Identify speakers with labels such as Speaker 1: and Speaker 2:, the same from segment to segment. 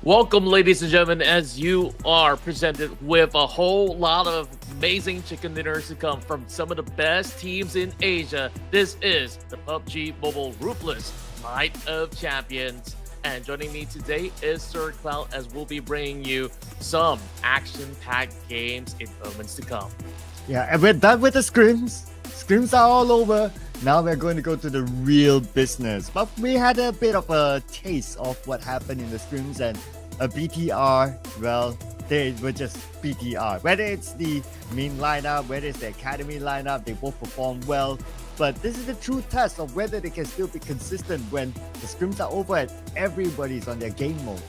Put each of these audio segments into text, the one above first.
Speaker 1: Welcome, ladies and gentlemen, as you are presented with a whole lot of amazing chicken dinners to come from some of the best teams in Asia. This is the PUBG Mobile Ruthless Night of Champions. And joining me today is Sir Cloud, as we'll be bringing you some action-packed games in moments to come.
Speaker 2: Yeah, and we're done with the scrims. Scrims are all over. Now we're going to go to the real business. But we had a bit of a taste of what happened in the scrims, and a BTR, well, they were just BTR. Whether it's the main lineup, whether it's the academy lineup, they both perform well. But this is the true test of whether they can still be consistent when the scrims are over and everybody's on their game mode.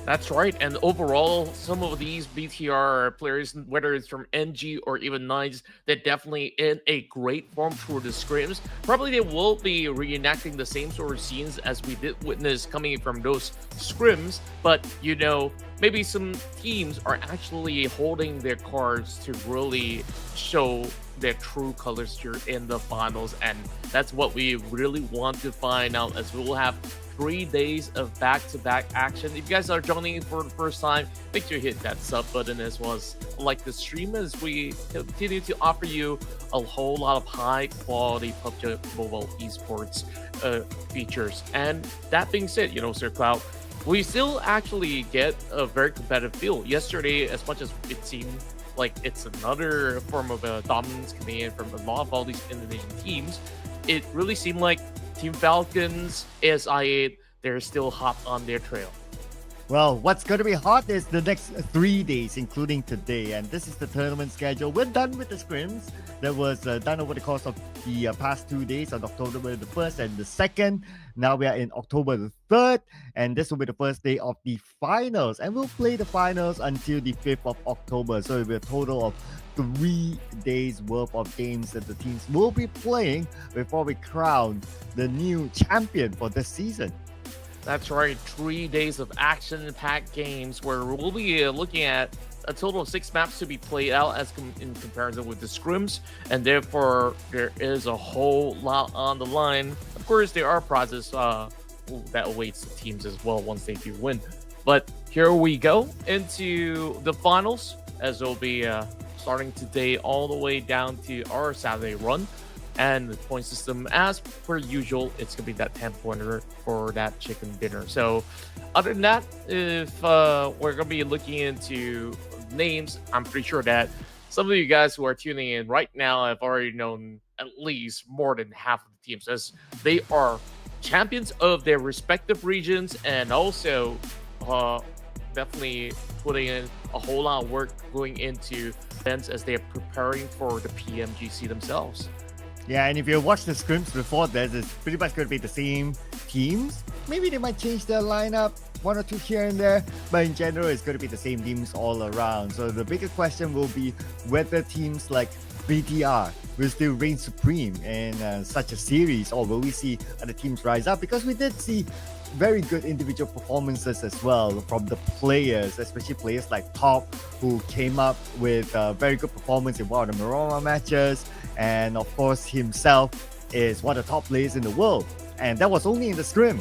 Speaker 1: That's right, and overall, some of these BTR players, whether it's from NG or even Nines, they're definitely in a great form through the scrims. Probably they will be reenacting the same sort of scenes as we did witness coming from those scrims, but you know, maybe some teams are actually holding their cards to really show their true colors here in the finals, and that's what we really want to find out, as we will have 3 days of back-to-back action. If you guys are joining in for the first time, make sure you hit that sub button, as well as like the stream, as we continue to offer you a whole lot of high-quality PUBG Mobile Esports features. And that being said, you know, Sir Cloud, we still actually get a very competitive feel. Yesterday, as much as it seemed like it's another form of dominance coming in from a lot of all these Indonesian teams, it really seemed like Team Falcons, SIA, they're still hot on their trail.
Speaker 2: Well, what's going to be hot is the next 3 days, including today. And this is the tournament schedule. We're done with the scrims. That was done over the course of the past 2 days on October the 1st and the 2nd. Now we are in October the 3rd. And this will be the first day of the finals. And we'll play the finals until the 5th of October. So it will be a total of 3 days worth of games that the teams will be playing before we crown the new champion for this season.
Speaker 1: That's right, 3 days of action-packed games where we'll be looking at a total of 6 maps to be played out as in comparison with the scrims, and therefore there is a whole lot on the line. Of course, there are prizes that awaits the teams as well once they do win. But here we go into the finals, as it'll be starting today all the way down to our Saturday run. And the point system, as per usual, it's going to be that 10-pointer for that chicken dinner. So other than that, if we're going to be looking into names, I'm pretty sure that some of you guys who are tuning in right now have already known at least more than half of the teams, as they are champions of their respective regions, and also definitely putting in a whole lot of work going into events as they are preparing for the PMGC themselves.
Speaker 2: Yeah, and if you watch the scrims before this, it's pretty much going to be the same teams. Maybe they might change their lineup, 1 or 2 here and there, but in general, it's going to be the same teams all around. So the bigger question will be whether teams like BTR will still reign supreme in such a series, or will we see other teams rise up? Because we did see very good individual performances as well from the players, especially players like Top, who came up with very good performance in one of the Miramar matches, and of course himself is one of the top players in the world, and that was only in the scrim.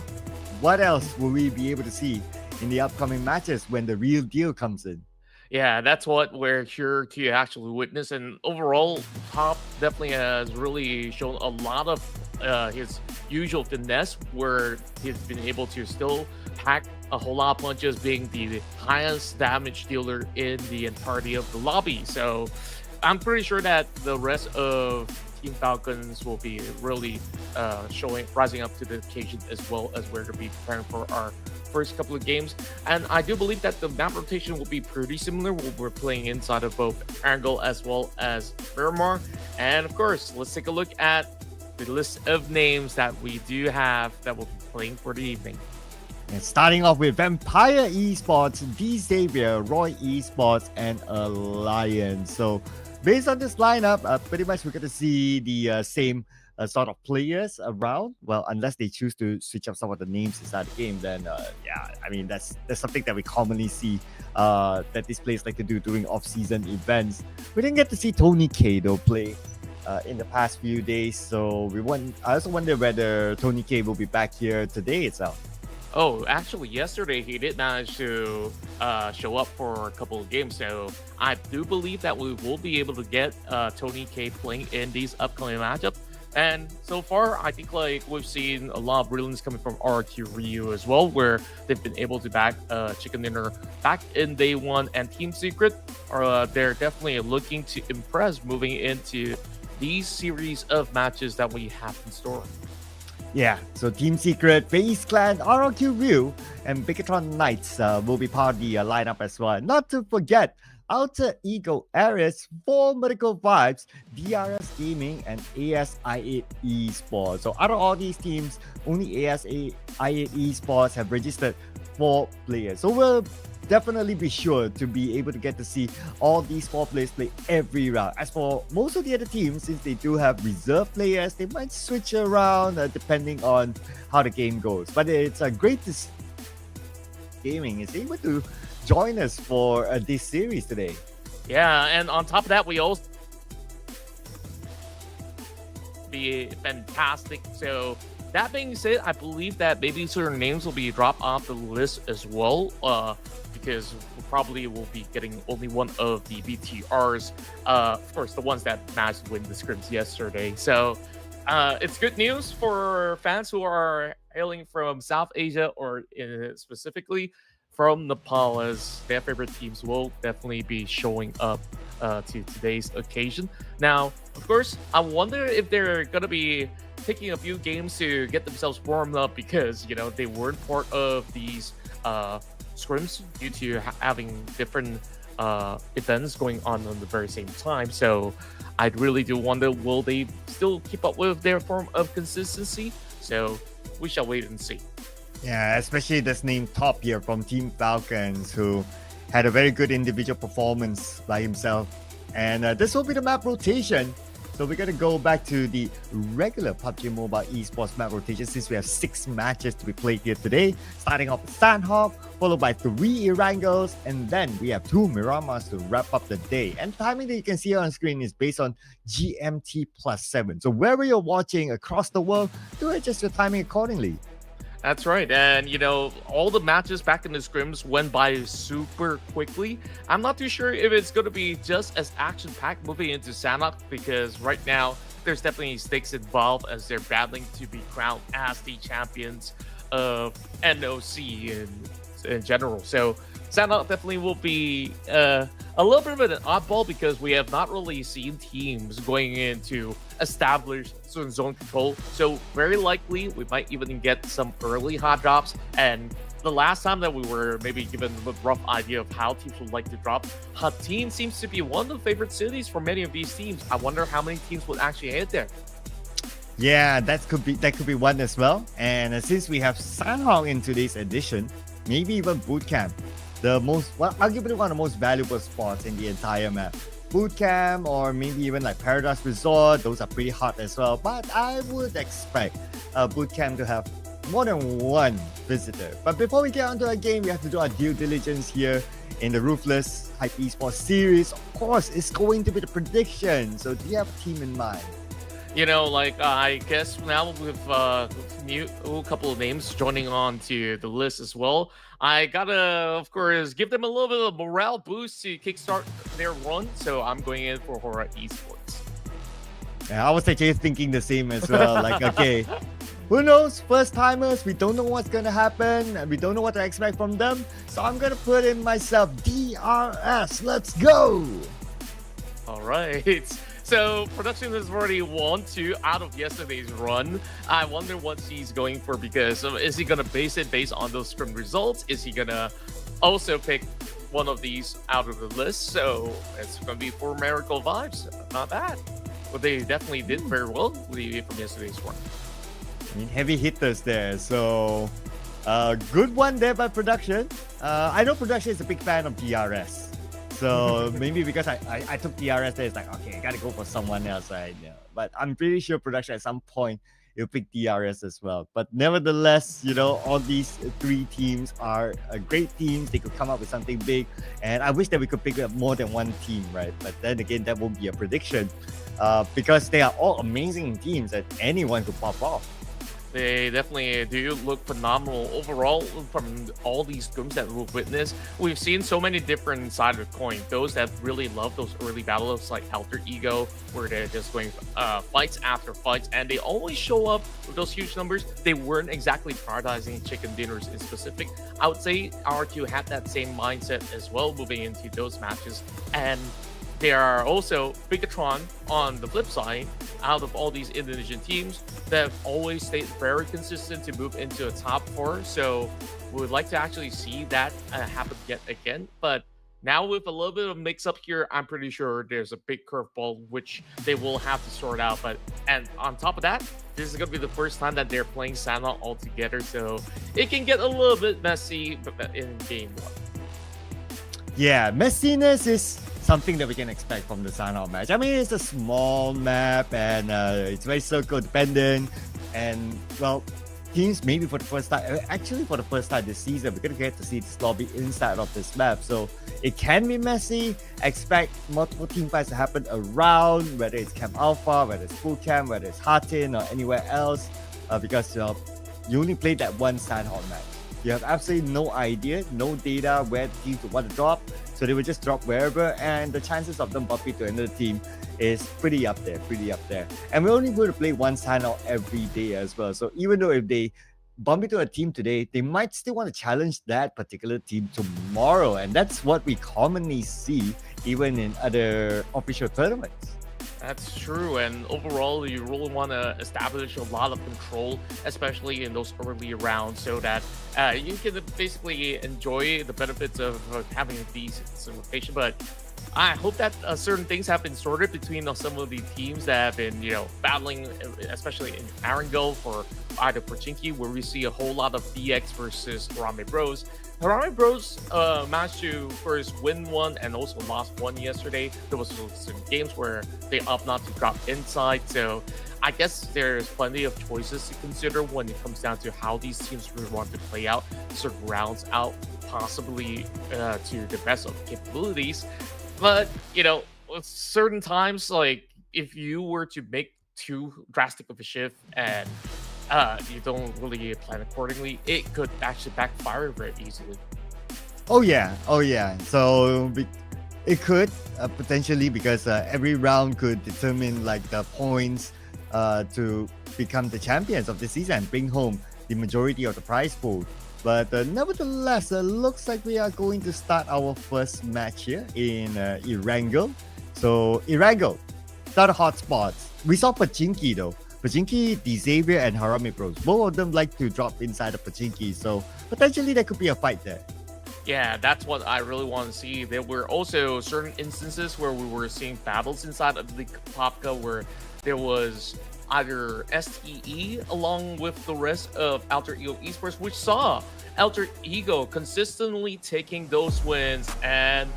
Speaker 2: What else will we be able to see in the upcoming matches when the real deal comes in?
Speaker 1: Yeah, that's what we're here to actually witness. And overall, Top definitely has really shown a lot of his usual finesse, where he's been able to still pack a whole lot of punches, being the highest damage dealer in the entirety of the lobby. So I'm pretty sure that the rest of Team Falcons will be really rising up to the occasion, as well as we're going to be preparing for our first couple of games. And I do believe that the map rotation will be pretty similar. We're playing inside of both Erangel as well as Miramar. And of course, let's take a look at the list of names that we do have that will be playing for the evening.
Speaker 2: And starting off with Vampire Esports, D Xavier, Roy Esports, and Alliance. So based on this lineup, pretty much we're going to see the same sort of players around. Well, unless they choose to switch up some of the names inside the game, then yeah, I mean, that's something that we commonly see that these players like to do during off-season events. We didn't get to see Tony K though play in the past few days, so I also wonder whether Tony K will be back here today itself.
Speaker 1: Oh, actually, yesterday he did manage to show up for a couple of games, so I do believe that we will be able to get Tony K playing in these upcoming matchups. And so far, I think like we've seen a lot of brilliance coming from RQ Ryu as well, where they've been able to back Chicken Dinner back in day one, and Team Secret are they're definitely looking to impress moving into these series of matches that we have in store.
Speaker 2: Yeah, so Team Secret, FaZe Clan, ROQ Ryu, and BIGETRON Knights will be part of the lineup as well. Not to forget, Alter Ego Ares, 4 Medical Vibes, DRS Gaming, and ASI8 Esports. So out of all these teams, only ASI8 Esports have registered 4 players. So we'll definitely be sure to be able to get to see all these 4 players play every round. As for most of the other teams, since they do have reserve players, they might switch around depending on how the game goes. But it's great to see Gaming is able to join us for this series today.
Speaker 1: Yeah, and on top of that, we also be fantastic. So that being said, I believe that maybe certain names will be dropped off the list as well, because we probably will be getting only one of the BTRs. Of course, the ones that managed to win the scrims yesterday. So it's good news for fans who are hailing from South Asia, or specifically from Nepal, as their favorite teams will definitely be showing up to today's occasion. Now, of course, I wonder if they're going to be taking a few games to get themselves warmed up, because, you know, they weren't part of these scrims due to having different events going on the very same time. So I really do wonder, will they still keep up with their form of consistency? So we shall wait and see.
Speaker 2: Yeah, especially this name Top here from Team Falcons, who had a very good individual performance by himself. And this will be the map rotation. So we're going to go back to the regular PUBG Mobile Esports map rotation, since we have 6 matches to be played here today. Starting off with Sanhok, followed by 3 Erangels, and then we have 2 Miramars to wrap up the day. And the timing that you can see on screen is based on GMT +7. So wherever you're watching across the world, do adjust your timing accordingly.
Speaker 1: That's right. And, you know, all the matches back in the scrims went by super quickly. I'm not too sure if it's going to be just as action-packed moving into Sanhok, because right now there's definitely stakes involved as they're battling to be crowned as the champions of NOC in general. So Sanhok definitely will be a little bit of an oddball, because we have not really seen teams going into established zone control. So very likely we might even get some early hot drops. And the last time that we were maybe given a rough idea of how teams would like to drop, Hattin seems to be one of the favorite cities for many of these teams. I wonder how many teams would actually head there.
Speaker 2: Yeah, that could be one as well. And since we have Sanhok in today's edition, maybe even Bootcamp, arguably one of the most valuable spots in the entire map. Bootcamp, or maybe even like Paradise Resort, those are pretty hot as well. But I would expect Bootcamp to have more than one visitor. But before we get onto our game, we have to do our due diligence here in the Ruthless Hype Esports series. Of course, it's going to be the prediction. So do you have a team in mind?
Speaker 1: You know, like I guess now with a couple of names joining on to the list as well, I gotta, of course, give them a little bit of morale boost to kickstart their run. So I'm going in for HORAA Esports.
Speaker 2: Yeah, I was actually thinking the same as well. Like, okay, who knows? First timers, we don't know what's gonna happen, and we don't know what to expect from them. So I'm gonna put in myself DRS. Let's go!
Speaker 1: All right. So production has already won 2 out of yesterday's run. I wonder what he's going for, because is he gonna base it based on those scrim results? Is he gonna also pick one of these out of the list? So it's gonna be for Miracle Vibes. Not bad. But they definitely did very well from yesterday's run.
Speaker 2: I mean, heavy hitters there. So good one there by production. I know production is a big fan of DRS. So maybe because I took DRS there, it's like, okay, I gotta go for someone else, right? Yeah. But I'm pretty sure production at some point will pick DRS as well. But nevertheless, you know, all these 3 teams are great teams. They could come up with something big. And I wish that we could pick up more than one team, right? But then again, that won't be a prediction, because they are all amazing teams that anyone could pop off.
Speaker 1: They definitely do look phenomenal overall from all these scrims that we've witnessed. We've seen so many different sides of the coin. Those that really love those early battles like Alter Ego, where they're just going fights after fights, and they always show up with those huge numbers. They weren't exactly prioritizing chicken dinners in specific. I would say R2 had that same mindset as well moving into those matches. And there are also BIGETRON on the flip side, out of all these Indonesian teams that have always stayed very consistent to move into a top 4. So we would like to actually see that happen yet again. But now with a little bit of mix up here, I'm pretty sure there's a big curveball which they will have to sort out. And on top of that, this is going to be the first time that they're playing Sanhok all together. So it can get a little bit messy in game 1.
Speaker 2: Yeah, messiness is something that we can expect from the Sanhok match. I mean, it's a small map and it's very circle dependent. And well, teams maybe for the first time, actually for the first time this season, we're going to get to see this lobby inside of this map. So it can be messy. Expect multiple team fights to happen around, whether it's Camp Alpha, whether it's Full Camp, whether it's Hatin or anywhere else, because you only played that one Sanhok match. You have absolutely no idea, no data where teams would want to drop. So they will just drop wherever, and the chances of them bumping to another team is pretty up there. And we're only going to play one Sanhok every day as well. So even though if they bump into a team today, they might still want to challenge that particular team tomorrow. And that's what we commonly see even in other official tournaments.
Speaker 1: That's true, and overall, you really want to establish a lot of control, especially in those early rounds, so that you can basically enjoy the benefits of having a decent rotation. But I hope that certain things have been sorted between some of the teams that have been, battling, especially in Erangel for either Pochinki, where we see a whole lot of BX versus HORAA Bros. HORAA Bros managed to first win one and also lost one yesterday. There was some games where they opted not to drop inside, so I guess there's plenty of choices to consider when it comes down to how these teams really want to play out certain rounds out, possibly to the best of capabilities. But, certain times, like, if you were to make too drastic of a shift and you don't really plan accordingly, it could actually backfire very easily.
Speaker 2: Oh yeah. So it could potentially, because every round could determine like the points to become the champions of the season and bring home the majority of the prize pool. But nevertheless, looks like we are going to start our first match here in Erangel. So Erangel, start hotspots. We saw Pochinki though. Pochinki, the Xavier, and HORAA Bros. Both of them like to drop inside of Pochinki, so potentially there could be a fight there.
Speaker 1: Yeah, that's what I really want to see. There were also certain instances where we were seeing battles inside of the Pubg where there was either STE along with the rest of Alter Ego Esports, which saw Alter Ego consistently taking those wins. And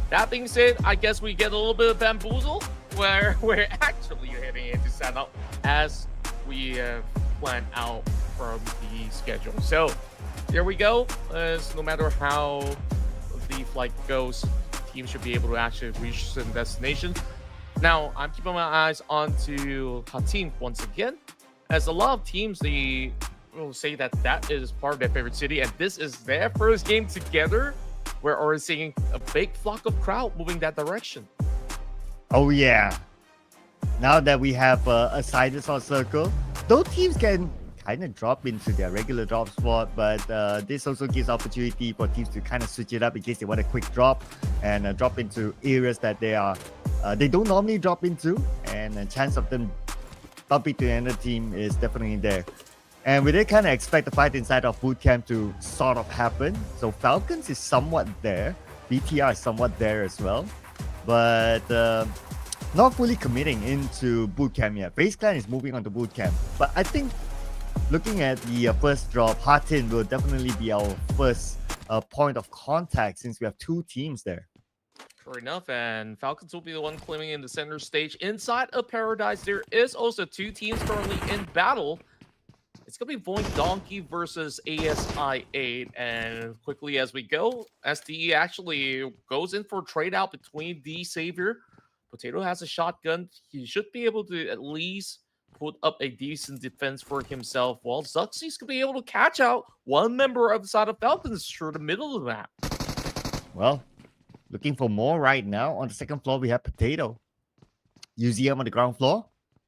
Speaker 1: that being said, I guess we get a little bit of bamboozle where we're actually heading into Sanhok as we have planned out from the schedule. So there we go. No matter how the flight goes, teams should be able to actually reach certain destination. Now, I'm keeping my eyes onto Hatin once again, as a lot of teams, they will say that that is part of their favorite city, and this is their first game together. We're already seeing a big flock of crowd moving that direction.
Speaker 2: Oh yeah. Now that we have a sided circle, those teams can kind of drop into their regular drop spot, but this also gives opportunity for teams to kind of switch it up in case they want a quick drop and drop into areas that they don't normally drop into, and a chance of them bumping to another team is definitely there. And we did kind of expect the fight inside of boot camp to sort of happen. So Falcons is somewhat there, BTR is somewhat there as well, but not fully committing into boot camp yet. FaZe Clan is moving on to boot camp, but I think looking at the first drop, Hatin will definitely be our first point of contact since we have two teams there.
Speaker 1: Sure enough, and Falcons will be the one claiming in the center stage. Inside of Paradise, there is also two teams currently in battle. It's going to be VOIN Donkey versus ASI8. And quickly as we go, SDE actually goes in for a trade out between the Savior. Potato has a shotgun. He should be able to at least put up a decent defense for himself, while Zuxy's gonna be able to catch out one member of the side of Falcons through the middle of the map.
Speaker 2: Well, looking for more right now. On the second floor, we have Potato. UZM on the ground floor.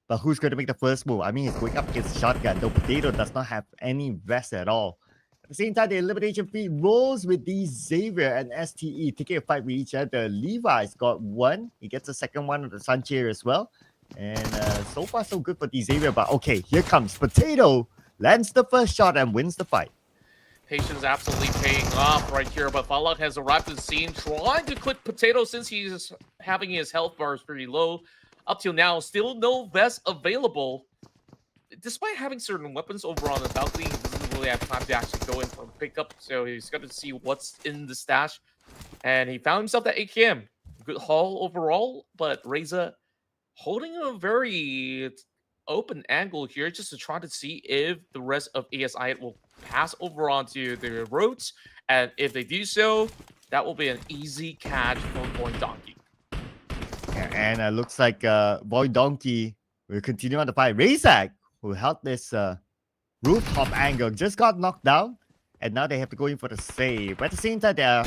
Speaker 2: But who's going to make the first move? I mean, he's going up against the shotgun, though Potato does not have any vest at all. At the same time, the elimination feed rolls with these Xavier and STE taking a fight with each other. Levi's got one. He gets a second one of the Suncheer as well. And so far, so good for the Xavier. But okay, here comes Potato. Lands the first shot and wins the fight.
Speaker 1: Patience absolutely paying off right here, but Fallout has arrived to the scene, trying to click Potato since he's having his health bars pretty low. Up till now, still no vest available. Despite having certain weapons over on the balcony, he doesn't really have time to actually go in for a pickup, so he's got to see what's in the stash. And he found himself that AKM. Good haul overall, but Reza holding a very open angle here just to try to see if the rest of ASI will pass over onto the roads. And if they do so, that will be an easy catch for VOIN Donkey.
Speaker 2: And looks like VOIN Donkey will continue on the fight. Razak, who held this rooftop angle, just got knocked down. And now they have to go in for the save. But at the same time, they are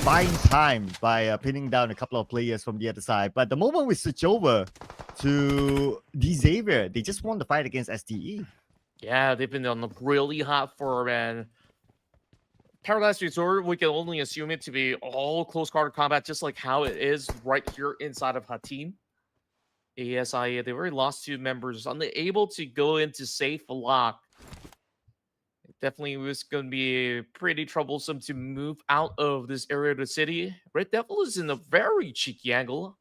Speaker 2: buying time by pinning down a couple of players from the other side. But the moment we switch over to the Xavier, they just won the fight against STE.
Speaker 1: Yeah, they've been on a really hot form, and Paradise Resort, we can only assume it to be all close quarter combat, just like how it is right here inside of Hatim. ASI, they already lost 2 members, unable to go into safe lock. It definitely was going to be pretty troublesome to move out of this area of the city. Red Devil is in a very cheeky angle.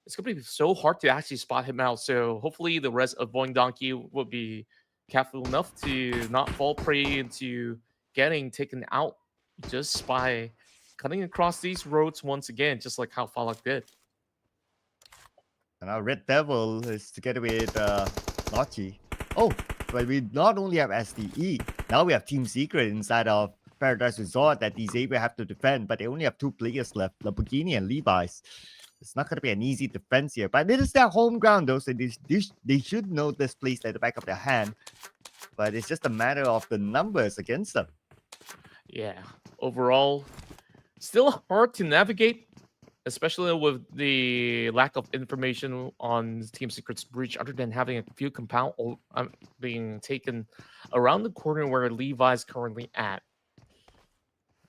Speaker 1: It's going to be so hard to actually spot him out, so hopefully the rest of VOIN Donkey will be careful enough to not fall prey into getting taken out just by cutting across these roads once again, just like how Falak did.
Speaker 2: And now Red Devil is together with Nochi. Oh, but we not only have SDE, now we have Team Secret inside of Paradise Resort that the Xavier have to defend, but they only have 2 players left, Lamborghini and Levi's. It's not going to be an easy defense here, but it is their home ground though, so they should know this place at the back of their hand. But it's just a matter of the numbers against them.
Speaker 1: Yeah, overall, still hard to navigate, especially with the lack of information on Team Secret's breach, other than having a few compound being taken around the corner where Levi's currently at.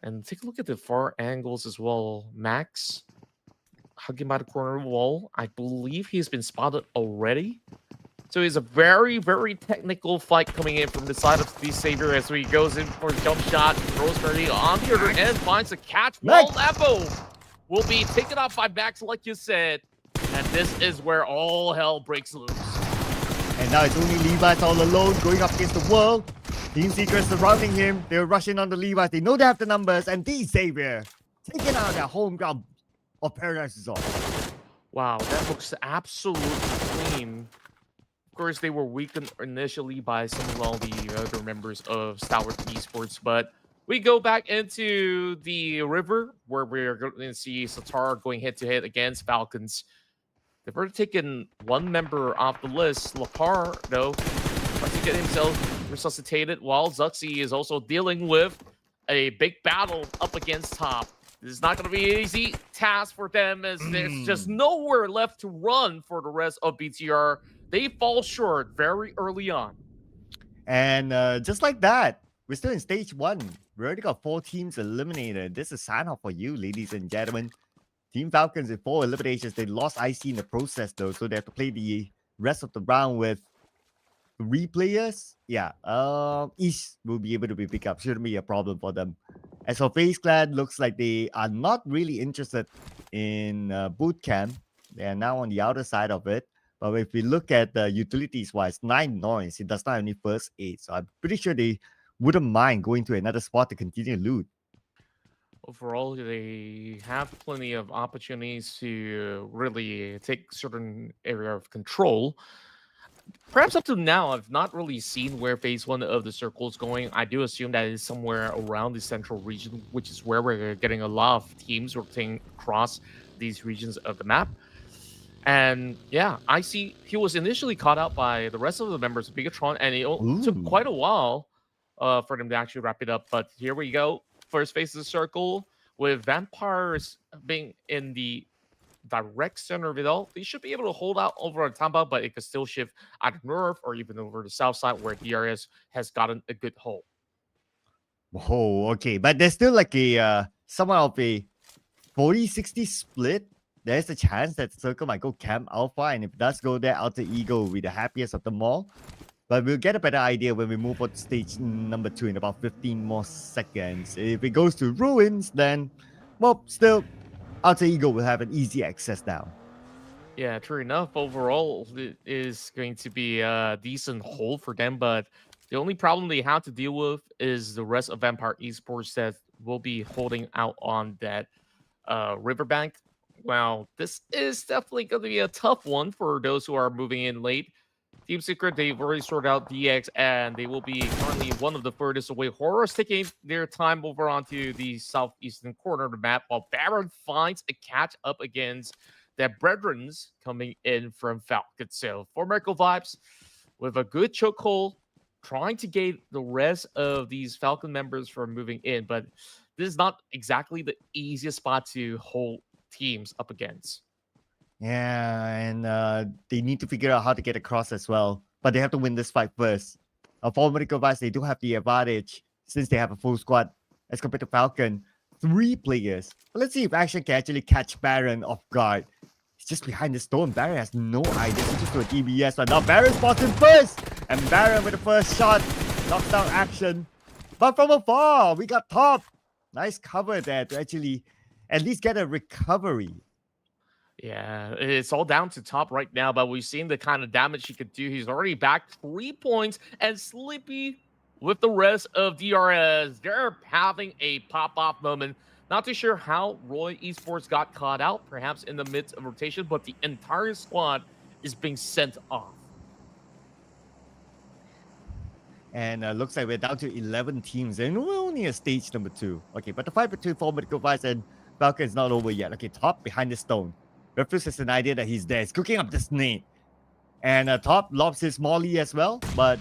Speaker 1: And take a look at the far angles as well. Max hugging by the corner wall. I believe he's been spotted already. So it's a very, very technical fight coming in from the side of the Savior as he goes in for a jump shot. Rosemary on the other end finds a catch. Wall Evo will be taken off by Max, like you said. And this is where all hell breaks loose.
Speaker 2: And now it's only Levi's all alone going up against the world. Team Secret surrounding him. They're rushing on the Levi's. They know they have the numbers. And the Savior taking out their home ground of Paradise Resort.
Speaker 1: Wow, that looks absolutely clean. Of course, they were weakened initially by some of all the other members of STALWART Esports, but we go back into the river where we're going to see Satar going head-to-head against Falcons. They've already taken 1 member off the list. Lapar, though, tries to get himself resuscitated, while Zuxi is also dealing with a big battle up against top. This is not going to be an easy task for them, as there's just nowhere left to run for the rest of BTR. They fall short very early on.
Speaker 2: And just like that, we're still in stage 1. We already got 4 teams eliminated. This is Sanhok for you, ladies and gentlemen. Team Falcons with 4 eliminations. They lost IC in the process, though, so they have to play the rest of the round with 3 players. Yeah, East will be able to be picked up. Shouldn't be a problem for them. As for FaZe Clan, looks like they are not really interested in boot camp. They are now on the outer side of it. But if we look at the utilities-wise, 9 noise, it does not have any first aid. So I'm pretty sure they wouldn't mind going to another spot to continue loot.
Speaker 1: Overall, they have plenty of opportunities to really take certain area of control. Perhaps up to now, I've not really seen where phase 1 of the circle is going. I do assume that it's somewhere around the central region, which is where we're getting a lot of teams rotating across these regions of the map. And yeah, I see he was initially caught out by the rest of the members of BIGETRON, and it took
Speaker 2: Ooh.
Speaker 1: quite a while for them to actually wrap it up. But here we go. First phase of the circle with vampires being in the direct center of it all. They should be able to hold out over on Tamba, but it could still shift either north or even over the south side where DRS has gotten a good hold.
Speaker 2: Oh, okay. But there's still like a somewhat of a 40-60 split. There's a chance that Circle might go Camp Alpha, and if it does go there, Alter Ego will be the happiest of them all. But we'll get a better idea when we move on to stage number 2 in about 15 more seconds. If it goes to Ruins, then, well, still, Alter Ego will have an easy access now.
Speaker 1: Yeah, true enough. Overall, it is going to be a decent hold for them, but the only problem they have to deal with is the rest of Vampire Esports that will be holding out on that riverbank. Well, this is definitely going to be a tough one for those who are moving in late. Team Secret, they've already sorted out DX, and they will be currently one of the furthest away. HORAA is taking their time over onto the southeastern corner of the map, while Baron finds a catch up against their brethrens coming in from Falcon. So, for Miracle Vibes, with a good chokehold, trying to gate the rest of these Falcon members from moving in, but this is not exactly the easiest spot to hold teams up against.
Speaker 2: Yeah, and they need to figure out how to get across as well. But they have to win this fight first. For Medical Vice, they do have the advantage since they have a full squad as compared to Falcon. 3 players. But let's see if Action can actually catch Baron off guard. He's just behind the stone. Baron has no idea. He's just to a DBS right now. Baron spots him first! And Baron with the first shot knocks down Action. But from afar, we got Top. Nice cover there to actually at least get a recovery.
Speaker 1: Yeah, it's all down to Top right now, but we've seen the kind of damage he could do. He's already back 3 points, and Sleepy with the rest of DRS, they're having a pop-off moment. Not too sure how Roy Esports got caught out, perhaps in the midst of rotation, but the entire squad is being sent off.
Speaker 2: And looks like we're down to 11 teams, and we're only at stage number 2. Okay, but the fight between Medical Vice and Falcon is not over yet. Okay, Top behind the stone. Ruthless has an idea that he's there. He's cooking up the snake. And Top lobs his molly as well, but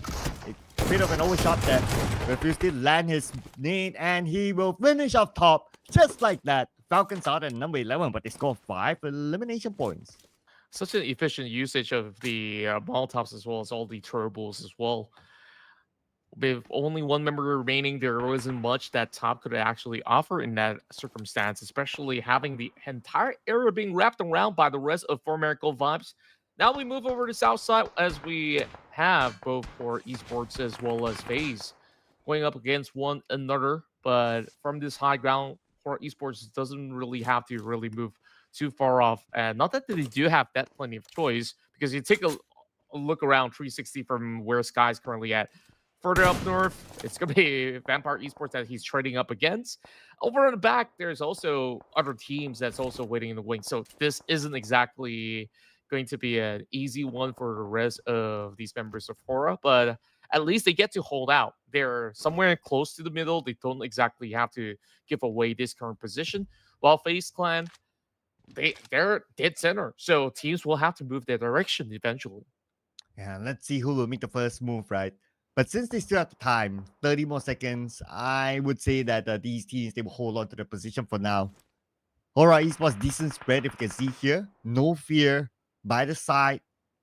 Speaker 2: a bit of an overshot there. Ruthless did land his nade, and he will finish off Top just like that. Falcons out at number 11, but they score 5 elimination points.
Speaker 1: Such an efficient usage of the Molotovs as well as all the turbos as well. With only one member remaining, there wasn't much that Top could actually offer in that circumstance, especially having the entire area being wrapped around by the rest of For Miracle Vibes. Now we move over to South Side as we have both for Esports as well as FaZe going up against one another. But from this high ground, for Esports doesn't really have to really move too far off. And not that they do have that plenty of choice, because you take a look around 360 from where Sky's currently at. Further up north, it's going to be Vampire Esports that he's trading up against. Over in the back, there's also other teams that's also waiting in the wings. So this isn't exactly going to be an easy one for the rest of these members of HORAA, but at least they get to hold out. They're somewhere close to the middle. They don't exactly have to give away this current position. While FaZe Clan, they're dead center. So teams will have to move their direction eventually.
Speaker 2: Yeah, let's see who will make the first move, right? But since they still have the time, 30 more seconds, I would say that these teams, they will hold on to the position for now. HORAA Esports, decent spread if you can see here. No fear by the side.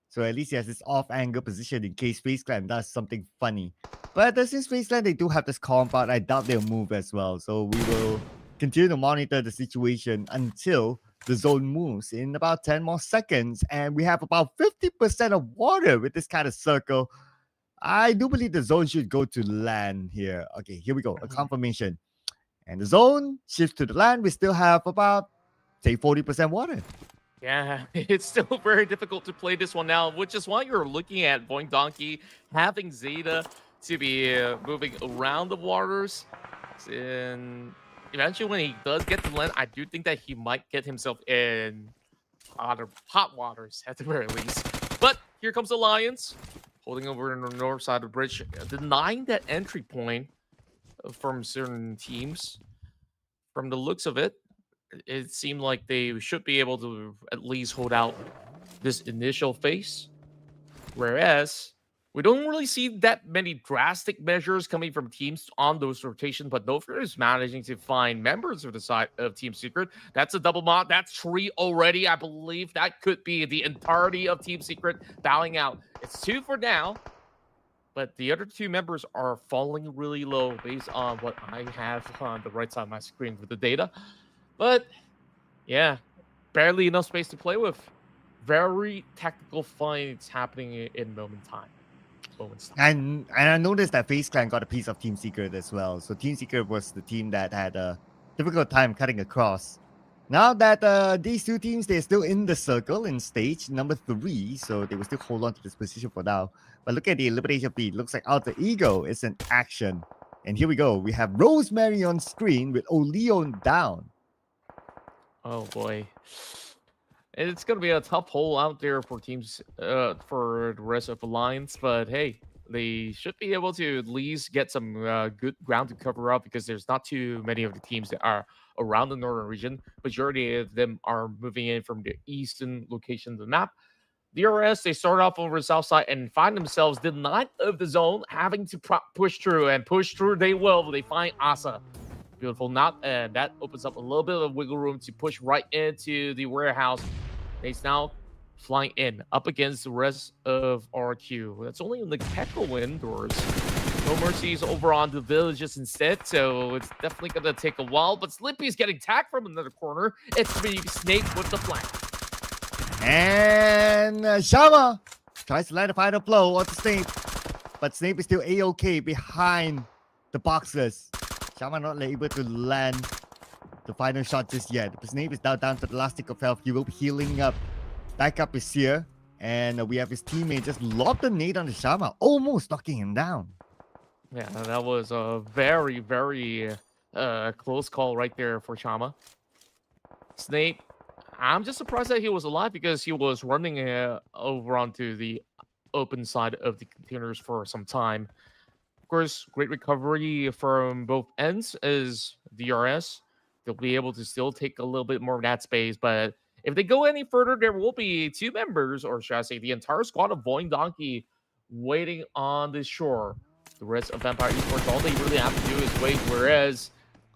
Speaker 2: So at least he has this off-angle position in case FaZe Clan does something funny. But since FaZe Clan, they do have this compound, I doubt they'll move as well. So we will continue to monitor the situation until the zone moves in about 10 more seconds. And we have about 50% of water with this kind of circle. I do believe the zone should go to land here. Okay, here we go. A confirmation. And the zone shifts to the land. We still have about, say, 40% water.
Speaker 1: Yeah, it's still very difficult to play this one now, which is why you're looking at VOIN Donkey having Zeta to be moving around the waters. And eventually, when he does get to land, I do think that he might get himself in hot waters at the very least. But here comes Alliance, holding over on the north side of the bridge, denying that entry point from certain teams. From the looks of it, it seemed like they should be able to at least hold out this initial phase. Whereas we don't really see that many drastic measures coming from teams on those rotations, but Nofir is managing to find members of the side of Team Secret. That's a double mod. That's 3 already. I believe that could be the entirety of Team Secret bowing out. It's 2 for now, but the other 2 members are falling really low based on what I have on the right side of my screen with the data. But yeah, barely enough space to play with. Very tactical fights happening in moment time.
Speaker 2: And I noticed that FaZe Clan got a piece of Team Secret as well. So Team Secret was the team that had a difficult time cutting across. Now that these 2 teams, they're still in the circle in stage number 3. So they will still hold on to this position for now. But look at the elimination feed. Looks like Alter Ego is in action. And here we go. We have Rosemary on screen with O'Leon down.
Speaker 1: Oh boy. It's going to be a tough hole out there for teams, for the rest of Alliance. But hey, they should be able to at least get some good ground to cover up because there's not too many of the teams that are around the northern region. Majority of them are moving in from the eastern location of the map. DRS, they start off over the south side and find themselves denied of the zone, having to push through, and push through they will. They find Asa. Beautiful knot, and that opens up a little bit of wiggle room to push right into the warehouse. He's now flying in up against the rest of RQ. That's only in the Pekko indoors. No mercies over on the villages instead, so it's definitely going to take a while. But Slippy's getting tagged from another corner. It's the Snake with the flank.
Speaker 2: And Shama tries to land a final blow on the Snape, but Snape is still A-OK behind the boxes. Shama not able to land the final shot just yet. The Snape is now down to the last tick of health. He will be healing up. Backup is here. And we have his teammate just lobbed the nade on the Shama, almost knocking him down.
Speaker 1: Yeah, that was a very, very close call right there for Shama. Snape, I'm just surprised that he was alive because he was running over onto the open side of the containers for some time. Of course, great recovery from both ends as DRS. They'll be able to still take a little bit more of that space, but if they go any further, there will be 2 members, or should I say the entire squad of VOIN Donkey waiting on the shore. The rest of Vampire Esports, all they really have to do is wait, whereas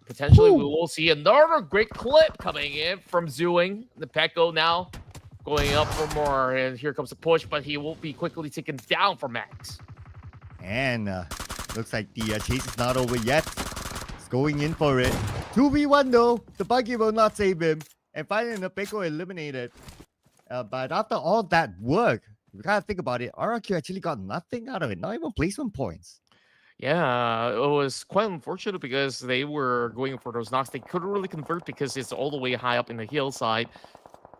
Speaker 1: potentially we will see another great clip coming in from Zooing. The Pekko now going up for more, and here comes the push, but he will be quickly taken down for Max.
Speaker 2: And looks like the chase is not over yet. It's going in for it. 2v1 though, the buggy will not save him. And finally, the Pekko eliminated. But after all that work, if you kind of think about it, RRQ actually got nothing out of it, not even placement points.
Speaker 1: Yeah, it was quite unfortunate because they were going for those knocks. They couldn't really convert because it's all the way high up in the hillside.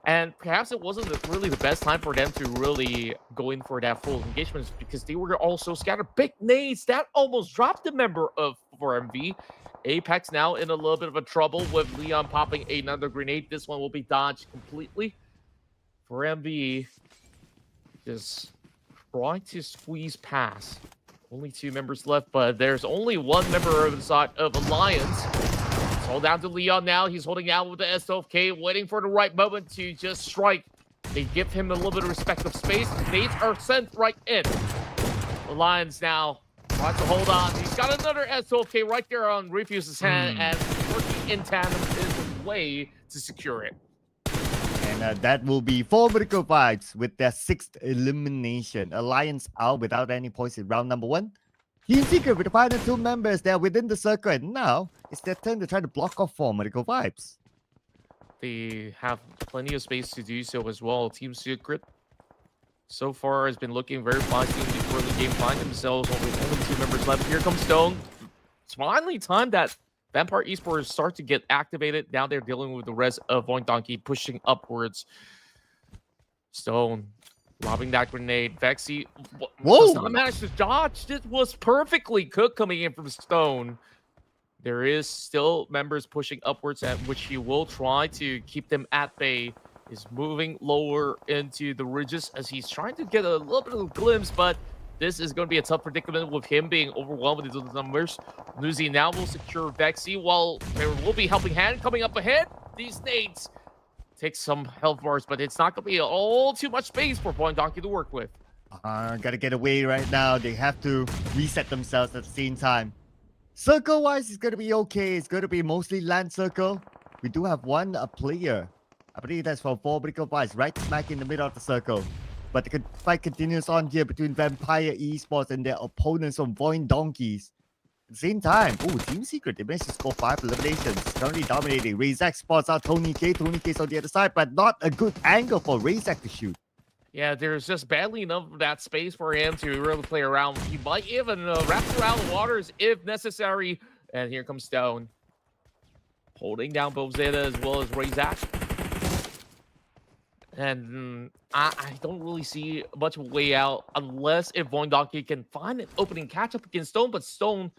Speaker 1: And perhaps it wasn't really the best time for them to really go in for that full engagement because they were also scattered. Big nades, that almost dropped the member of 4MV. Apex now in a little bit of a trouble with Leon popping another grenade. This one will be dodged completely. 4MV just trying to squeeze past. Only 2 members left, but there's only 1 member of the side of Alliance. It's all down to Leon now. He's holding out with the S12K, waiting for the right moment to just strike. They give him a little bit of respective space. Nades are sent right in. Alliance now tries to hold on. He's got another S12K right there on Refuse's hand, and working in tandem is the way to secure it.
Speaker 2: And that will be 4 Medical Vibes with their 6th elimination. Alliance out without any points in round number 1. Team Secret with the final 2 members, they are within the circle, and now it's their turn to try to block off 4 Medical Vibes.
Speaker 1: They have plenty of space to do so as well. Team Secret so far has been looking very promising in the early game. Find themselves with only 2 members left. Here comes Stone. It's finally time that Vampire Esports start to get activated. Now they're dealing with the rest of VOIN Donkey pushing upwards. Stone lobbing that grenade. Vexy does not manage to dodge. This was perfectly cooked coming in from Stone. There is still members pushing upwards, at which he will try to keep them at bay. He's moving lower into the ridges as he's trying to get a little bit of a glimpse, but this is going to be a tough predicament with him being overwhelmed with the numbers. Nuzi now will secure Vexy while there will be helping hand coming up ahead. These nades take some health bars, but it's not going to be all too much space for VOIN Donkey to work with.
Speaker 2: Gotta get away right now. They have to reset themselves at the same time. Circle-wise, it's gonna be okay. It's gonna be mostly land circle. We do have one player. I believe that's for Pubg Mobile, right smack in the middle of the circle. But the fight continues on here between Vampire Esports and their opponents from VOIN Donkeys. At the same time, Team Secret, they managed to score 5 eliminations. Currently dominating. Razak spots out Tony K. Tony K's on the other side, but not a good angle for Razak to shoot.
Speaker 1: Yeah, there's just barely enough of that space for him to really play around. He might even wrap around the waters if necessary. And here comes Stone. Holding down both Zeta as well as Razak. And I don't really see much of a way out unless if VOIN Donkey can find an opening catch-up against Stone. But Stone,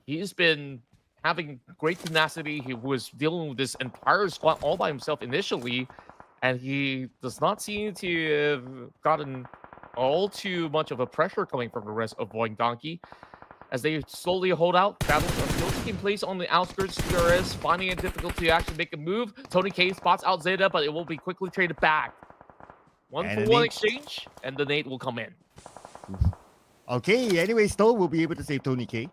Speaker 1: he's been having great tenacity. He was dealing with this entire squad all by himself initially. And he does not seem to have gotten all too much of a pressure coming from the rest of VOIN Donkey. As they slowly hold out, battles are still taking place on the outskirts. DRS finding it difficult to actually make a move. Tony K spots out Zeta, but it will be quickly traded back. One for one exchange, and the nade will come in.
Speaker 2: Okay, anyway, Stone will be able to save Tony K.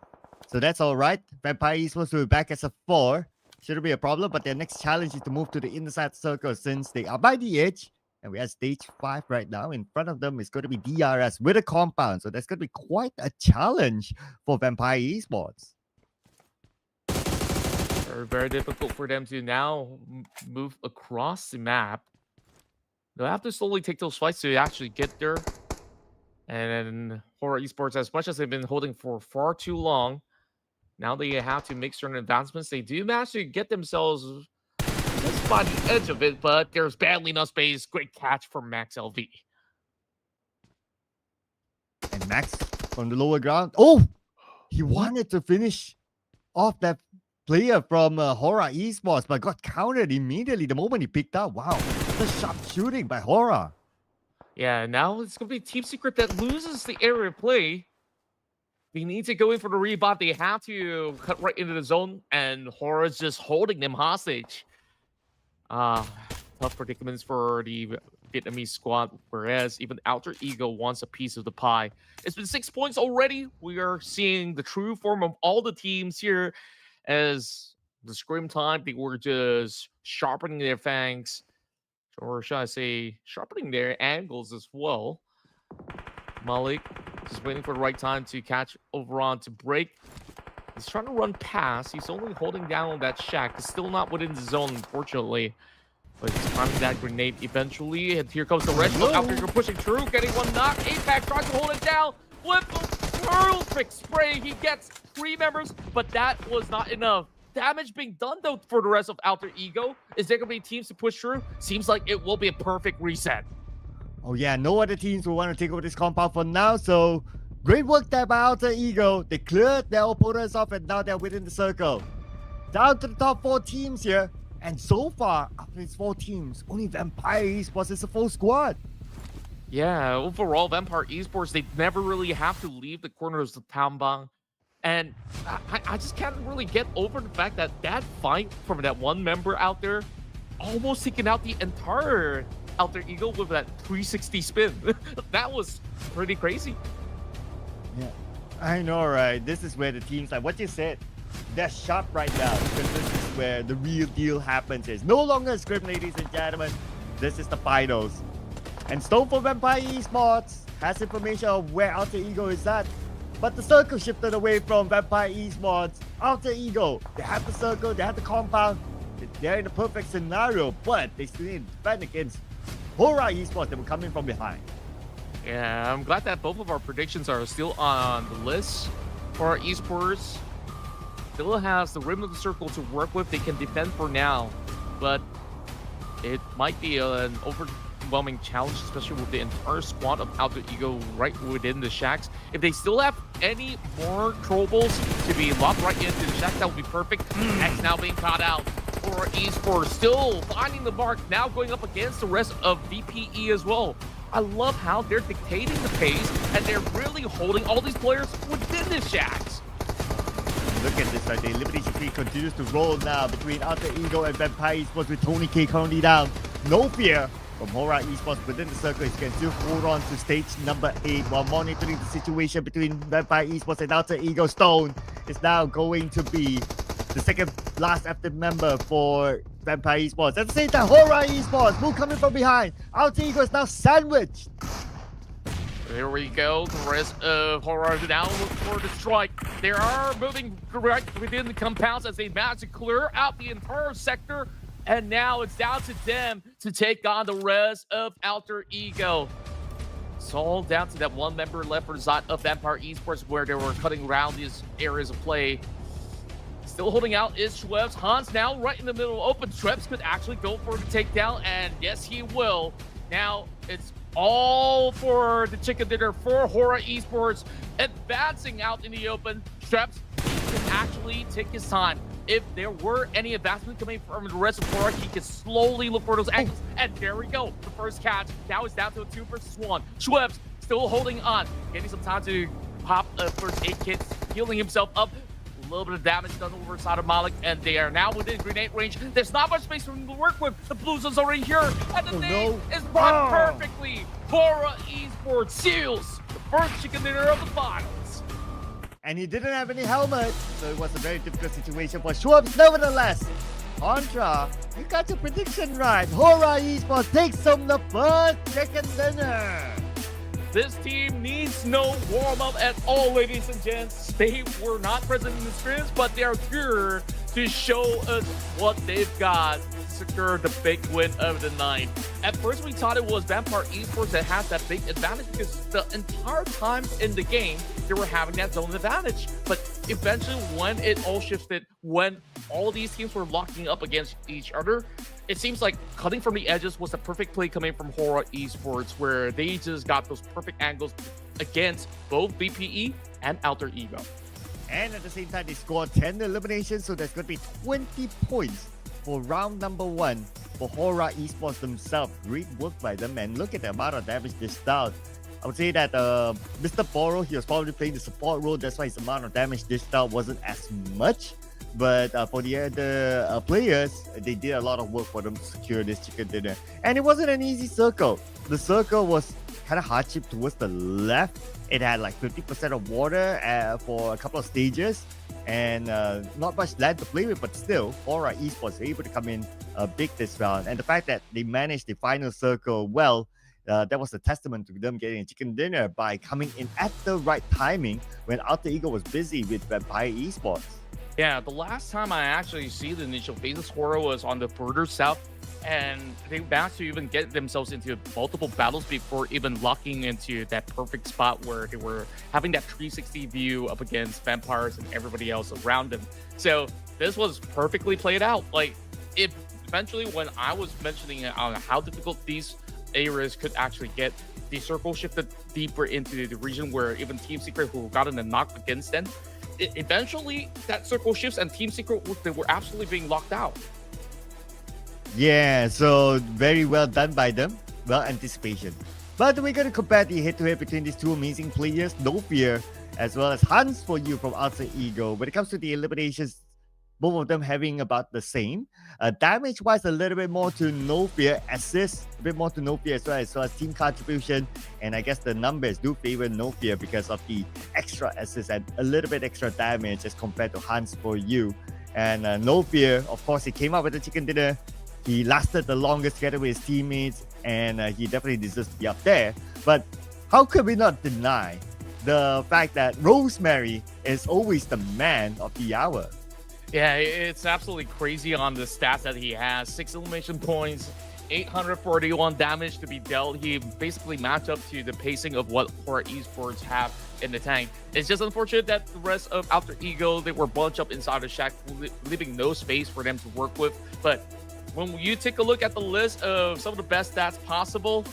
Speaker 2: So that's all right. Vampire Esports will be back as a 4. Shouldn't be a problem, but their next challenge is to move to the inside circle since they are by the edge. And we are stage 5 right now. In front of them is going to be DRS with a compound. So that's going to be quite a challenge for Vampire Esports.
Speaker 1: Very, very difficult for them to now move across the map. They'll have to slowly take those fights to actually get there. And HORAA Esports, as much as they've been holding for far too long, now they have to make certain advancements. They do manage to get themselves just by the edge of it, but there's barely enough space. Great catch from Max LV.
Speaker 2: And Max from the lower ground. Oh! He wanted to finish off that player from HORAA Esports, but got countered immediately the moment he picked up. Wow. The sharp shooting by HORAA.
Speaker 1: Yeah, now it's going to be Team Secret that loses the area of play. They need to go in for the rebot. They have to cut right into the zone, and HORAA's just holding them hostage. Tough predicaments for the Vietnamese squad, whereas even Alter Ego wants a piece of the pie. It's been 6 points already. We are seeing the true form of all the teams here as the scrim time. They were just sharpening their fangs, or should I say, sharpening their angles as well. Malik just waiting for the right time to catch Overon to break. He's trying to run past. He's only holding down on that shack. He's still not within the zone, unfortunately. But he's finding that grenade eventually. And here comes the rest. After you're pushing through, getting one knock. Apex tries to hold it down. With the perfect spray, he gets 3 members, but that was not enough. Damage being done, though, for the rest of Alter Ego. Is there going to be teams to push through? Seems like it will be a perfect reset.
Speaker 2: Oh yeah, no other teams will want to take over this compound for now, so great work there by Alter Ego. They cleared their opponents off and now they're within the circle. Down to the top 4 teams here, and so far, of these 4 teams, only Vampire Esports is a full squad.
Speaker 1: Yeah, overall, Vampire Esports, they never really have to leave the corners of Tambang. And I just can't really get over the fact that that fight from that one member out there almost taking out the entire Alter Ego with that 360 spin. That was pretty crazy.
Speaker 2: Yeah, I know, right? This is where the teams, like what you said, they're sharp right now because this is where the real deal happens. It's no longer a script, ladies and gentlemen. This is the finals. And Stone for Vampire Esports has information of where Alter Ego is at. But the circle shifted away from Vampire Esports. Alter Ego, they have the circle, they have the compound. They're in the perfect scenario, but they still need to defend against HORAA Esports that will come in from behind.
Speaker 1: Yeah, I'm glad that both of our predictions are still on the list. For our Esports, still has the rim of the circle to work with. They can defend for now, but it might be an overwhelming challenge, especially with the entire squad of Alter Ego right within the shacks. If they still have any more trolls to be locked right into the shack, that would be perfect. X now being caught out. For Esports, still finding the mark, now going up against the rest of VPE as well. I love how they're dictating the pace and they're really holding all these players within the shacks.
Speaker 2: Look look at this, right? The elimination tree continues to roll now between Alter Ego and Vampire Esports with Tony K currently down. No fear from HORAA Esports within the circle. He can still hold on to stage number 8 while monitoring the situation between Vampire Esports and Alter Ego. Stone is now going to be the second last active member for Vampire Esports. At the same time, HORAA Esports move coming from behind. Alter Ego is now sandwiched.
Speaker 1: There we go. The rest of HORAA now look for the strike. They are moving correct within the compounds as they manage to clear out the entire sector. And now it's down to them to take on the rest of Alter Ego. It's all down to that one member left for the side of Vampire Esports where they were cutting around these areas of play. Still holding out is Schwebs. Hans now right in the middle open. Schwebs could actually go for the takedown, and yes, he will. Now it's all for the chicken dinner for HORAA Esports, advancing out in the open. Schwebs can actually take his time. If there were any advancement coming from the rest of HORAA, he can slowly look for those angles. And there we go. The first catch. Now it's down to a 2 versus 1. Schwebs still holding on. Getting some time to pop a first aid kit. Healing himself up. A little bit of damage done over side of Malik. And they are now within grenade range. There's not much space for him to work with. The Blues is already here. And the name is brought perfectly. HORAA Esports seals the first chicken dinner of the finals.
Speaker 2: And he didn't have any helmet, so it was a very difficult situation for Schwabs. Nevertheless, Contra, you got your prediction right. HORAA Esports takes home the first chicken dinner.
Speaker 1: This team needs no warm-up at all, ladies and gents. They were not present in the scrims, but they are here to show us what they've got to secure the big win of the night. At first, we thought it was Vampire Esports that had that big advantage because the entire time in the game, they were having that zone advantage. But eventually, when it all shifted, when all these teams were locking up against each other, it seems like cutting from the edges was the perfect play coming from HORAA Esports, where they just got those perfect angles against both BPE and Alter Ego.
Speaker 2: And at the same time, they scored 10 eliminations, so there's going to be 20 points for round number 1 for HORAA Esports themselves. Great work by them, and look at the amount of damage dished out. I would say that Mr. Boro, he was probably playing the support role, that's why his amount of damage dished out wasn't as much. But for the other players, they did a lot of work for them to secure this chicken dinner. And it wasn't an easy circle. The circle was kind of hardship towards the left. It had like 50% of water for a couple of stages. And not much land to play with, but still, HORAA Esports were able to come in big this round. And the fact that they managed the final circle well, that was a testament to them getting a chicken dinner by coming in at the right timing when Alter Ego was busy with Vampire Esports.
Speaker 1: Yeah, the last time I actually see the initial phases, HORAA was on the further south, and they managed to even get themselves into multiple battles before even locking into that perfect spot where they were having that 360 view up against vampires and everybody else around them. So this was perfectly played out. Like, if eventually when I was mentioning on how difficult these areas could actually get, the circle shifted deeper into the region where even Team Secret, who got in a knock against them, eventually that circle shifts and Team Secret, they were absolutely being locked out.
Speaker 2: Yeah, so very well done by them. Well, anticipation. But we're going to compare the head-to-head between these two amazing players, No Fear, as well as Hans for you from Alter Ego. When it comes to the eliminations, both of them having about the same. Damage-wise, a little bit more to No Fear. Assist, a bit more to No Fear as well as team contribution. And I guess the numbers do favor No Fear because of the extra assist and a little bit extra damage as compared to Hans for you. And No Fear, of course, he came up with the chicken dinner. He lasted the longest together with his teammates, and he definitely deserves to be up there. But how could we not deny the fact that Rosemary is always the man of the hour?
Speaker 1: Yeah, it's absolutely crazy on the stats that he has. 6 elimination points, 841 damage to be dealt. He basically matched up to the pacing of what HORAA Esports have in the tank. It's just unfortunate that the rest of Alter Ego, they were bunched up inside the shack, leaving no space for them to work with. But when you take a look at the list of some of the best stats possible,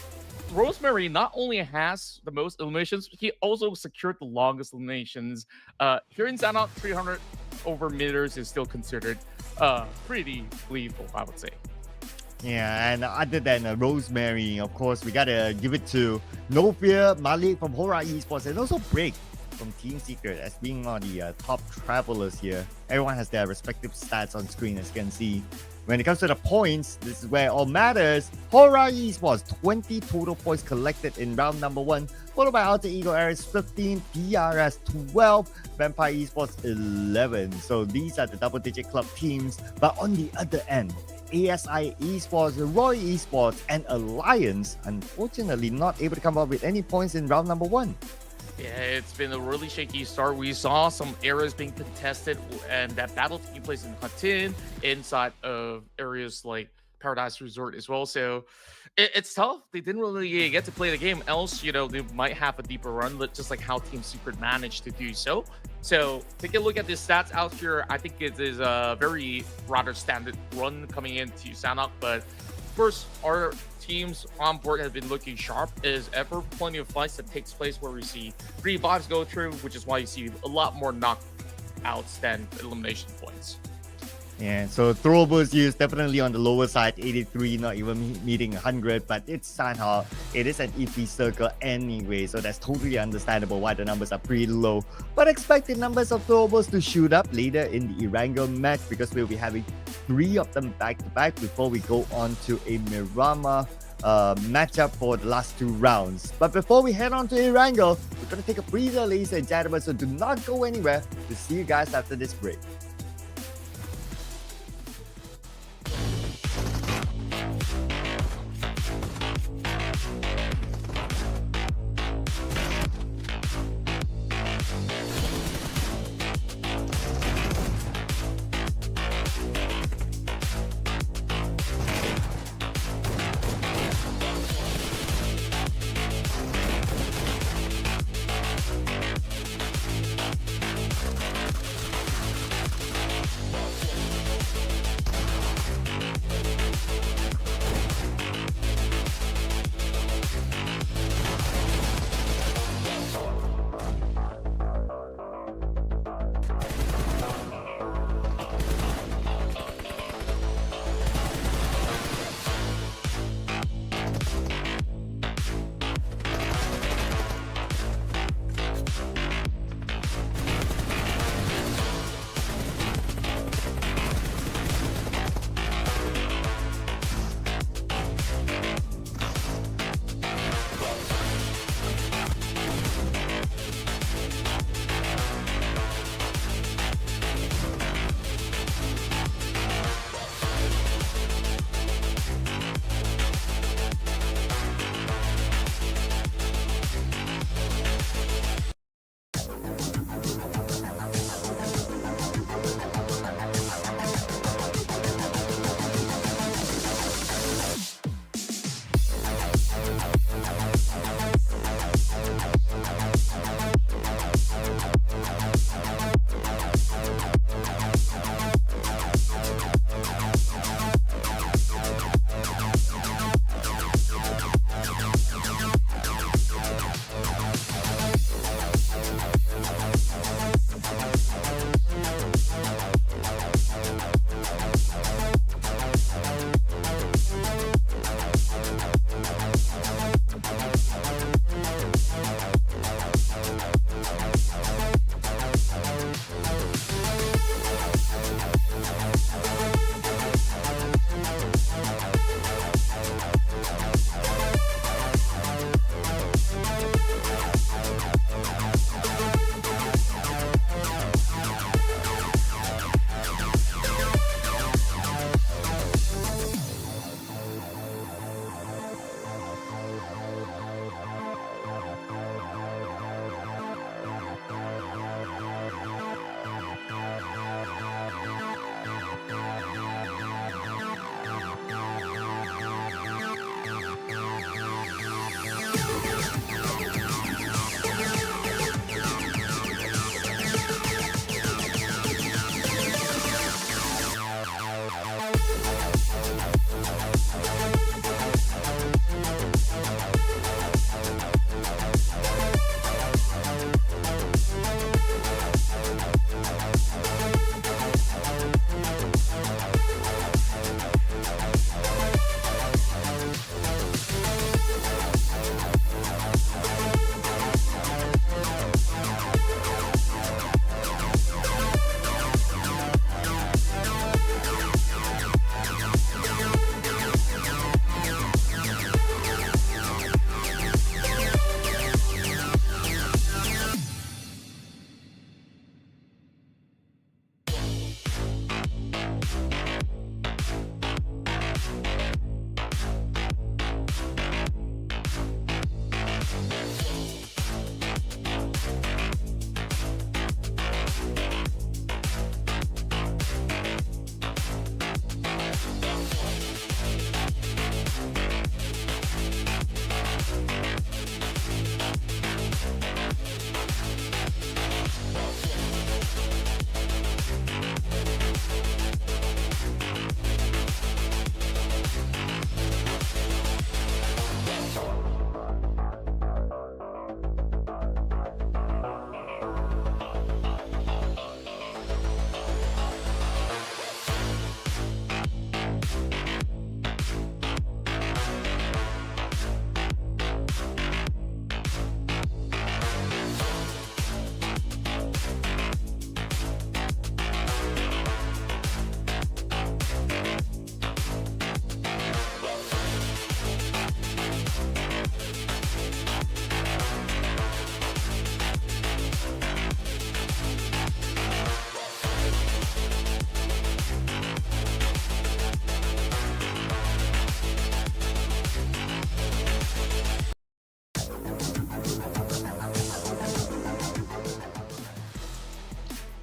Speaker 1: Rosemary not only has the most eliminations, he also secured the longest eliminations. Here in Sanhok, 300 over meters is still considered pretty lethal, I would say.
Speaker 2: Yeah, and other than Rosemary, of course, we gotta give it to No Fear, Malik from HORAA Esports, and also Break from Team Secret as being one of the top travelers here. Everyone has their respective stats on screen, as you can see. When it comes to the points, this is where it all matters. HORAA Esports, 20 total points collected in round number 1, followed by Alter Ego Ares 15, PRS 12, Vampire Esports 11. So these are the double-digit club teams. But on the other end, ASI Esports, Roy Esports, and Alliance, unfortunately not able to come up with any points in round number 1.
Speaker 1: Yeah, it's been a really shaky start. We saw some areas being contested, and that battle taking place in Hatin, inside of areas like Paradise Resort as well. So it's tough. They didn't really get to play the game. Else, you know, they might have a deeper run, just like how Team Secret managed to do so. So take a look at the stats out here. I think it is a very rather standard run coming into Sanhok, but of course, our teams on board have been looking sharp as ever. Plenty of fights that takes place where we see 3 bots go through, which is why you see a lot more knockouts than elimination points.
Speaker 2: Yeah, so throwables used definitely on the lower side, 83, not even meeting 100, but it's Sanhok. It is an EP circle anyway, so that's totally understandable why the numbers are pretty low. But expected numbers of throwables to shoot up later in the Erangel match because we'll be having 3 of them back-to-back before we go on to a Miramar matchup for the last 2 rounds. But before we head on to Erangel, we're going to take a breather, ladies and gentlemen, so do not go anywhere. We'll see you guys after this break.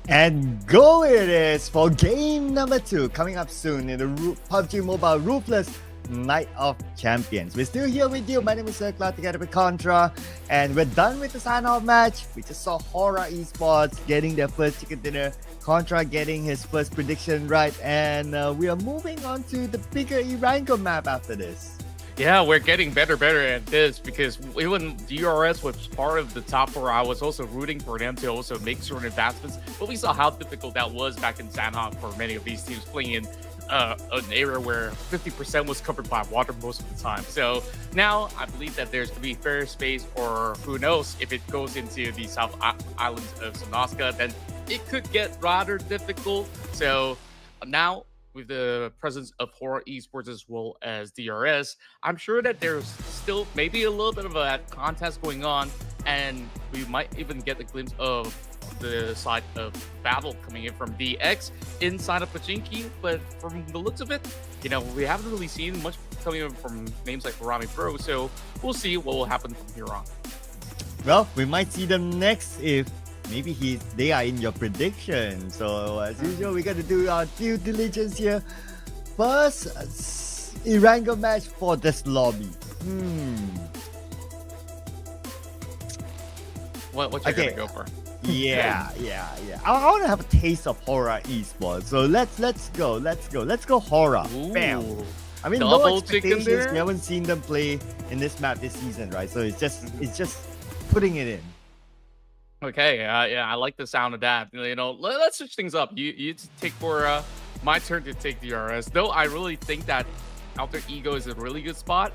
Speaker 2: And go it is for game number 2 coming up soon in the PUBG Mobile Ruthless Night of Champions. We're still here with you. My name is Circla together with Contra, and we're done with the Sanhok match. We just saw HORAA Esports getting their first chicken dinner, Contra getting his first prediction right, and we are moving on to the bigger Erangel map after this.
Speaker 1: Yeah, we're getting better at this because even DRS was part of the top 4. I was also rooting for them to also make certain advancements, but we saw how difficult that was back in Sanhok for many of these teams playing in an area where 50% was covered by water most of the time. So now I believe that there's going to be fair space, or who knows, if it goes into the South Islands of Sanhok, then it could get rather difficult. So now, with the presence of HORAA Esports as well as DRS, I'm sure that there's still maybe a little bit of a contest going on, and we might even get a glimpse of the side of battle coming in from DX inside of Pachinki. But from the looks of it, you know, we haven't really seen much coming in from names like Miramar Pro, so we'll see what will happen from here on.
Speaker 2: Well, we might see them next if maybe they are in your prediction. So as usual, we got to do our due diligence here. First, Erangel match for this lobby.
Speaker 1: What you gonna go for?
Speaker 2: Yeah. I want to have a taste of HORAA Esports. So let's go HORAA.
Speaker 1: Ooh.
Speaker 2: Bam. I mean,
Speaker 1: Double
Speaker 2: no expectations.
Speaker 1: chicken
Speaker 2: We haven't seen them play in this map this season, right? So it's just putting it in.
Speaker 1: Okay, yeah, I like the sound of that. You know, let's switch things up. You take for my turn to take DRS. Though I really think that Alter Ego is a really good spot.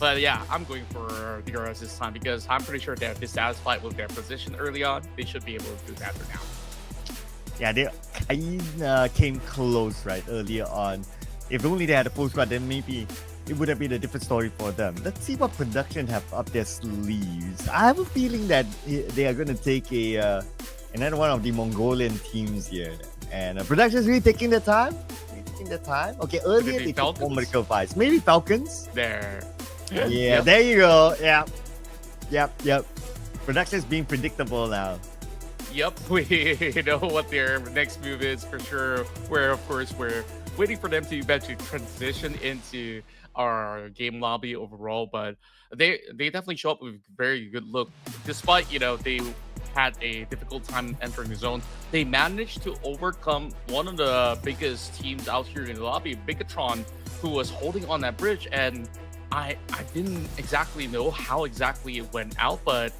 Speaker 1: But yeah, I'm going for DRS this time because I'm pretty sure they're dissatisfied with their position early on. They should be able to do that for now.
Speaker 2: Yeah, they kind came close right earlier on. If only they had a full squad, then maybe it would have been a different story for them. Let's see what production have up their sleeves. I have a feeling that they are going to take another one of the Mongolian teams here. And production is really taking their time. Okay, earlier they took Medical Vice. Maybe Falcons.
Speaker 1: There.
Speaker 2: Yeah,
Speaker 1: Yep.
Speaker 2: There you go. Yep. Production is being predictable now.
Speaker 1: Yep, we know what their next move is for sure. Where, of course, we're waiting for them to eventually transition into our game lobby overall, but they definitely show up with very good look. Despite, you know, they had a difficult time entering the zone, they managed to overcome one of the biggest teams out here in the lobby, BIGETRON, who was holding on that bridge. And I didn't exactly know how exactly it went out, but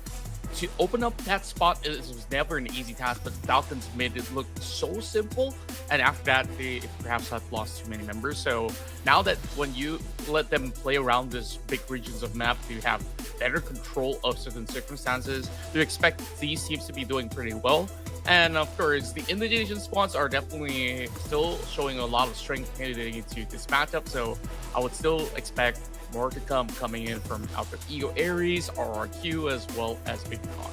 Speaker 1: to open up that spot, it was never an easy task, but Falcons made it look so simple. And after that, they perhaps have lost too many members. So now that when you let them play around this big regions of map, you have better control of certain circumstances. You expect these teams to be doing pretty well. And of course, the Indonesian squads are definitely still showing a lot of strength heading into this matchup. So I would still expect more to come coming in from Alter Ego Aries, RRQ, as well as BIGETRON.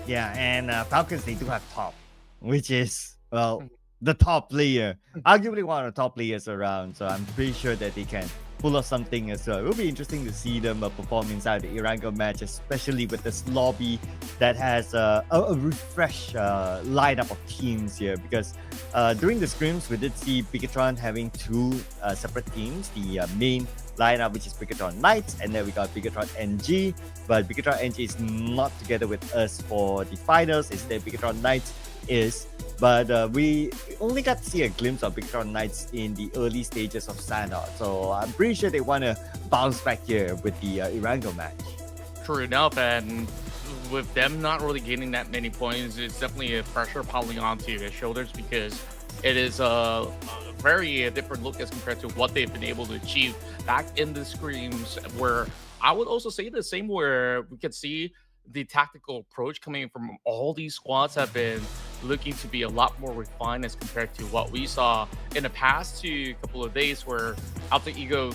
Speaker 2: Yeah, and Falcons, they do have top, which is, well, the top player. Arguably one of the top players around. So I'm pretty sure that they can pull off something as well. It will be interesting to see them perform inside the Erangel match, especially with this lobby that has a refresh lineup of teams here. Because during the scrims, we did see BIGETRON having two separate teams. The main lineup, which is BIGETRON Knights, and then we got BIGETRON NG. But BIGETRON NG is not together with us for the finals. Instead, BIGETRON Knights is. But we only got to see a glimpse of BIGETRON Knights in the early stages of Sanhok. So I'm pretty sure they want to bounce back here with the Erangel match.
Speaker 1: True enough, and with them not really gaining that many points, it's definitely a pressure piling onto their shoulders because it is a very different look as compared to what they've been able to achieve back in the scrims, where I would also say the same, where we could see the tactical approach coming from all these squads have been looking to be a lot more refined as compared to what we saw in the past couple of days, where Alter Ego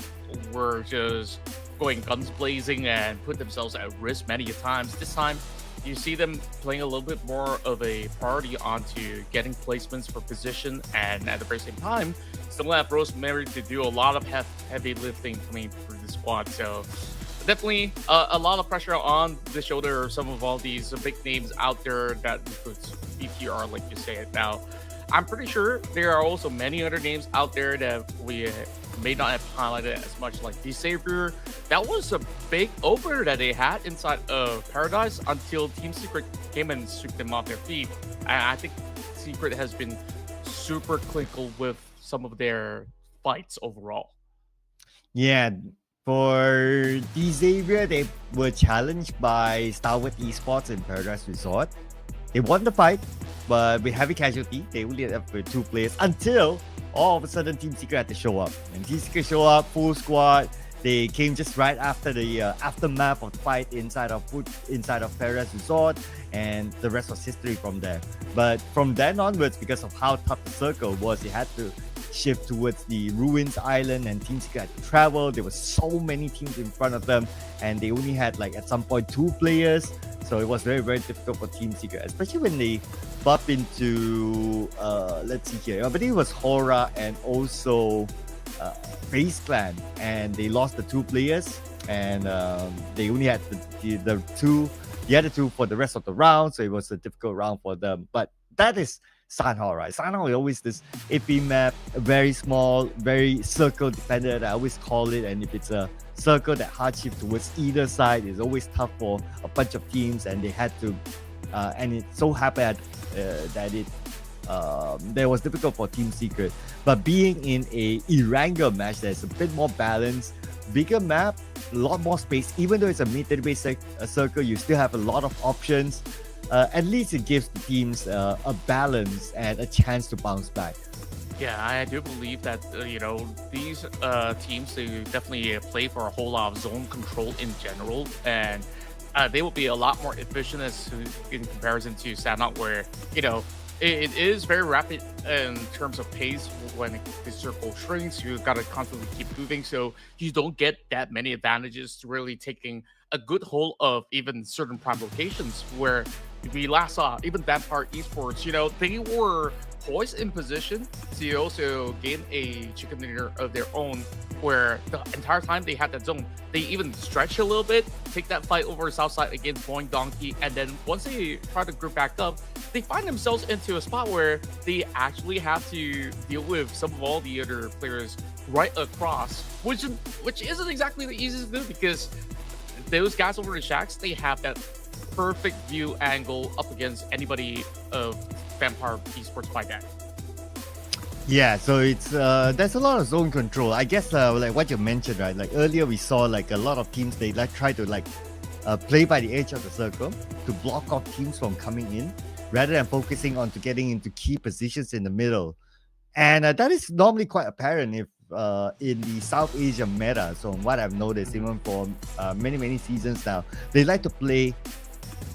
Speaker 1: were just going guns blazing and put themselves at risk many times. This time, you see them playing a little bit more of a priority onto getting placements for position, and at the very same time, still have Rosemary to do a lot of heavy lifting coming through the squad. So definitely a lot of pressure on the shoulder of some of all these big names out there that includes BTR, like you say. Now, I'm pretty sure there are also many other names out there that we may not have highlighted as much, like the Savior. That was a big opener that they had inside of Paradise until Team Secret came and swept them off their feet. I think Secret has been super clinical with some of their fights overall.
Speaker 2: Yeah, for the Xavier, they were challenged by STALWART Esports in Paradise Resort. They won the fight, but with heavy casualty, they only ended up with 2 players until all of a sudden Team Secret had to show up. And Team Secret show up, full squad. They came just right after the aftermath of the fight inside of Paradise Resort, and the rest was history from there. But from then onwards, because of how tough the circle was, they had to shift towards the Ruins Island, and Team Secret had to travel. There were so many teams in front of them, and they only had like at some point 2 players. So it was very, very difficult for Team Secret, especially when they bump into let's see here, I believe it was HORAA and also FAZE Clan, and they lost the 2 players, and they only had the other two for the rest of the round, so it was a difficult round for them. But that is Sanhok, right? Sanhok is always this iffy map, very small, very circle dependent, I always call it, and if it's a circle that hardship towards either side is always tough for a bunch of teams, and they had to and it so happened that it that was difficult for Team Secret. But being in a Erangel match, there's a bit more balance, bigger map, a lot more space. Even though it's a military-based circle, you still have a lot of options. At least it gives the teams a balance and a chance to bounce back.
Speaker 1: Yeah, I do believe that, these teams, they definitely play for a whole lot of zone control in general, and they will be a lot more efficient in comparison to Sanhok, where, it is very rapid in terms of pace. When the circle shrinks, you got to constantly keep moving, so you don't get that many advantages to really taking a good hold of even certain prime locations, where we last saw even that part Esports, they were poised in position to also gain a chicken dinner of their own, where the entire time they had that zone, they even stretch a little bit, take that fight over the south side against VOIN Donkey, and then once they try to group back up, they find themselves into a spot where they actually have to deal with some of all the other players right across, which isn't exactly the easiest to do, because those guys over the shacks, they have that perfect view angle up against anybody of Vampire Esports by that.
Speaker 2: Yeah, so it's there's a lot of zone control. I guess like what you mentioned, right? Like earlier we saw like a lot of teams, they like try to like play by the edge of the circle to block off teams from coming in, rather than focusing on to getting into key positions in the middle. And that is normally quite apparent if in the South Asia meta. So what I've noticed, even for many seasons now, they like to play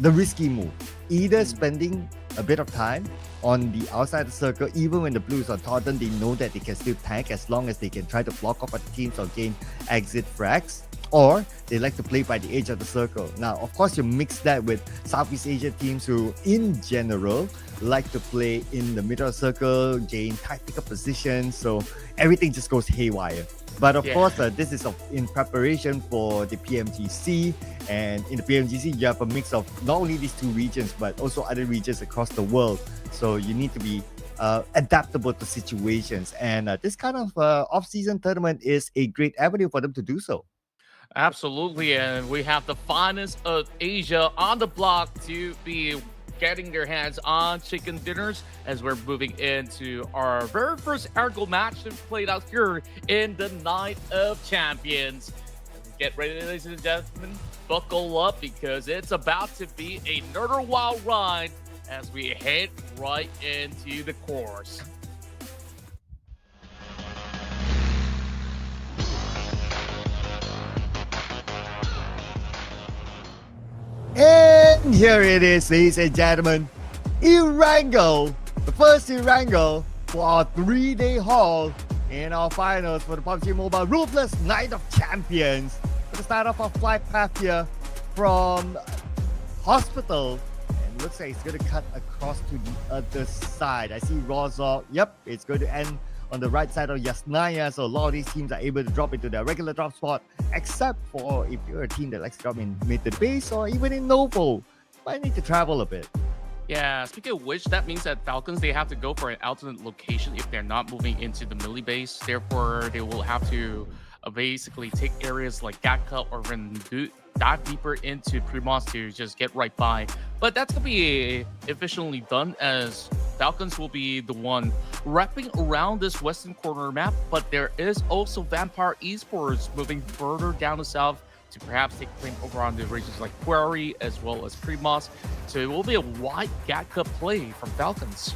Speaker 2: the risky move, either spending a bit of time on the outside the circle. Even when the blues are taught, they know that they can still tank as long as they can try to block off other teams or gain exit frags, or they like to play by the edge of the circle. Now, of course, you mix that with Southeast Asia teams who, in general, like to play in the middle of the circle, gain tactical positions, so everything just goes haywire. But of course, this is in preparation for the PMGC, and in the PMGC, you have a mix of not only these 2 regions, but also other regions across the world. So you need to be adaptable to situations, and this kind of off-season tournament is a great avenue for them to do so.
Speaker 1: Absolutely, and we have the finest of Asia on the block to be getting their hands on chicken dinners as we're moving into our very first Erangel match that played out here in the Night of Champions. Get ready, ladies and gentlemen, buckle up, because it's about to be another wild ride as we head right into the course.
Speaker 2: And here it is, ladies and gentlemen, Erangel, the first Erangel for our 3-day haul in our finals for the Pubg Mobile Ruthless Night of Champions. We're going to start off our flight path here from Hospital, and looks like it's going to cut across to the other side. I see Rozok. Yep, it's going to end on the right side of Yasnaya, so a lot of these teams are able to drop into their regular drop spot, except for if you're a team that likes to drop in mid to the base or even in Novo, might need to travel a bit.
Speaker 1: Yeah, speaking of which, that means that Falcons, they have to go for an alternate location if they're not moving into the melee base. Therefore, they will have to basically take areas like Gatka or dive deeper into Primos to just get right by. But that's going to be efficiently done, as Falcons will be the one wrapping around this western corner map. But there is also Vampire Esports moving further down the south to perhaps take claim over on the regions like Quarry as well as Primos. So it will be a wide Gatka play from Falcons.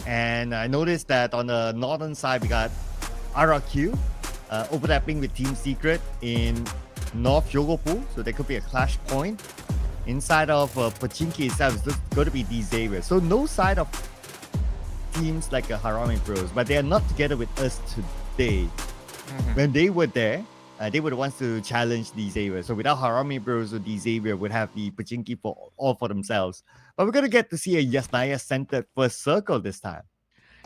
Speaker 2: And I noticed that on the northern side, we got RRQ overlapping with Team Secret in North Yogopu. So there could be a clash point. Inside of Pachinki itself is going to be Xavier. So no side of teams like a Harami Bros, but they are not together with us today. When they were there, they were the ones to challenge Xavier. So without Harami Bros, or Xavier would have the Pachinki all for themselves. But we're going to get to see a Yasnaya centered first circle this time.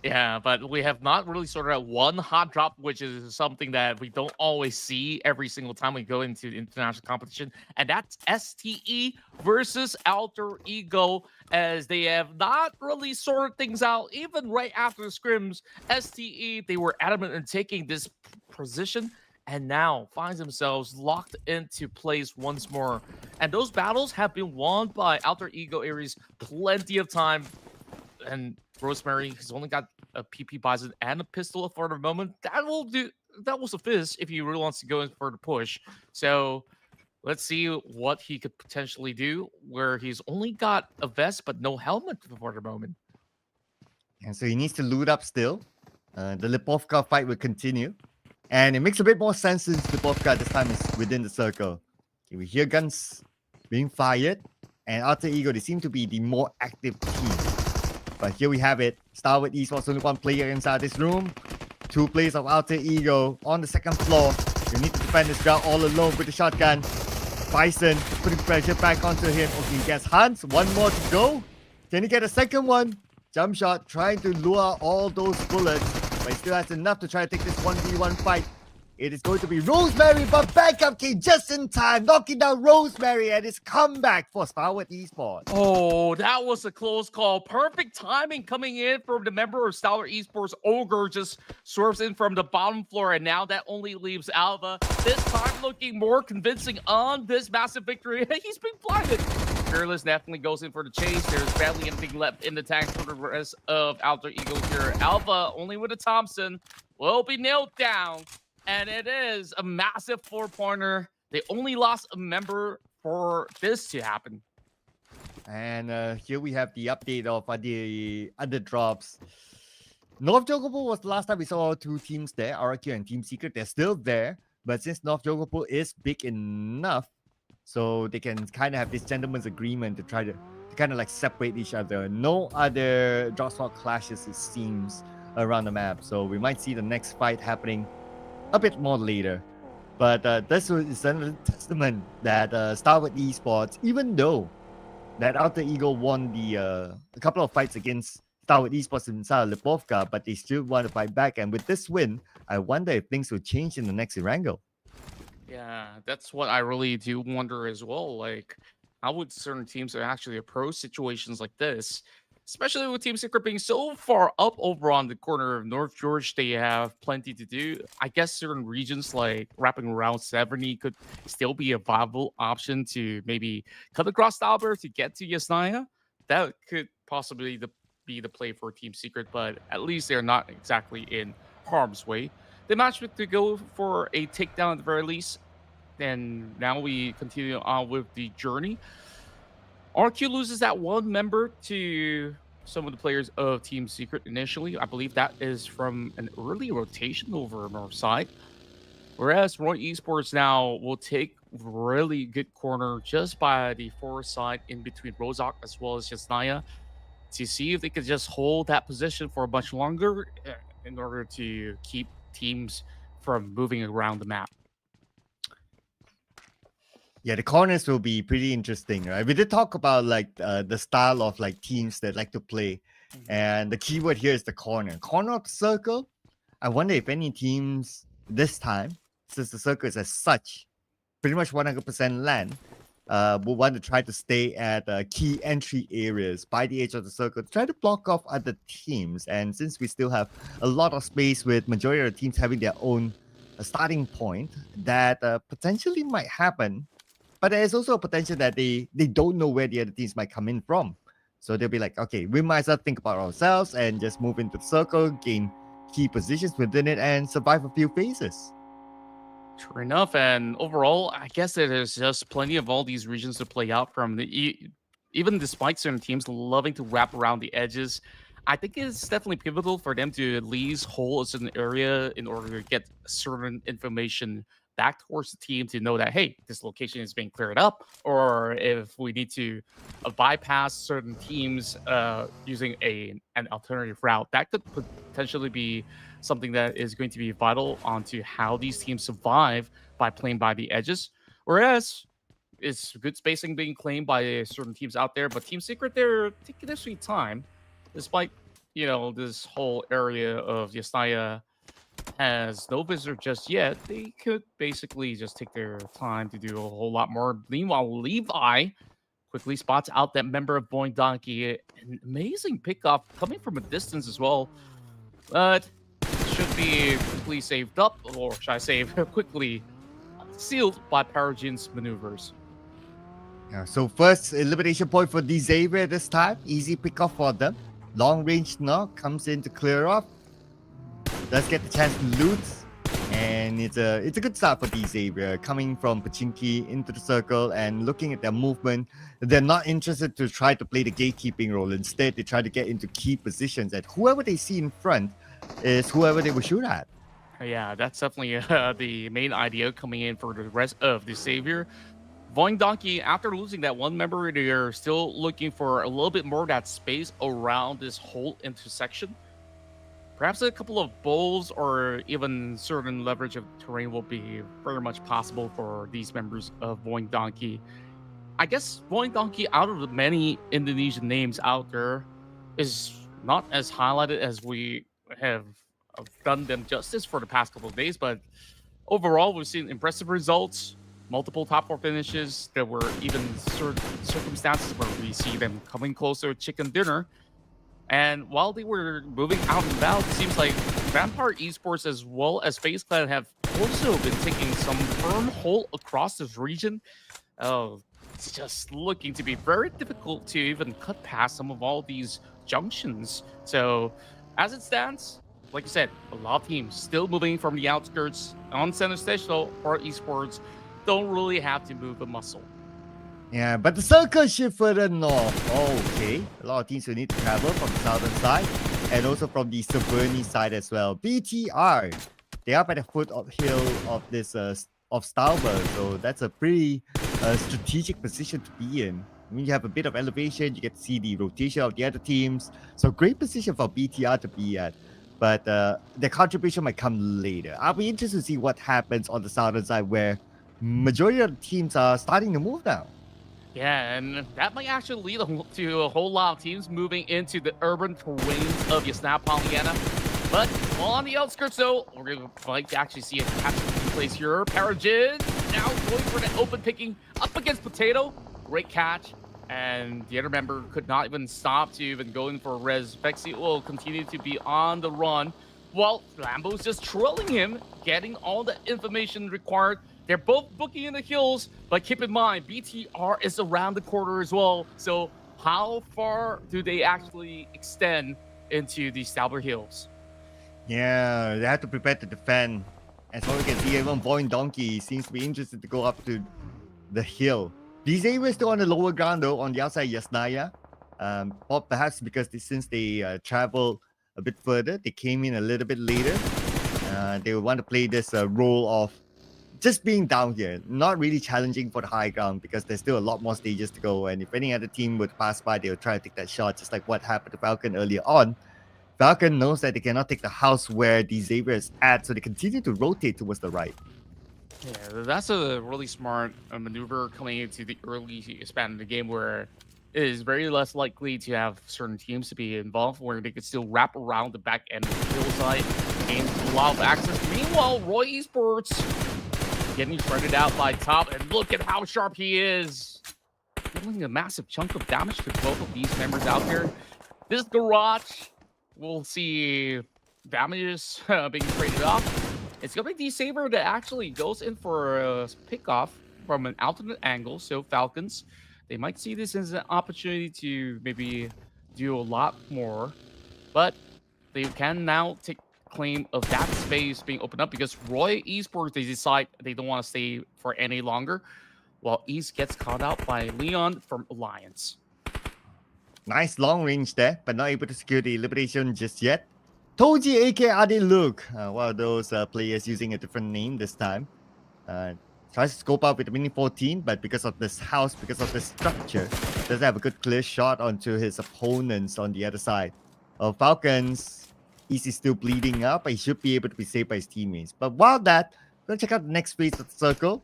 Speaker 1: Yeah, but we have not really sorted out one hot drop, which is something that we don't always see every single time we go into international competition. And that's STE versus Alter Ego, as they have not really sorted things out. Even right after the scrims, STE, they were adamant in taking this position and now finds themselves locked into place once more. And those battles have been won by Alter Ego Aries plenty of time. And Rosemary has only got a PP Bison and a pistol for the moment. That will do. That will suffice if he really wants to go in for the push. So let's see what he could potentially do, where he's only got a vest but no helmet for the moment.
Speaker 2: And so he needs to loot up still. The Lipovka fight will continue. And it makes a bit more sense since Lipovka this time is within the circle. Okay, we hear guns being fired. And Alter Ego, they seem to be the more active team. But here we have it. STALWART Esports, only one player inside this room. Two players of Alter Ego on the second floor. You need to defend this ground all alone with the shotgun. Bison putting pressure back onto him. Okay, he gets Hans. One more to go. Can he get a second one? Jump shot, trying to lure all those bullets. But he still has enough to try to take this 1v1 fight. It is going to be Rosemary, but backup came just in time, knocking down Rosemary and his comeback for STALWART Esports.
Speaker 1: Oh, that was a close call. Perfect timing coming in from the member of STALWART Esports. Ogre just swerves in from the bottom floor, and now that only leaves Alva. This time looking more convincing on this massive victory. He's been blinded. Fearless definitely goes in for the chase. There's barely anything left in the tank for the rest of Alter Ego here. Alva, only with a Thompson, will be nailed down. And it is a massive 4-pointer. They only lost a member for this to happen.
Speaker 2: And here we have the update of the other drops. North Jogopo was the last time we saw two teams there, RRQ and Team Secret. They're still there. But since North Jogopo is big enough, so they can kind of have this gentleman's agreement to try to kind of like separate each other. No other drop spot clashes, it seems, around the map. So we might see the next fight happening a bit more later. But this is another testament that STALWART Esports, even though that Alter Ego won a couple of fights against STALWART Esports inside Lipovka, but they still want to fight back. And with this win, I wonder if things will change in the next Erangel.
Speaker 1: Yeah, that's what I really do wonder as well. Like, how would certain teams actually approach situations like this? Especially with Team Secret being so far up over on the corner of North George, they have plenty to do. I guess certain regions like wrapping around 70 could still be a viable option to maybe cut across Stalwart to get to Yasnaya. That could possibly be the play for Team Secret, but at least they're not exactly in harm's way. They managed to go for a takedown at the very least. And now we continue on with the journey. RQ loses that one member to some of the players of Team Secret initially. I believe that is from an early rotation over on our side. Whereas Roy Esports now will take really good corner just by the forward side in between Rozak as well as Yasnaya to see if they could just hold that position for much longer in order to keep teams from moving around the map.
Speaker 2: Yeah, the corners will be pretty interesting, right? We did talk about like the style of like teams that like to play. And the keyword here is the corner. Corner of the circle. I wonder if any teams this time, since the circle is as such, pretty much 100% land, will want to try to stay at key entry areas by the edge of the circle to try to block off other teams. And since we still have a lot of space with majority of the teams having their own starting point, that potentially might happen. But there's also a potential that they don't know where the other teams might come in from. So they'll be like, okay, we might as well think about ourselves and just move into the circle, gain key positions within it, and survive a few phases.
Speaker 3: True enough, and overall, I guess there's just plenty of all these regions to play out from. Even despite certain teams loving to wrap around the edges, I think it's definitely pivotal for them to at least hold a certain area in order to get certain information back towards the team to know that, hey, this location is being cleared up, or if we need to bypass certain teams using an alternative route, that could potentially be something that is going to be vital onto how these teams survive by playing by the edges. Whereas it's good spacing being claimed by certain teams out there, but Team Secret, they're taking their sweet time, despite, you know, this whole area of Yasnaya has no visitor just yet. They could basically just take their time to do a whole lot more. Meanwhile, Levi quickly spots out that member of VOIN Donkey. An amazing pickoff coming from a distance as well. But should be quickly saved up, or should I say quickly sealed by Paragin's maneuvers.
Speaker 2: Yeah, so first elimination point for Xavier this time. Easy pickoff for them. Long range knock comes in to clear off. Does get the chance to loot. And it's a good start for Xavier coming from Pachinki into the circle and looking at their movement. They're not interested to try to play the gatekeeping role. Instead, they try to get into key positions, and whoever they see in front is whoever they will shoot at.
Speaker 3: Yeah, that's definitely the main idea coming in for the rest of the Savior. VOIN Donkey, after losing that one member, they're still looking for a little bit more of that space around this whole intersection. Perhaps a couple of bowls or even certain leverage of terrain will be very much possible for these members of VOIN Donkey. I guess VOIN Donkey, out of the many Indonesian names out there, is not as highlighted as we have done them justice for the past couple of days, but overall we've seen impressive results, multiple top 4 finishes. There were even certain circumstances where we see them coming closer to chicken dinner. And while they were moving out and about, it seems like Vampire Esports as well as FaZe Clan have also been taking some firm hold across this region. Oh, it's just looking to be very difficult to even cut past some of all these junctions. So as it stands, like I said, a lot of teams still moving from the outskirts. On center stage, though, for Esports don't really have to move a muscle.
Speaker 2: Yeah, but the circle shift further north. Okay, a lot of teams will need to travel from the southern side and also from the Severny side as well. BTR, they are at the foot of hill of this of STALWART, so that's a pretty strategic position to be in. I mean, you have a bit of elevation, you get to see the rotation of the other teams, so great position for BTR to be at. But their contribution might come later. I'll be interested to see what happens on the southern side, where majority of the teams are starting to move now.
Speaker 3: Yeah, and that might actually lead to a whole lot of teams moving into the urban terrains of Yasna Polyana. But while on the outskirts, though, we're going to like to actually see a catch taking place here. Paragin now going for the open picking up against Potato. Great catch. And the other member could not even stop to even go in for res. Vexi will continue to be on the run, while Lambo's just trailing him, getting all the information required. They're both booking in the hills, but keep in mind, BTR is around the corner as well. So how far do they actually extend into the STALWART Hills?
Speaker 2: Yeah, they have to prepare to defend. As far as we can see, even VOIN Donkey seems to be interested to go up to the hill. Xavier is still on the lower ground, though, on the outside Yasnaya. Or perhaps because since they traveled a bit further, they came in a little bit later. They want to play this role of just being down here, not really challenging for the high ground, because there's still a lot more stages to go. And if any other team would pass by, they'll try to take that shot, just like what happened to Falcon earlier on. Falcon knows that they cannot take the house where the Xavier is at, so they continue to rotate towards the right.
Speaker 3: Yeah, that's a really smart maneuver coming into the early span of the game, where it is very less likely to have certain teams to be involved where they could still wrap around the back end of the kill side, gain a lot of access. Meanwhile, Roy Esports getting shredded out by top, and look at how sharp he is. Dealing a massive chunk of damage to both of these members out there. This garage, we'll see damages being traded off. It's going to be D-Saber that actually goes in for a pick-off from an alternate angle. So Falcons, they might see this as an opportunity to maybe do a lot more. But they can now take claim of that space being opened up because Roy Esports, they decide they don't want to stay for any longer, while East gets caught out by Leon from Alliance.
Speaker 2: Nice long range there, but not able to secure the elimination just yet. Toji aka Adi Luke, one of those players using a different name this time. Tries to scope out with the Mini 14, but because of this house, because of this structure, doesn't have a good clear shot onto his opponents on the other side. Falcons, East is still bleeding up, but he should be able to be saved by his teammates. But while that, we're going to check out the next phase of the circle.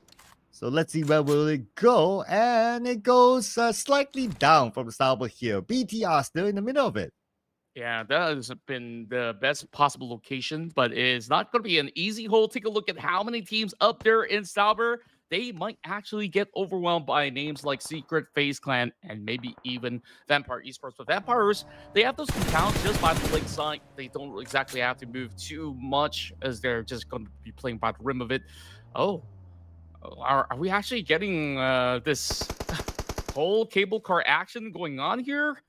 Speaker 2: So let's see where will it go. And it goes slightly down from the STALWART here. BTR still in the middle of it.
Speaker 3: Yeah, that has been the best possible location, but it's not going to be an easy hole. Take a look at how many teams up there in STALWART. They might actually get overwhelmed by names like Secret, FaZe Clan, and maybe even Vampire Esports. But Vampires, they have those accounts just by the lake side. They don't exactly have to move too much as they're just going to be playing by the rim of it. Oh, are we actually getting this whole cable car action going on here?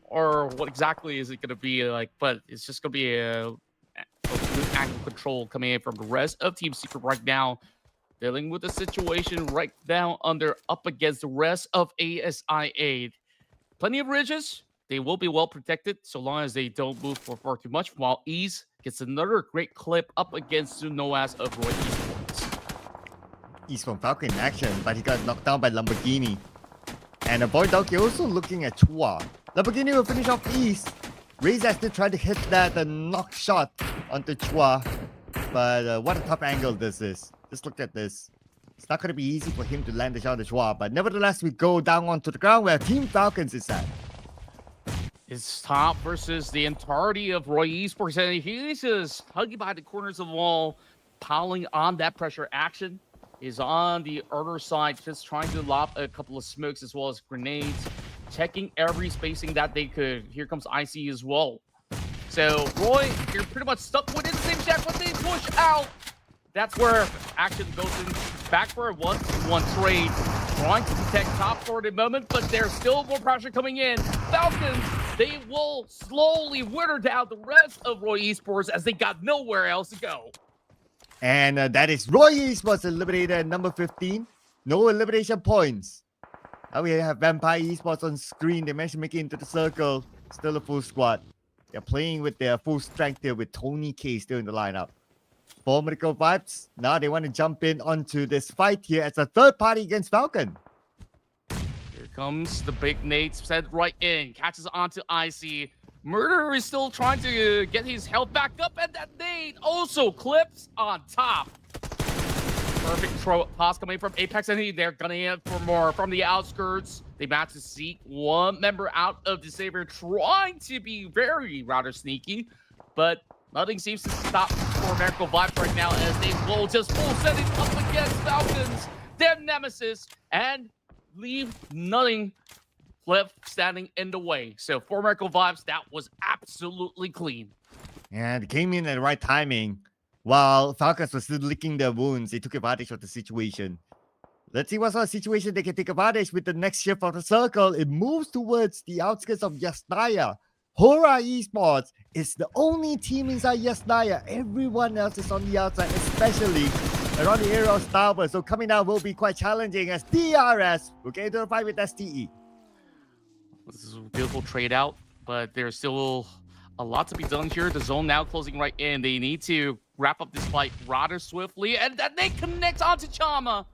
Speaker 3: Or what exactly is it going to be like? But it's just going to be a good angle control coming in from the rest of Team Secret right now. Dealing with the situation right now up against the rest of ASIA. Plenty of ridges. They will be well protected so long as they don't move for far too much. While Ease gets another great clip up against Noaz of Roy Esports.
Speaker 2: East from Falcon in action, but he got knocked down by Lamborghini. And Void also looking at Chua. Lamborghini will finish off East. Reza still tried to hit that knock shot onto Chua. But what a tough angle this is. Just look at this. It's not going to be easy for him to land the shot on the Chua. But nevertheless, we go down onto the ground where Team Falcons is at.
Speaker 3: It's top versus the entirety of Roy Esports. And he's just hugging by the corners of the wall, piling on that pressure action. Is on the other side, just trying to lob a couple of smokes as well as grenades. Checking every spacing that they could. Here comes IC as well. So, Roy, you're pretty much stuck within the same shack, but they push out. That's where action goes in. Back for a 1-1 trade. Trying to protect top for the moment, but there's still more pressure coming in. Falcons, they will slowly wither down the rest of Roy Esports as they got nowhere else to go.
Speaker 2: And that is Roy Esports eliminated at number 15. No elimination points. Now we have Vampire Esports on screen. They managed to make it into the circle. Still a full squad. They're playing with their full strength here with Tony K still in the lineup. Formidable vibes. Now they want to jump in onto this fight here as a third party against Falcon.
Speaker 3: Here comes the big nade set right in. Catches onto IC. Murderer is still trying to get his health back up, and that nade also clips on top. Perfect toss coming from Apex, and they're gunning in for more from the outskirts. They managed to seek one member out of the Saber, trying to be very rather sneaky, but nothing seems to stop for Miracle Vibes right now as they will just full setting up against Falcons, their nemesis, and leave nothing left standing in the way. So for Miracle Vibes, that was absolutely clean.
Speaker 2: And it came in at the right timing. While Falcons were still licking their wounds, they took advantage of the situation. Let's see what sort of situation they can take advantage with the next shift of the circle. It moves towards the outskirts of Yasnaya. HORAA Esports is the only team inside Yasnaya. Everyone else is on the outside, especially around the area of STALWART. So coming out will be quite challenging as DRS will get into a fight with STE.
Speaker 3: This is a beautiful trade out, but there's still a lot to be done here. The zone now closing right in. They need to wrap up this fight rather swiftly, and then they connect onto Chama.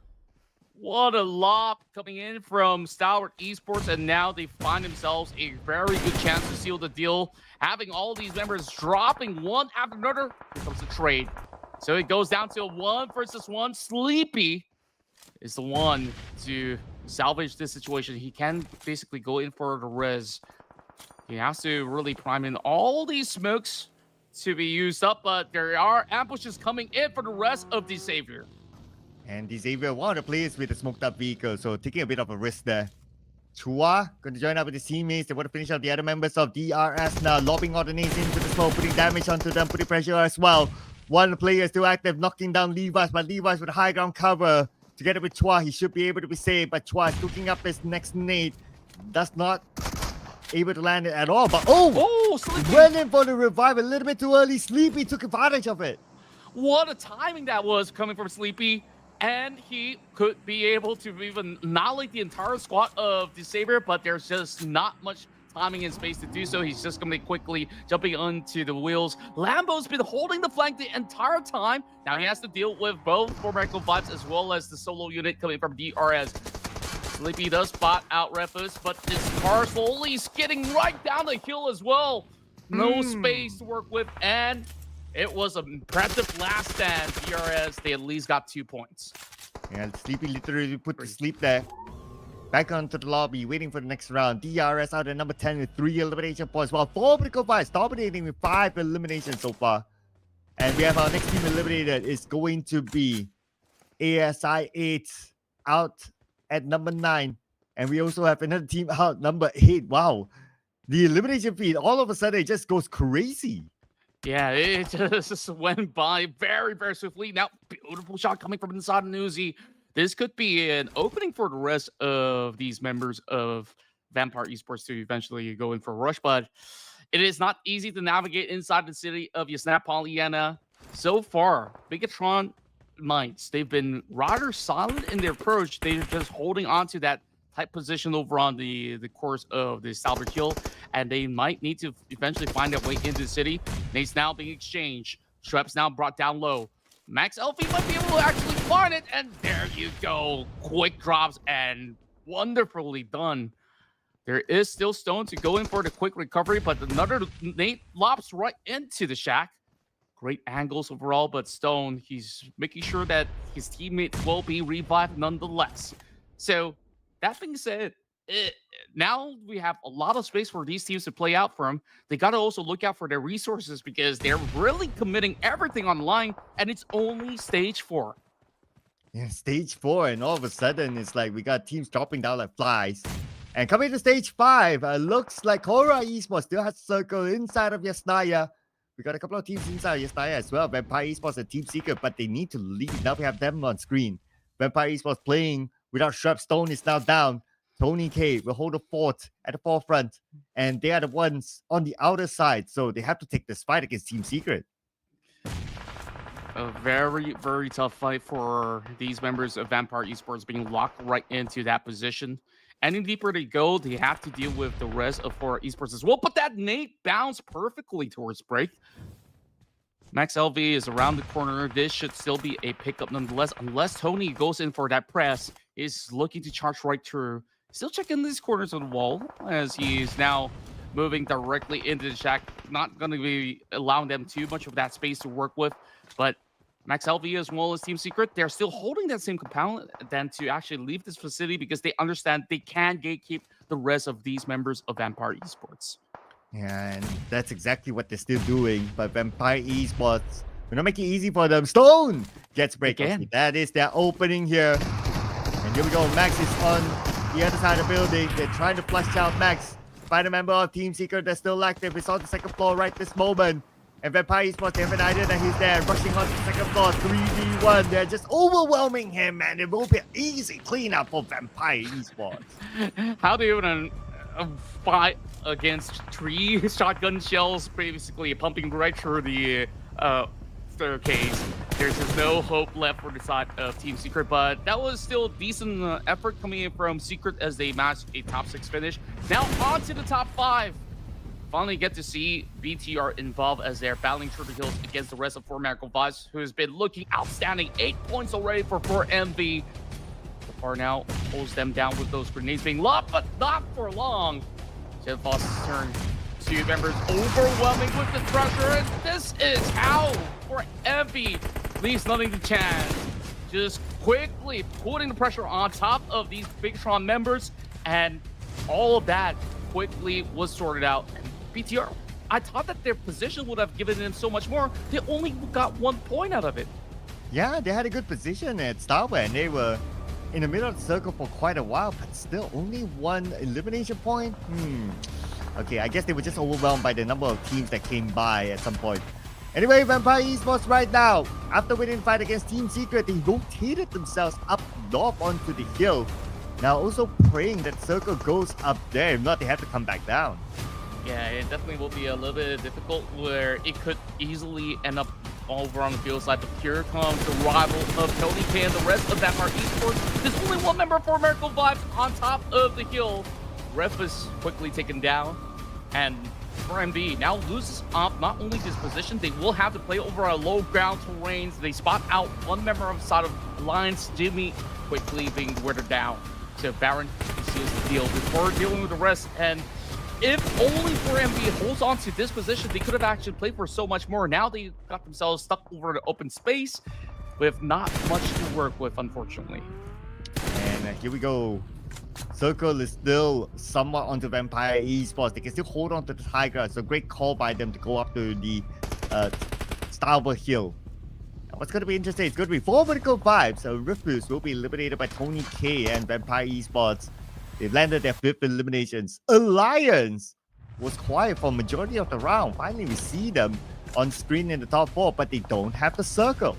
Speaker 3: What a lob coming in from STALWART Esports, and now they find themselves a very good chance to seal the deal. Having all these members dropping one after another, here comes the trade. So it goes down to a 1 versus 1. Sleepy is the one to salvage this situation. He can basically go in for the res. He has to really prime in all these smokes to be used up, but there are ambushes coming in for the rest of the Savior.
Speaker 2: And the Xavier, one of the players with a smoked up vehicle, so taking a bit of a risk there. Chua going to join up with his teammates. They want to finish up the other members of DRS now, lobbing all the nades into the smoke, putting damage onto them, putting pressure as well. One player still active, knocking down Levi's, but Levi's with a high ground cover. Together with Chua, he should be able to be saved, but Chua is cooking up his next nade. Does not able to land it at all, but
Speaker 3: Sleepy
Speaker 2: went in for the revive a little bit too early. Sleepy took advantage of it.
Speaker 3: What a timing that was coming from Sleepy. And he could be able to even annihilate the entire squad of the Saber, but there's just not much timing and space to do so. He's just going to be quickly jumping onto the wheels. Lambo's been holding the flank the entire time. Now he has to deal with both ERANEGL vibes as well as the solo unit coming from DRS. Sleepy does spot out Refus, but this car slowly skidding right down the hill as well. No space to work with, and it was an impressive last stand. DRS, they at least got 2 points.
Speaker 2: Yeah, Sleepy literally put to sleep there. Back onto the lobby, waiting for the next round. DRS out at number 10 with 3 elimination points, while 4 Vertical Vibes dominating with 5 eliminations so far. And we have our next team eliminated is going to be ASI 8 out at number 9. And we also have another team out, number 8. Wow. The elimination feed, all of a sudden, it just goes crazy.
Speaker 3: Yeah, it just went by very, very swiftly. Now, beautiful shot coming from inside of Newsy. This could be an opening for the rest of these members of Vampire Esports to eventually go in for a rush, but it is not easy to navigate inside the city of Yasnap Pollyanna. So far, BIGETRON Knights, they've been rather solid in their approach. They're just holding on to that tight position over on the course of the STALWART hill, and they might need to eventually find their way into the city. Nate's now being exchanged. Shrep's now brought down low. Max LV might be able to actually find it, and there you go. Quick drops and wonderfully done. There is still Stone to go in for the quick recovery, but another Nate lops right into the shack. Great angles overall, but Stone, he's making sure that his teammate will be revived nonetheless. So, that being said, now we have a lot of space for these teams to play out from. They got to also look out for their resources because they're really committing everything online, and it's only stage 4.
Speaker 2: Yeah, stage 4, and all of a sudden, it's like we got teams dropping down like flies. And coming to stage 5, looks like HORAA Esports still has circle inside of Yasnaya. We got a couple of teams inside of Yasnaya as well. Vampire Esports and Team Secret, but they need to lead. Now we have them on screen. Vampire Esports playing without Shrub. Stone is now down. Tony K will hold the fort at the forefront, and they are the ones on the outer side, so they have to take this fight against Team Secret.
Speaker 3: A very, very tough fight for these members of Vampire Esports being locked right into that position. Any deeper they go, they have to deal with the rest of HORAA Esports as well, but that Nate bounced perfectly towards break. Max LV is around the corner. This should still be a pickup nonetheless, unless Tony goes in for that press. Is looking to charge right through. Still checking these corners of the wall as he's now moving directly into the shack. Not going to be allowing them too much of that space to work with. But Max LV as well as Team Secret, they're still holding that same compound than to actually leave this facility because they understand they can gatekeep the rest of these members of Vampire Esports.
Speaker 2: Yeah, and that's exactly what they're still doing. But Vampire Esports, we're not making it easy for them. Stone gets break.
Speaker 3: Again.
Speaker 2: That is their opening here. And here we go. Max is on the other side of the building. They're trying to flush out Max. Find a member of Team Secret that's still active. It's on the second floor right this moment. And Vampire Esports, they have an idea that he's there. Rushing on to the second floor. 3v1. They're just overwhelming him, and it will be an easy cleanup for Vampire Esports.
Speaker 3: How do you even fight against 3 shotgun shells, basically pumping right through the staircase? There's just no hope left for the side of Team Secret, but that was still decent effort coming in from Secret as they matched a top 6 finish. Now on to the top 5. Finally get to see BTR involved as they're battling through the hills against the rest of ERANEGL VOIN, who has been looking outstanding. 8 points already for 4MV. Or now pulls them down with those grenades being lobbed, but not for long. Jeff Foss's turn. 2 members overwhelming with the pressure, and this is how 4MV leaves nothing to chance. just quickly putting the pressure on top of these BIGETRON members, and all of that quickly was sorted out. And BTR, I thought that their position would have given them so much more. They only got 1 point out of it.
Speaker 2: Yeah, they had a good position at STALWART, and they were in the middle of the circle for quite a while, but still only 1 elimination point. Okay, I guess they were just overwhelmed by the number of teams that came by at some point. Anyway, Vampire Esports right now, after winning the fight against Team Secret, they rotated themselves up north onto the hill. Now also praying that circle goes up there. If not, they have to come back down.
Speaker 3: Yeah, it definitely will be a little bit difficult where it could easily end up over on the field side. But here comes the rival of Tony K and the rest of Vampire Esports. There's only 1 member for Miracle Vibes on top of the hill. Ref is quickly taken down, and for MB now loses up not only his position, they will have to play over a low ground terrain. They spot out 1 member on the side of Alliance, Jimmy, quickly being whittled down. So Baron seals the deal before dealing with the rest, and if only for MB holds on to this position, they could have actually played for so much more. Now they got themselves stuck over the open space with not much to work with, unfortunately.
Speaker 2: And here we go. Circle is still somewhat onto Vampire Esports. They can still hold on to the high ground. So great call by them to go up to the Starboard Hill. Now, what's going to be interesting? It's going to be 4 Vertical Vibes. So Ruthless will be eliminated by Tony K and Vampire Esports. They've landed their 5th eliminations. Alliance was quiet for majority of the round. Finally, we see them on screen in the top 4, but they don't have the circle.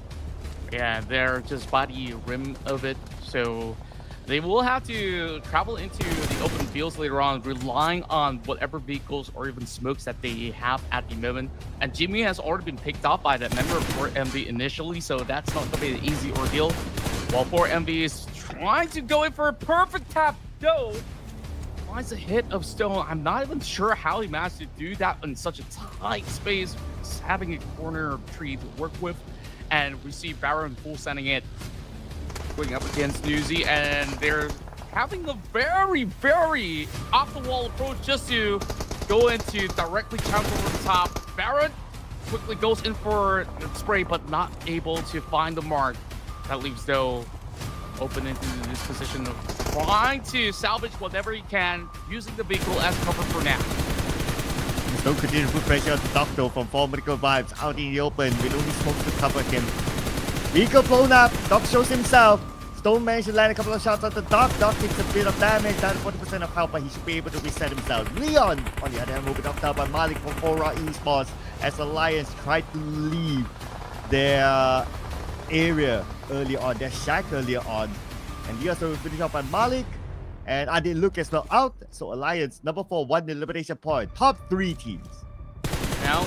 Speaker 3: Yeah, they're just by the rim of it. So they will have to travel into the open fields later on, relying on whatever vehicles or even smokes that they have at the moment. And Jimmy has already been picked off by that member of 4MB initially, so that's not going to be an easy ordeal. While 4MB is trying to go in for a perfect tap, though, finds a hit of Stone. I'm not even sure how he managed to do that in such a tight space, just having a corner tree to work with. And we see Baron full sending it, going up against Newsy, and they're having a very, very off-the-wall approach just to go into directly counter over the top. Baron quickly goes in for the spray, but not able to find the mark. That leaves Doe open into this position of trying to salvage whatever he can, using the vehicle as cover for now.
Speaker 2: Stone continues to put pressure on the Doctor from 4 Vertical Vibes out in the open with only smoke to cover him. Vehicle blown up, Doc shows himself. Stone managed to land a couple of shots on the Doc. Doc takes a bit of damage, down to 40% of health, but he should be able to reset himself. Leon, on the other hand, will be knocked out by Malik from HORAA Esports as Alliance tried to leave their area early on, their shack earlier on. And he also finished off by Malik. And I did look as well out. So Alliance, number 4, 1 elimination point. Top 3 teams.
Speaker 3: Now,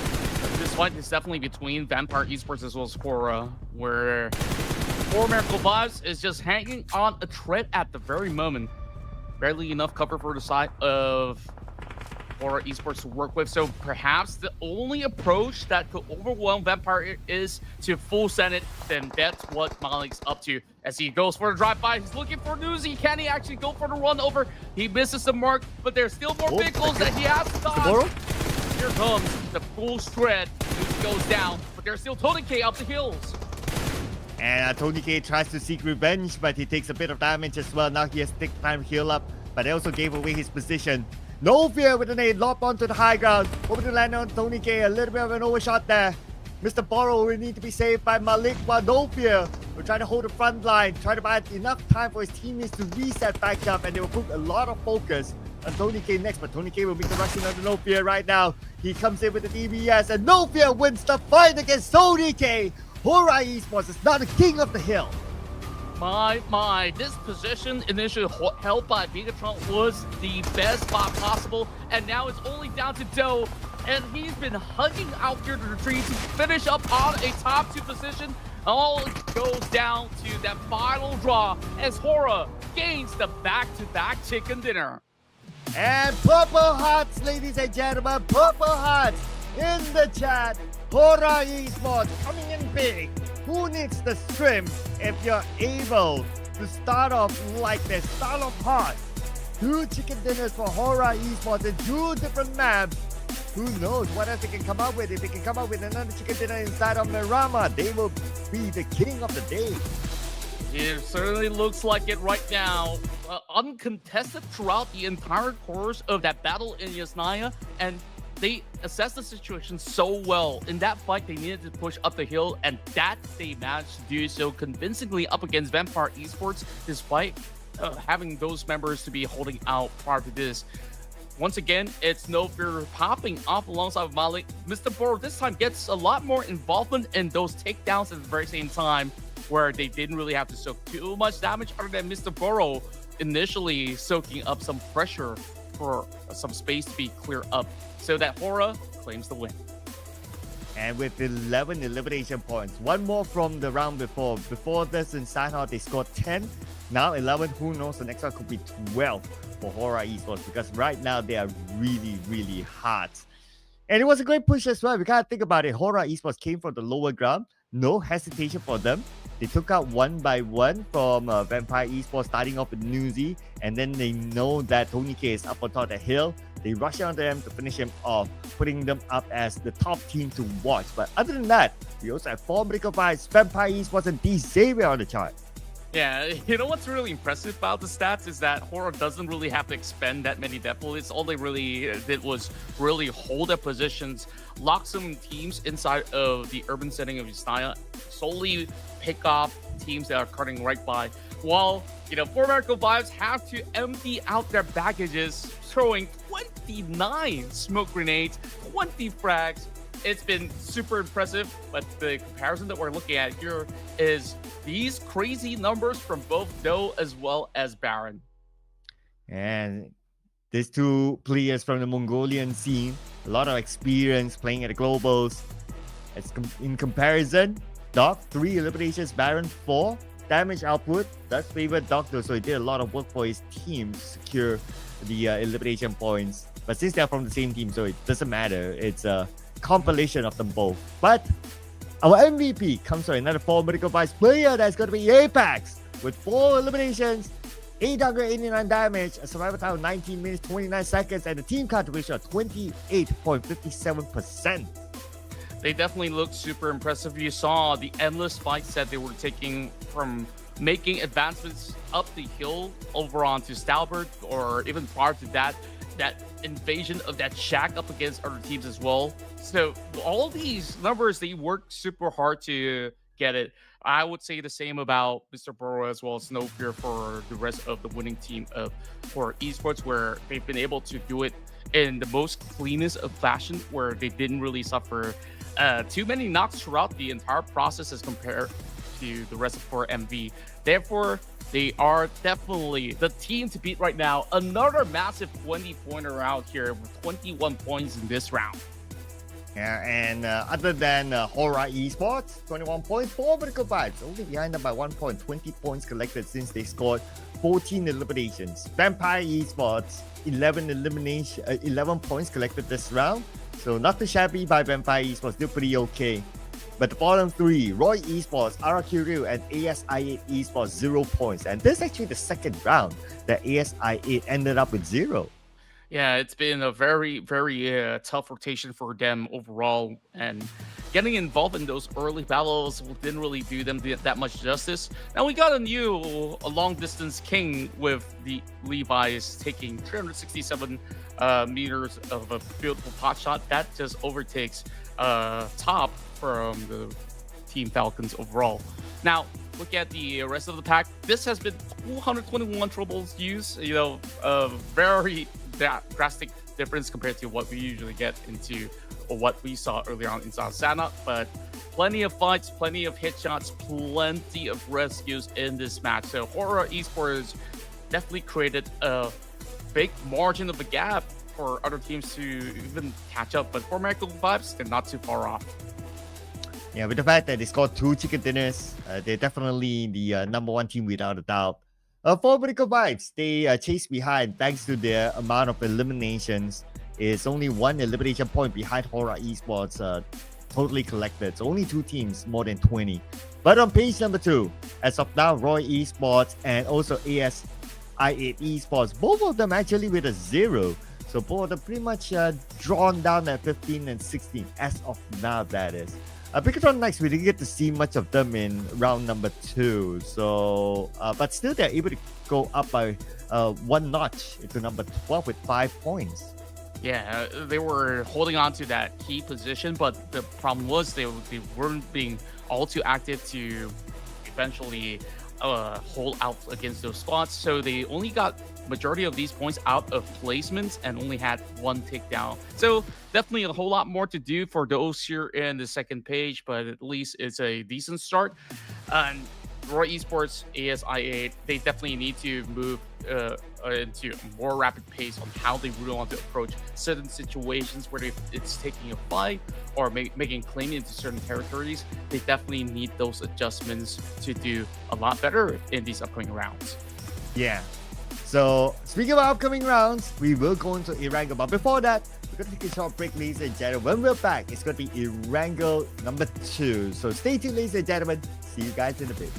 Speaker 3: this fight is definitely between Vampire Esports as well as HORAA, where 4 Miracle Vibes is just hanging on a thread at the very moment. Barely enough cover for the side of HORAA Esports to work with. So perhaps the only approach that could overwhelm Vampire is to full send it. Then that's what Malik's up to. As he goes for the drive-by, he's looking for Newsy. Can he actually go for the run over? He misses the mark, but there's still more vehicles that he has to dodge. Here comes the full shred. Newsy goes down, but there's still Tony K up the hills.
Speaker 2: And Tony K tries to seek revenge, but he takes a bit of damage as well. Now he has to take time to heal up, but they also gave away his position. No fear with a nade locked onto the high ground. Over to land on Tony K. A little bit of an overshot there. Mr. Borrow will need to be saved by Malik, while No Fear will try to hold the front line, try to buy enough time for his teammates to reset back up, and they will put a lot of focus on Tony K next, but Tony K will make the rush in on the No Fear right now. He comes in with the DBS, and No Fear wins the fight against Tony K. HORAA Esports is now the king of the hill.
Speaker 3: My, this position initially held by BIGETRON was the best spot possible, and now it's only down to Doe, and he's been hugging out here to the tree to finish up on a top 2 position. All goes down to that final draw as HORAA gains the back-to-back chicken dinner.
Speaker 2: And Purple Hearts, ladies and gentlemen, Purple Hearts in the chat. HORAA Esports coming in big. Who needs the Scrims if you're able to start off like this? Start off hot. 2 chicken dinners for HORAA Esports and 2 different maps. Who knows what else they can come up with? If they can come up with another chicken dinner inside of Miramar, they will be the king of the day.
Speaker 3: It certainly looks like it right now. Uncontested throughout the entire course of that battle in Yasnaya, and they assessed the situation so well. In that fight, they needed to push up the hill, and that they managed to do so convincingly up against Vampire Esports, despite having those members to be holding out prior to this. Once again, it's No Fear popping off alongside Malik. Mr. Boro this time gets a lot more involvement in those takedowns at the very same time, where they didn't really have to soak too much damage other than Mr. Boro initially soaking up some pressure for some space to be cleared up, so that HORAA claims the win.
Speaker 2: And with 11 elimination points, one more from the round before. Before this in Sanhok, they scored 10. Now 11, who knows, the next one could be 12 for HORAA Esports, because right now they are really, really hard. And it was a great push as well. We gotta think about it. HORAA Esports came from the lower ground. No hesitation for them. They took out one by one from Vampire Esports, starting off with Newsy, and then they know that Tony K is up on top of the hill. They rush onto them to finish him off, putting them up as the top team to watch. But other than that, we also have Formidable Vibes, Vampire Esports, and D Xavier on the chart.
Speaker 3: Yeah, you know what's really impressive about the stats is that HORAA doesn't really have to expend that many death bullets. All they really did was really hold their positions, lock some teams inside of the urban setting of Yasnaya, solely pick off teams that are cutting right by, while, you know, Formidable Vibes have to empty out their baggages, throwing 29 smoke grenades, 20 frags. It's been super impressive, but the comparison that we're looking at here is these crazy numbers from both Doe as well as Baron.
Speaker 2: And these two players from the Mongolian scene, a lot of experience playing at the globals. In comparison, Doc 3 eliminations, Baron 4 damage output. That's favorite Doc though, so he did a lot of work for his team to secure the elimination points. But since they're from the same team, so it doesn't matter. It's a compilation of them both. But our MVP comes from another Formidable Vibes player that's going to be Apex with 4 eliminations, 889 damage, a survival time of 19 minutes 29 seconds, and a team contribution of 28.57%.
Speaker 3: They definitely looked super impressive. You saw the endless fights that they were taking, from making advancements up the hill over onto STALWART, or even prior to that, that invasion of that shack up against other teams as well. So all these numbers, they work super hard to get it. I would say the same about Mr. Boro as well as No Fear for the rest of the winning team of HORAA Esports, where they've been able to do it in the most cleanest of fashion, where they didn't really suffer too many knocks throughout the entire process as compared to the rest of HORAA MV. Therefore, they are definitely the team to beat right now. Another massive 20-pointer out here with 21 points in this round.
Speaker 2: Yeah, and other than HORAA Esports, 21 points, Formidable Vibes, only behind them by 1 point, 20 points collected since they scored 14 eliminations. Vampire Esports, 11 points collected this round. So not too shabby by Vampire Esports, still pretty okay. But the bottom 3, Roy Esports, RQ and ASI8 Esports, 0 points. And this is actually the second round that ASI8 ended up with 0.
Speaker 3: Yeah, it's been a very, very tough rotation for them overall. And getting involved in those early battles didn't really do them that much justice. Now we got a long-distance king with the Levi's taking 367 meters of a beautiful pot shot. That just overtakes top from the Team Falcons overall. Now, look at the rest of the pack. This has been 221 troubles used. You know, a very drastic difference compared to what we usually get into, or what we saw earlier on in Sanhok. But plenty of fights, plenty of hit shots, plenty of rescues in this match. So HORAA Esports definitely created a big margin of a gap for other teams to even catch up. But Formidable Vibes, they're not too far off.
Speaker 2: Yeah, with the fact that they scored 2 chicken dinners, they're definitely the number 1 team without a doubt. Formidable Vibes, they chase behind thanks to their amount of eliminations. It's only 1 elimination point behind HORAA Esports totally collected. So only 2 teams more than 20. But on page number 2, as of now, Roy Esports and also ASI8 Esports, both of them actually with a 0. So both of them pretty much drawn down at 15 and 16 as of now, that is. BIGETRON Knights, we didn't get to see much of them in round number 2. So, but still they're able to go up by one notch into number 12 with 5 points.
Speaker 3: Yeah, they were holding on to that key position, but the problem was they weren't being all too active to eventually hold out against those spots. So they only got majority of these points out of placements and only had 1 takedown. So definitely a whole lot more to do for those here in the second page, but at least it's a decent start. And ROAA Esports, ASIA, they definitely need to move into a more rapid pace on how they really want to approach certain situations where it's taking a fight or making claim into certain territories. They definitely need those adjustments to do a lot better in these upcoming rounds.
Speaker 2: Yeah. So, speaking of upcoming rounds, we will go into Erangel. But before that, we're going to take a short break, ladies and gentlemen. When we're back, it's going to be Erangel number 2. So, stay tuned, ladies and gentlemen. See you guys in a bit.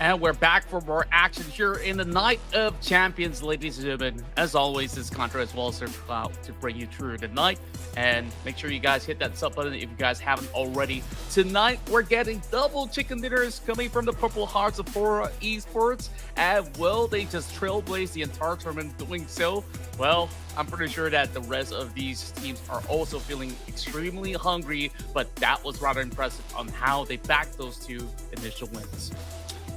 Speaker 3: And we're back for more action here in the Night of Champions, ladies and gentlemen. As always, this Contra as well as Cloud to bring you through the night. And make sure you guys hit that sub button if you guys haven't already. Tonight, we're getting double chicken dinners coming from the Purple Hearts of HORAA Esports. And will they just trailblaze the entire tournament doing so? Well, I'm pretty sure that the rest of these teams are also feeling extremely hungry, but that was rather impressive on how they backed those two initial wins.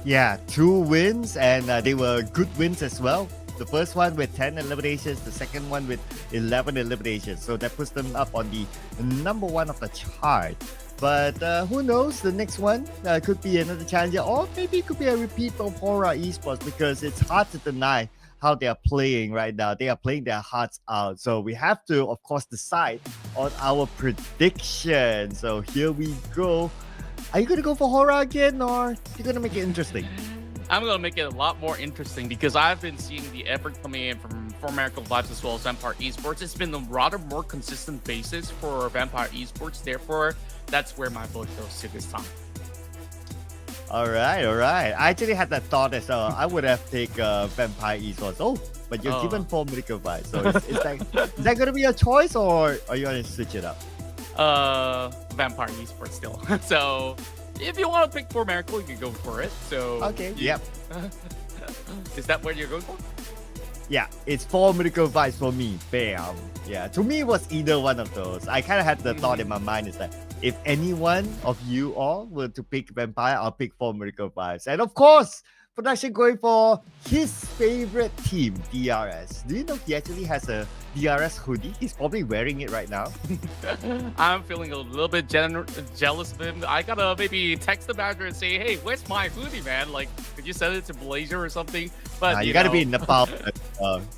Speaker 2: Yeah, 2 wins, and they were good wins as well. The first one with 10 eliminations, the second one with 11 eliminations. So that puts them up on the number 1 of the chart. But who knows, the next one could be another challenger, or maybe it could be a repeat of HORAA Esports, because it's hard to deny how they are playing right now. They are playing their hearts out. So we have to, of course, decide on our prediction. So here we go. Are you going to go for HORAA again, or you're going to make it interesting?
Speaker 3: I'm going to make it a lot more interesting because I've been seeing the effort coming in from Erangel Vibes as well as Vampire Esports. It's been a rather more consistent basis for Vampire Esports. Therefore, that's where my vote goes to this time. All
Speaker 2: right. I actually had that thought as well. I would have taken Vampire Esports. Oh, but you're given 4 Medical Vibes. So is that going to be a choice, or are you going to switch it up?
Speaker 3: Vampire Esports still. So if you want to pick for Miracle, you can go for it. So
Speaker 2: okay, yep.
Speaker 3: Is that what you're going for?
Speaker 2: Yeah, it's 4 Medical Vibes for me. Bam. Yeah, to me it was either one of those. I kind of had the thought in my mind is that if any one of you all were to pick Vampire, I'll pick 4 Medical Vibes. And of course, production going for his favorite team, DRS. Do you know he actually has a DRS hoodie? He's probably wearing it right now.
Speaker 3: I'm feeling a little bit jealous of him. I gotta maybe text the manager and say, hey, where's my hoodie, man? Like, could you send it to Blazer or something? But
Speaker 2: you gotta be in Nepal.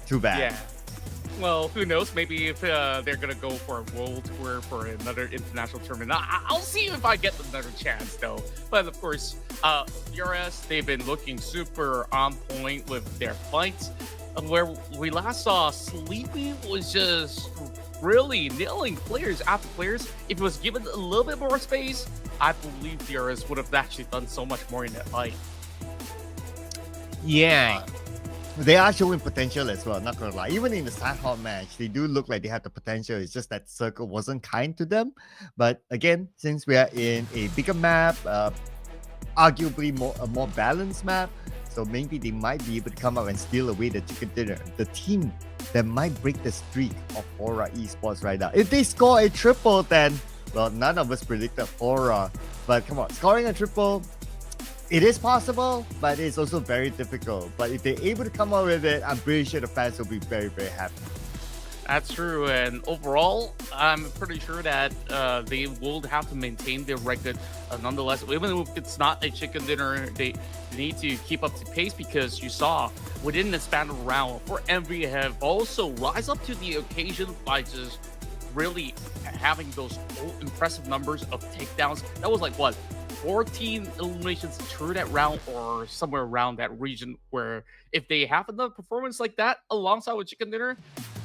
Speaker 2: Too bad.
Speaker 3: Yeah. Well, who knows? Maybe if they're gonna go for a world tour for another international tournament, I'll see if I get another chance, though. But of course, DRS, they've been looking super on point with their fights. Where we last saw, Sleepy was just really nailing players after players. If it was given a little bit more space, I believe DRS would have actually done so much more in that fight.
Speaker 2: Yeah. They are showing potential as well, not gonna lie. Even in the Sanhok match, they do look like they have the potential. It's just that Circle wasn't kind to them. But again, since we are in a bigger map, arguably a more balanced map, so maybe they might be able to come up and steal away the chicken dinner. The team that might break the streak of HORAA Esports right now. If they score a triple, then, well, none of us predicted HORAA. But come on, scoring a triple, it is possible, but it's also very difficult. But if they're able to come up with it, I'm pretty sure the fans will be very, very happy.
Speaker 3: That's true, and overall, I'm pretty sure that they will have to maintain their record. Nonetheless, even if it's not a chicken dinner, they need to keep up to pace, because you saw within the span of a round, for MV have also rise up to the occasion by just really having those impressive numbers of takedowns. That was like, what, 14 eliminations through that round, or somewhere around that region, where if they have another performance like that alongside with chicken dinner,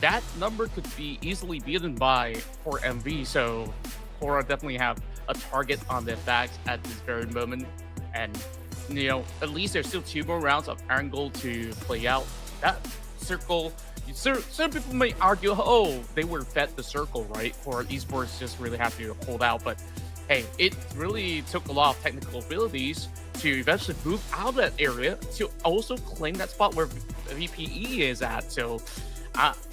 Speaker 3: that number could be easily beaten by 4MV. So HORAA definitely have a target on their backs at this very moment. And, you know, at least there's still 2 more rounds of Erangel to play out. That Circle, some people may argue, oh, they were fed the Circle, right? Or Esports just really have to hold out. But hey, it really took a lot of technical abilities to eventually move out of that area to also claim that spot where VPE is at. So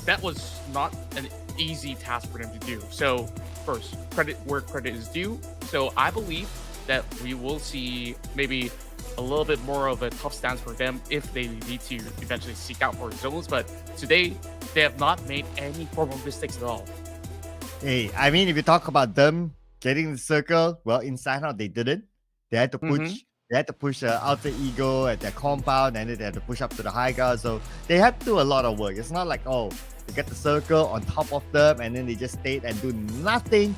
Speaker 3: that was not an easy task for them to do. So first, credit where credit is due. So I believe that we will see maybe a little bit more of a tough stance for them if they need to eventually seek out for zones. But today, they have not made any form of mistakes at all.
Speaker 2: Hey, I mean, if you talk about them getting the Circle, well, in Sanhok, they didn't. They had to push. They had to push Alter Ego at their compound, and then they had to push up to the high ground. So they had to do a lot of work. It's not like, oh, they get the Circle on top of them, and then they just stayed and do nothing.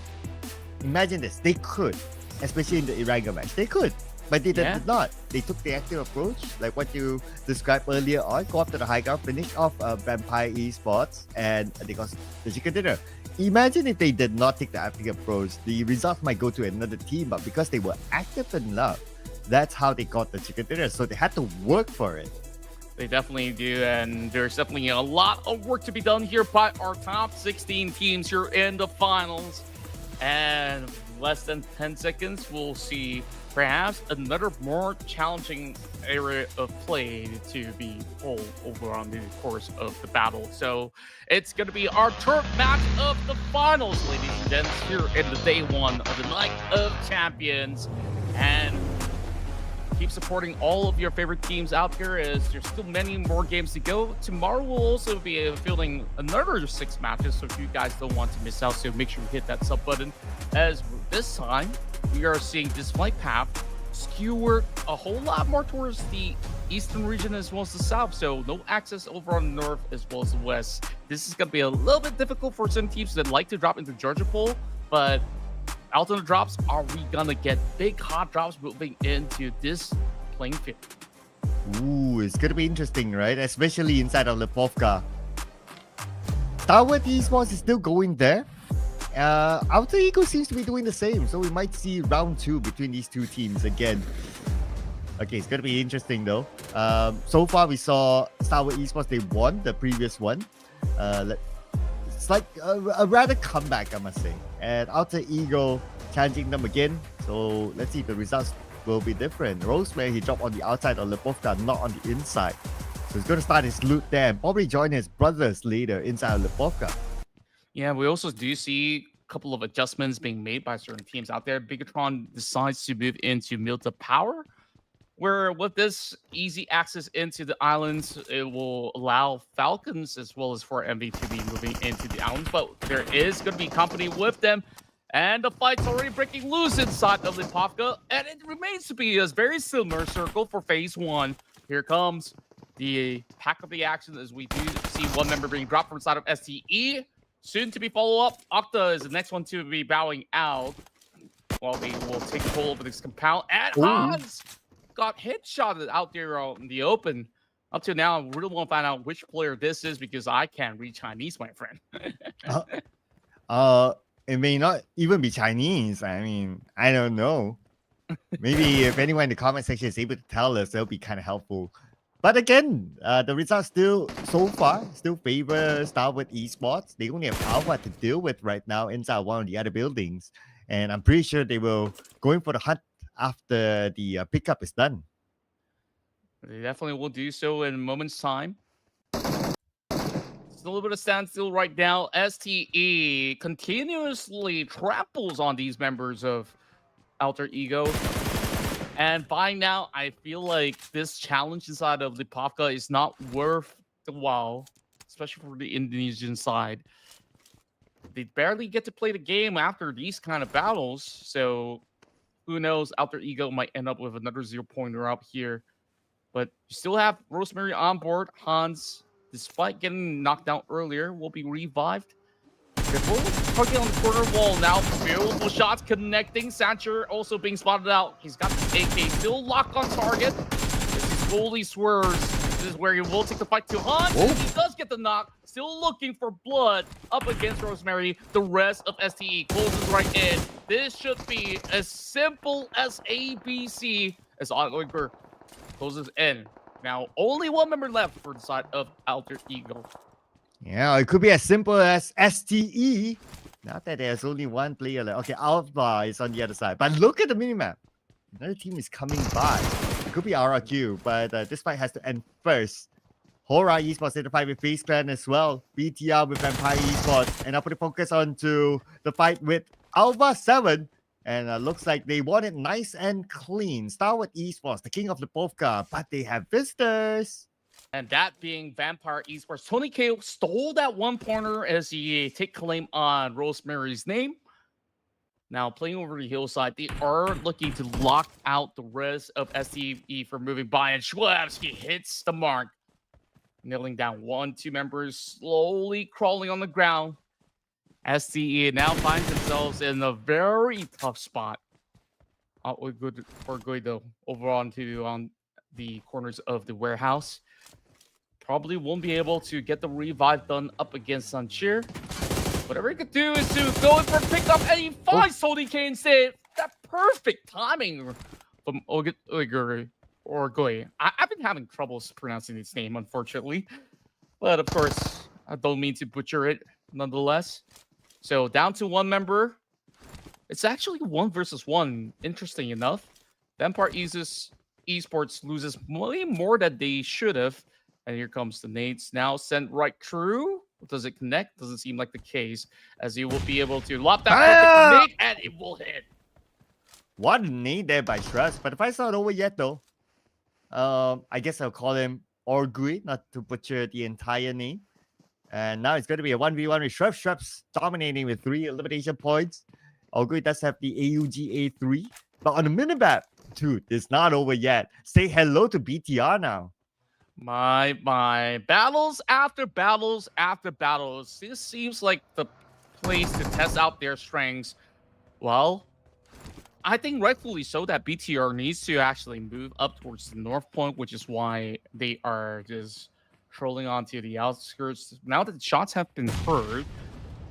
Speaker 2: Imagine this. They could, especially in the Erangel match. They could, but they did not. They took the active approach, like what you described earlier on. Go up to the high ground, finish off Vampire Esports, and they got the chicken dinner. Imagine if they did not take the active approach. The results might go to another team, but because they were active enough That's how they got the chicken dinner. So they had to work for it.
Speaker 3: They definitely do, and there's definitely a lot of work to be done here by our top 16 teams here in the finals. And less than 10 seconds, we'll see perhaps another more challenging area of play to be pulled over on the course of the battle. So it's going to be our third match of the finals, ladies and gents, here in the day one of the Night of Champions. And keep supporting all of your favorite teams out here, as there's still many more games to go. Tomorrow we'll also be fielding another 6 matches, so if you guys don't want to miss out, so make sure you hit that sub button. As this time, we are seeing this flight path skewered a whole lot more towards the eastern region as well as the south, so no access over on the north as well as the west. This is going to be a little bit difficult for some teams that like to drop into Georgia Pool, but alternate drops, are we gonna get big hot drops moving into this playing field?
Speaker 2: Ooh, it's gonna be interesting, right? Especially inside of Lipovka. STALWART Esports is still going there. Outer Eagle seems to be doing the same, so we might see round 2 between these two teams again. Okay, it's gonna be interesting though. So far we saw STALWART Esports, they won the previous one. It's like a rather comeback, I must say. And Outer Eagle challenging them again. So let's see if the results will be different. Rosemary, he dropped on the outside of Lipovka, not on the inside. So he's going to start his loot there and probably join his brothers later inside of Lipovka.
Speaker 3: Yeah, we also do see a couple of adjustments being made by certain teams out there. BIGETRON decides to move into Milta Power, where with this easy access into the islands, it will allow Falcons as well as 4MV to be moving into the islands. But there is going to be company with them, and the fight's already breaking loose inside of Lipovka, and it remains to be a very similar circle for phase 1. Here comes the pack of the action as we do see one member being dropped from inside of STE. Soon to be follow up. Octa is the next one to be bowing out. While they will take control over this compound. And Hans got headshotted out there in the open. Up to now, I really want to find out which player this is, because I can't read Chinese, my friend.
Speaker 2: It may not even be Chinese. I mean, I don't know. Maybe if anyone in the comment section is able to tell us, that'll be kind of helpful. But again, the results still, so far, still favor STALWART Esports. They only have Alpha to deal with right now inside one of the other buildings. And I'm pretty sure they will going for the hunt after the pickup is done.
Speaker 3: They definitely will do so in a moment's time. It's a little bit of standstill right now. STE continuously tramples on these members of Alter Ego. And by now, I feel like this challenge inside of Lipovka is not worth the while, especially for the Indonesian side. They barely get to play the game after these kind of battles, so who knows? Alter Ego might end up with another 0-pointer out here. But you still have Rosemary on board. Hans, despite getting knocked out earlier, will be revived. Target on the corner wall now. Beautiful shots connecting. Sancher also being spotted out. He's got the AK still locked on target. As he slowly swerves. This is where he will take the fight to Hans. He does get the knock. Still looking for blood up against Rosemary. The rest of STE closes right in. This should be as simple as ABC as Oliver closes in. Now, only one member left for the side of Alter Ego.
Speaker 2: Yeah, it could be as simple as STE. Not that there's only one player left. Okay, Alpha is on the other side. But look at the minimap. Another team is coming by. It could be RRQ, but this fight has to end first. HORAA Esports in the fight with FaZe Clan as well. BTR with Vampire Esports. And I'll put the focus onto the fight with Alpha 7. And looks like they won it nice and clean. STALWART Esports, the king of Lipovka, but they have visitors.
Speaker 3: And that being Vampire Esports. Tony K stole that 1-pointer as he take claim on Rosemary's name. Now playing over the hillside, they are looking to lock out the rest of STE for moving by. And Schwabski hits the mark. Nailing down 1-2 members, slowly crawling on the ground. STE now finds themselves in a very tough spot. We're good though. Over on the corners of the warehouse. Probably won't be able to get the revive done up against Sanchir. Whatever he could do is to go in for a pickup, and he finds Tony K instead. That perfect timing from Orgoy. I've been having troubles pronouncing his name, unfortunately. But of course, I don't mean to butcher it nonetheless. So down to one member. It's actually 1 versus 1, interesting enough. Vampire Esports loses way more than they should have. And here comes the nades now sent right through. Does it connect? Doesn't seem like the case, as he will be able to lob that perfect nade and it will hit.
Speaker 2: What a nade there by Shrubs, but the fight's not over yet though. I guess I'll call him Orgui, not to butcher the entire name. And now it's going to be a 1v1 with Shrubs. Shrubs dominating with 3 elimination points. Orgui does have the AUG A3, but on the minimap, dude, it's not over yet. Say hello to BTR now.
Speaker 3: My battles after battles after battles. This seems like the place to test out their strengths. Well, I think rightfully so that BTR needs to actually move up towards the north point, which is why they are just trolling onto the outskirts. Now that the shots have been heard,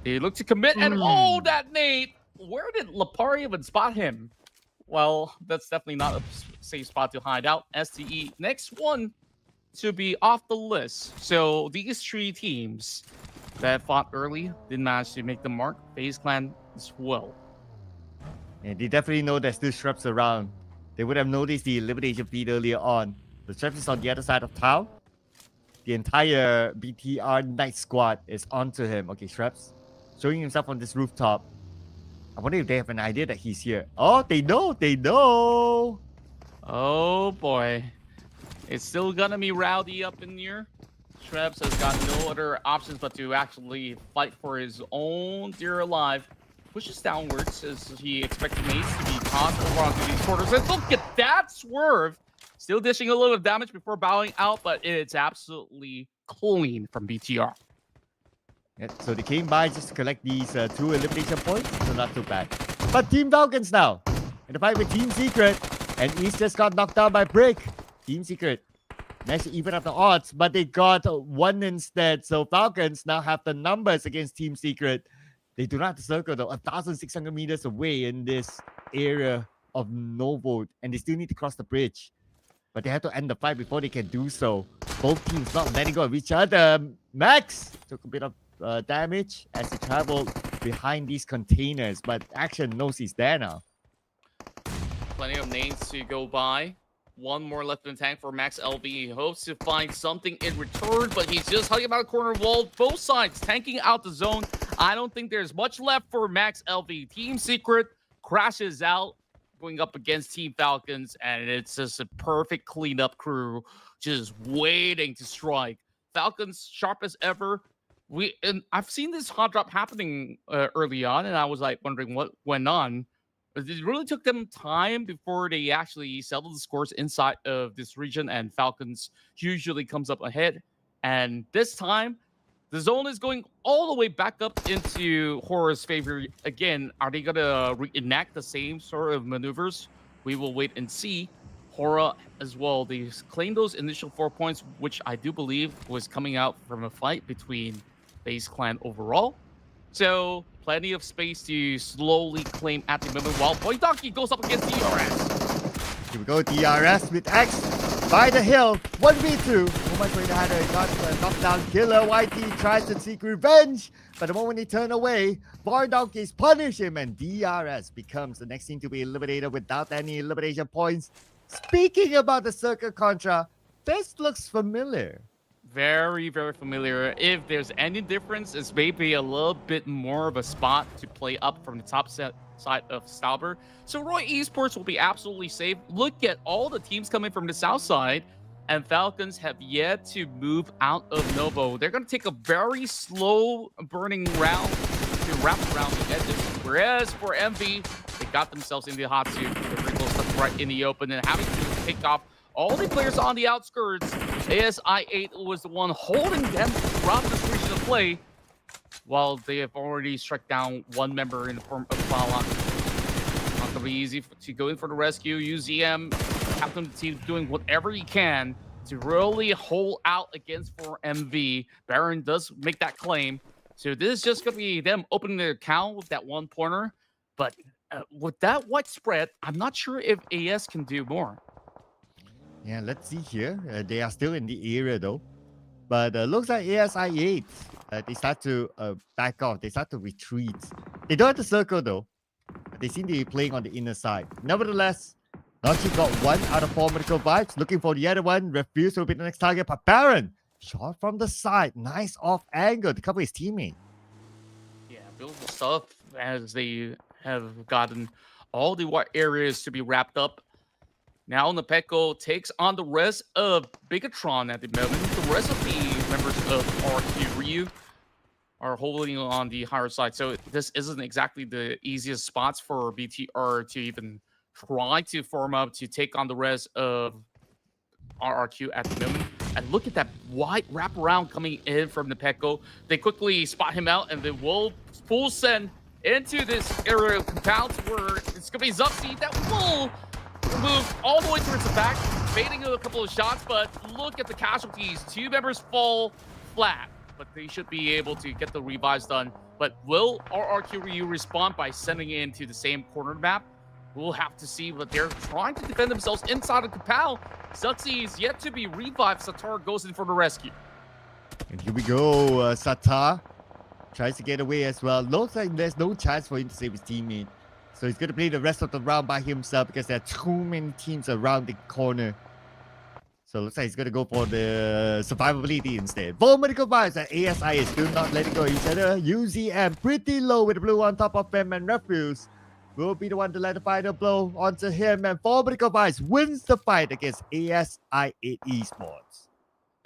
Speaker 3: they look to commit, and oh, that nade! Where did Lapari even spot him? Well, that's definitely not a safe spot to hide out. STE, next one to be off the list. So these 3 teams that fought early didn't manage to make the mark. FaZe Clan as well.
Speaker 2: And they definitely know there's still Shrubs around. They would have noticed the elimination feed earlier on. The Shrubs is on the other side of town. The entire BTR Knight squad is onto him. Okay, Shrubs showing himself on this rooftop. I wonder if they have an idea that he's here. Oh, they know. They know.
Speaker 3: Oh, boy. It's still gonna be rowdy up in here. Shrubs has got no other options but to actually fight for his own dear life. Pushes downwards as he expects mates to be tossed over onto these quarters. And look at that swerve! Still dishing a little damage before bowing out, but it's absolutely clean from BTR.
Speaker 2: Yeah, so they came by just to collect these 2 elimination points, so not too bad. But Team Falcons now, in the fight with Team Secret, and East just got knocked down by Brick. Team Secret managed to even up the odds, but they got 1 instead. So Falcons now have the numbers against Team Secret. They do not have to circle though, 1,600 meters away in this area of no vote, and they still need to cross the bridge. But they have to end the fight before they can do so. Both teams not letting go of each other. Max took a bit of damage as he traveled behind these containers, but Action knows he's there now.
Speaker 3: Plenty of names to go by. 1 more left in the tank for Max LV. He hopes to find something in return, but he's just hugging about the corner wall. Both sides tanking out the zone. I don't think there's much left for Max LV. Team Secret crashes out, going up against Team Falcons, and it's just a perfect cleanup crew just waiting to strike. Falcons sharp as ever. I've seen this hot drop happening early on, and I was like wondering what went on. It really took them time before they actually settled the scores inside of this region, and Falcons usually comes up ahead. And this time, the zone is going all the way back up into HORAA's favor again. Are they going to reenact the same sort of maneuvers? We will wait and see. HORAA as well, they claimed those initial 4 points, which I do believe was coming out from a fight between FaZe Clan overall. So plenty of space to slowly claim at the moment while Boy Donkey goes up against DRS.
Speaker 2: Here we go, DRS with X by the hill, 1v2. Oh my god, had a knockdown killer. YT tries to seek revenge, but the moment he turned away, Boy Donkeys punish him, and DRS becomes the next team to be eliminated without any elimination points. Speaking about the Circuit Contra, this looks familiar.
Speaker 3: Very, very familiar. If there's any difference, it's maybe a little bit more of a spot to play up from the top side of STALWART. So Roy Esports will be absolutely safe. Look at all the teams coming from the south side, and Falcons have yet to move out of Novo. They're going to take a very slow burning round to wrap around the edges. Whereas for MV, they got themselves in the hot seat. The Wrinkles stuck right in the open and having to pick off all the players on the outskirts. ASI8 was the one holding them throughout this region of play, while they have already struck down 1 member in the form of Falcon. Not going to be easy to go in for the rescue. UZM, captain of the team, doing whatever he can to really hold out against 4MV. Baron does make that claim. So this is just going to be them opening their account with that 1 pointer. But With that widespread, I'm not sure if AS can do more.
Speaker 2: Yeah, let's see here. They are still in the area though. But looks like ASI8, they start to back off. They start to retreat. They don't have to circle though. They seem to be playing on the inner side. Nevertheless, Nachi got one out of 4 medical vibes. Looking for the other one. Refuse will be the next target. But Baron, shot from the side. Nice off angle to cover his teammate.
Speaker 3: Yeah, beautiful stuff as they have gotten all the white areas to be wrapped up. Now Nepeko takes on the rest of BIGETRON at the moment. The rest of the members of RQ Ryu are holding on the higher side. So this isn't exactly the easiest spots for BTR to even try to form up to take on the rest of RRQ at the moment. And look at that wide wraparound coming in from Nepeko. They quickly spot him out and they will full send into this area of compounds where it's going to be Zuxi that will move all the way towards the back, baiting a couple of shots, but look at the casualties. 2 members fall flat, but they should be able to get the revives done. But will RRQ Ryu respond by sending it into the same corner map? We'll have to see, but they're trying to defend themselves inside of Kapal. Zuxi is yet to be revived. Satar goes in for the rescue.
Speaker 2: And here we go. Satar tries to get away as well. Looks like there's no chance for him to save his teammate. So he's going to play the rest of the round by himself because there are too many teams around the corner. So looks like he's going to go for the survivability instead. 4 medical vibes and ASI is still not letting go of each other. UZM pretty low with the blue on top of them, and Refuse will be the one to let the final blow onto him. And 4 medical vibes wins the fight against ASI8 Esports.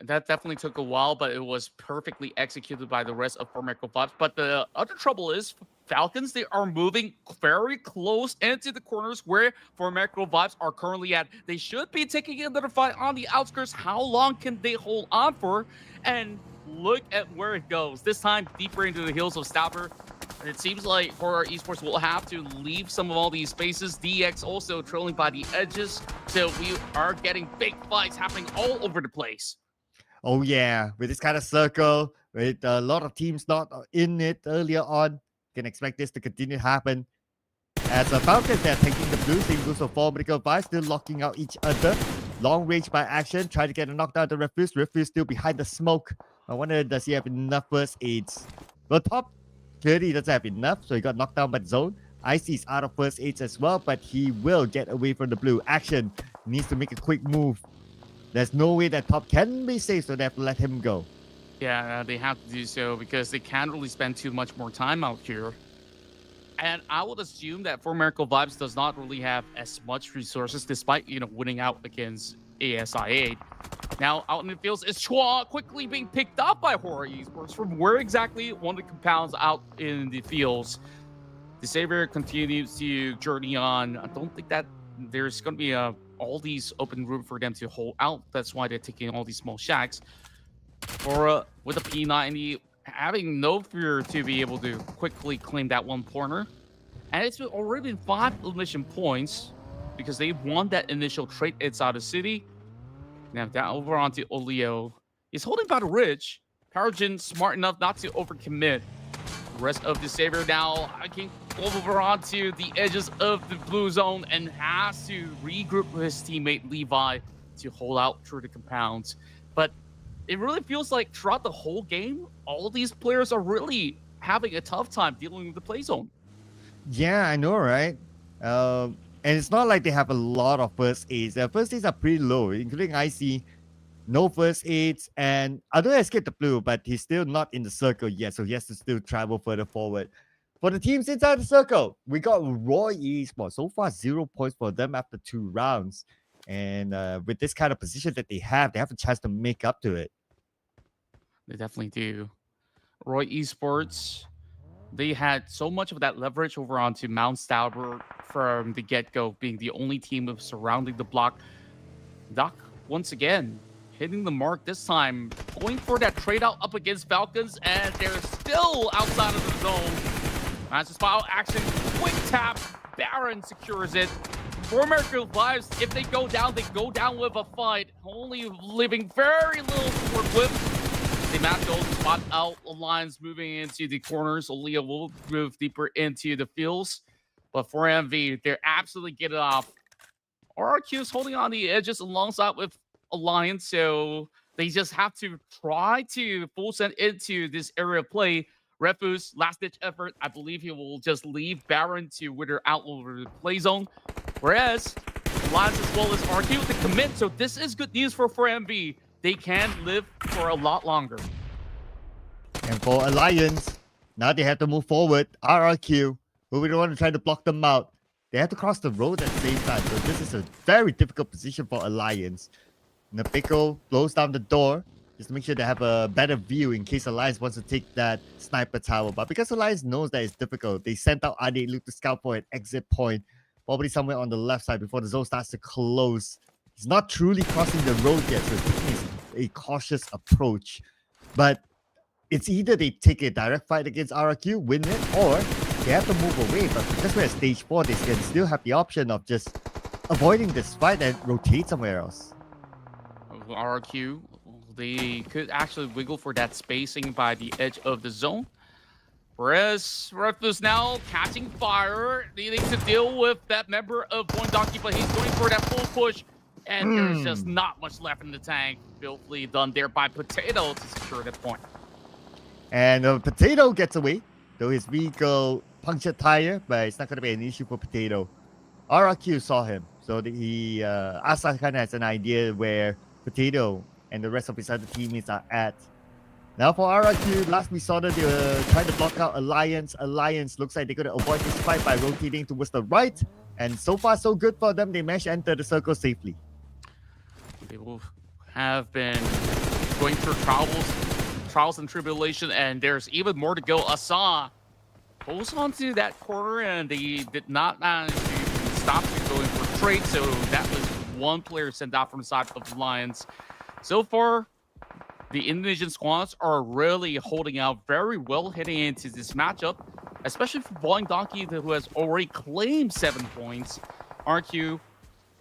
Speaker 3: That definitely took a while, but it was perfectly executed by the rest of Formecco Vibes. But the other trouble is Falcons, they are moving very close into the corners where Formecco Vibes are currently at. They should be taking another fight on the outskirts. How long can they hold on for? And look at where it goes. This time, deeper into the hills of STALWART. And it seems like HORAA Esports will have to leave some of all these spaces. DX also trailing by the edges. So we are getting big fights happening all over the place.
Speaker 2: Oh yeah, with this kind of circle, with a lot of teams not in it earlier on, can expect this to continue to happen. As the Falcons, they're taking the blue, same goes for 4 medical vibes, still locking out each other. Long range by action, try to get a knockdown to Refuse. Refuse still behind the smoke. I wonder, does he have enough first aids? Well, top clearly doesn't have enough, so he got knocked down by the zone. Icy is out of first aids as well, but he will get away from the blue. Action needs to make a quick move. There's no way that top can be safe, so they have to let him go.
Speaker 3: Yeah, they have to do so because they can't really spend too much more time out here. And I would assume that Formecco Vibes does not really have as much resources despite, winning out against ASI8. Now, out in the fields is Chua quickly being picked up by HORAA Esports from where exactly one of the compounds out in the fields. The Savior continues to journey on. I don't think that there's going to be all these open room for them to hold out. That's why they're taking all these small shacks. HORAA with a P90 having no fear to be able to quickly claim that one corner. And it's already been 5 elimination points because they won that initial trade inside the city. Now down over onto Olio. He's holding by the ridge. Paragen smart enough not to overcommit. The rest of the Savior now can go over onto the edges of the blue zone and has to regroup with his teammate Levi to hold out through the compounds. But it really feels like throughout the whole game, all these players are really having a tough time dealing with the play zone.
Speaker 2: Yeah, I know, right? And it's not like they have a lot of first aids. Their first aids are pretty low, including IC. No first aids, and I don't escape the blue, but he's still not in the circle yet, so he has to still travel further forward. For the teams inside the circle, we got Roy Esports. So far, 0 points for them after 2 rounds. And with this kind of position that they have a chance to make up to it.
Speaker 3: They definitely do. Roy Esports, they had so much of that leverage over onto Mount STALWART from the get-go, being the only team of surrounding the block. Doc, once again, hitting the mark this time, going for that trade out up against Falcons, and they're still outside of the zone. Massive spot action, quick tap, Baron secures it. Formecco Vibes, if they go down with a fight, only leaving very little to work with. They match those spot out lines moving into the corners. Olio will move deeper into the fields. But for MV, they're absolutely getting off. RRQ is holding on the edges alongside with Alliance, so they just have to try to full send into this area of play. Refus, last ditch effort. I believe he will just leave Baron to wither out over the play zone. Whereas Alliance as well as RQ to commit. So this is good news for MV. They can live for a lot longer.
Speaker 2: And for Alliance, now they have to move forward. RRQ, but we don't want to try to block them out. They have to cross the road at the same time. So this is a very difficult position for Alliance. Napiko blows down the door just to make sure they have a better view in case Alliance wants to take that sniper tower. But because Alliance knows that it's difficult, they sent out AD Luke to scout for an exit point, probably somewhere on the left side before the zone starts to close. He's not truly crossing the road yet, so it's a cautious approach. But it's either they take a direct fight against RRQ, win it, or they have to move away. But because we're at stage 4, they can still have the option of just avoiding this fight and rotate somewhere else.
Speaker 3: RRQ, they could actually wiggle for that spacing by the edge of the zone. Whereas Ruthless now catching fire, needing to deal with that member of VOIN Donkey, but he's going for that full push. And there's just not much left in the tank. Beautifully done there by Potato to secure that point. And
Speaker 2: Potato gets away, though his vehicle punctured tire, but it's not going to be an issue for Potato. RRQ saw him, so he Asa kind of has an idea where Potato and the rest of his other teammates are at. Now for RRQ, last we saw that they were trying to block out Alliance. Alliance looks like they're going to avoid this fight by rotating towards the right. And so far, so good for them. They managed to enter the circle safely.
Speaker 3: They will have been going through trials and tribulation, and there's even more to go. Asa holds onto that corner, and they did not manage to stop to going for trade. So that was one player sent out from the side of the Lions. So far, the Indonesian squads are really holding out very well heading into this matchup, especially for VOIN Donkey, who has already claimed 7 points. RQ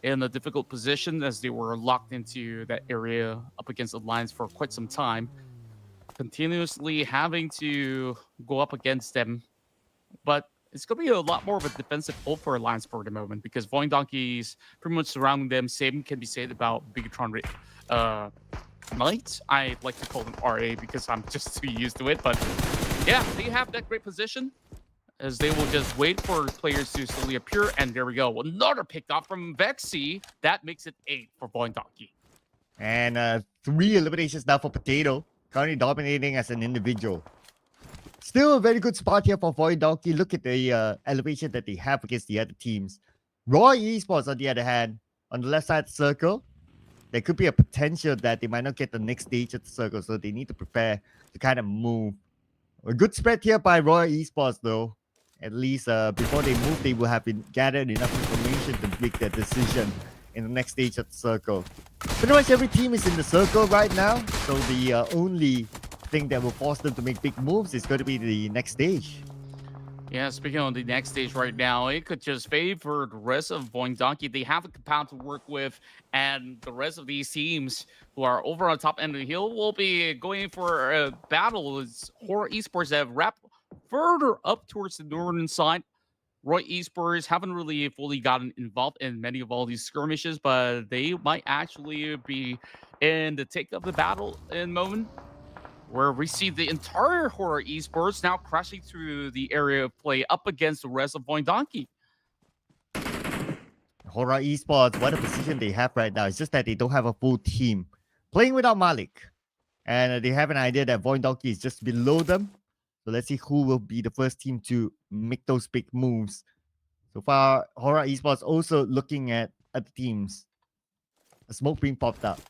Speaker 3: in a difficult position as they were locked into that area up against the Lions for quite some time, continuously having to go up against them. But it's going to be a lot more of a defensive hold for Alliance for the moment because VOIN Donkey's pretty much surrounding them. Same can be said about BIGETRON Knight. I like to call them RA because I'm just too used to it. But yeah, they have that great position as they will just wait for players to slowly appear. And there we go. Another picked off from Vexy. That makes it 8 for VOIN Donkey.
Speaker 2: And 3 eliminations now for Potato, currently dominating as an individual. Still a very good spot here for VOIN Donkey. Look at the elevation that they have against the other teams. Roy Esports, on the other hand, on the left side of the circle, there could be a potential that they might not get the next stage of the circle, so they need to prepare to kind of move. A good spread here by Roy Esports, though. At least before they move, they will have been gathered enough information to make their decision in the next stage of the circle. Pretty much every team is in the circle right now, so the only thing that will force them to make big moves is going to be the next stage.
Speaker 3: Yeah, speaking of the next stage right now, it could just favor the rest of VOIN Donkey. They have a compound to work with, and the rest of these teams who are over on top end of the hill will be going for a battle. It's HORAA Esports that have wrapped further up towards the northern side. Roy Esports haven't really fully gotten involved in many of all these skirmishes, but they might actually be in the take of the battle in a moment, where we see the entire HORAA Esports now crashing through the area of play up against the rest of VOIN Donkey.
Speaker 2: HORAA Esports, what a position they have right now. It's just that they don't have a full team playing without Malik. And they have an idea that VOIN Donkey is just below them. So let's see who will be the first team to make those big moves. So far, HORAA Esports also looking at other teams. A smoke being popped up.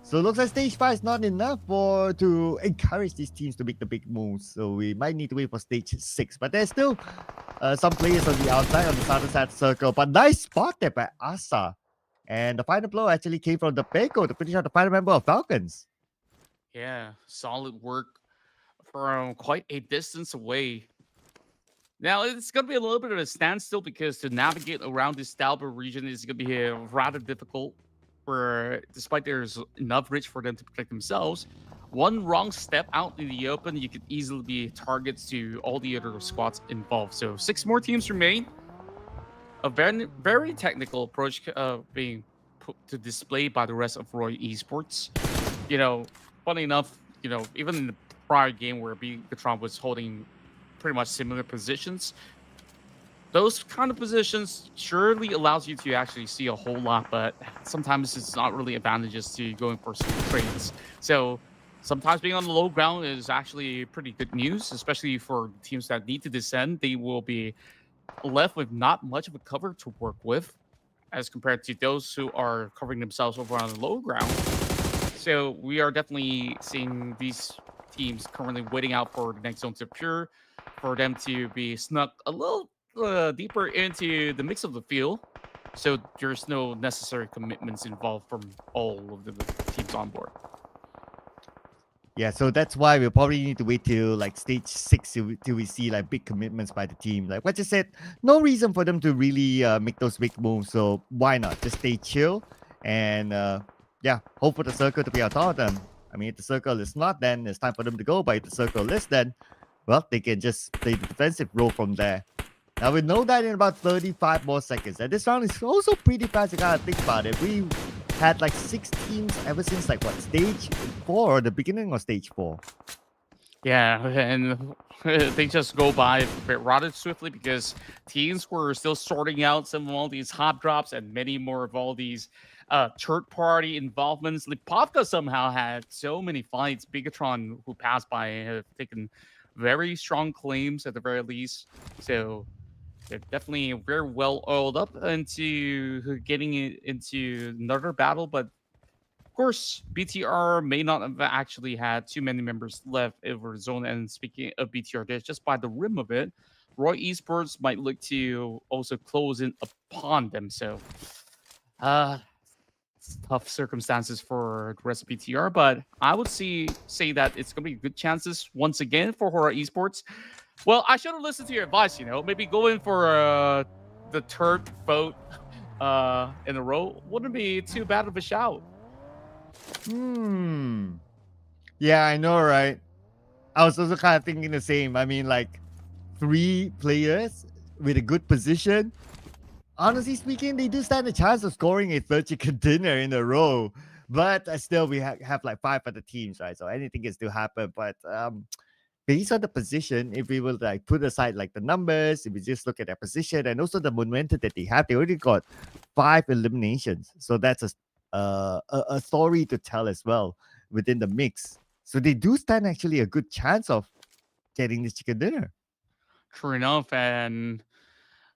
Speaker 2: So it looks like stage 5 is not enough to encourage these teams to make the big moves. So we might need to wait for stage 6. But there's still some players on the outside, on the southern side of the circle. But nice spot there by Asa. And the final blow actually came from the Peko to finish out the final member of Falcons.
Speaker 3: Yeah, solid work from quite a distance away. Now, it's going to be a little bit of a standstill because to navigate around this STALWART region is going to be rather difficult. Where despite there's enough reach for them to protect themselves, one wrong step out in the open, you could easily be targets to all the other squads involved. So 6 more teams remain. a very technical approach being put to display by the rest of Roy Esports. You know, funny enough, you know, even in the prior game where BIGETRON was holding pretty much similar positions, those kind of positions surely allows you to actually see a whole lot, but sometimes it's not really advantageous to going for some trades. So sometimes being on the low ground is actually pretty good news, especially for teams that need to descend. They will be left with not much of a cover to work with as compared to those who are covering themselves over on the low ground. So we are definitely seeing these teams currently waiting out for the next zone to appear, for them to be snuck a little deeper into the mix of the field. So there's no necessary commitments involved from all of the teams on board.
Speaker 2: Yeah, so that's why we'll probably need to wait till like stage 6 till we see like big commitments by the team. Like what you said, no reason for them to really make those big moves. So why not just stay chill and yeah, hope for the circle to be on top of them. I mean, if the circle is not, then it's time for them to go. But if the circle is, then well, they can just play the defensive role from there. Now we know that in about 35 more seconds. And this round is also pretty fast. You gotta think about it. We had like 6 teams ever since like what, stage 4 or the beginning of stage 4.
Speaker 3: Yeah, and they just go by rather swiftly because teams were still sorting out some of all these hot drops and many more of all these third-party involvements. Lipovka somehow had so many fights. BIGETRON, who passed by, have taken very strong claims at the very least. So they're definitely very well oiled up into getting it into another battle. But of course, BTR may not have actually had too many members left over zone. And speaking of BTR, there's just by the rim of it, Roy Esports might look to also close in upon them. So, it's tough circumstances for the rest of BTR, but I would say that it's going to be good chances once again for HORAA Esports. Well, I should have listened to your advice, you know, maybe go in for the third vote in a row. Wouldn't be too bad of a shout.
Speaker 2: Yeah, I know, right? I was also kind of thinking the same. I mean, like 3 players with a good position. Honestly speaking, they do stand a chance of scoring a third chicken dinner in a row. But still, we have like 5 other teams, right? So anything can still happen. But based on the position, if we will like put aside like the numbers, if we just look at their position and also the momentum that they have, they already got 5 eliminations. So that's a story to tell as well within the mix. So they do stand actually a good chance of getting this chicken dinner.
Speaker 3: True enough, and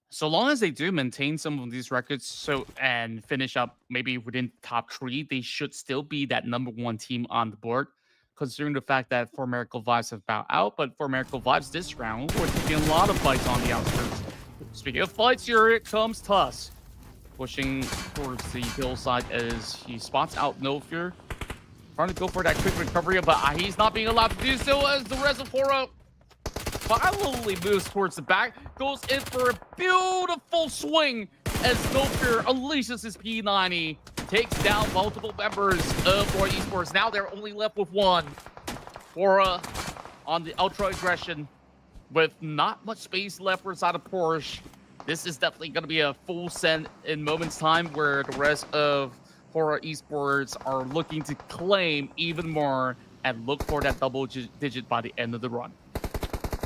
Speaker 3: so long as they do maintain some of these records, and finish up maybe within top 3, they should still be that #1 team on the board. Considering the fact that For Miracle Vibes have bowed out, but For Miracle Vibes this round, we're taking a lot of fights on the outskirts. Speaking of fights, here it comes Tusk, pushing towards the hillside as he spots out No Fear, trying to go for that quick recovery, but he's not being allowed to do so as the rest of HORAA violently moves towards the back, goes in for a beautiful swing as No Fear unleashes his P90, takes down multiple members of Roy Esports. Now they're only left with 1. HORAA on the ultra aggression with not much space left for inside of Porsche. This is definitely going to be a full send in moments time where the rest of HORAA Esports are looking to claim even more and look for that double digit by the end of the run.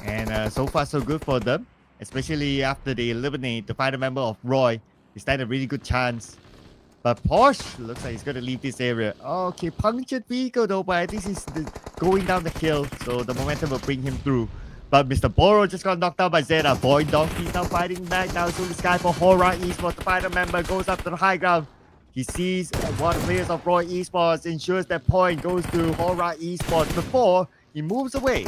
Speaker 2: And so far, so good for them, especially after they eliminate the final member of Roy. They stand a really good chance. But Porsche looks like he's going to leave this area. Okay, punctured vehicle though, but at least he's going down the hill, so the momentum will bring him through. But Mr. Boro just got knocked out by Zeta. VOIN Donkey's now fighting back. Now it's the sky for HORAA Esports. The final member goes up to the high ground. He sees one of the players of Roy Esports, ensures that point goes to HORAA Esports before he moves away.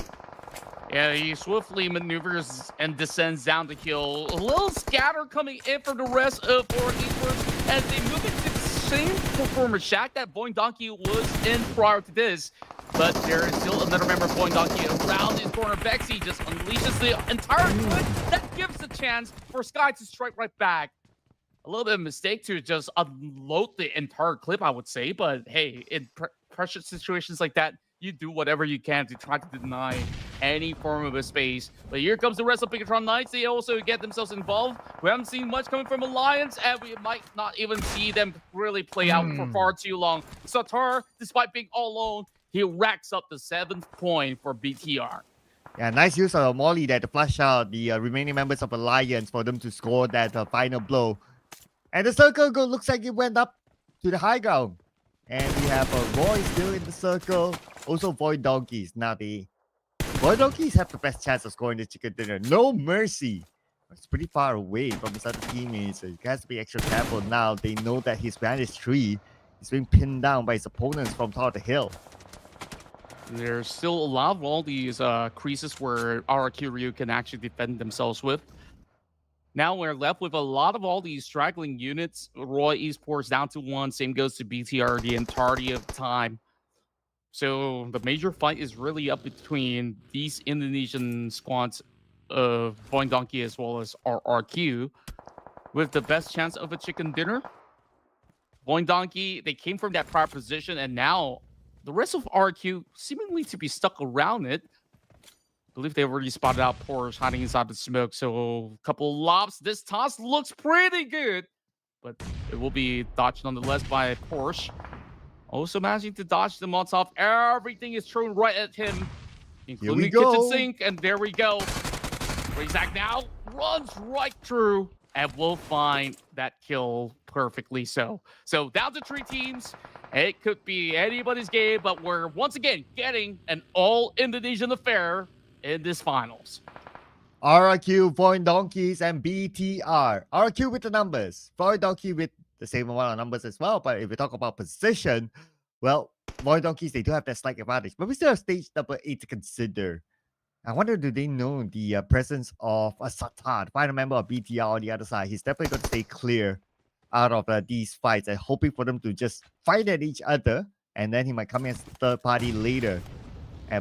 Speaker 3: Yeah, he swiftly maneuvers and descends down the hill. A little scatter coming in for the rest of HORAA Esports as they move into the same performance shack that VOIN Donkey was in prior to this. But there is still another member of VOIN Donkey around his corner. Vexy just unleashes the entire clip. That gives the chance for Sky to strike right back. A little bit of a mistake to just unload the entire clip, I would say. But hey, in pressure situations like that, you do whatever you can to try to deny any form of a space. But here comes the rest of BIGETRON Knights. They also get themselves involved. We haven't seen much coming from Alliance, and we might not even see them really play out for far too long. Satar, despite being all alone, he racks up the 7th point for BTR.
Speaker 2: Yeah, nice use of Molly there to flush out the remaining members of Alliance for them to score that final blow. And the circle goal looks like it went up to the high ground. And we have Roy still in the circle. Also, VOIN Donkeys. Now, the VOIN Donkeys have the best chance of scoring the chicken dinner. No mercy. It's pretty far away from his other teammates. So he has to be extra careful now. They know that he's behind his tree. He's being pinned down by his opponents from top of the hill.
Speaker 3: There's still a lot of all these creases where RRQ Ryu can actually defend themselves with. Now we're left with a lot of all these straggling units. Roy Esports down to 1. Same goes to BTR the entirety of time. So the major fight is really up between these Indonesian squads of VOIN Donkey as well as RRQ, with the best chance of a chicken dinner. VOIN Donkey, they came from that prior position, and now the rest of RQ seemingly to be stuck around it. I believe they already spotted out Porsche hiding inside the smoke. So a couple lobs. This toss looks pretty good, but it will be dodged nonetheless by Porsche. Also managing to dodge the Molotov. Everything is thrown right at him, including the kitchen sink. And there we go. Razak now runs right through and will find that kill perfectly so. So down to 3 teams. It could be anybody's game, but we're once again getting an all-Indonesian affair in this finals.
Speaker 2: RRQ, VOIN Donkeys, and BTR. RRQ with the numbers. VOIN Donkey with the same amount of numbers as well. But if we talk about position, well, VOIN Donkeys, they do have that slight advantage. But we still have stage number 8 to consider. I wonder, do they know the presence of a Satar, the final member of BTR on the other side? He's definitely going to stay clear out of these fights and hoping for them to just fight at each other, and then he might come in as third party later.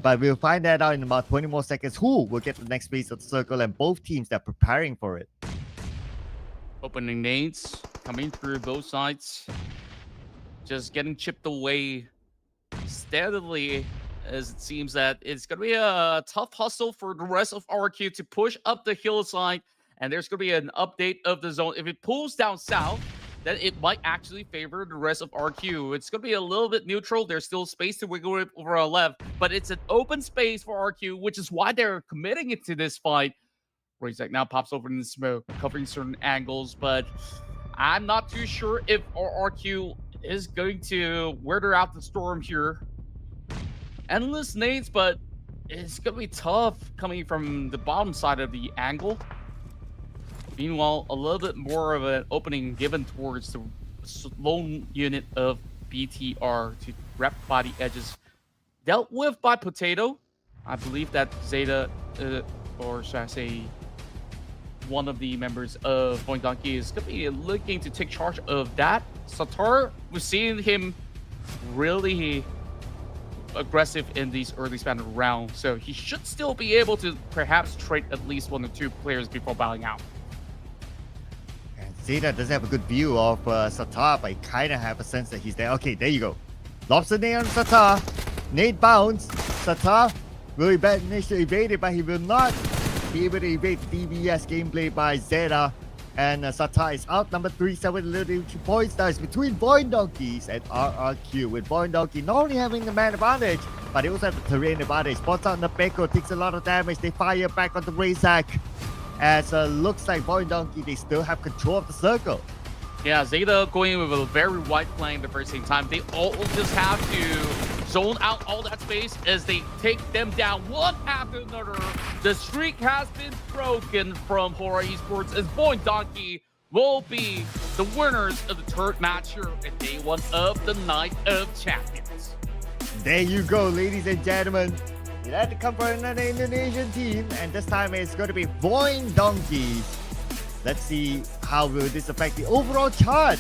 Speaker 2: But we'll find that out in about 20 more seconds. Who will get the next phase of the circle, and both teams are preparing for it.
Speaker 3: Opening nades coming through both sides, just getting chipped away steadily, as it seems that it's going to be a tough hustle for the rest of RQ to push up the hillside. And there's going to be an update of the zone. If it pulls down south, then it might actually favor the rest of RQ. It's going to be a little bit neutral. There's still space to wiggle it over our left, but it's an open space for RQ, which is why they're committing it to this fight. Razak now pops over in the smoke, covering certain angles, but I'm not too sure if RQ is going to weather out the storm here. Endless nades, but it's going to be tough coming from the bottom side of the angle. Meanwhile, a little bit more of an opening given towards the lone unit of BTR to wrap by the edges. Dealt with by Potato. I believe that Zeta, or should I say, one of the members of VOIN Donkey is going to be looking to take charge of that. Satar, we've seen him really aggressive in these early span of rounds, so he should still be able to perhaps trade at least 1 or 2 players before bowing out.
Speaker 2: Zeta doesn't have a good view of Satar, but he kind of have a sense that he's there. Okay, there you go. Lobs the nade on Satar. Nade bounce. Satar will manage to evade it, but he will not be able to evade the DBS gameplay by Zeta. And Satar is out. Number 3, 7 little points. Now it's between VOIN Donkeys and RRQ. With VOIN Donkey not only having the man advantage, but they also have the terrain advantage. Spots out the Peko, takes a lot of damage. They fire back on the Razak. As looks like VOIN Donkey, they still have control of the circle.
Speaker 3: Yeah, Zeta going with a very wide flank at the very same time. They all just have to zone out all that space as they take them down one after another. The streak has been broken from HORAA Esports as VOIN Donkey will be the winners of the third match here at day 1 of the Night of Champions.
Speaker 2: There you go, ladies and gentlemen. It had to come from another Indonesian team, and this time it's going to be VOIN Donkeys. Let's see how will this affect the overall chart.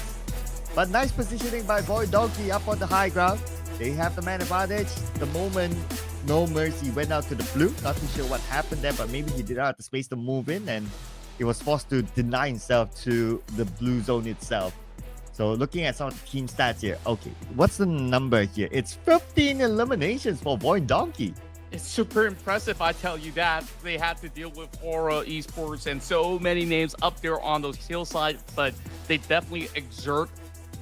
Speaker 2: But nice positioning by VOIN Donkey up on the high ground. They have the man advantage. The moment No Mercy went out to the blue. Not too sure what happened there, but maybe he did not have the space to move in, and he was forced to deny himself to the blue zone itself. So looking at some of the team stats here. Okay, what's the number here? It's 15 eliminations for VOIN Donkey.
Speaker 3: It's super impressive, I tell you that. They had to deal with HORAA Esports and so many names up there on those hillside, but they definitely exert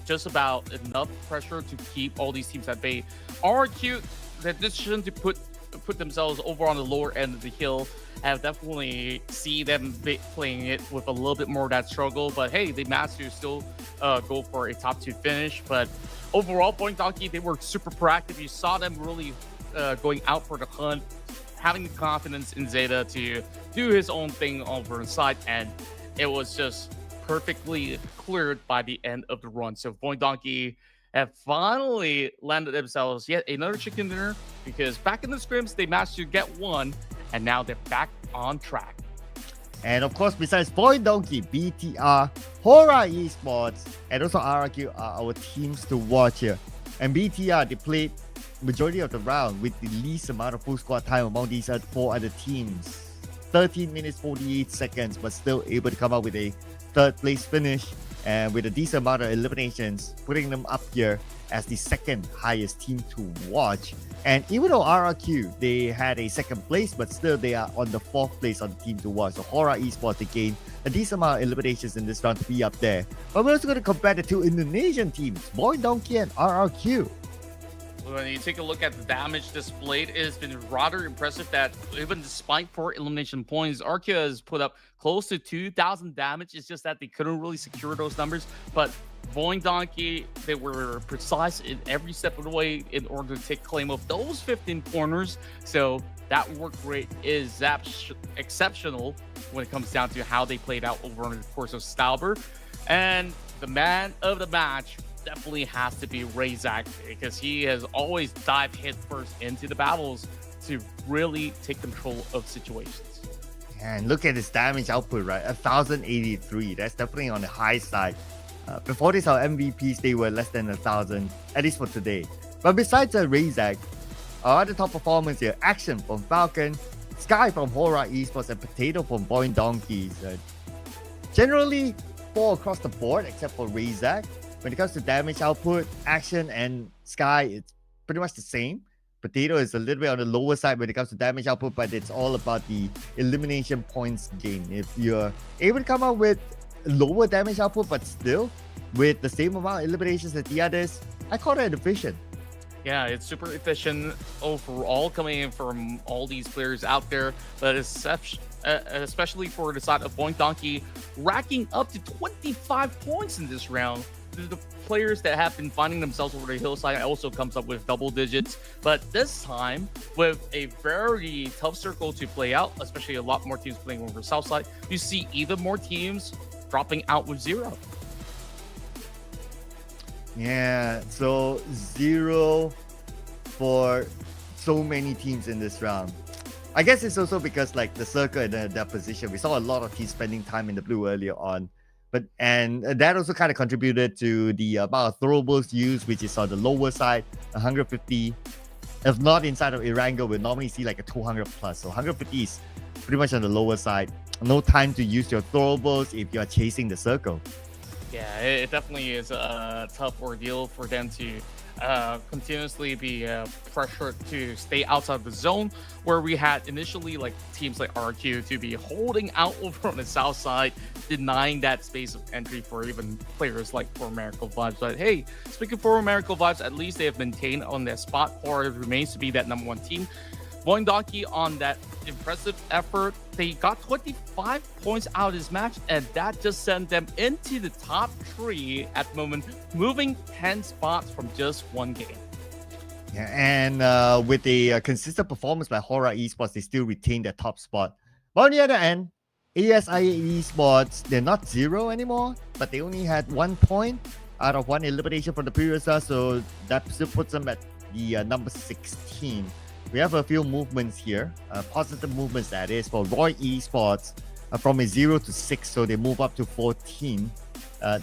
Speaker 3: just about enough pressure to keep all these teams at bay. RRQ, the decision to put themselves over on the lower end of the hill, have definitely see them playing it with a little bit more of that struggle, but hey, they managed to still go for a top 2 finish. But overall, Point Donkey, they were super proactive. You saw them really going out for the hunt, having the confidence in Zeta to do his own thing over the side, and it was just perfectly cleared by the end of the run. So Point Donkey have finally landed themselves yet another chicken dinner, because back in the scrims, they managed to get one, and now they're back on track.
Speaker 2: And of course, besides Point Donkey, BTR, HORAA Esports, and also RRQ are our teams to watch here. And BTR, they played majority of the round with the least amount of full squad time among these 4 other teams. 13 minutes 48 seconds, but still able to come out with a 3rd place finish, and with a decent amount of eliminations, putting them up here as the 2nd highest team to watch. And even though RRQ, they had a 2nd place, but still they are on the 4th place on the team to watch. So HORAA Esports, they gained a decent amount of eliminations in this round to be up there. But we're also going to compare the 2 Indonesian teams, Point Donkey and RRQ.
Speaker 3: When you take a look at the damage displayed, it's been rather impressive that even despite 4 elimination points, RRQ has put up close to 2,000 damage. It's just that they couldn't really secure those numbers. But VOIN Donkey, they were precise in every step of the way in order to take claim of those 15 corners. So that work rate is exceptional when it comes down to how they played out over the course of STALWART. And the man of the match definitely has to be Razak, because he has always dived headfirst into the battles to really take control of situations.
Speaker 2: And look at his damage output, right? 1,083. That's definitely on the high side. Before this, our MVPs, they were less than 1,000, at least for today. But besides Razak, our other top performers here, Action from Falcon, Sky from HORAA Esports, and Potato from Point Donkeys. Generally, 4 across the board, except for Razak. When it comes to damage output, Action and Sky, it's pretty much the same. Potato is a little bit on the lower side when it comes to damage output, but it's all about the elimination points gain. If you're able to come out with lower damage output, but still with the same amount of eliminations as the others, I call that efficient.
Speaker 3: Yeah, it's super efficient overall coming in from all these players out there, but especially for the side of Point Donkey, racking up to 25 points in this round. The players that have been finding themselves over the hillside also comes up with double digits, but this time with a very tough circle to play out, especially a lot more teams playing over south side, you see even more teams dropping out with 0.
Speaker 2: Yeah, so 0 for so many teams in this round. I guess it's also because like the circle and their position, we saw a lot of teams spending time in the blue earlier on. And that also kind of contributed to the amount of throwables used, which is on the lower side, 150. If not inside of Erangel, we'll normally see like a 200 plus. So 150 is pretty much on the lower side. No time to use your throwables if you're chasing the circle.
Speaker 3: Yeah, it definitely is a tough ordeal for them to continuously be pressured to stay outside the zone, where we had initially like teams like RQ to be holding out over on the south side, denying that space of entry for even players like For Miracle Vibes. But hey, speaking For Miracle Vibes, at least they have maintained on their spot, or it remains to be that #1 team. VOIN Donkey on that impressive effort, they got 25 points out of this match, and that just sent them into the top 3 at the moment, moving 10 spots from just 1 game.
Speaker 2: Yeah, and with a consistent performance by HORAA Esports, they still retain their top spot. But on the other end, ASIA Esports, they're not 0 anymore, but they only had 1 point out of 1 elimination from the previous round, so that still puts them at the number 16. We have a few movements here, positive movements that is, for Roy Esports from a 0 to 6, so they move up to 14.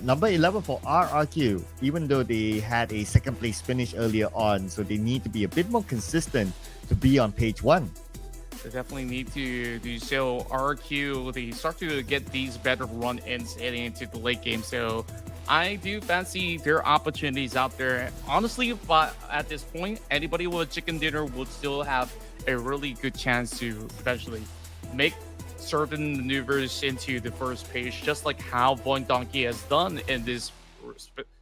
Speaker 2: Number 11 for RRQ, even though they had a 2nd place finish earlier on, so they need to be a bit more consistent to be on page 1.
Speaker 3: They definitely need to do so. RRQ, they start to get these better run-ins heading into the late game, so I do fancy their opportunities out there. Honestly, but at this point, anybody with a chicken dinner would still have a really good chance to eventually make certain maneuvers into the first page, just like how VOIN Donkey has done in this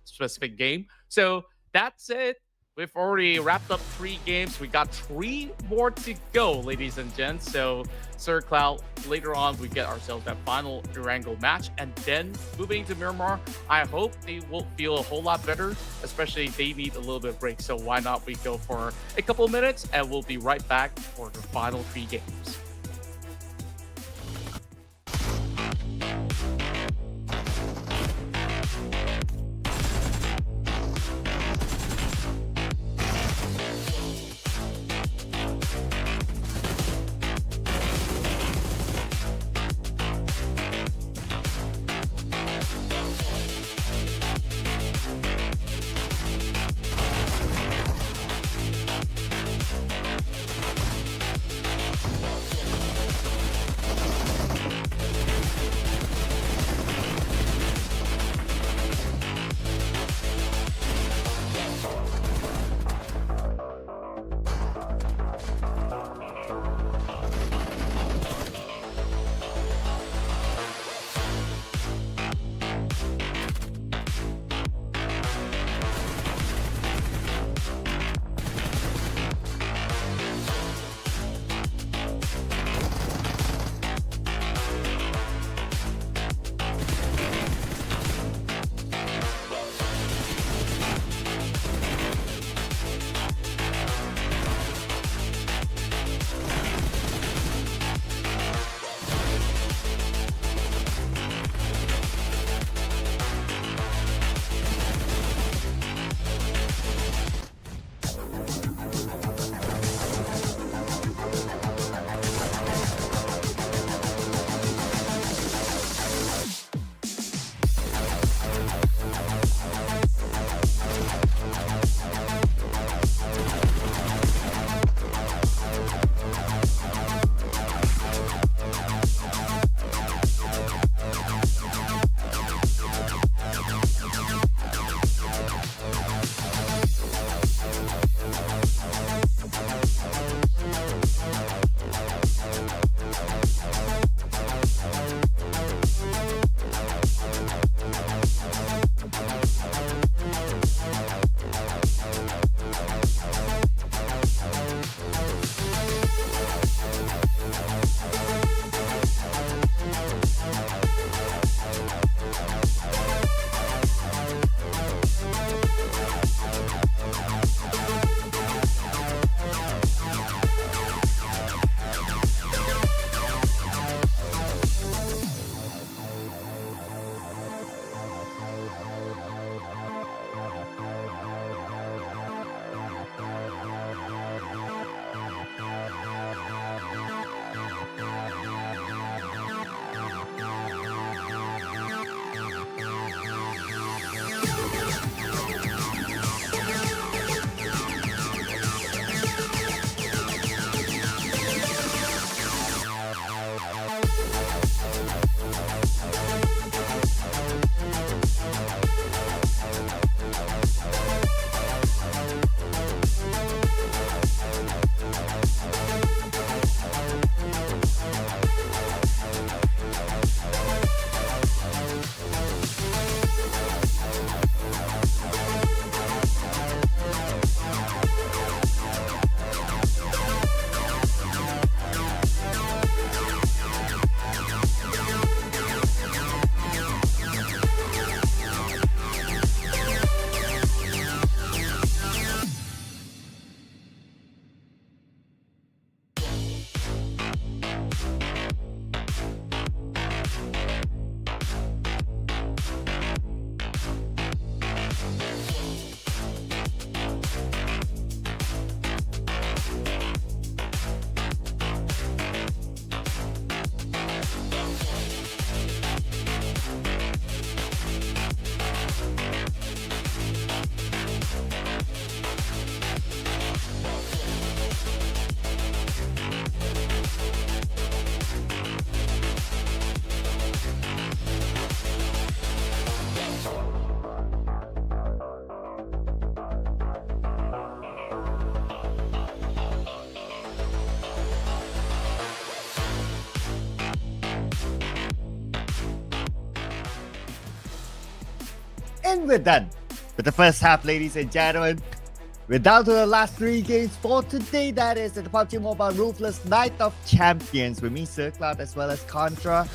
Speaker 3: specific game. So that's it. We've already wrapped up 3 games. We got 3 more to go, ladies and gents. So, Sir Cloud, later on, we get ourselves that final Erangel match. And then moving to Miramar, I hope they will feel a whole lot better, especially if they need a little bit of break. So why not we go for a couple of minutes and we'll be right back for the final 3 games.
Speaker 2: And we're done with the first half, ladies and gentlemen. We're down to the last 3 games for today. That is the Pubg Mobile Ruthless Night of Champions with me, SirCloud, as well as Contra.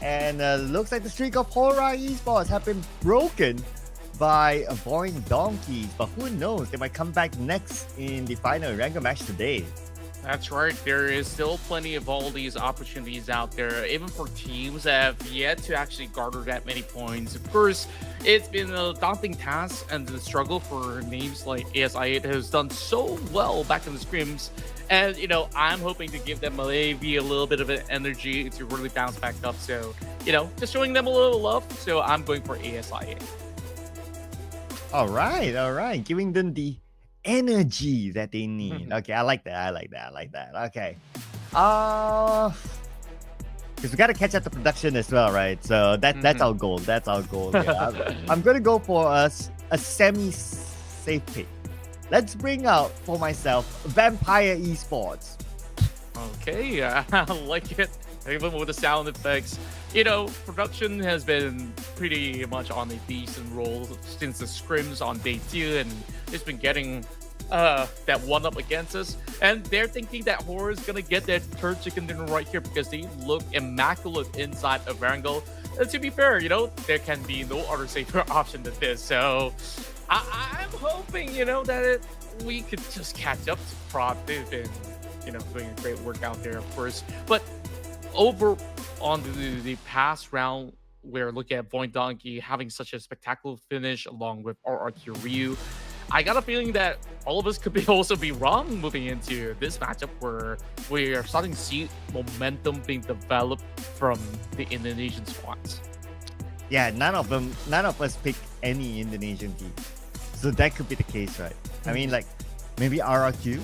Speaker 2: And looks like the streak of HORAA Esports have been broken by VOIN Donkeys. But who knows? They might come back next in the final Erangel match today.
Speaker 3: That's right. There is still plenty of all these opportunities out there, even for teams that have yet to actually garner that many points. Of course, it's been a daunting task and the struggle for names like ASI8 has done so well back in the scrims. And, you know, I'm hoping to give them maybe a little bit of an energy to really bounce back up. So, you know, just showing them a little love. So I'm going for ASI8.
Speaker 2: All right. Giving them the energy that they need. Okay, I like that. Okay. Because we gotta catch up the production as well, right? So that's our goal. Yeah. I'm gonna go for a semi-safe pick. Let's bring out for myself Vampire Esports.
Speaker 3: Okay, I like it. Even with the sound effects, you know, production has been pretty much on a decent roll since the scrims on day 2, and it's been getting that one up against us. And they're thinking that HORAA is gonna get their third chicken dinner right here because they look immaculate inside of Erangel. And to be fair, you know, there can be no other safer option than this. So I'm hoping, you know, that we could just catch up to Prod. They've been, you know, doing a great work out there, of course. But over on the past round, we're looking at VOIN Donkey having such a spectacular finish along with RRQ Ryu. I got a feeling that all of us could also be wrong moving into this matchup where we are starting to see momentum being developed from the Indonesian squads.
Speaker 2: Yeah, none of us picked any Indonesian team. So that could be the case, right? I mean, like, maybe RRQ,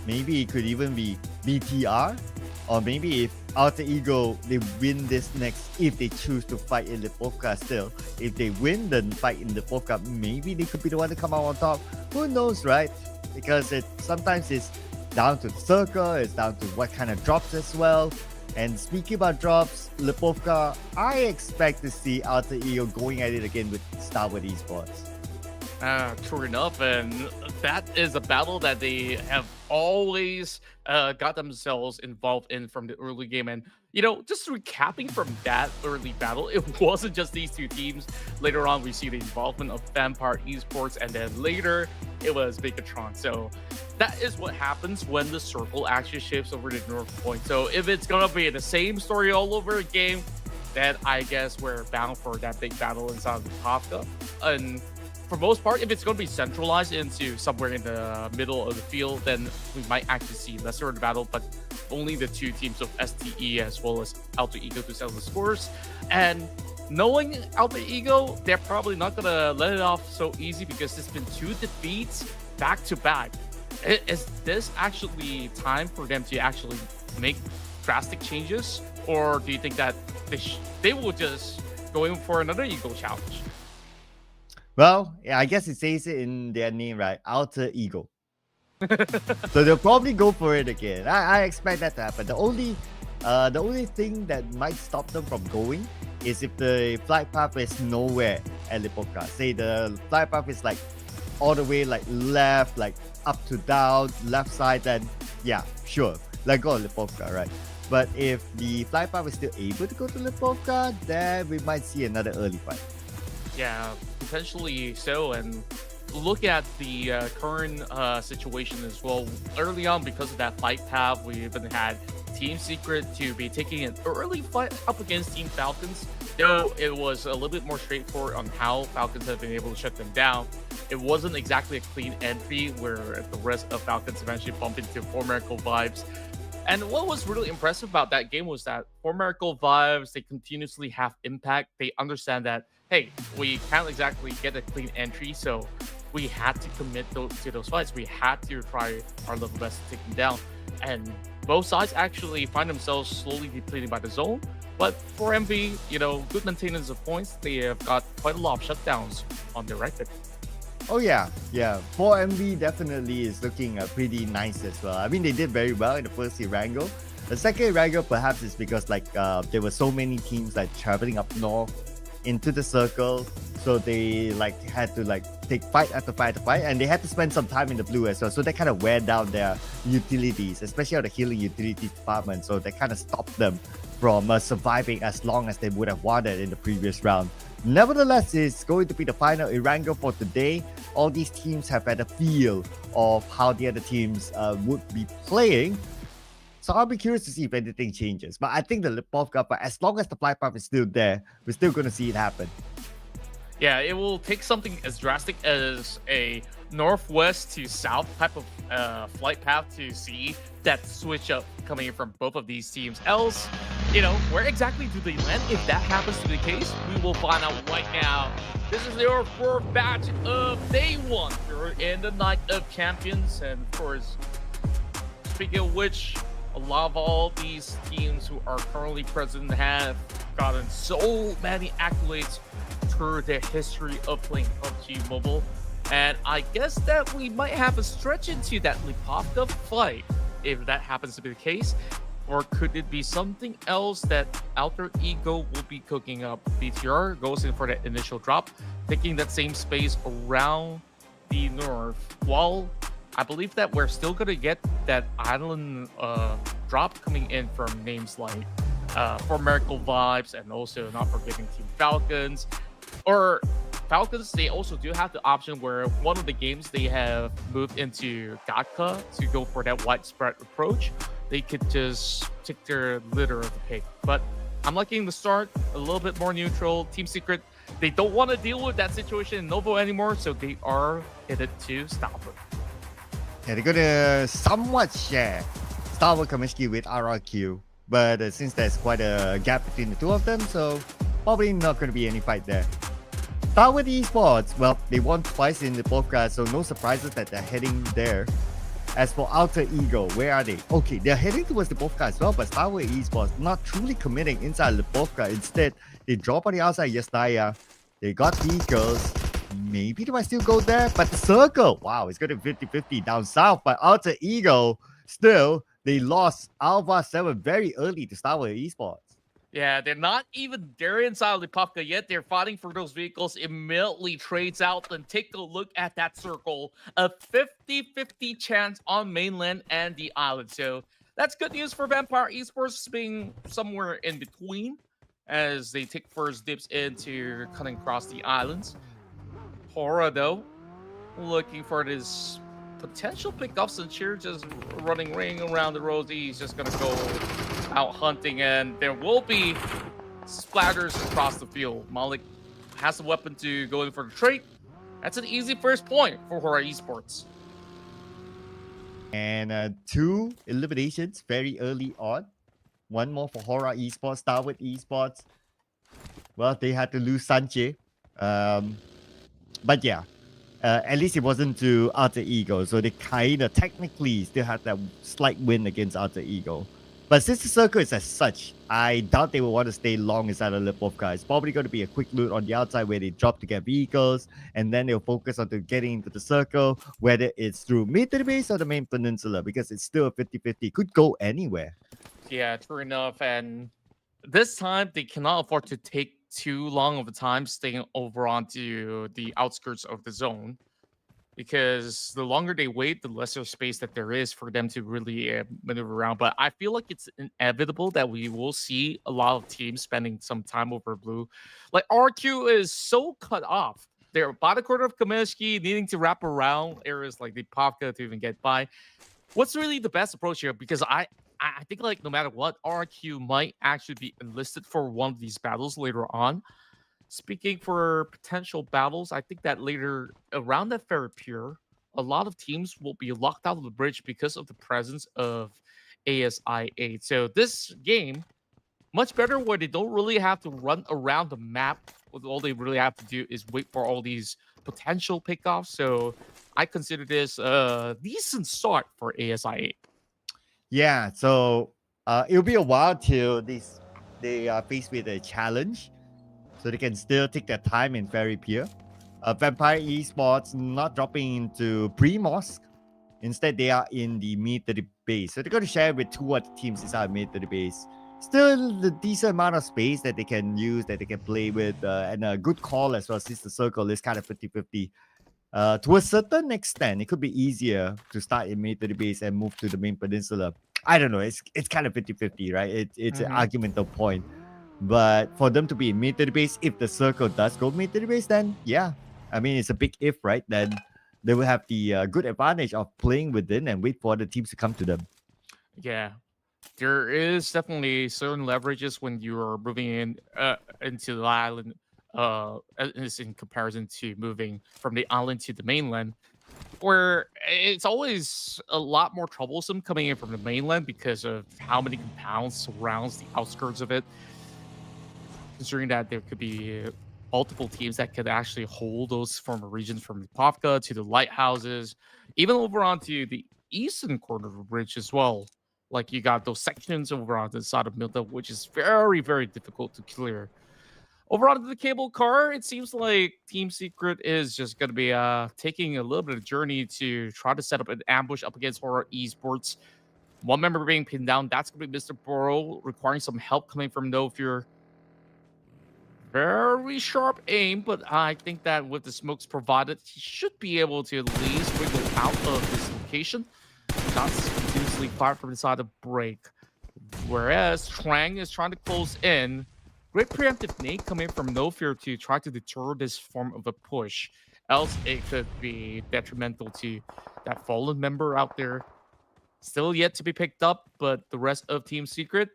Speaker 2: maybe it could even be BTR, or maybe if Alter Ego, they win this next, if they choose to fight in Lipovka still. If they win the fight in Lipovka, maybe they could be the one to come out on top. Who knows, right? Because sometimes it's down to the circle, it's down to what kind of drops as well. And speaking about drops, Lipovka, I expect to see Alter Ego going at it again with STALWART Esports.
Speaker 3: True enough, and that is a battle that they have always got themselves involved in from the early game. And, you know, just recapping from that early battle, it wasn't just these two teams. Later on, we see the involvement of Vampire Esports, and then later it was BIGETRON. So that is what happens when the circle actually shifts over to North Point. So if it's gonna be the same story all over again, then I guess we're bound for that big battle inside of the Lipovka. And for most part, if it's going to be centralized into somewhere in the middle of the field, then we might actually see lesser of the battle, but only the two teams of STE as well as Alter Ego to settle the scores. And knowing Alter Ego, they're probably not going to let it off so easy because it's been 2 defeats back to back. Is this actually time for them to actually make drastic changes? Or do you think that they will just go in for another Ego challenge?
Speaker 2: Well, yeah, I guess it says it in their name, right? Alter Ego. So they'll probably go for it again. I expect that to happen. The only thing that might stop them from going is if the flight path is nowhere at Lipovka. Say the flight path is like all the way like left, like up to down, left side, then yeah, sure. Let go of Lipovka, right? But if the flight path is still able to go to Lipovka, then we might see another early fight.
Speaker 3: Yeah, potentially so. And look at the current situation as well. Early on, because of that fight path, we even had Team Secret to be taking an early fight up against Team Falcons. Though it was a little bit more straightforward on how Falcons have been able to shut them down. It wasn't exactly a clean entry where the rest of Falcons eventually bumped into Formerical vibes. And what was really impressive about that game was that Formerical vibes, they continuously have impact. They understand that, hey, we can't exactly get a clean entry, so we had to commit to those fights. We had to try our level best to take them down. And both sides actually find themselves slowly depleting by the zone. But for MV, you know, good maintenance of points. They have got quite a lot of shutdowns on their record.
Speaker 2: Oh yeah. For MV definitely is looking pretty nice as well. I mean, they did very well in the first Erangel. The second Erangel perhaps is because like there were so many teams like traveling up north into the circle. So they like had to like take fight after fight after fight, and they had to spend some time in the blue as well. So that kind of wear down their utilities, especially on the healing utilities department. So that kind of stopped them from surviving as long as they would have wanted in the previous round. Nevertheless, it's going to be the final Erangel for today. All these teams have had a feel of how the other teams would be playing. So I'll be curious to see if anything changes. But I think the Lipovka, but as long as the flight path is still there, we're still going to see it happen.
Speaker 3: Yeah, it will take something as drastic as a northwest to south type of flight path to see that switch up coming in from both of these teams. Else, where exactly do they land? If that happens to be the case, we will find out right now. This is your fourth batch of day one. We're in the Night of Champions, and of course, speaking of which, a lot of all these teams who are currently present have gotten so many accolades through their history of playing PUBG Mobile. And I guess that we might have a stretch into that Lipovka fight, if that happens to be the case. Or could it be something else that Alter Ego will be cooking up? BTR goes in for that initial drop, taking that same space around the north. While I believe that we're still going to get that island drop coming in from names like For Miracle Vibes, and also not forgetting Team Falcons. Or Falcons, they also do have the option where one of the games they have moved into Gatka to go for that widespread approach. They could just take their litter of the pig. But I'm liking the start, a little bit more neutral. Team Secret, they don't want to deal with that situation in Novo anymore, so they are headed to STALWART.
Speaker 2: Yeah, they're going to somewhat share STALWART Kaminsky with RRQ. But since there's quite a gap between the two of them, so probably not going to be any fight there. STALWART Esports, well, they won twice in the Lipovka, so no surprises that they're heading there. As for Alter Ego, where are they? Okay, they're heading towards the Lipovka as well, but STALWART Esports not truly committing inside Lipovka. Instead, they drop on the outside Yasnaya. They got vehicles. Maybe they might still go there, but the circle, wow, it's going to be 50-50 down south. But Alter Ego, still, they lost Alpha 7 very early to STALWART Esports.
Speaker 3: Yeah, they're not even there inside Lipovka yet. They're fighting for those vehicles. Immediately trades out. Then take a look at that circle. A 50-50 chance on mainland and the island. So that's good news for Vampire Esports being somewhere in between as they take first dips into cutting across the islands. HORAA, though, looking for this potential pickups, and Cheer just running ring around the rosy. He's just going to go out hunting, and there will be splatters across the field. Malik has a weapon to go in for the trade. That's an easy first point for HORAA Esports.
Speaker 2: And 2 eliminations very early on. One more for HORAA Esports, STALWART Esports. Well, they had to lose Sanche. But yeah, at least it wasn't to Alter Ego. So they kind of technically still had that slight win against Alter Ego. But since the circle is as such, I doubt they will want to stay long inside the Lipovka. It's probably going to be a quick loot on the outside where they drop to get vehicles, and then they'll focus on getting into the circle, whether it's through mid to the base or the main peninsula, because it's still a 50-50. Could go anywhere.
Speaker 3: Yeah, true enough. And this time, they cannot afford to take too long of a time staying over onto the outskirts of the zone, because the longer they wait, the lesser space that there is for them to really maneuver around. But I feel like it's inevitable that we will see a lot of teams spending some time over blue. Like RQ is so cut off. They're about a quarter of Kaminsky, needing to wrap around areas like the Lipovka to even get by. What's really the best approach here? Because I think, like, no matter what, RQ might actually be enlisted for one of these battles later on. Speaking for potential battles, I think that later around that Ferropure, a lot of teams will be locked out of the bridge because of the presence of ASI 8. So this game, much better where they don't really have to run around the map. All they really have to do is wait for all these potential pickoffs. So I consider this a decent start for ASI 8.
Speaker 2: Yeah, so it'll be a while till they are faced with a challenge. So they can still take their time in Ferropure. Vampire Esports not dropping into pre-mosque. Instead, they are in the mid to the base. So they're going to share with 2 other teams inside mid to the base. still the decent amount of space that they can use, that they can play with, and a good call as well, since the circle is kind of 50-50. To a certain extent, it could be easier to start in military base and move to the main peninsula. I don't know. It's kind of 50-50, right? It's an argumental point. But for them to be in military base, if the circle does go military base, then yeah. I mean, it's a big if, right? Then they will have the good advantage of playing within and wait for the teams to come to them.
Speaker 3: Yeah, there is definitely certain leverages when you are moving in into the island. Is in comparison to moving from the island to the mainland, where it's always a lot more troublesome coming in from the mainland because of how many compounds surrounds the outskirts of it. Considering that there could be multiple teams that could actually hold those former regions from the Pubg to the lighthouses, even over onto the eastern corner of the bridge as well. Like you got those sections over on the side of Milta, which is very, very difficult to clear. Over onto the cable car, it seems like Team Secret is just going to be taking a little bit of journey to try to set up an ambush up against HORAA Esports. One member being pinned down, that's going to be Mr. Burrow, requiring some help coming from No Fear. Very sharp aim, but I think that with the smokes provided, he should be able to at least wiggle out of this location. Shots continuously fired from inside the break. Whereas Trang is trying to close in. Great preemptive nade coming from No Fear to try to deter this form of a push. Else it could be detrimental to that fallen member out there. Still yet to be picked up, but the rest of Team Secret,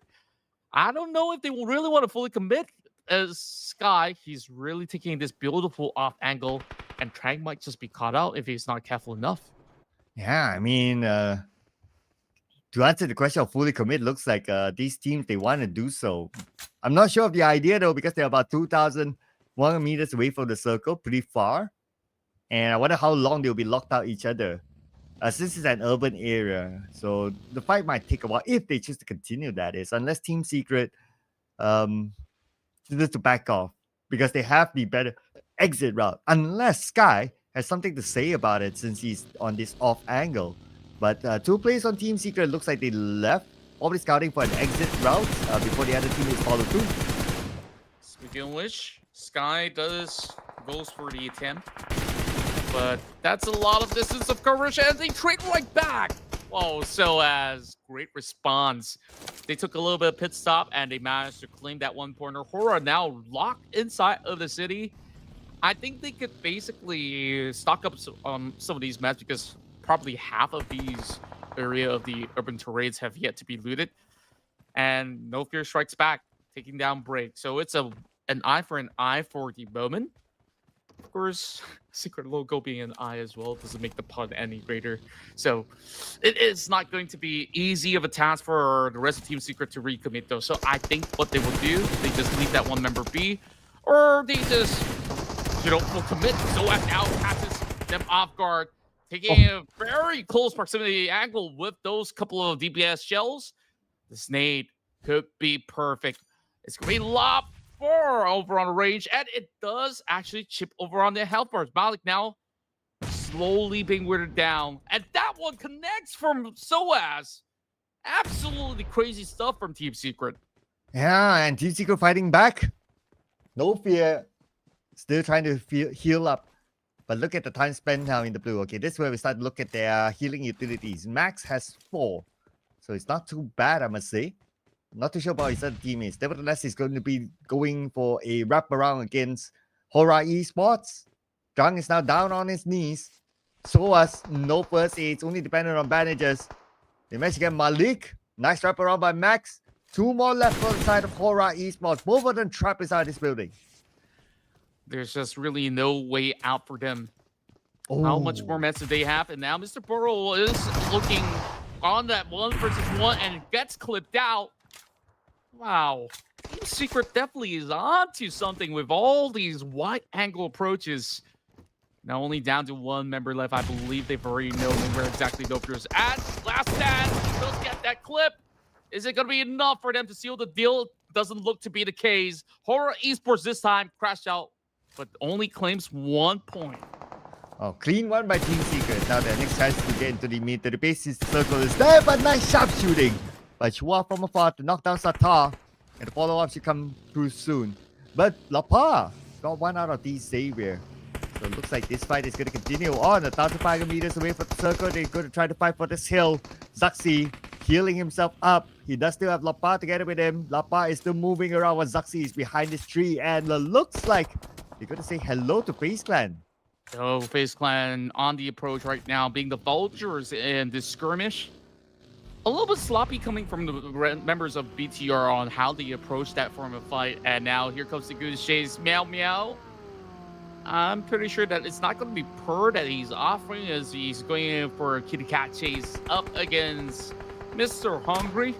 Speaker 3: I don't know if they will really want to fully commit. As Sky, he's really taking this beautiful off angle, and Trang might just be caught out if he's not careful enough.
Speaker 2: Yeah, I mean, to answer the question of fully commit, looks like these teams, they want to do so. I'm not sure of the idea, though, because they're about 2,100 meters away from the circle, pretty far. And I wonder how long they'll be locked out each other. Since it's an urban area, so the fight might take a while, if they choose to continue, that is, unless Team Secret just to back off, because they have the better exit route, unless Sky has something to say about it since he's on this off angle. But 2 players on Team Secret, looks like they left, probably scouting for an exit route before the other team is followed through.
Speaker 3: Speaking of which, Sky goes for the attempt, but that's a lot of distance of coverage, and they trade right back. Oh, so as great response. They took a little bit of pit stop, and they managed to claim that one pointer. HORAA now locked inside of the city. I think they could basically stock up some of these mats, because probably half of these area of the urban terrains have yet to be looted. And No Fear strikes back, taking down Break. So it's an eye for an eye for the moment. Of course, Secret logo being an eye as well doesn't make the pun any greater. So it is not going to be easy of a task for the rest of Team Secret to recommit, though. So I think what they will do, they just leave that one member be, or they just, will commit. So now catches them off guard, taking a very close proximity angle with those couple of DPS shells. This nade could be perfect. It's going to be lob 4 over on the range, and it does actually chip over on the health bars. Malik now slowly being weirded down, and that one connects from SOAS. Absolutely crazy stuff from Team Secret.
Speaker 2: Yeah, and Team Secret fighting back. No Fear, still trying to heal up. But look at the time spent now in the blue. Okay, this is where we start to look at their healing utilities. Max has 4, so it's not too bad, I must say. Not too sure about his other teammates. Nevertheless, he's going to be going for a wraparound against HORAA Esports. Zhang is now down on his knees. SOAS, no first aids, only dependent on bandages. They managed to get Malik. Nice wraparound by Max. 2 more left on the side of HORAA Esports. Both of them trapped inside this building.
Speaker 3: There's just really no way out for them. How much more meds do they have? And now Mr. Burrow is looking on that 1 versus 1 and gets clipped out. Wow. Team Secret definitely is onto something with all these wide angle approaches. Now only down to 1 member left. I believe they've already known where exactly No Fear is at. Last stand. He does get that clip. Is it going to be enough for them to seal the deal? Doesn't look to be the case. HORAA Esports this time crashed out, but only claims 1 point.
Speaker 2: Oh, clean one by Team Secret. Now their next chance to get into the mid to the base. The circle is there, but nice sharp shooting by Chua from afar to knock down Satar, and the follow-up should come through soon. But Lapa got one out of these Xavier. So it looks like this fight is going to continue on. 1,500 meters away from the circle. They're going to try to fight for this hill. Zaxi healing himself up. He does still have Lapa together with him. Lapa is still moving around while Zaxi is behind this tree. And looks like they're going to say hello to FaZe Clan.
Speaker 3: So FaZe Clan on the approach right now, being the vultures in this skirmish. A little bit sloppy coming from the members of BTR on how they approach that form of fight. And now here comes the Goose Chase. Meow meow. I'm pretty sure that it's not going to be Purr that he's offering as he's going in for a kitty cat chase up against Mr. Hungry.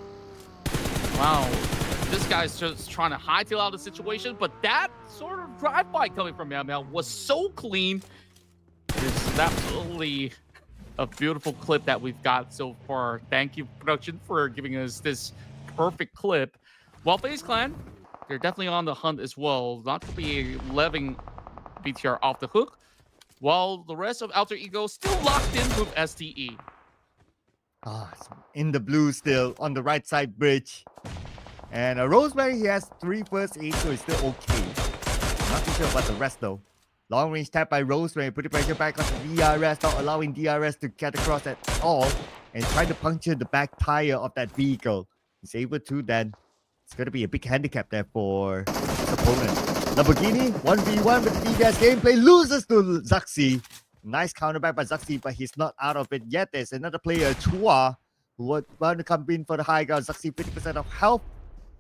Speaker 3: Wow, this guy's just trying to hightail out of the situation, but that sort of drive-by coming from Meow Meow was so clean. This is absolutely a beautiful clip that we've got so far. Thank you, production, for giving us this perfect clip. While FaZe Clan, they're definitely on the hunt as well, not to be leaving BTR off the hook, while the rest of Alter Ego still locked in with STE.
Speaker 2: In the blue still on the right side bridge. And Rosemary, he has 3 first aid, so he's still okay. Not too sure about the rest though. Long range tap by Rosemary, putting pressure back on the DRS, not allowing DRS to get across at all, and trying to puncture the back tire of that vehicle. He's able to then. It's going to be a big handicap there for his opponent. Lamborghini, 1v1 with the DBS gameplay, loses to Zaxi. Nice counterback by Zaxi, but he's not out of it yet. There's another player, Chua, who would want to come in for the high ground. Zaxi 50% of health,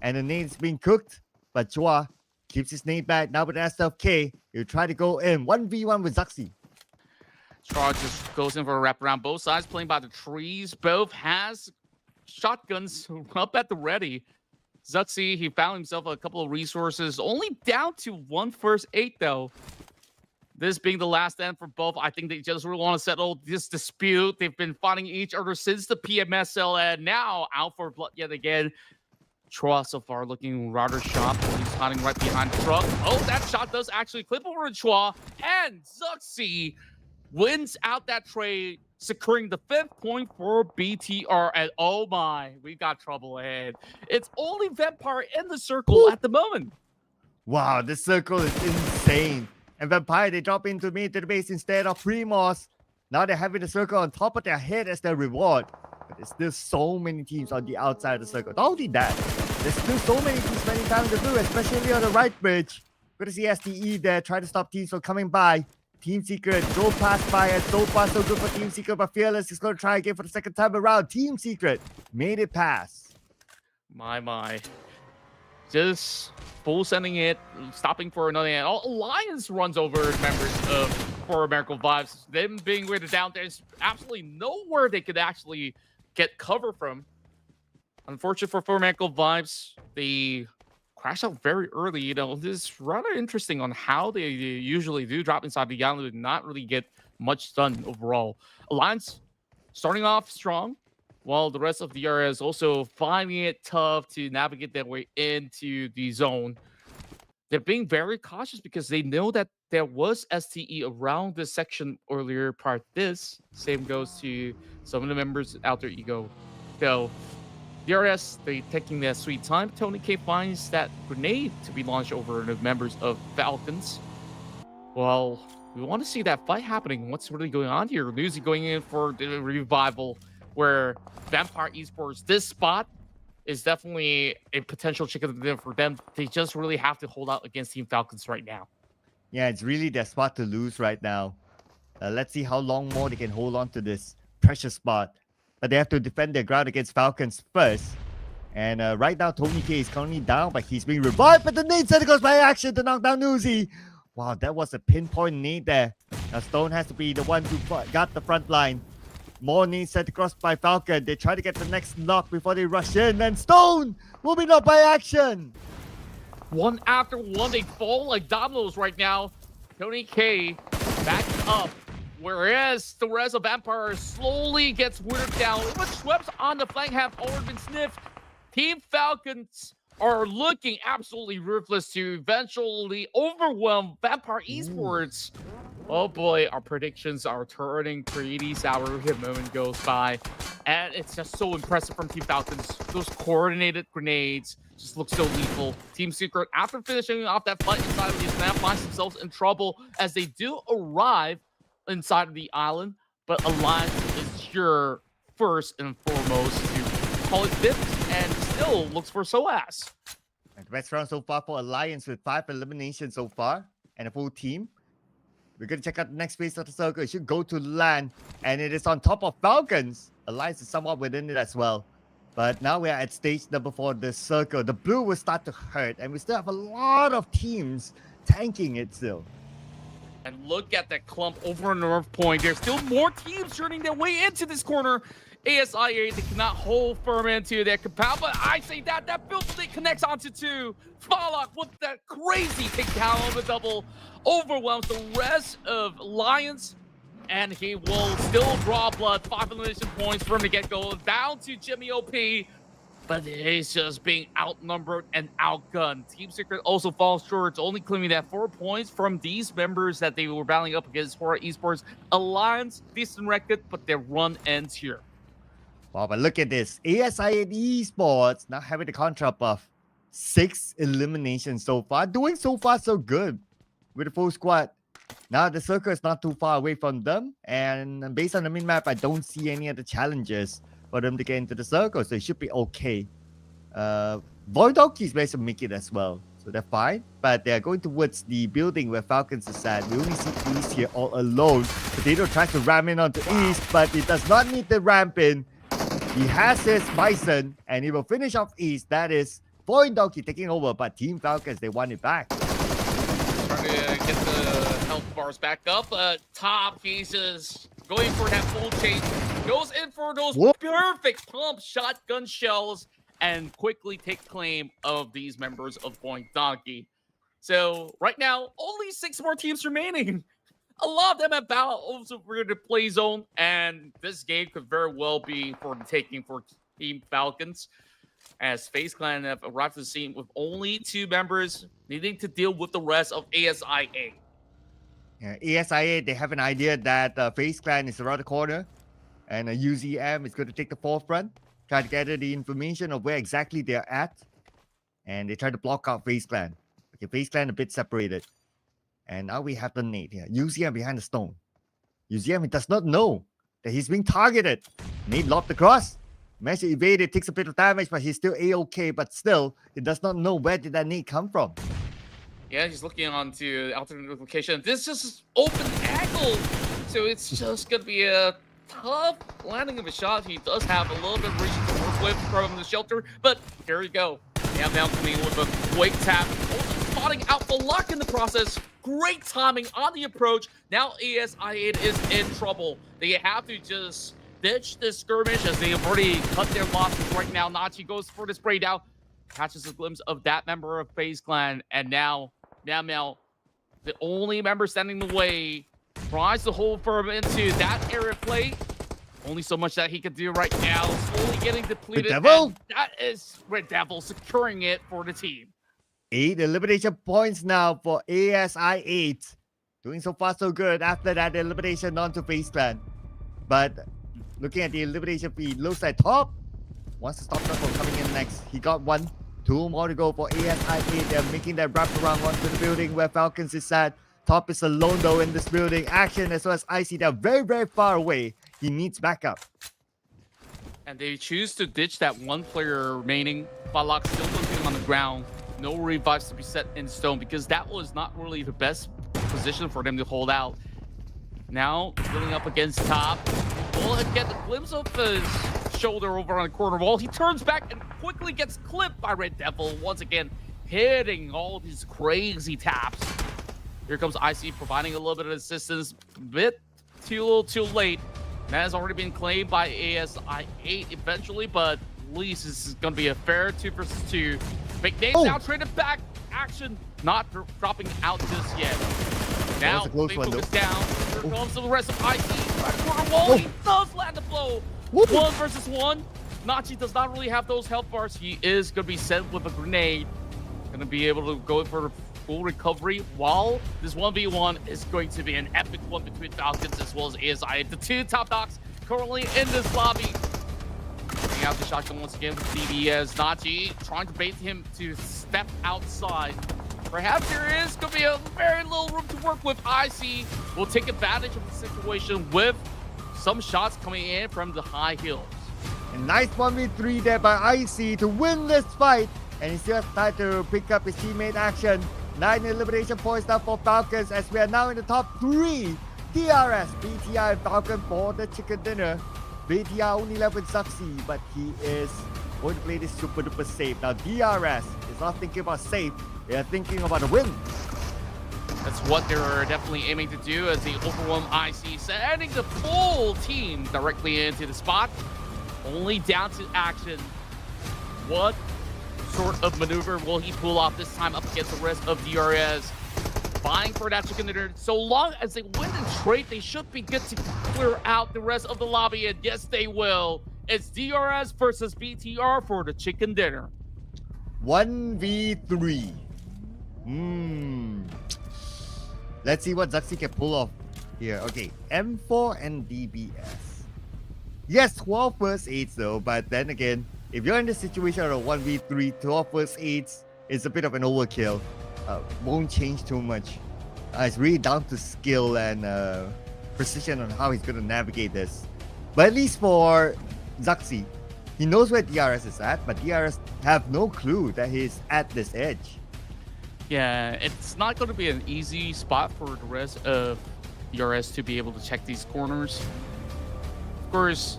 Speaker 2: and the nade's being cooked, but Chua keeps his nade back. Now with the SFK, he'll try to go in 1v1 with Zaxi.
Speaker 3: Chua just goes in for a wrap around both sides, playing by the trees. Both has shotguns up at the ready. Zaxi, he found himself a couple of resources, only down to 1 first aid though. This being the last end for both, I think they just really want to settle this dispute. They've been fighting each other since the PMSL, and now out for blood yet again. Chua so far looking rather sharp. He's hiding right behind the truck. Oh, that shot does actually clip over to Chua, and Zaxi wins out that trade, securing the 5th point for BTR. And oh my, we got trouble ahead. It's only Vampire in the circle at the moment.
Speaker 2: Wow, this circle is insane. And Vampire, they drop into me to the base instead of Primos. Now they're having the circle on top of their head as their reward. But there's still so many teams on the outside of the circle. Not only that, there's still so many teams spending time in the blue, especially on the right bridge. Good to see STE there, trying to stop teams from coming by. Team Secret drove past by, and so far so good for Team Secret, but Fearless is going to try again for the 2nd time around. Team Secret made it past.
Speaker 3: My. Just full sending it, stopping for another end. Alliance runs over members of For Miracle Vibes. Them being weighted down, there's absolutely nowhere they could actually get cover from. Unfortunate for Miracle Vibes, they crash out very early. You know, this is rather interesting on how they usually do drop inside the island and not really get much done overall. Alliance starting off strong, while the rest of the area is also finding it tough to navigate their way into the zone. They're being very cautious because they know that there was STE around this section earlier prior to this. Same goes to some of the members of Alter Ego. So DRS, they taking their sweet time. Tony K finds that grenade to be launched over the members of Falcons. Well, we want to see that fight happening. What's really going on here? Lucy going in for the revival, where Vampire Esports, this spot is definitely a potential chicken dinner for them. They just really have to hold out against Team Falcons right now.
Speaker 2: Yeah, it's really their spot to lose right now. Let's see how long more they can hold on to this precious spot. But they have to defend their ground against Falcons first. And right now, Tony K is currently down, but he's being revived. But the nade set goes by action to knock down Uzi. Wow, that was a pinpoint nade there. Now Stone has to be the one who got the front line. More nades set across by Falcon. They try to get the next knock before they rush in. And Stone will be knocked by action.
Speaker 3: One after one, they fall like dominoes right now. Tony K back up, whereas the rest of Vampire slowly gets whittled down. Even Schweppes on the flank have already been sniffed. Team Falcons are looking absolutely ruthless to eventually overwhelm Vampire Esports. Oh boy, our predictions are turning pretty sour as the moment goes by. And it's just so impressive from Team Falcons. Those coordinated grenades just look so lethal. Team Secret, after finishing off that fight inside of the snap, finds themselves in trouble as they do arrive inside of the island. But Alliance is here first and foremost to call it fifth and still looks for SOAS.
Speaker 2: And the best round so far for Alliance with 5 eliminations so far and a full team. We're going to check out the next phase of the circle. It should go to land, and it is on top of Falcons. Alliance is somewhat within it as well. But now we are at stage number 4, the circle. The blue will start to hurt, and we still have a lot of teams tanking it still.
Speaker 3: And look at that clump over on North Point. There's still more teams turning their way into this corner. ASIA, they cannot hold firm into their compound, but I say that build state connects onto 2. FALCONS with that crazy takedown on the double overwhelms the rest of Lions, and he will still draw blood. 5 elimination points from the get-go, down to Jimmy OP, but he's just being outnumbered and outgunned. Team Secret also falls short, only claiming that 4 points from these members that they were battling up against HORAA Esports. Alliance, decent record, but their run ends here.
Speaker 2: Wow, but look at this. ASI and Esports now having the contra buff. 6 eliminations so far. Doing so far so good with the full squad. Now the circle is not too far away from them. And based on the min-map, I don't see any other challenges for them to get into the circle. So it should be okay. VOIN is ready to make it as well. So they're fine. But they're going towards the building where Falcons is at. We only see East here all alone. Potato tries to ram in onto East, but it does not need the ramp in. He has his Bison, and he will finish off East. That is VOIN taking over, but Team Falcons, they want it back.
Speaker 3: Trying to get the health bars back up. Top, he's just going for that full chase. Goes in for those perfect pump shotgun shells and quickly take claim of these members of VOIN. So right now, only 6 more teams remaining. A lot of them have also for the play zone, and this game could very well be for the taking for Team Falcons, as FaZe Clan have arrived to the scene with only 2 members needing to deal with the rest of ASIA.
Speaker 2: Yeah, ASIA, they have an idea that FaZe Clan is around the corner, and UZM is going to take the forefront, try to gather the information of where exactly they're at, and they try to block out FaZe Clan. Okay, FaZe Clan a bit separated. And now we have the nade here. UZM behind the stone. UZM does not know that he's being targeted. Nade lobbed across. Managed to evade it, takes a bit of damage, but he's still A-okay. But still, he does not know where did that nade come from.
Speaker 3: Yeah, he's looking onto alternate location. This is open angle. So it's just going to be a tough landing of a shot. He does have a little bit of reach to work with from the shelter. But here you go. Now coming in with a quick tap. Also spotting out the lock in the process. Great timing on the approach. Now ASIA is in trouble. They have to just ditch this skirmish as they have already cut their losses right now. Nachi goes for the spray down. Catches a glimpse of that member of FaZe Clan. And now, the only member standing in the way, tries to hold firm into that area play. Only so much that he can do right now. Slowly getting depleted. That is Red Devil securing it for the team.
Speaker 2: 8 elimination points now for ASI 8. Doing so far so good after that elimination onto FaZe Clan. But looking at the elimination feed, looks like Top wants to stop that from coming in next. He got 1, 2 more to go for ASI 8. They're making that wrap around onto the building where Falcons is at. Top is alone though in this building. Action as well as Icy, they're very, very far away. He needs backup.
Speaker 3: And they choose to ditch that 1 player remaining. Falak still looking on the ground. No revives to be set in stone because that was not really the best position for them to hold out. Now, building up against Top. We'll get a glimpse of his shoulder over on the corner wall. He turns back and quickly gets clipped by Red Devil. Once again, hitting all these crazy taps. Here comes IC providing a little bit of assistance. Bit too late. That has already been claimed by ASI 8 eventually, but at least this is going to be a fair 2 versus 2. Big names now traded back. Action not dropping out just yet. Now they focus down. Here comes the rest of IC. Right corner wall. He does land the blow. 1 versus 1. Nachi does not really have those health bars. He is going to be sent with a grenade. Going to be able to go for full recovery, while this 1v1 is going to be an epic one between Falcons as well as ASI. The two top dogs currently in this lobby. Bringing out the shotgun once again with DBS. Nachi trying to bait him to step outside. Perhaps there is going to be a very little room to work with. IC will take advantage of the situation with some shots coming in from the high hills.
Speaker 2: A nice 1v3 there by IC to win this fight. And he still has time to pick up his teammate action. 9 elimination points now for Falcons as we are now in the top 3. DRS, BTR, and Falcon for the chicken dinner. BTR only left with Zuxi, but he is going to play this super duper safe. Now DRS is not thinking about safe, they are thinking about a win.
Speaker 3: That's what they're definitely aiming to do as the overwhelm IC sending the full team directly into the spot. Only down to action. What sort of maneuver will he pull off this time up against the rest of DRS? Vying for that chicken dinner. So long as they win and trade, they should be good to clear out the rest of the lobby, and yes, they will. It's DRS versus BTR for the chicken dinner.
Speaker 2: 1v3. Let's see what Zuxi can pull off here. Okay, M4 and DBS. Yes, 12 first aids though, but then again, if you're in the situation of a 1v3, 12 first aids is a bit of an overkill. Won't change too much. It's really down to skill and precision on how he's going to navigate this. But at least for Zuxi, he knows where DRS is at, but DRS have no clue that he's at this edge.
Speaker 3: Yeah, it's not going to be an easy spot for the rest of DRS to be able to check these corners. Of course,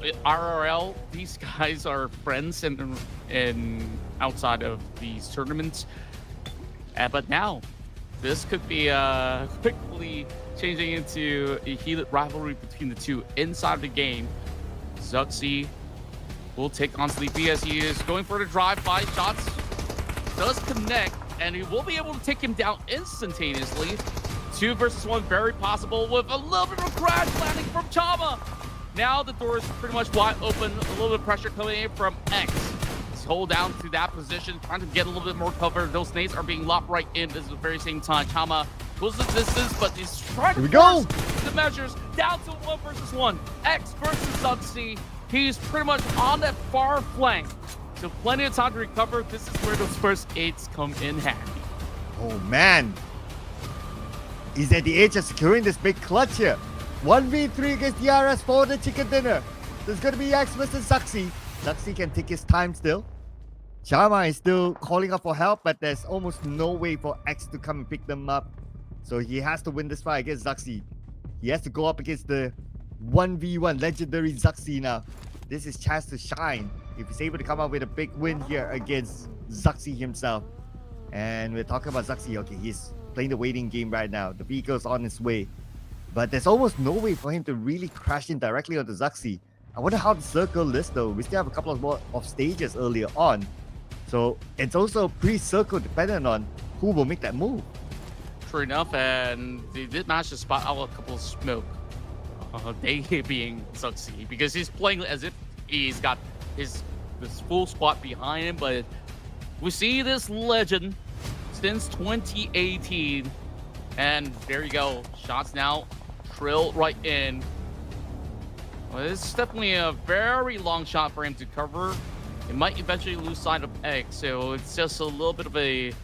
Speaker 3: RRL, these guys are friends and outside of these tournaments. But now, this could be quickly changing into a heated rivalry between the two inside the game. Zuxi will take on Sleepy as he is going for the drive-by shots. Does connect, and he will be able to take him down instantaneously. 2 versus 1, very possible with a little bit of a crash landing from Chama. Now the door is pretty much wide open. A little bit of pressure coming in from X. Hold down to that position, trying to get a little bit more cover. Those nades are being lopped right in at the very same time. Chama goes the distance, but he's trying to force the measures down to 1 versus 1. X versus Zuxi. He's pretty much on that far flank. So plenty of time to recover. This is where those first aids come in handy.
Speaker 2: Oh man. He's at the edge of securing this big clutch here. 1v3 against DRS for the chicken dinner. There's going to be X versus Zuxi. Zuxi can take his time still. Chama is still calling up for help, but there's almost no way for X to come and pick them up. So he has to win this fight against Zuxi. He has to go up against the 1v1 legendary Zuxi now. This is chance to shine if he's able to come up with a big win here against Zuxi himself. And we're talking about Zuxi. Okay, he's playing the waiting game right now. The vehicle's on its way. But there's almost no way for him to really crash in directly onto Zuxi. I wonder how to circle this though. We still have a couple of more of stages earlier on. So it's also pre-circle dependent on who will make that move.
Speaker 3: True enough, and they did manage to spot out a couple of smoke. They being Zuxi, because he's playing as if he's got this full squad behind him, but we see this legend since 2018. And there you go. Shots now trill right in. Well, this is definitely a very long shot for him to cover. It might eventually lose sight of X, so it's just a little bit of a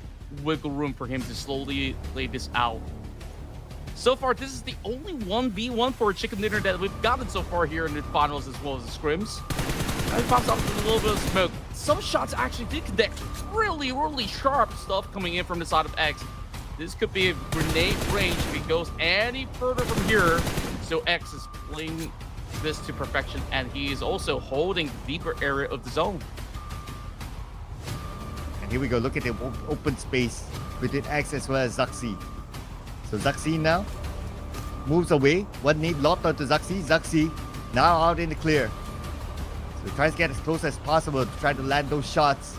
Speaker 3: wiggle room for him to slowly lay this out. So far, this is the only 1v1 for a chicken dinner that we've gotten so far here in the finals as well as the scrims. And he pops off with a little bit of smoke. Some shots actually did connect. Really, really sharp stuff coming in from the side of X. This could be a grenade range if he goes any further from here. So X is playing this to perfection, and he is also holding the deeper area of the zone.
Speaker 2: And here we go. Look at the open space between X as well as Zuxi. So Zuxi now moves away. One nade lobbed onto Zuxi. Zuxi now out in the clear. So he tries to get as close as possible to try to land those shots.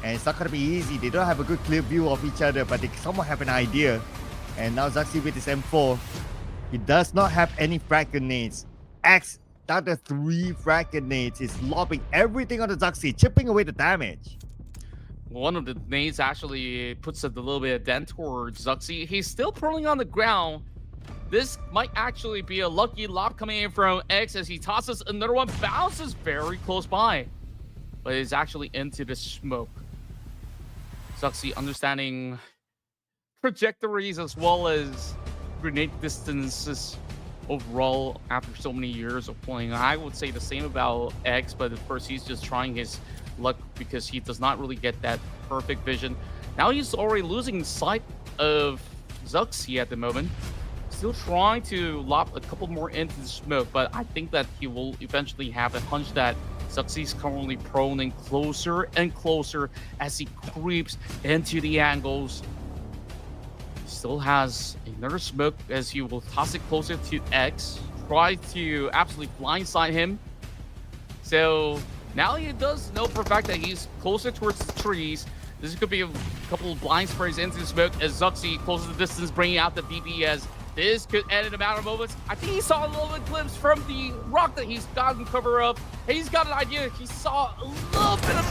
Speaker 2: And it's not going to be easy. They don't have a good clear view of each other, but they somewhat have an idea. And now Zuxi with his M4. He does not have any frag grenades. X down to 3 frag grenades. Is lobbing everything onto Zuxi, chipping away the damage.
Speaker 3: one of the nades actually puts a little bit of dent towards Zuxi. He's still pulling on the ground. This might actually be a lucky lob coming in from X as he tosses another one, bounces very close by, but is actually into the smoke. Zuxi understanding trajectories as well as grenade distances overall after so many years of playing. I would say the same about X, but at first he's just trying his luck because he does not really get that perfect vision. Now he's already losing sight of Zuxi at the moment. Still trying to lob a couple more into the smoke, but I think that he will eventually have a hunch that Zuxi's currently proning closer and closer as he creeps into the angles. Still has another smoke as he will toss it closer to X, try to absolutely blindside him. So now he does know for a fact that he's closer towards the trees. This could be a couple of blind sprays into the smoke as Zuxi closes the distance, bringing out the BBS. This could end in a matter of moments. I think he saw a little bit glimpse from the rock that he's gotten cover of. He's got an idea. He saw a little bit of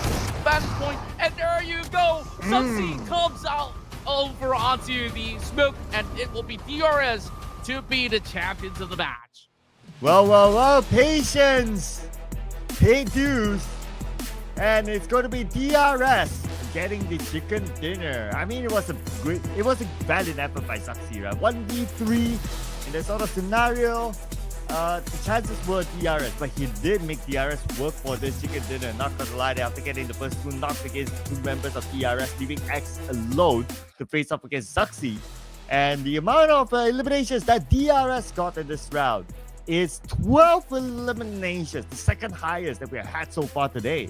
Speaker 3: vantage point, and there you go. Zuxi comes out over onto the smoke, and it will be DRS to be the champions of the match.
Speaker 2: Well, patience, pay dues, and it's going to be DRS getting the chicken dinner. I mean, it was a valid effort by Zuxi, right? 1v3 in that sort of scenario. The chances were DRS, but he did make DRS work for this chicken dinner. Not gonna lie, after getting the first two knocks against two members of DRS, leaving X alone to face off against Zuxi. And the amount of eliminations that DRS got in this round is 12 eliminations, the second highest that we have had so far today.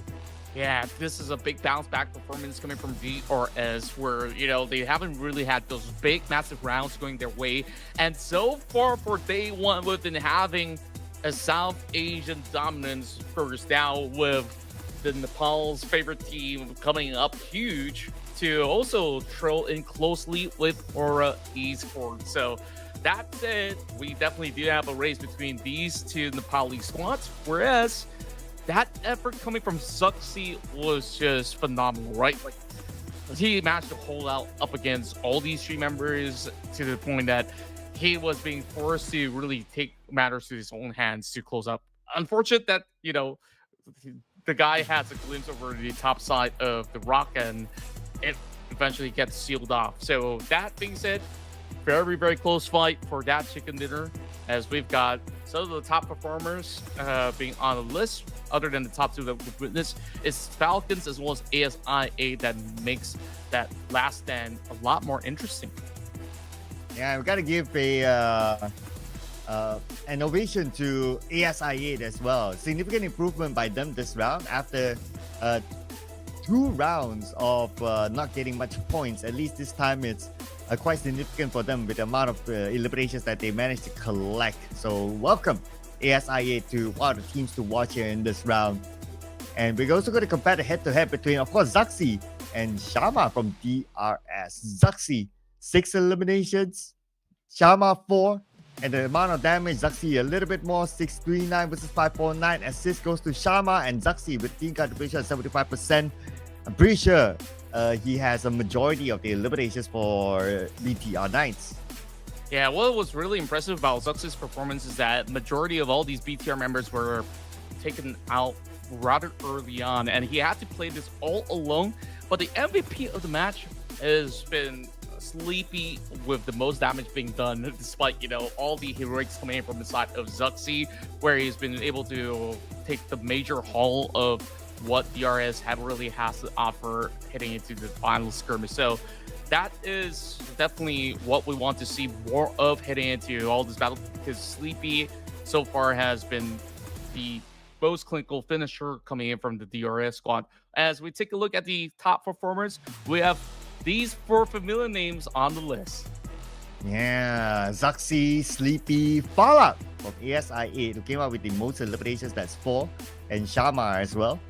Speaker 3: Yeah, this is a big bounce back performance coming from DRS where, you know, they haven't really had those big, massive rounds going their way. And so far for day one, we've been having a South Asian dominance first, now with the Nepal's favorite team coming up huge to also trail in closely with HORAA Esports. So that said, we definitely do have a race between these two Nepali squads, whereas that effort coming from Zuxi was just phenomenal, right? Like, he managed to hold out up against all these three members to the point that he was being forced to really take matters to his own hands to close up. Unfortunate that, you know, the guy has a glimpse over the top side of the rock and it eventually gets sealed off. So that being said, very, very close fight for that chicken dinner, as we've got some of the top performers being on the list. Other than the top two that we've witnessed, is FALCONS as well as ASIA that makes that last stand a lot more interesting.
Speaker 2: Yeah, we got to give an ovation to ASIA as well. Significant improvement by them this round after 2 rounds of not getting much points. At least this time it's quite significant for them with the amount of eliminations that they managed to collect. So welcome ASIA to one of the teams to watch here in this round. And we're also going to compare the head-to-head between, of course, Zuxi and Shama from DRS. Zuxi, 6 eliminations, Shama 4. And the amount of damage, Zuxi a little bit more, 639 versus 549. Assist goes to Shama, and Zuxi with team contribution at 75%. I'm pretty sure he has a majority of the eliminations for BTR Knights.
Speaker 3: Yeah, what was really impressive about Zuxi's performance is that majority of all these BTR members were taken out rather early on, and he had to play this all alone. But the MVP of the match has been Sleepy with the most damage being done, despite, you know, all the heroics coming in from the side of Zuxi, where he's been able to take the major haul of what DRS really has to offer heading into the final skirmish. So that is definitely what we want to see more of heading into all this battle, because Sleepy so far has been the most clinical finisher coming in from the DRS squad. As we take a look at the top performers, we have these 4 familiar names on the list.
Speaker 2: Yeah, Zuxi, Sleepy, Fallout from ASIA, who came out with the most eliminations, that's 4, and Shama as well.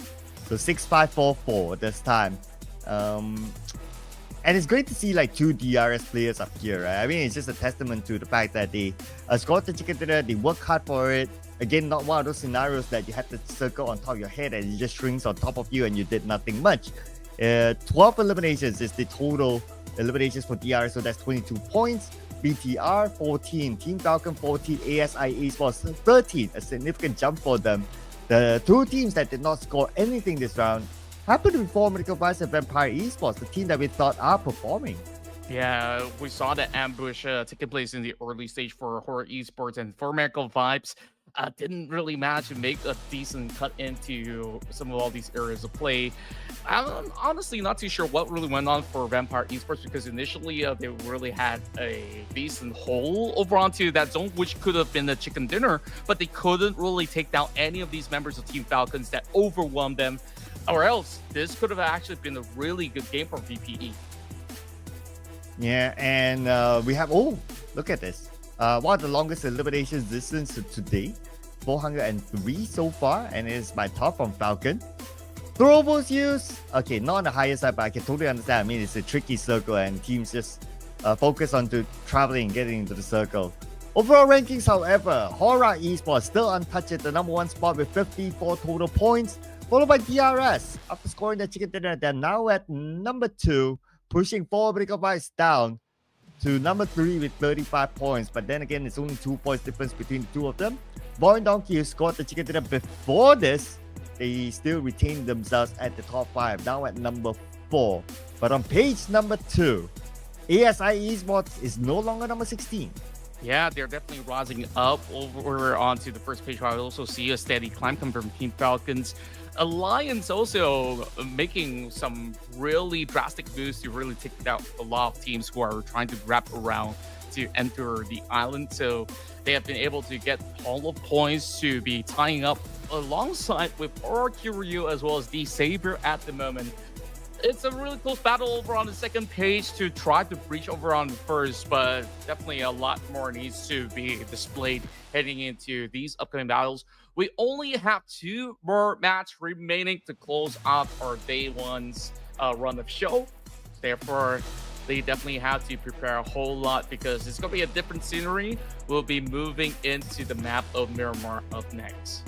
Speaker 2: So 6, 5, 4, 4 this time. And it's great to see like 2 DRS players up here, right? I mean, it's just a testament to the fact that they scored the chicken dinner, they worked hard for it. Again, not one of those scenarios that you had to circle on top of your head and it just shrinks on top of you and you did nothing much. 12 eliminations is the total eliminations for DRS, so that's 22 points. BTR 14, Team Falcon 14, ASI Esports 13, a significant jump for them. The two teams that did not score anything this round happened to be For Medical Vice and Vampire Esports, the team that we thought are performing.
Speaker 3: Yeah, we saw the ambush taking place in the early stage for HORAA Esports, and For Medical Vibes didn't really manage to make a decent cut into some of all these areas of play. I'm honestly not too sure what really went on for Vampire Esports, because initially they really had a decent hole over onto that zone, which could have been a chicken dinner, but they couldn't really take down any of these members of Team Falcons that overwhelmed them, or else this could have actually been a really good game for VPE.
Speaker 2: Yeah, and we have, oh, look at this. One of the longest eliminations distance to today, 403 so far, and it is by top from Falcon. Throwables use, okay, not on the higher side, but I can totally understand. I mean, it's a tricky circle and teams just focus on to traveling and getting into the circle. Overall rankings, however, HORAA Esports still untouched at the #1 spot with 54 total points, followed by DRS. After scoring the chicken dinner, they're now at #2, pushing For Medical Vice down to #3 with 35 points. But then again, it's only 2 points difference between the two of them. VOIN Donkey, who scored the chicken dinner before this, they still retain themselves at the top 5, now at #4. But on page #2, ASI Esports is no longer #16.
Speaker 3: Yeah, they're definitely rising up over onto the first page. I also see a steady climb coming from Team Falcons. Alliance also making some really drastic moves to really take out a lot of teams who are trying to wrap around to enter the island. So they have been able to get all of points to be tying up alongside with Kiryu as well as the Saber at the moment. It's a really close battle over on the second page to try to breach over on the first, but definitely a lot more needs to be displayed heading into these upcoming battles. We only have 2 more matches remaining to close out our day one's run of show. Therefore, they definitely have to prepare a whole lot because it's going to be a different scenery. We'll be moving into the map of Miramar up next.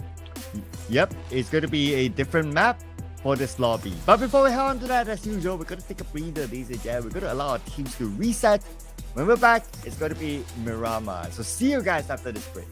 Speaker 2: Yep, it's going to be a different map for this lobby. But before we head on to that, as usual, we're going to take a breather, ladies and gentlemen. We're going to allow our teams to reset. When we're back, it's going to be Miramar. So see you guys after this break.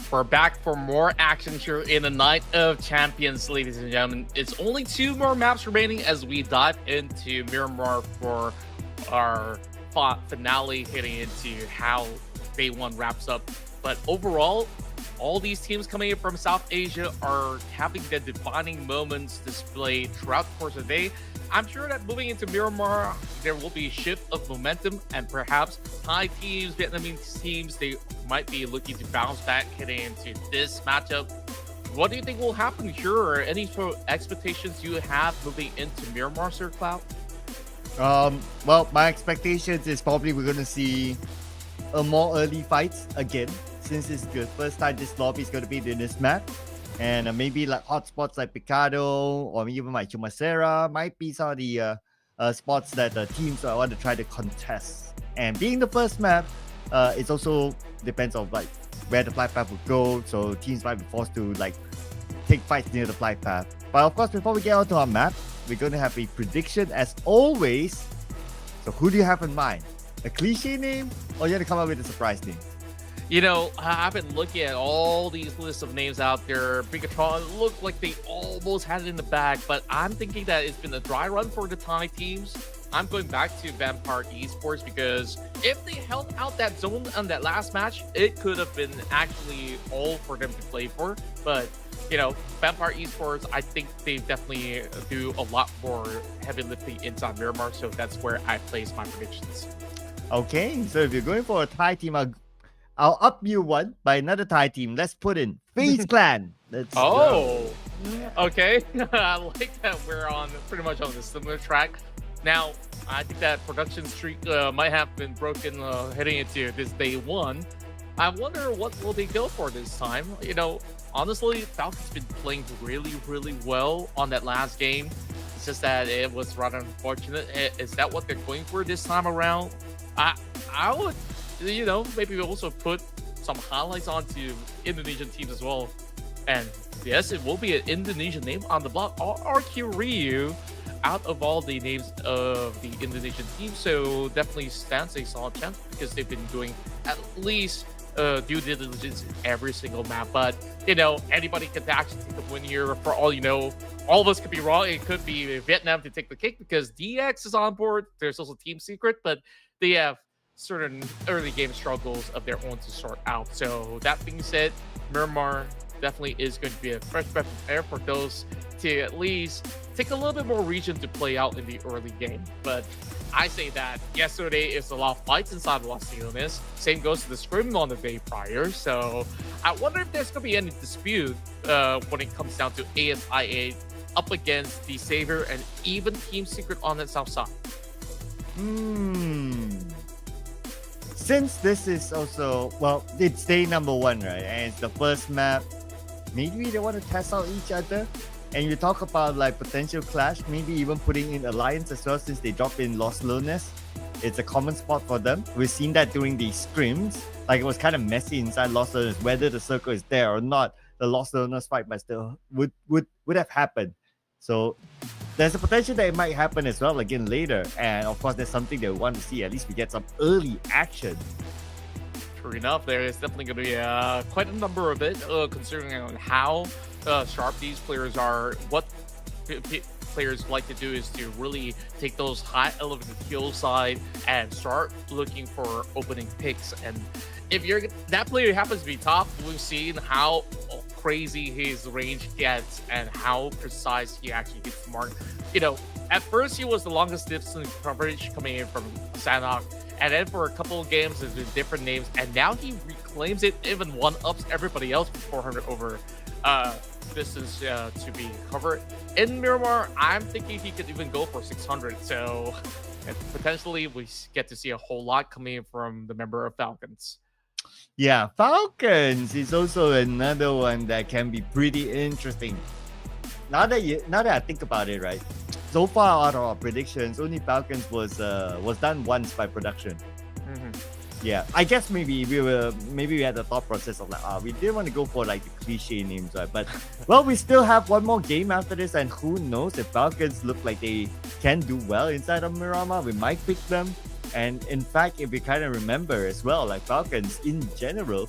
Speaker 3: We're back for more action here in the Night of Champions, ladies and gentlemen. It's only 2 more maps remaining as we dive into Miramar for our finale, hitting into how Day 1 wraps up. But overall, all these teams coming in from South Asia are having their defining moments displayed throughout the course of the day. I'm sure that moving into Miramar, there will be a shift of momentum, and perhaps Thai teams, Vietnamese teams, they might be looking to bounce back heading into this matchup. What do you think will happen here, or any sort of expectations you have moving into Miramar, Sir Cloud?
Speaker 2: Well, my expectations is probably we're going to see a more early fights again, since it's the first time this lobby is going to be in this map. And maybe like hotspots like Picado or even like Chumacera might be some of the spots that the teams want to try to contest. And being the first map, it also depends on like where the flight path will go. So teams might be forced to like take fights near the flight path. But of course, before we get onto our map, we're going to have a prediction as always. So who do you have in mind? A cliche name, or you going to come up with a surprise name?
Speaker 3: You know, I've been looking at all these lists of names out there. BIGETRON looked like they almost had it in the bag, but I'm thinking that it's been a dry run for the Thai teams. I'm going back to Vampire Esports because if they held out that zone on that last match, it could have been actually all for them to play for. But, you know, Vampire Esports, I think they definitely do a lot more heavy lifting inside Miramar, so that's where I place my predictions.
Speaker 2: Okay, so if you're going for a Thai team, I'll up you one by another Thai team. Let's put in FAZE Clan. Let's go.
Speaker 3: Okay. I like that we're on pretty much on a similar track. Now, I think that production streak might have been broken heading into this Day 1. I wonder what will they go for this time. You know, honestly, Falcons been playing really, really well on that last game. It's just that it was rather unfortunate. Is that what they're going for this time around? I would, you know, maybe also put some highlights onto Indonesian teams as well. And yes, it will be an Indonesian name on the block. RQ Ryu out of all the names of the Indonesian team, so definitely stands a solid chance because they've been doing at least due diligence in every single map. But, you know, anybody could actually take the win here. For all you know, all of us could be wrong. It could be Vietnam to take the cake because DX is on board. There's also Team Secret, but they have certain early game struggles of their own to sort out. So that being said, Miramar definitely is going to be a fresh breath of air for those to at least take a little bit more region to play out in the early game. But I say that yesterday is a lot of fights inside Los Angeles. Same goes to the Scrim on the day prior. So I wonder if there's going to be any dispute when it comes down to ASIA up against the Savior and even Team Secret on the south side.
Speaker 2: Since this is also, well, it's day number 1, right? And it's the first map. Maybe they want to test out each other. And you talk about like potential clash, maybe even putting in alliance as well, since they drop in Los Lunas. It's a common spot for them. We've seen that during the scrims. Like it was kind of messy inside Los Lunas, whether the circle is there or not. The Los Lunas fight might still would have happened. So there's a potential that it might happen as well again later. And of course, there's something that we want to see. At least we get some early action.
Speaker 3: True enough, there is definitely going to be quite a number of it, considering on how sharp these players are. What players like to do is to really take those high elevated kill side and start looking for opening picks. And if you're that player happens to be top, we've seen how crazy his range gets and how precise he actually hits the mark. You know, at first he was the longest distance coverage coming in from Sanhok, and then for a couple of games there's been different names, and now he reclaims it, even one-ups everybody else with 400 over distance to be covered. In Miramar, I'm thinking he could even go for 600, so potentially we get to see a whole lot coming in from the member of Falcons.
Speaker 2: Yeah, Falcons is also another one that can be pretty interesting. Now that I think about it, right? So far out of our predictions, only Falcons was done once by production. Yeah, I guess maybe we had the thought process of like, we didn't want to go for like the cliche names, right? But well, we still have one more game after this, and who knows if Falcons look like they can do well inside of Miramar, we might pick them. And in fact, if we kind of remember as well, like Falcons in general,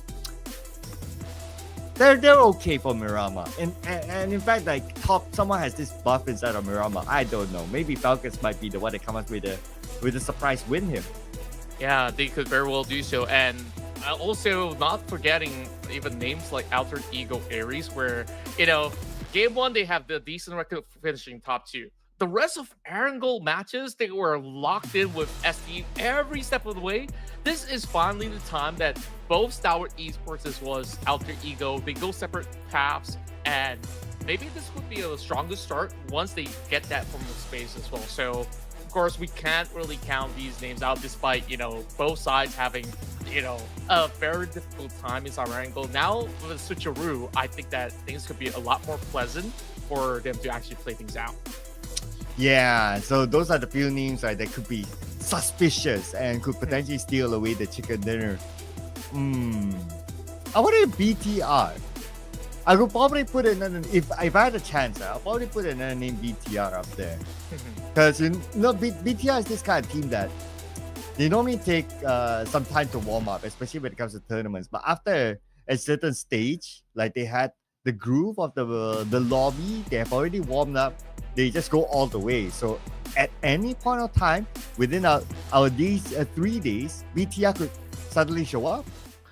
Speaker 2: they're okay for Miramar. And in fact, like someone has this buff inside of Miramar. I don't know. Maybe Falcons might be the one that come up with a surprise win here.
Speaker 1: Yeah, they could very well do so. And also not forgetting even names like Alter Ego Ares, where, you know, game one, they have the decent record finishing top 2. The rest of Erangel matches, they were locked in with ST every step of the way. This is finally the time that both STALWART Esports as well as Alter Ego, they go separate paths, and maybe this would be a strongest start once they get that from the space as well. So, of course, we can't really count these names out despite, you know, both sides having, you know, a very difficult time inside Erangel. Now, with the switcheroo, I think that things could be a lot more pleasant for them to actually play things out.
Speaker 2: Yeah, so those are the few names, right, that could be suspicious and could potentially steal away the chicken dinner. I wonder if BTR. I would probably put another, if I had a chance, I'll probably put another name BTR up there. Because, you know, BTR is this kind of team that they normally take some time to warm up, especially when it comes to tournaments. But after a certain stage, like they had the groove of the lobby, they have already warmed up. They just go all the way. So at any point of time within our these 3 days, BTR could suddenly show up.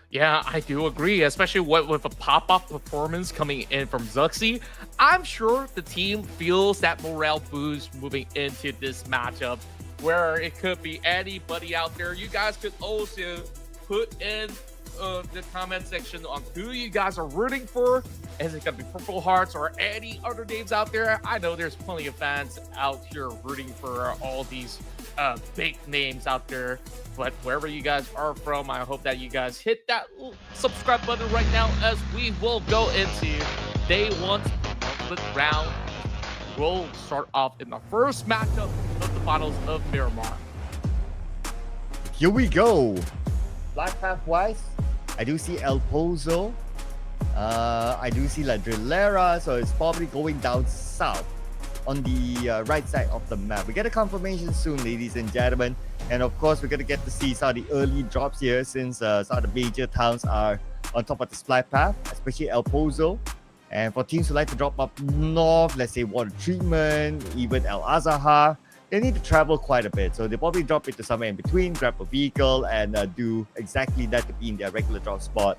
Speaker 1: Yeah, I do agree, especially with a pop-up performance coming in from Zuxi. I'm sure the team feels that morale boost moving into this matchup, where it could be anybody out there. You guys could also put in the comment section on who you guys are rooting for. Is it going to be Purple Hearts or any other names out there? I know there's plenty of fans out here rooting for all these big names out there. But wherever you guys are from, I hope that you guys hit that subscribe button right now, as we will go into day 1 of the round. We'll start off in the first matchup of the finals of Miramar.
Speaker 2: Here we go. Black Path wise, I do see El Pozo. I do see La Drillera, so it's probably going down south on the right side of the map. We get a confirmation soon, ladies and gentlemen. And of course, we're going to get to see some of the early drops here, since some of the major towns are on top of the supply path, especially El Pozo. And for teams who like to drop up north, let's say Water Treatment, even El Azahar, they need to travel quite a bit. So they probably drop it to somewhere in between, grab a vehicle, and do exactly that to be in their regular drop spot.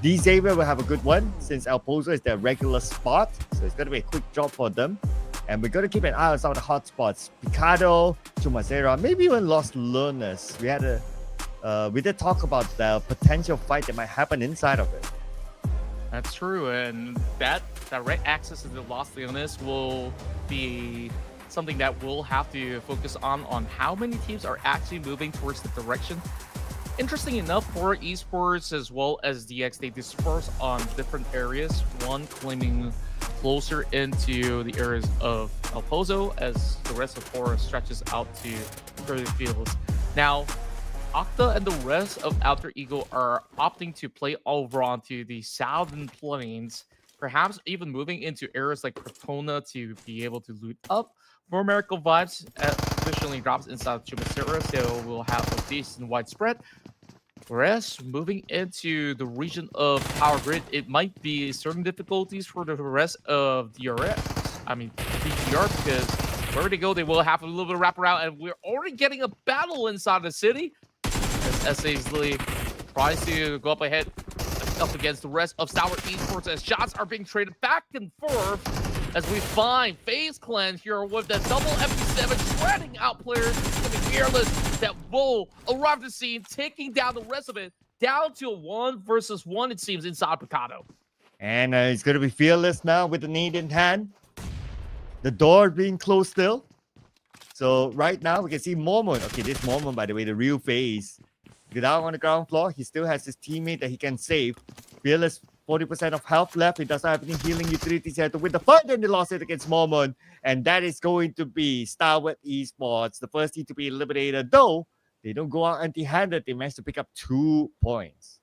Speaker 2: Xavier will have a good one, since El Pozo is their regular spot. So it's going to be a quick drop for them. And we're going to keep an eye on some of the hot spots. Picado, Chumacera, maybe even Lost Learners. We did talk about the potential fight that might happen inside of it.
Speaker 3: That's true, and that direct access to the Lost Learners will be something that we'll have to focus on how many teams are actually moving towards the direction. Interesting enough, for Esports as well as DX, they disperse on different areas, one claiming closer into the areas of El Pozo, as the rest of HORAA stretches out to further fields. Now, Octa and the rest of Alter Ego are opting to play over onto the southern plains, perhaps even moving into areas like Crotona to be able to loot up. More Miracle Vibes additionally drops inside Chumacera, so we'll have a decent widespread. Whereas moving into the region of Power Grid, it might be certain difficulties for the rest of DRS. I mean, DTR, because wherever they go, they will have a little bit of wraparound, and we're already getting a battle inside the city. As SA's tries to go up ahead, up against the rest of STALWART Esports, as shots are being traded back and forth. As we find FaZe Clan here with the double MP7 shredding out players, the Fearless that will arrive to the scene, taking down the rest of it, down to a 1 versus 1, it seems, inside Picado.
Speaker 2: And it's going to be Fearless now with the nade in hand. The door being closed still. So right now we can see Mormon. Okay, this Mormon, by the way, the real FaZe. Without on the ground floor, he still has his teammate that he can save. Fearless, 40% of health left. He doesn't have any healing utilities. He had to win the fight, and they lost it against Mormon. And that is going to be STALWART Esports, the first team to be eliminated. Though they don't go out empty-handed, they managed to pick up 2 points.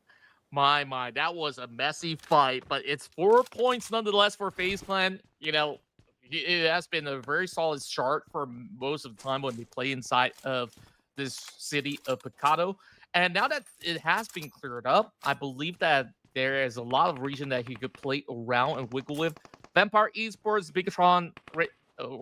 Speaker 1: My, that was a messy fight, but it's 4 points nonetheless for FaZe Clan. You know, it has been a very solid start for most of the time when they play inside of this city of Picado. And now that it has been cleared up, I believe that
Speaker 3: there is a lot of region that he could play around and wiggle with. Vampire Esports, BIGETRON,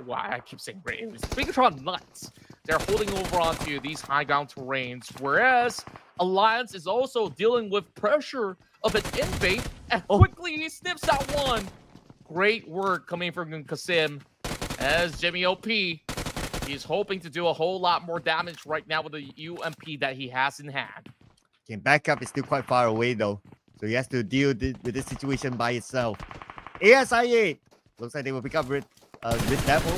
Speaker 3: why I keep saying Ravens. BIGETRON Nuts. They're holding over onto these high ground terrains, whereas Alliance is also dealing with pressure of an invade, and quickly he snips out one. Great work coming from Kasim as Jimmy OP. He's hoping to do a whole lot more damage right now with the UMP that he has in hand.
Speaker 2: Backup is still quite far away though, so he has to deal with this situation by itself. ASIA looks like they will pick up with Devil.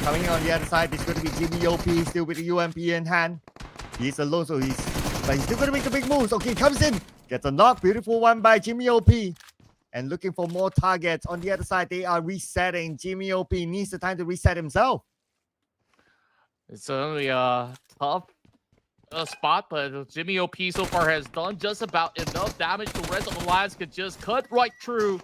Speaker 2: Coming in on the other side, it's going to be Jimmy OP still with the UMP in hand. He's alone, so he's still going to make the big moves. Okay, comes in, gets a knock. Beautiful one by Jimmy OP. And looking for more targets on the other side. They are resetting. Jimmy OP needs the time to reset himself.
Speaker 1: It's only a tough spot, but Jimmy OP so far has done just about enough damage. The rest of the Alliance could just cut right through.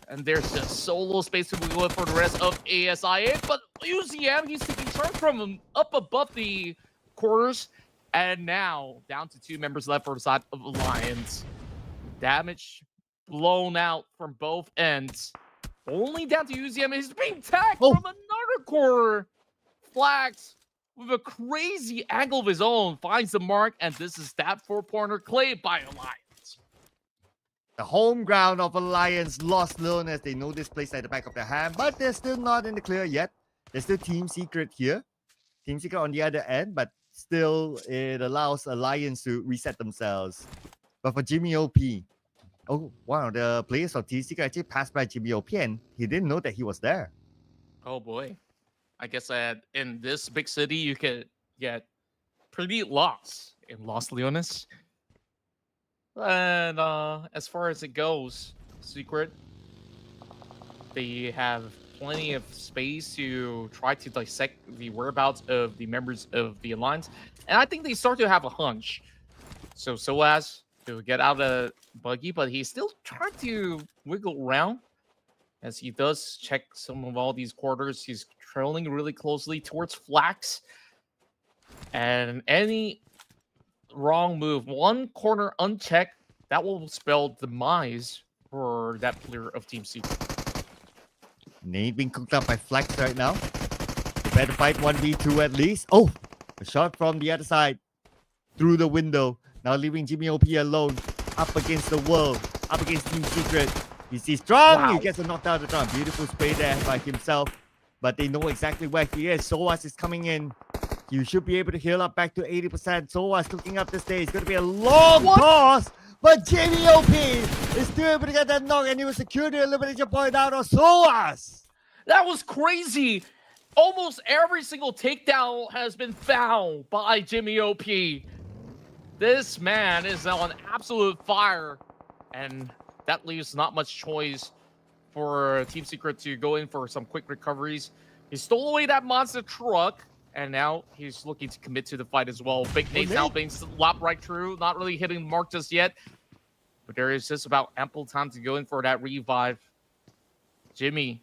Speaker 1: And there's just solo space to go for the rest of ASIA. But UZM, he's taking charge from him up above the quarters. And now down to 2 members left for the side of Alliance. Damage blown out from both ends. Only down to UZM. He's being tagged from another corner. Flags with a crazy angle of his own. Finds the mark. And this is that 4-pointer claimed by Alliance.
Speaker 2: The home ground of Alliance lost little as they know this place at the back of their hand, but they're still not in the clear yet. There's still Team Secret here. Team Secret on the other end, but still it allows Alliance to reset themselves. But for Jimmy OP, one of the players of Team Secret actually passed by Jimmy OP and he didn't know that he was there.
Speaker 3: Oh boy. I guess that in this big city, you could get pretty lost in Los Leones. And as far as it goes, Secret, they have plenty of space to try to dissect the whereabouts of the members of the Alliance. And I think they start to have a hunch. So as to get out of Buggy, but he's still trying to wiggle around as he does check some of all these quarters. He's trailing really closely towards Flax. And any wrong move, one corner unchecked, that will spell demise for that player of Team Secret.
Speaker 2: Nate being cooked up by Flex right now. They better fight 1v2 at least. Oh, a shot from the other side through the window. Now leaving Jimmy OP alone up against the world, up against Team Secret. He's strong. Wow. He gets a knockdown of the drum. Beautiful spray there by himself, but they know exactly where he is. Soas is coming in. You should be able to heal up back to 80%. Soas cooking up the stage. It's going to be a long toss, but Jamie OP is still able to get that knock, and he will secure the elimination point out of Soas.
Speaker 1: That was crazy. Almost every single takedown has been found by Jimmy OP. This man is on absolute fire, and that leaves not much choice for Team Secret to go in for some quick recoveries. He stole away that monster truck, and now he's looking to commit to the fight as well. Big Nate now being slapped right through, not really hitting the mark just yet. But there is just about ample time to go in for that revive. Jimmy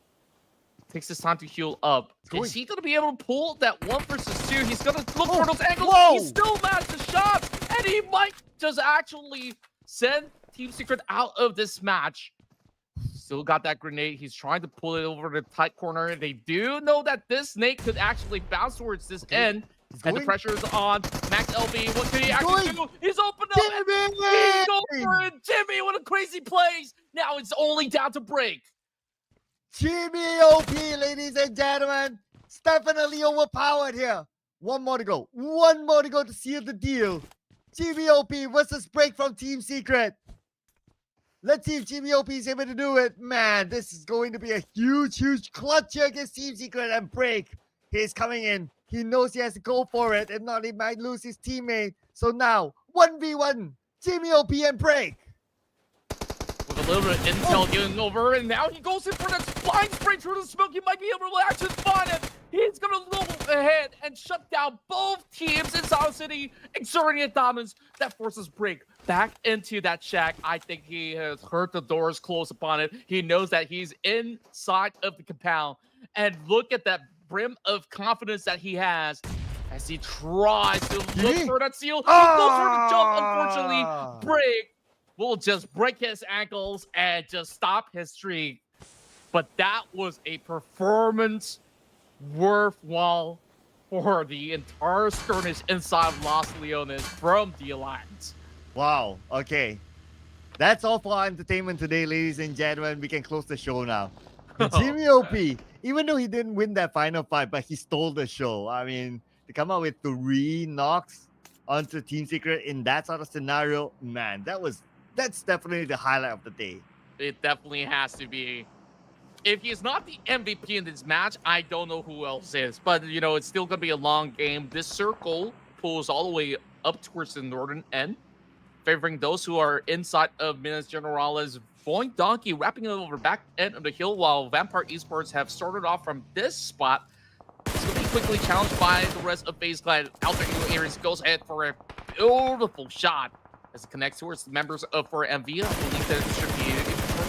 Speaker 1: takes his time to heal up. Is he going to be able to pull that 1 versus 2? He's going to look for those angles. He still matched the shots, and he might just actually send Team Secret out of this match. Still got that grenade. He's trying to pull it over the tight corner. They do know that this snake could actually bounce towards this end. And the pressure is on. Max LB, what can he actually do? He's opened up. And he's going for it. Jimmy with a crazy plays. Now it's only down to break.
Speaker 2: Jimmy OP, ladies and gentlemen. It's definitely overpowered here. One more to go. One more to go to seal the deal. Jimmy OP versus break from Team Secret. Let's see if Jimmy OP is able to do it. Man, this is going to be a huge, huge clutch here against Team Secret and break. He's coming in. He knows he has to go for it. If not, he might lose his teammate. So now, 1v1, Jimmy OP and break.
Speaker 1: With a little bit of intel getting over, and now he goes in for that blind spray through the smoke. He might be able to actually find it. He's going to look ahead and shut down both teams in South City, exerting a dominance that forces break back into that shack. I think he has heard the doors close upon it. He knows that he's inside of the compound. And look at that brim of confidence that he has as he tries to look for that seal. He goes for the jump, unfortunately. Break
Speaker 3: will just break his ankles and just stop his streak. But that was a performance worthwhile for the entire skirmish inside of Los Leones from the Alliance.
Speaker 2: Wow. Okay. That's all for our entertainment today, ladies and gentlemen. We can close the show now. But Jimmy OP, even though he didn't win that final fight, but he stole the show. I mean, to come out with 3 knocks onto Team Secret in that sort of scenario, man, that's definitely the highlight of the day.
Speaker 3: It definitely has to be. If he's not the MVP in this match, I don't know who else is. But, you know, it's still going to be a long game. This circle pulls all the way up towards the northern end, favoring those who are inside of Minas Generales. VOIN Donkey wrapping it over back end of the hill, while Vampire Esports have started off from this spot. It's going to be quickly challenged by the rest of FaZe Clan. Out there, Aries goes ahead for a beautiful shot as it connects towards the members of for MV. I believe that it should be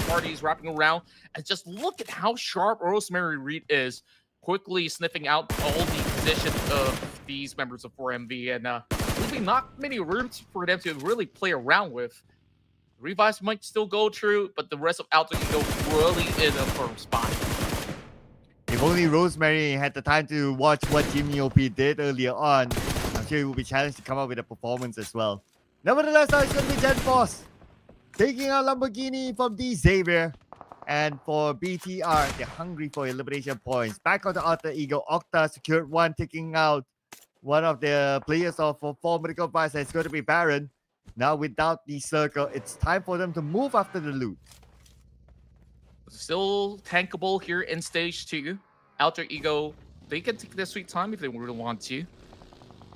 Speaker 3: parties wrapping around. And just look at how sharp Rosemary Reed is, quickly sniffing out all the position of these members of 4MV, and really not many rooms for them to really play around with. Revives might still go true, but the rest of Alter Ego really in a firm spot.
Speaker 2: If only Rosemary had the time to watch what Jimmy OP did earlier on, I'm sure he will be challenged to come up with a performance as well. Nevertheless, now it's going to be Gen Force taking out Lamborghini from the Xavier. And for BTR, they're hungry for elimination points. Back on the Alter Ego, Octa secured 1, taking out one of the players of 4 Medical Advice. It's going to be Baron. Now without the circle, it's time for them to move after the loot.
Speaker 3: Still tankable here in stage 2. Alter Ego, they can take their sweet time if they really want to.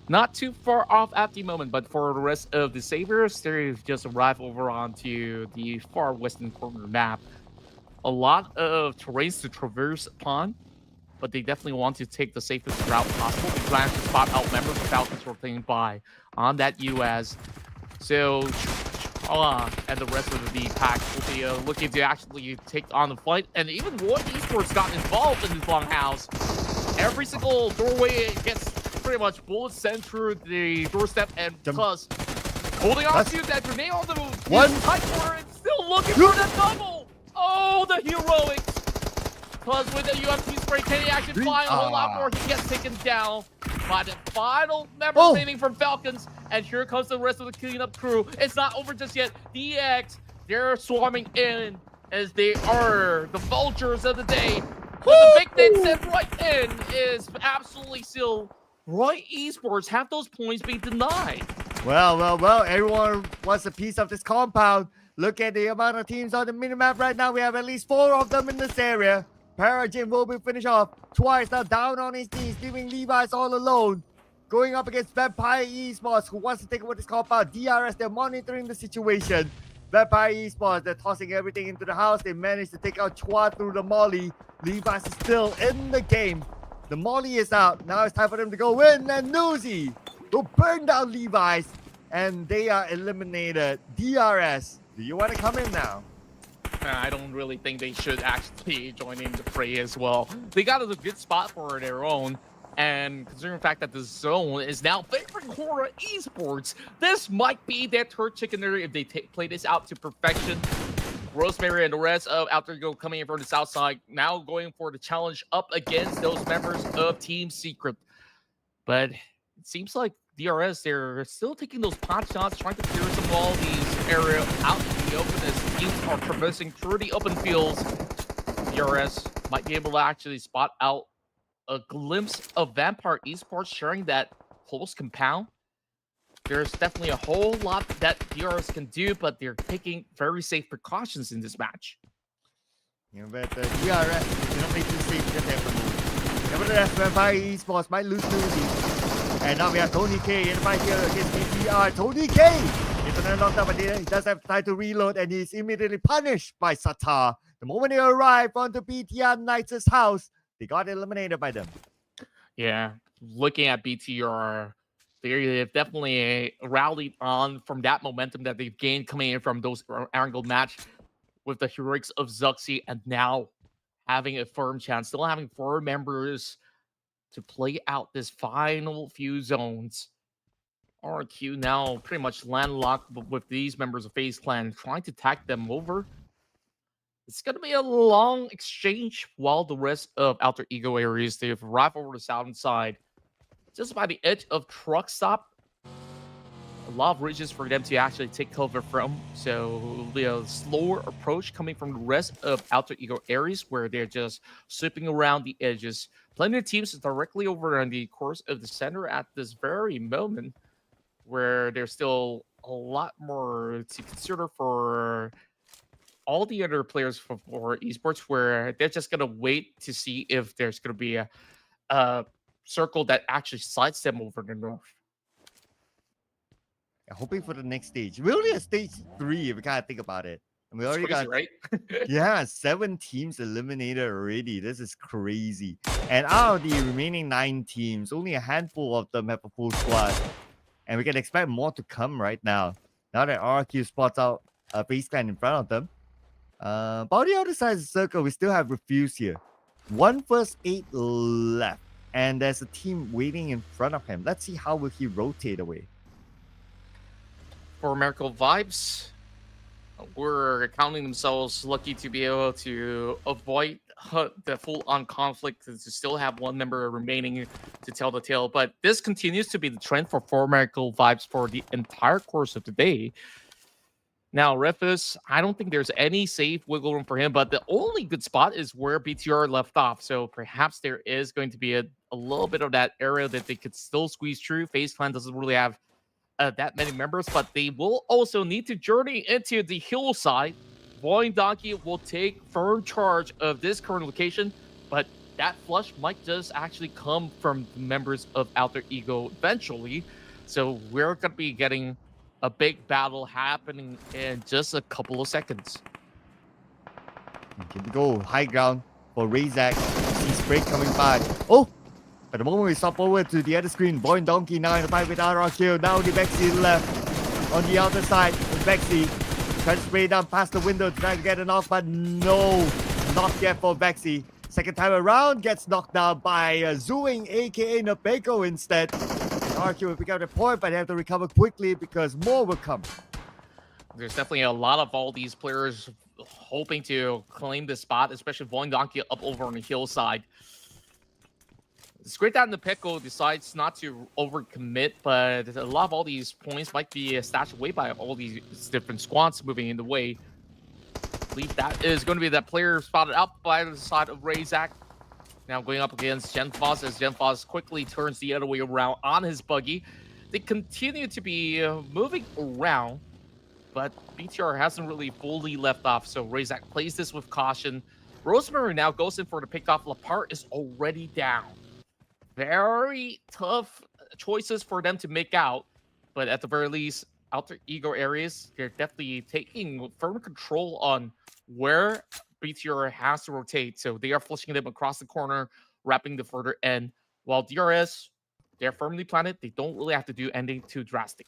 Speaker 3: Not too far off at the moment, but for the rest of the Saviors, they just arrived over onto the far western corner map. A lot of terrains to traverse upon, but they definitely want to take the safest route possible. They plan to spot out members of FALCONS rotating by on that US. So, and the rest of the pack will be looking to actually take on the fight. And even VOIN Esports got involved in this longhouse. Every single doorway gets pretty much bullets sent through the doorstep, and Cuz holding on to that grenade on the tight corner and still looking for the double. Oh, the heroics. Cuz with the UMP spray, can he actually fly a whole lot more? He gets taken down by the final member remaining from FALCONS. And here comes the rest of the cleanup crew. It's not over just yet. DX, they're swarming in as they are the vultures of the day. But the big thing sent right in is absolutely still VOIN Esports have those points being denied.
Speaker 2: Well, everyone wants a piece of this compound. Look at the amount of teams on the minimap right now. We have at least 4 of them in this area. Parajim will be finished off twice, now down on his knees, leaving Levi's all alone. Going up against Vampire Esports, who wants to take over this compound. DRS, they're monitoring the situation. Vampire Esports, they're tossing everything into the house. They managed to take out Chua through the molly. Levi's is still in the game. The molly is out. Now it's time for them to go in, and Newsy will burn down Levi's, and they are eliminated. DRS, do you want to come in now?
Speaker 3: I don't really think they should actually join in the fray as well. They got a good spot for their own, and considering the fact that the zone is now favoring HORAA Esports, this might be their third chicken dinner if they play this out to perfection. Rosemary and the rest of Alter Ego coming in from the south side, now going for the challenge up against those members of Team Secret. But it seems like DRS, they're still taking those pot shots, trying to clear some of all these area out in the open as teams are traversing through the open fields. DRS might be able to actually spot out a glimpse of Vampire Esports sharing that close compound. There's definitely a whole lot that DRS can do, but they're taking very safe precautions in this match.
Speaker 2: You bet the DRS is not making too safe because they have to move. Nevertheless, Vampire Esports might lose Lucy. And now we have Tony K in the fight here against BTR. Tony K! It's another knockdown, but he does have time to reload, and he's immediately punished by Satar. The moment they arrive onto BTR Knights' house, they got eliminated by them.
Speaker 3: Yeah, looking at BTR, they've definitely rallied on from that momentum that they've gained coming in from those Erangel match with the heroics of Zuxi, and now having a firm chance, still having 4 members to play out this final few zones.
Speaker 1: RQ now pretty much landlocked with these members of FaZe Clan trying to tag them over. It's going to be a long exchange while the rest of Alter Ego Aries, they've arrived over the southern side. Just by the edge of truck stop. A lot of ridges for them to actually take cover from. So the slower approach coming from the rest of Alter Ego Aries where they're just sweeping around the edges. Plenty of teams directly over on the course of the center at this very moment where there's still a lot more to consider for all the other players for esports where they're just going to wait to see if there's going to be a circle that actually sides them over the north.
Speaker 2: Hoping for the next stage. We're only at stage 3 if we kind of think about it. And we already
Speaker 1: crazy,
Speaker 2: got,
Speaker 1: right?
Speaker 2: yeah, 7 teams eliminated already. This is crazy. And out of the remaining 9 teams, only a handful of them have a full squad. And we can expect more to come right now. Now that RQ spots out a FaZe Clan in front of them. But on the other side of the circle, we still have Refuse here. 1 vs 8 left. And there's a team waiting in front of him. Let's see how will he rotate away.
Speaker 1: For Miracle Vibes, we're counting themselves lucky to be able to avoid the full-on conflict, to still have one member remaining to tell the tale. But this continues to be the trend for Miracle Vibes for the entire course of the day. Now, Ruthless, I don't think there's any safe wiggle room for him, but the only good spot is where BTR left off. So perhaps there is going to be a little bit of that area that they could still squeeze through. FaZe Clan doesn't really have that many members, but they will also need to journey into the hillside. VOIN Donkey will take firm charge of this current location, but that flush might just actually come from the members of Alter Ego eventually. So we're going to be getting a big battle happening in just a couple of seconds.
Speaker 2: Here we go. High ground for Razak. See Spray coming by. Oh! At the moment we stop over to the other screen. VOIN Donkey now in the fight with RRQ. Now the Vexy left on the outer side. Vexy trying to spray down past the window to try to get a knock, but no. Not yet for Vexy. Second time around gets knocked down by Zooing, aka Nabeko instead. RRQ will pick up the point, but they have to recover quickly because more will come.
Speaker 1: There's definitely a lot of all these players hoping to claim this spot, especially VOIN Donkey up over on the hillside. It's great that Nabeko decides not to overcommit, but a lot of all these points might be stashed away by all these different squads moving in the way. I believe that is going to be that player spotted out by the side of Razak. Now going up against Genfos as Genfos quickly turns the other way around on his buggy. They continue to be moving around, but BTR hasn't really fully left off, so Razak plays this with caution. Rosemary now goes in for the pickoff. Lapart is already down. Very tough choices for them to make out, but at the very least, Alter Ego Aries, they're definitely taking firm control on where BTR has to rotate. So they are flushing them across the corner, wrapping the further end, while DRS, they're firmly planted. They don't really have to do anything too drastic.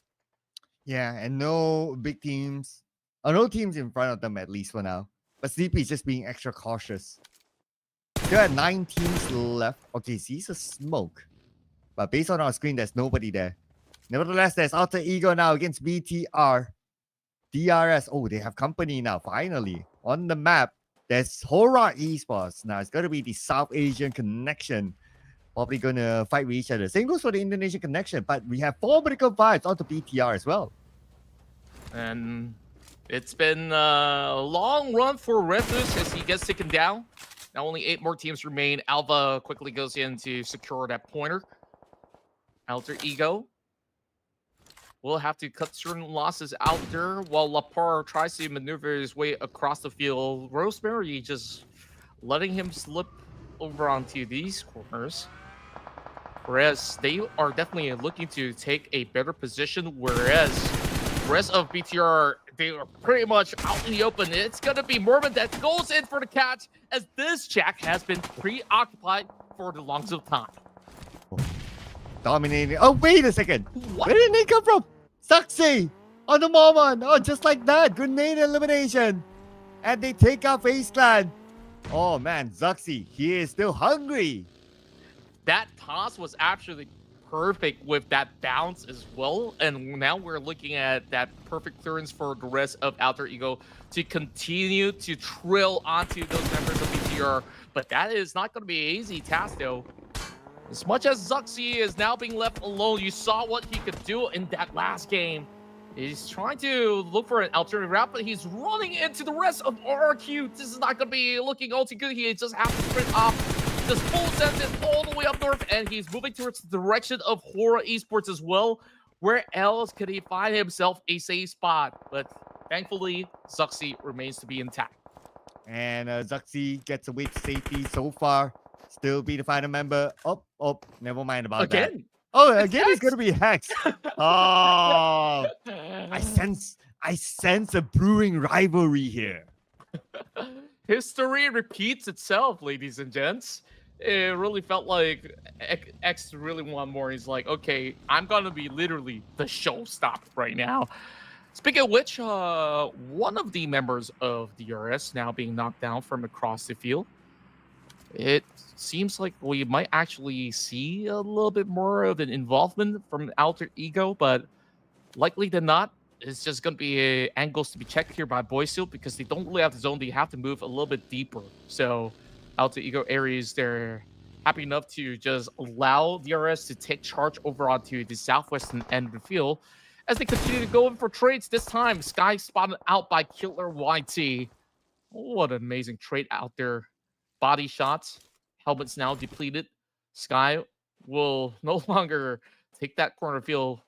Speaker 2: Yeah, and no big teams, or no teams in front of them at least for now. But Sleepy is just being extra cautious. Still at 9 teams left. Okay, sees a smoke. But based on our screen, there's nobody there. Nevertheless, there's Alter Ego now against BTR. DRS. Oh, they have company now, finally. On the map, there's HORAA Esports. Now, it's going to be the South Asian connection. Probably going to fight with each other. Same goes for the Indonesian connection. But we have 4 Medical Vibes onto BTR as well.
Speaker 1: And it's been a long run for Ruthless as he gets taken down. Now only 8 more teams remain. Alva quickly goes in to secure that pointer. Alter Ego will have to cut certain losses out there while Lapar tries to maneuver his way across the field. Rosemary just letting him slip over onto these corners. Whereas they are definitely looking to take a better position, whereas the rest of BTR, they are pretty much out in the open. It's going to be Mormon that goes in for the catch as this Jack has been preoccupied for the longest of time.
Speaker 2: Dominating. Oh, wait a second.
Speaker 1: What?
Speaker 2: Where did they come from? Saxi on the moment. Oh, just like that. Grenade elimination. And they take out FaZe Clan. Oh, man. Zaxi, he is still hungry.
Speaker 1: That toss was actually perfect with that bounce as well. And now we're looking at that perfect clearance for the rest of Alter Ego to continue to trill onto those members of BTR. But that is not going to be an easy task, though. As much as Zuxi is now being left alone, you saw what he could do in that last game. He's trying to look for an alternative route, but he's running into the rest of RRQ. This is not going to be looking all too good. He just has to sprint off. This full sends it all the way up north, and he's moving towards the direction of HORAA Esports as well. Where else could he find himself a safe spot? But thankfully, Zuxi remains to be intact.
Speaker 2: And Zuxi gets away to safety so far. Still be the final member. Oh, never mind about that. Oh, again, it's gonna be Hex. Oh, I sense a brewing rivalry here.
Speaker 1: History repeats itself, ladies and gents. It really felt like X really wanted more. He's like, okay, I'm gonna be literally the showstopper right now. Speaking of which, one of the members of the DRS now being knocked down from across the field. It seems like we might actually see a little bit more of an involvement from Alter Ego, but likely than not, it's just going to be angles to be checked here by Boysil because they don't really have the zone. They have to move a little bit deeper. So Alter Ego Aries, they're happy enough to just allow DRS to take charge over onto the southwestern end of the field as they continue to go in for trades. This time, Sky spotted out by Killer YT. What an amazing trade out there. Body shots, helmets now depleted. Sky will no longer take that corner field.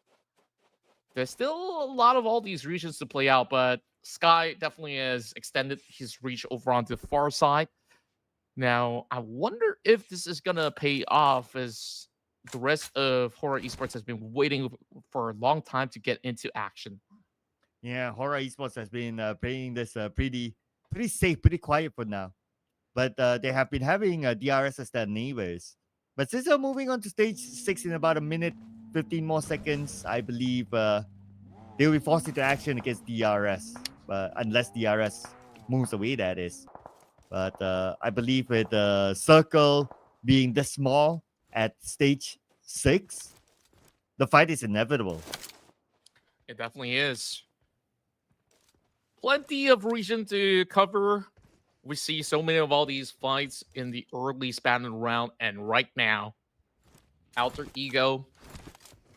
Speaker 1: There's still a lot of all these regions to play out, but Sky definitely has extended his reach over onto the far side. Now, I wonder if this is going to pay off as the rest of HORAA Esports has been waiting for a long time to get into action.
Speaker 2: Yeah, HORAA Esports has been playing this pretty safe, pretty quiet for now. But they have been having DRS as their neighbors. But since they're moving on to stage 6 in about a minute, 15 more seconds, I believe they'll be forced into action against DRS. Unless DRS moves away, that is. But I believe with the circle being this small at stage 6, the fight is inevitable.
Speaker 1: It definitely is. Plenty of region to cover. We see so many of all these fights in the early spanning round, and right now, Alter Ego,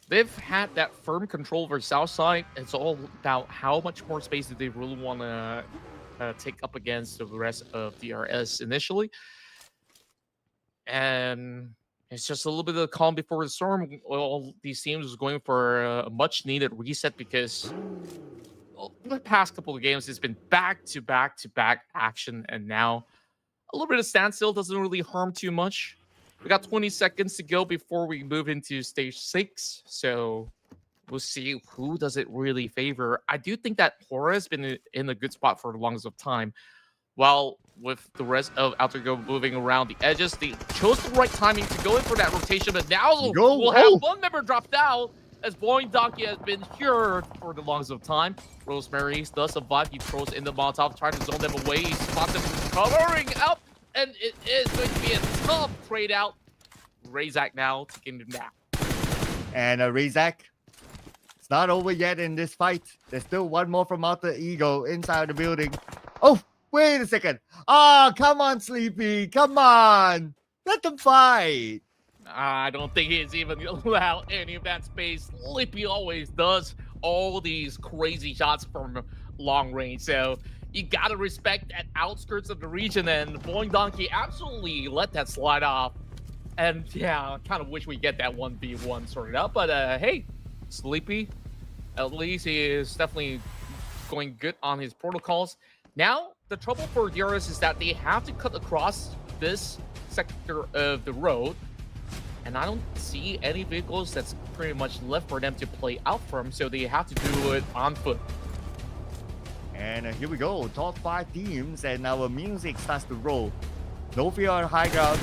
Speaker 1: they've had that firm control over south side. It's all about how much more space do they really want to take up against the rest of DRS initially. And it's just a little bit of calm before the storm. All these teams are going for a much-needed reset because the past couple of games, it's been back-to-back-to-back action, and now a little bit of standstill doesn't really harm too much. We got 20 seconds to go before we move into stage 6, so we'll see who does it really favor. I do think that HORAA has been in a good spot for the longest of time, while with the rest of Alter Ego moving around the edges. They chose the right timing to go in for that rotation, but now we'll have one member dropped out, as VOIN Donkey has been here for the longest of time. Rosemary does survive. He throws in the Molotov, trying to zone them away. He spots them covering out, and it is going to be a tough trade out. Razak now taking him down.
Speaker 2: And Razak, it's not over yet in this fight. There's still one more from Alter Ego inside the building. Oh, wait a second. Oh, come on, Sleepy. Come on. Let them fight.
Speaker 1: I don't think he's even allowed any of that space. Sleepy always does all these crazy shots from long range. So you got to respect that outskirts of the region, and VOIN Donkey absolutely let that slide off. And yeah, I kind of wish we get that 1v1 sorted out. But hey, Sleepy, at least he is definitely going good on his protocols. Now, the trouble for DRS is that they have to cut across this sector of the road. And I don't see any vehicles that's pretty much left for them to play out from, so they have to do it on foot.
Speaker 2: And here we go, top 5 teams, and our music starts to roll. No fear on high ground.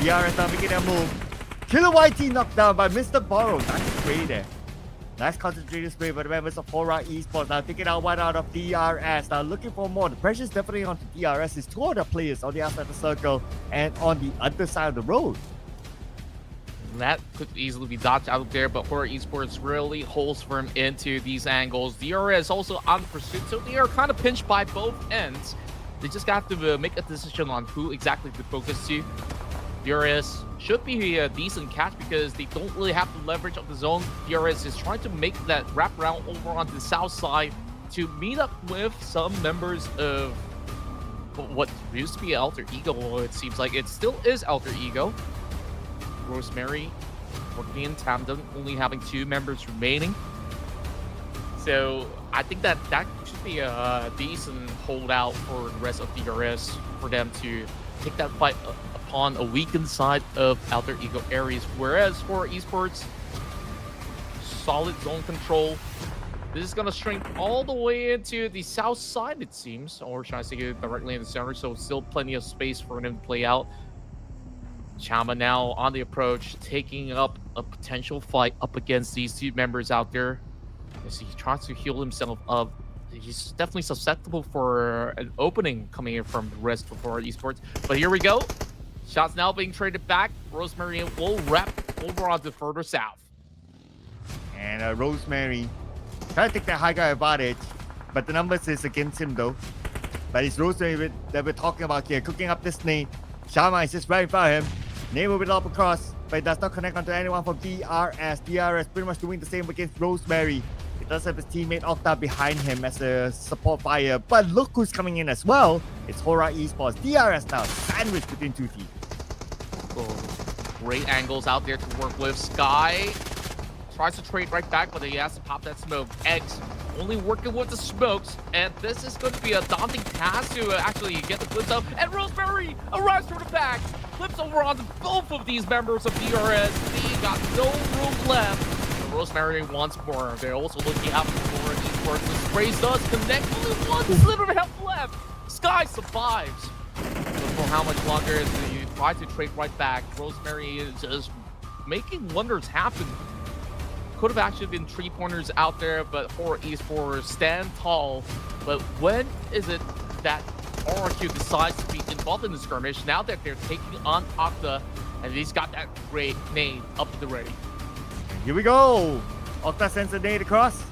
Speaker 2: DRS now making a move. Killer YT knocked down by Mr. Borrow. Nice spray there. Nice concentrated spray by the members of HORAA Esports. Now taking out one out of DRS. Now looking for more. The pressure is definitely on to DRS. It's 2 other players on the outside of the circle and on the other side of the road.
Speaker 3: That could easily be dodged out there, but HORAA Esports really holds firm into these angles. DRS also on pursuit, so they are kind of pinched by both ends. They just have to make a decision on who exactly to focus to. DRS should be a decent catch because they don't really have the leverage of the zone. DRS is trying to make that wrap around over on the south side to meet up with some members of what used to be Alter Ego. It seems like it still is Alter Ego. Rosemary working in tandem, only having 2 members remaining. So I think that should be a decent holdout for the rest of DRS for them to take that fight upon a weakened side of Alter Ego Ares. Whereas for Esports, solid zone control. This is going to shrink all the way into the south side, it seems. Or should I say it directly in the center, so still plenty of space for them to play out. Chama now on the approach, taking up a potential fight up against these 2 members out there. As he tries to heal himself up. He's definitely susceptible for an opening coming in from the rest of HORAA Esports. But here we go. Shots now being traded back. Rosemary will wrap over on the further south.
Speaker 2: And Rosemary trying to take that high guy advantage, but the numbers is against him though. But it's Rosemary that we're talking about here, cooking up this nade. Shama is just right in front of him. Nade will be up across, but it does not connect onto anyone from DRS. DRS pretty much doing the same against Rosemary. He does have his teammate Octa behind him as a support fire, but look who's coming in as well. It's HORAA Esports. DRS now sandwiched between 2 teams.
Speaker 3: Oh, great angles out there to work with. Sky tries to trade right back, but he has to pop that smoke. Eggs only working with the smokes, and this is going to be a daunting task to actually get the glimpse of. And Rosemary arrives from the back, flips over on both of these members of DRS. They got no room left. And Rosemary once more. They're also looking out for Esports. The sprays does connect. Only 1 sliver of health left. Sky survives. But for how much longer do you try to trade right back? Rosemary is just making wonders happen. Could have actually been 3-pointers out there, but HORAA Esports stand tall. But when is it that RRQ decides to be involved in the skirmish now that they're taking on Octa, and he's got that great nade up to the ready?
Speaker 2: Here we go. Octa sends a nade across.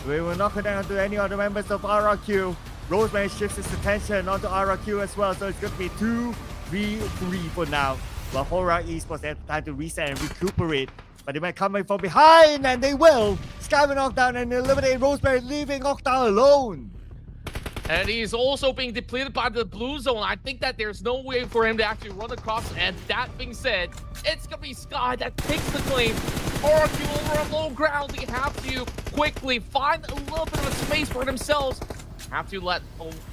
Speaker 2: We will not connect onto any other members of RRQ. Rosemary shifts his attention onto RRQ as well, so it's going to be 2v3 for now. But HORAA Esports have time to reset and recuperate. But they might come in from behind, and they will. Sky will knock down and eliminate Rosemary, leaving Octa alone.
Speaker 3: And he's also being depleted by the blue zone. I think that there's no way for him to actually run across. And that being said, it's going to be Sky that takes the claim. RRQ over on low ground. They have to quickly find a little bit of a space for themselves. Have to let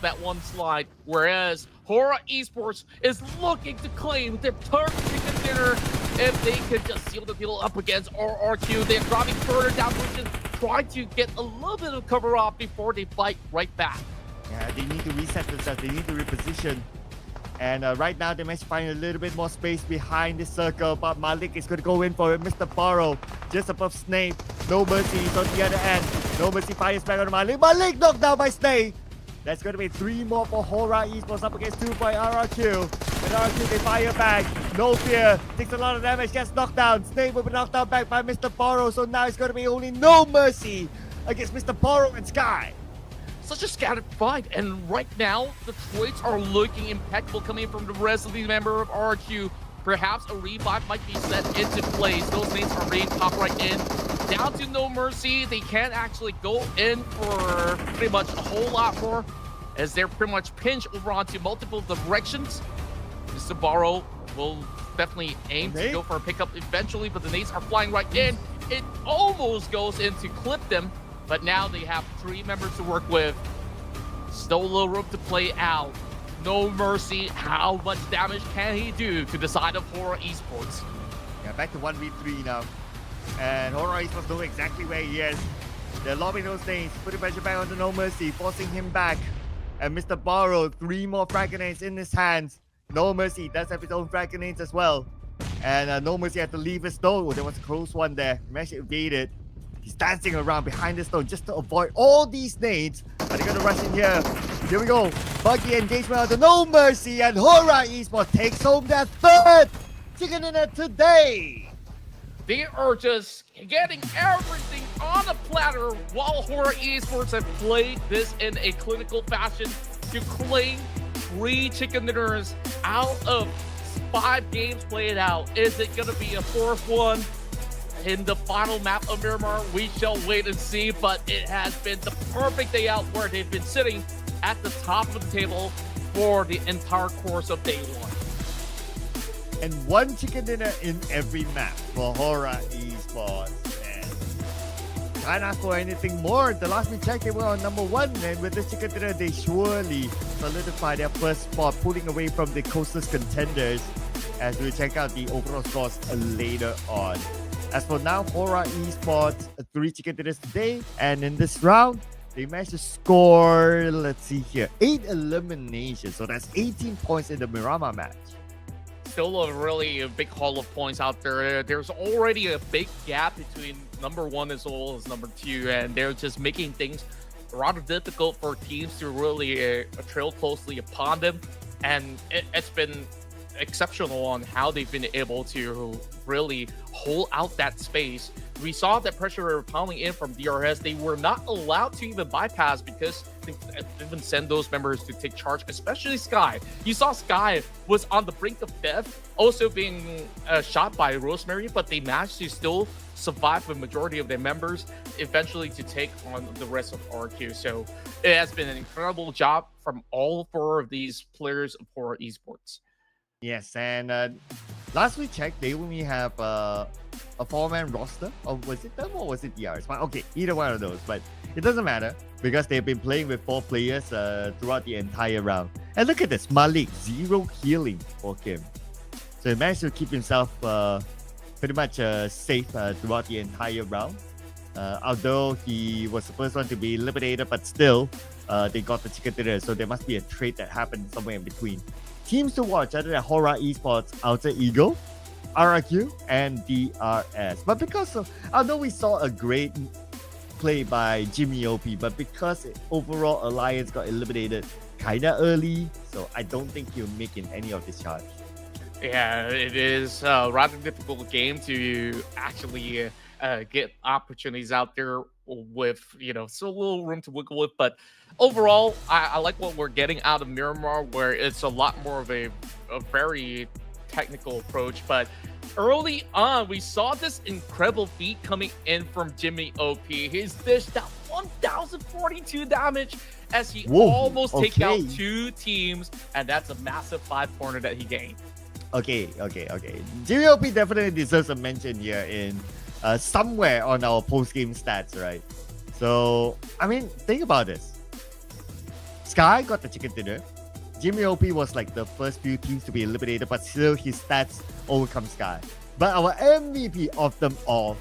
Speaker 3: that one slide. Whereas HORAA Esports is looking to claim their third chicken dinner. If they could just seal the deal up against RRQ, they're driving further down the region, trying to get a little bit of cover off before they fight right back.
Speaker 2: Yeah, they need to reset themselves. They need to reposition. And right now, they must find a little bit more space behind the circle. But Malik is going to go in for it. Mr. Borrow just above Snake. No Mercy is on the other end. No Mercy fires back on Malik. Malik knocked down by Snake. That's going to be 3 more for HORAA Esports up against 2 by RRQ. And RRQ, they fire back. No fear. Takes a lot of damage. Gets knocked down. Snake will be knocked down back by Mr. Borrow. So now it's going to be only No Mercy against Mr. Borrow and Sky.
Speaker 3: Such a scattered fight, and right now the trades are looking impeccable coming from the rest of the member of RRQ. Perhaps a revive might be set into place. Those names are being popped right in. Down to No Mercy. They can't actually go in for pretty much a whole lot more, as they're pretty much pinched over onto multiple directions. Mr. Borrow will definitely aim to go for a pickup eventually, but the nades are flying right in. It almost goes in to clip them. But now they have 3 members to work with. Still a little room to play out. No Mercy. How much damage can he do to the side of HORAA Esports?
Speaker 2: Yeah, back to 1v3 now. And HORAA Esports know exactly where he is. They're lobbing those things, putting pressure back onto No Mercy, forcing him back. And Mr. Borrow, 3 more frag grenades in his hands. No Mercy does have his own frag grenades as well. And No Mercy had to leave his stone. Oh, there was a close one there. Managed to evade it. He's dancing around behind the stone just to avoid all these nades. But they're going to rush in here. Here we go. Buggy engagement onto No Mercy. And HORAA Esports takes home their 3rd chicken dinner today.
Speaker 1: They are just getting everything on a platter while HORAA Esports have played this in a clinical fashion to claim 3 chicken dinners out of 5 games played out. Is it going to be a 4th one in the final map of Miramar? We shall wait and see, but it has been the perfect day out where they've been sitting at the top of the table for the entire course of day 1.
Speaker 2: And 1 chicken dinner in every map for HORAA Esports. And can't ask for anything more. The last we checked, they were on number 1, and with this chicken dinner, they surely solidify their first spot, pulling away from the coastless contenders as we check out the overall scores later on. As for now, HORAA Esports 3 chicken dinners today, and in this round, they managed to score, let's see here, 8 eliminations. So that's 18 points in the Miramar match.
Speaker 1: Still a really big haul of points out there. There's already a big gap between number 1 as well as number 2, and they're just making things rather difficult for teams to really trail closely upon them. And it's been exceptional on how they've been able to really hold out that space. We saw that pressure coming in from DRS. They were not allowed to even bypass because they even send those members to take charge, especially Sky. You saw Sky was on the brink of death, also being shot by Rosemary, but they managed to still survive the majority of their members, eventually to take on the rest of RQ. So it has been an incredible job from all 4 of these players of HORAA Esports.
Speaker 2: Yes, and last we checked, they only have a 4-man roster. Or was it them or was it ERs? Okay, either one of those, but it doesn't matter because they've been playing with 4 players throughout the entire round. And look at this, Malik, 0 healing for him. So he managed to keep himself pretty much safe throughout the entire round. Although he was the first one to be eliminated, but still, they got the chicken dinner. So there must be a trade that happened somewhere in between. Teams to watch other than HORAA Esports, Outer Eagle, RRQ, and DRS. But because of, although we saw a great play by Jimmy OP, but because overall Alliance got eliminated kinda early, so I don't think he'll make in any of this charge.
Speaker 1: Yeah, it is a rather difficult game to actually get opportunities out there with, still a little room to wiggle with. But overall, I like what we're getting out of Miramar, where it's a lot more of a very technical approach. But early on, we saw this incredible feat coming in from Jimmy OP. He's dished out 1,042 damage as he almost take out 2 teams, and that's a massive 5 corner that he gained.
Speaker 2: Okay. Jimmy OP definitely deserves a mention here in somewhere on our post-game stats, right? So, I mean, think about this. Sky got the chicken dinner. Jimmy OP was like the first few teams to be eliminated, but still his stats overcome Sky. But our MVP of them all,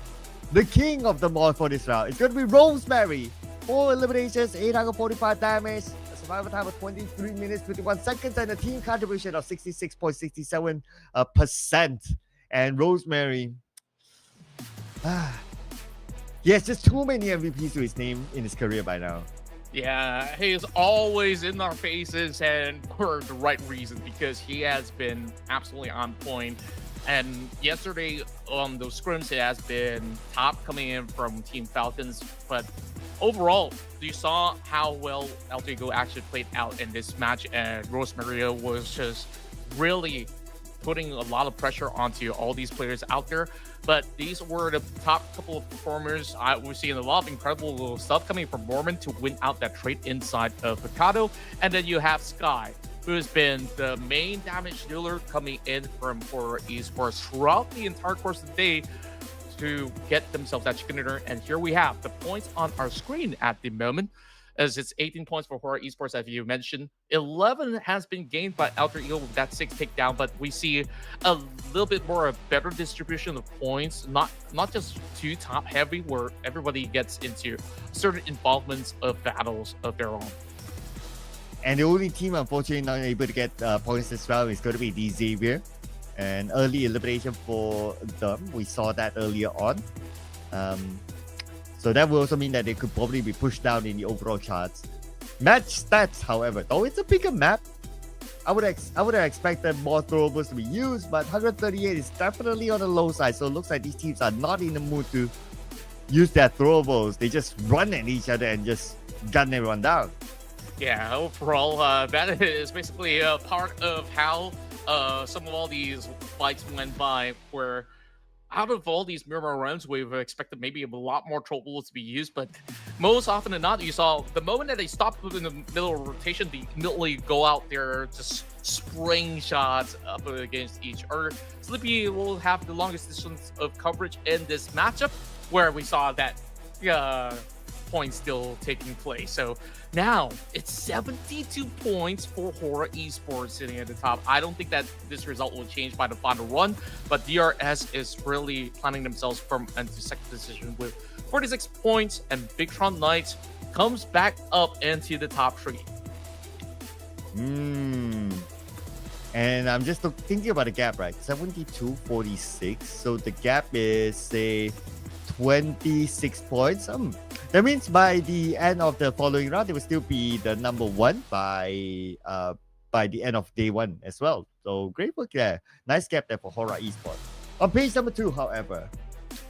Speaker 2: the king of them all for this round, is going to be Rosemary. 4 eliminations, 845 damage, a survival time of 23 minutes, 51 seconds, and a team contribution of 66.67%. And Rosemary, he has just too many MVPs to his name in his career by now.
Speaker 1: Yeah, he is always in our faces, and for the right reason, because he has been absolutely on point. And yesterday on those scrims, it has been top coming in from Team Falcons. But overall, you saw how well Erangel actually played out in this match, and Rosemary was just really putting a lot of pressure onto all these players out there. But these were the top couple of performers. We're seeing a lot of incredible stuff coming from Mormon to win out that trade inside of Picado. And then you have Sky, who has been the main damage dealer coming in from HORAA Esports throughout the entire course of the day to get themselves that chicken dinner. And here we have the points on our screen at the moment, as it's 18 points for HORAA Esports, as you mentioned. 11 has been gained by Outer Eagle with that 6 takedown, but we see a little bit more of better distribution of points, not just too top heavy, where everybody gets into certain involvements of battles of their own.
Speaker 2: And the only team unfortunately not able to get points this round is going to be the Xavier. An early elimination for them. We saw that earlier on. So that will also mean that they could probably be pushed down in the overall charts. Match stats, however, though it's a bigger map, I would have expected more throwables to be used, but 138 is definitely on the low side. So it looks like these teams are not in the mood to use their throwables. They just run at each other and just gun everyone down.
Speaker 1: Yeah, overall, that is basically part of how some of all these fights went by, where out of all these Miramar rounds, we've expected maybe a lot more throwables to be used, but most often than not, you saw the moment that they stopped in the middle of rotation, they immediately go out there, just spraying shots up against each other. Slippy will have the longest distance of coverage in this matchup, where we saw that point still taking place. So now it's 72 points for HORAA Esports sitting at the top. I don't think that this result will change by the final run, but DRS is really planning themselves from into second position with 46 points, and BIGETRON Knights comes back up into the top 3.
Speaker 2: And I'm just thinking about the gap, right? 72-46. So the gap is, say, 26 points. That means by the end of the following round, they will still be the number 1 by the end of day 1 as well. So great work there. Nice gap there for HORAA Esports. On page number 2, however,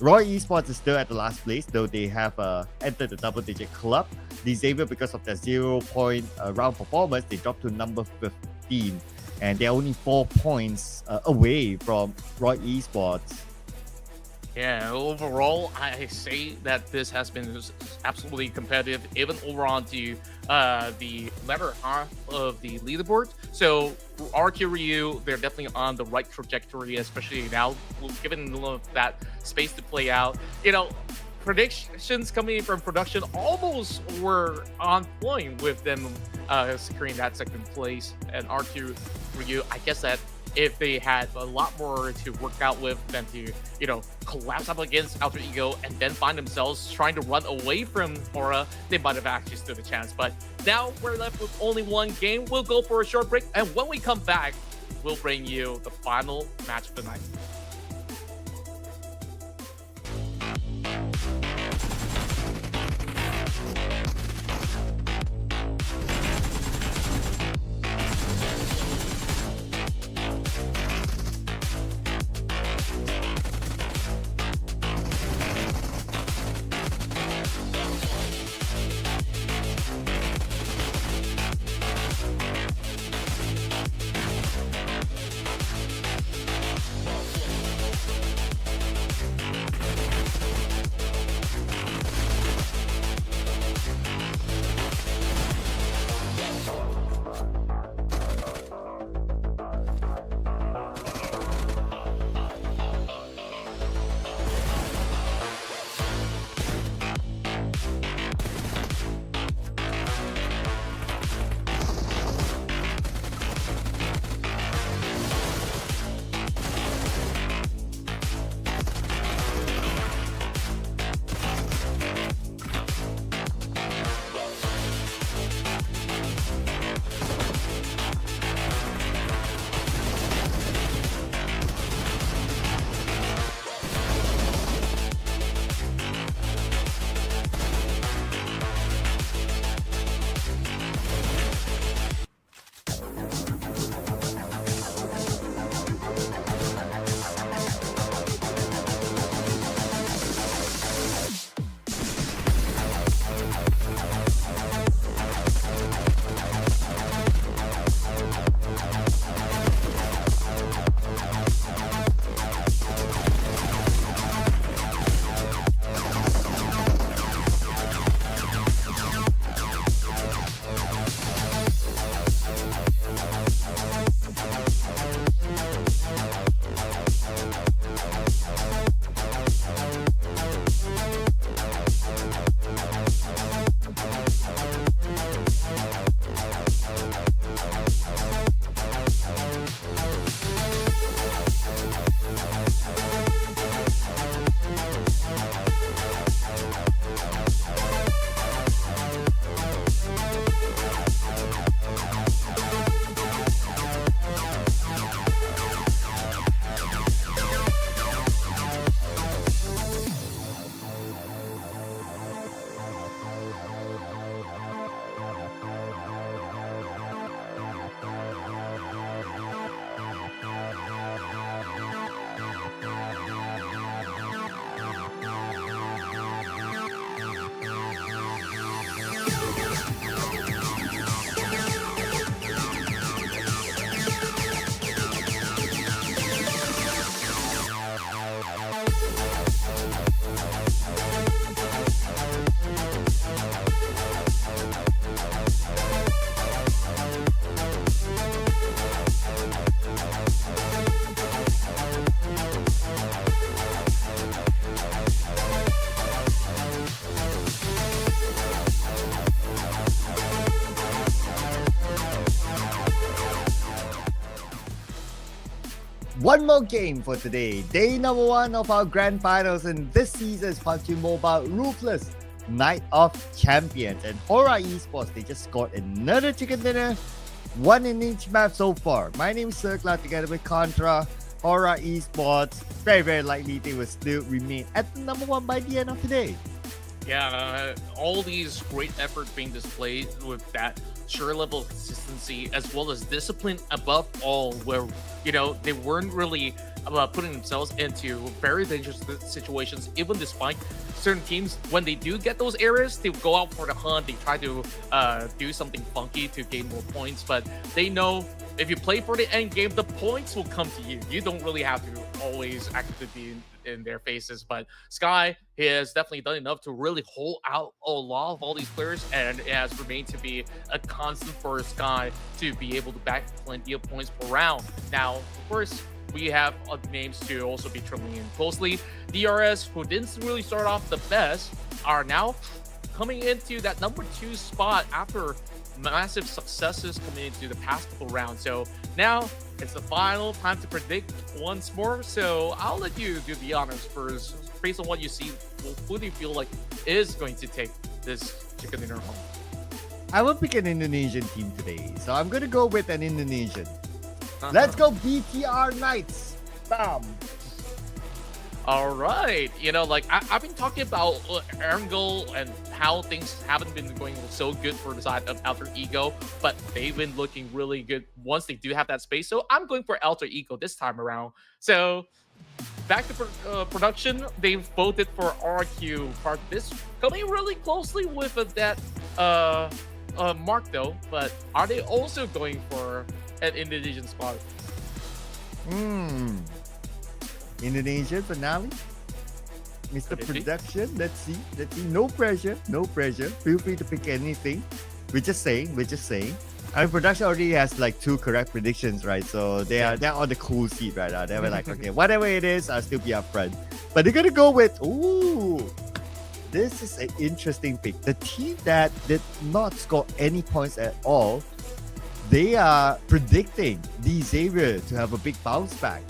Speaker 2: Roy Esports is still at the last place, though they have entered the double-digit club. The Xavier, because of their 0-point round performance, they dropped to number 15. And they're only 4 points away from Roy Esports.
Speaker 1: Yeah, overall, I say that this has been absolutely competitive, even over onto the latter half of the leaderboard. So RQ Ryu, they're definitely on the right trajectory, especially now, given that space to play out. You know, predictions coming from production almost were on point with them securing that second place. And RQ Ryu, I guess that if they had a lot more to work out with than to, you know, collapse up against Alter Ego and then find themselves trying to run away from HORAA, they might have actually stood a chance. But now we're left with only one game. We'll go for a short break, and when we come back, we'll bring you the final match of the night.
Speaker 2: One more game for today. Day number 1 of our grand finals in this season's Pubg Mobile Ruthless Night of Champions. And HORAA Esports, they just scored another chicken dinner. 1 in each map so far. My name is Circla together with Contra. HORAA Esports, very likely they will still remain at the number 1 by the end of the day.
Speaker 1: Yeah, all these great efforts being displayed with that sheer level of consistency as well as discipline above all, where, you know, they weren't really putting themselves into very dangerous situations, even despite certain teams, when they do get those areas, they go out for the hunt, they try to do something funky to gain more points, but they know if you play for the end game, the points will come to you. You don't really have to always actively be in their faces, but Sky has definitely done enough to really hold out a lot of all these players, and it has remained to be a constant for Sky to be able to back plenty of points per round. Now, of course, we have names to also be trailing in closely. DRS, who didn't really start off the best, are now coming into that number 2 spot after massive successes coming into the past couple rounds. So now it's the final time to predict once more. So I'll let you do the honors first. Based on what you see, who do you feel like is going to take this chicken dinner home?
Speaker 2: I will pick an Indonesian team today, so I'm going to go with an Indonesian. Let's go BTR Knights. Bam.
Speaker 1: All right, you know, like I've been talking about Erangel and how things haven't been going so good for the side of Alter Ego, but they've been looking really good once they do have that space. So I'm going for Alter Ego this time around. So back to production, they voted for RQ part. This coming really closely with that mark though, but are they also going for an Indonesian spot?
Speaker 2: Indonesian finale, Mr. Production. Let's see. No pressure. Feel free to pick anything. We're just saying. I mean, production already has like 2 correct predictions, right? So they're on the cool seat right now. They were like, okay, whatever it is, I'll still be upfront. But they're gonna go with this is an interesting pick. The team that did not score any points at all, they are predicting the Xavier to have a big bounce back.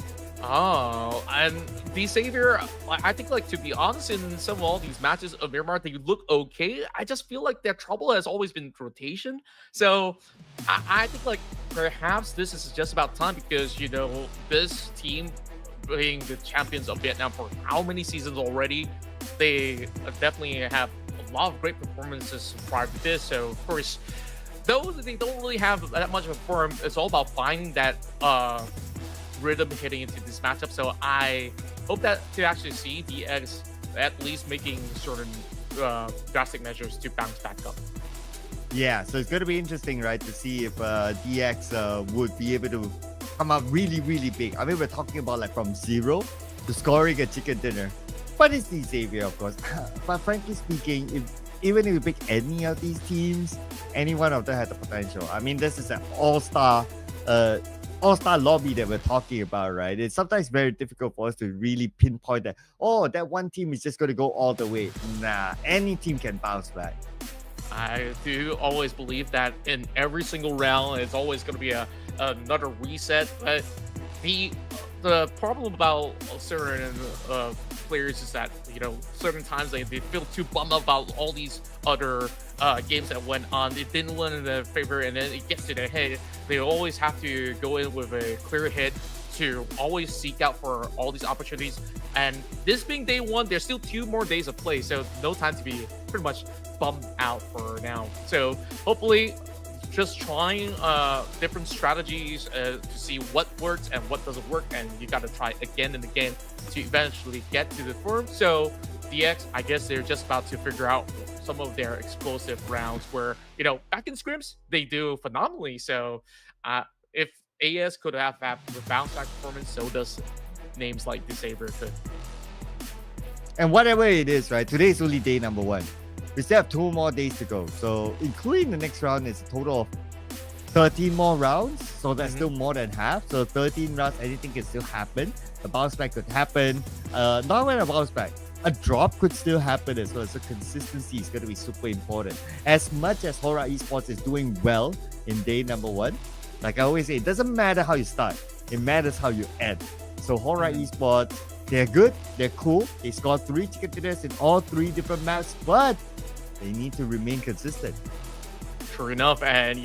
Speaker 1: Oh, and the Xavier, I think, like, to be honest, in some of all these matches of Miramar, they look okay. I just feel like their trouble has always been rotation. So I think, like, perhaps this is just about time because, you know, this team being the champions of Vietnam for how many seasons already, they definitely have a lot of great performances prior to this. So, of course, though they don't really have that much of a form, it's all about finding that rhythm hitting into this matchup. So I hope that to actually see DX at least making certain drastic measures to bounce back up.
Speaker 2: Yeah, so it's going to be interesting, right, to see if DX would be able to come up really big. I mean, we're talking about like from 0 to scoring a chicken dinner, but it's the Xavier, of course. But frankly speaking, even if you pick any of these teams, any one of them has the potential. I mean, this is an all-star lobby that we're talking about, right? It's sometimes very difficult for us to really pinpoint that, that one team is just going to go all the way. Nah, any team can bounce back.
Speaker 1: I do always believe that in every single round, it's always going to be another reset. But the problem about certain players is that, you know, certain times they feel too bummed about all these other games that went on. It didn't win in their favor, and then it gets to their head. They always have to go in with a clear head to always seek out for all these opportunities. And this being day 1, there's still 2 more days of play, so no time to be pretty much bummed out for now. So hopefully, just trying different strategies to see what works and what doesn't work, and you got to try again and again to eventually get to the form. So DX, I guess they're just about to figure out some of their explosive rounds where, you know, back in scrims, they do phenomenally. So if AS could have a bounce back performance, so does names like the Saber could.
Speaker 2: And whatever it is, right, today is only day number 1. We still have 2 more days to go. So including the next round, it's a total of 13 more rounds. So that's still more than half. So 13 rounds, anything can still happen. A bounce back could happen. Not even a bounce back. A drop could still happen as well. So consistency is going to be super important. As much as HORAA Esports is doing well in day number 1, like I always say, it doesn't matter how you start. It matters how you end. So HORAA Esports, they're good, they're cool. They scored 3 chicken dinners in all 3 different maps, but they need to remain consistent.
Speaker 1: True enough, and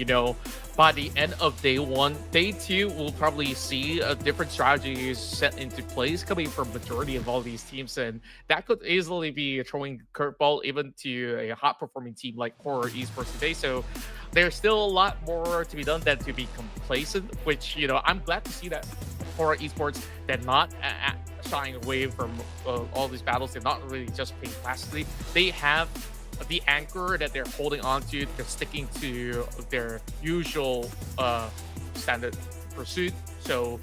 Speaker 1: by the end of day 1, day 2, we'll probably see a different strategies set into place coming from majority of all these teams, and that could easily be throwing curveball even to a hot performing team like HORAA Esports today. So there's still a lot more to be done than to be complacent, which I'm glad to see that HORAA Esports, they're not shying away from all these battles. They're not really just playing passively. They have the anchor that they're holding on to. They're sticking to their usual standard pursuit. So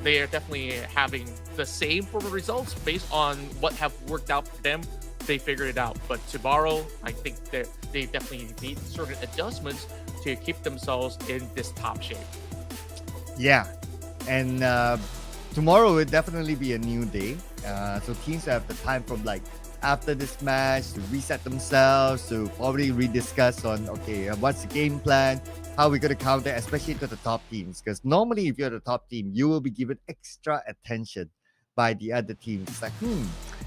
Speaker 1: they are definitely having the same form of results based on what have worked out for them. They figured it out. But tomorrow, I think that they definitely need certain adjustments to keep themselves in this top shape.
Speaker 2: Yeah, and tomorrow will definitely be a new day. So teams have the time from after this match to reset themselves, to probably rediscuss on what's the game plan, how we're going to counter, especially to the top teams. Because normally if you're the top team, you will be given extra attention by the other teams. It's like,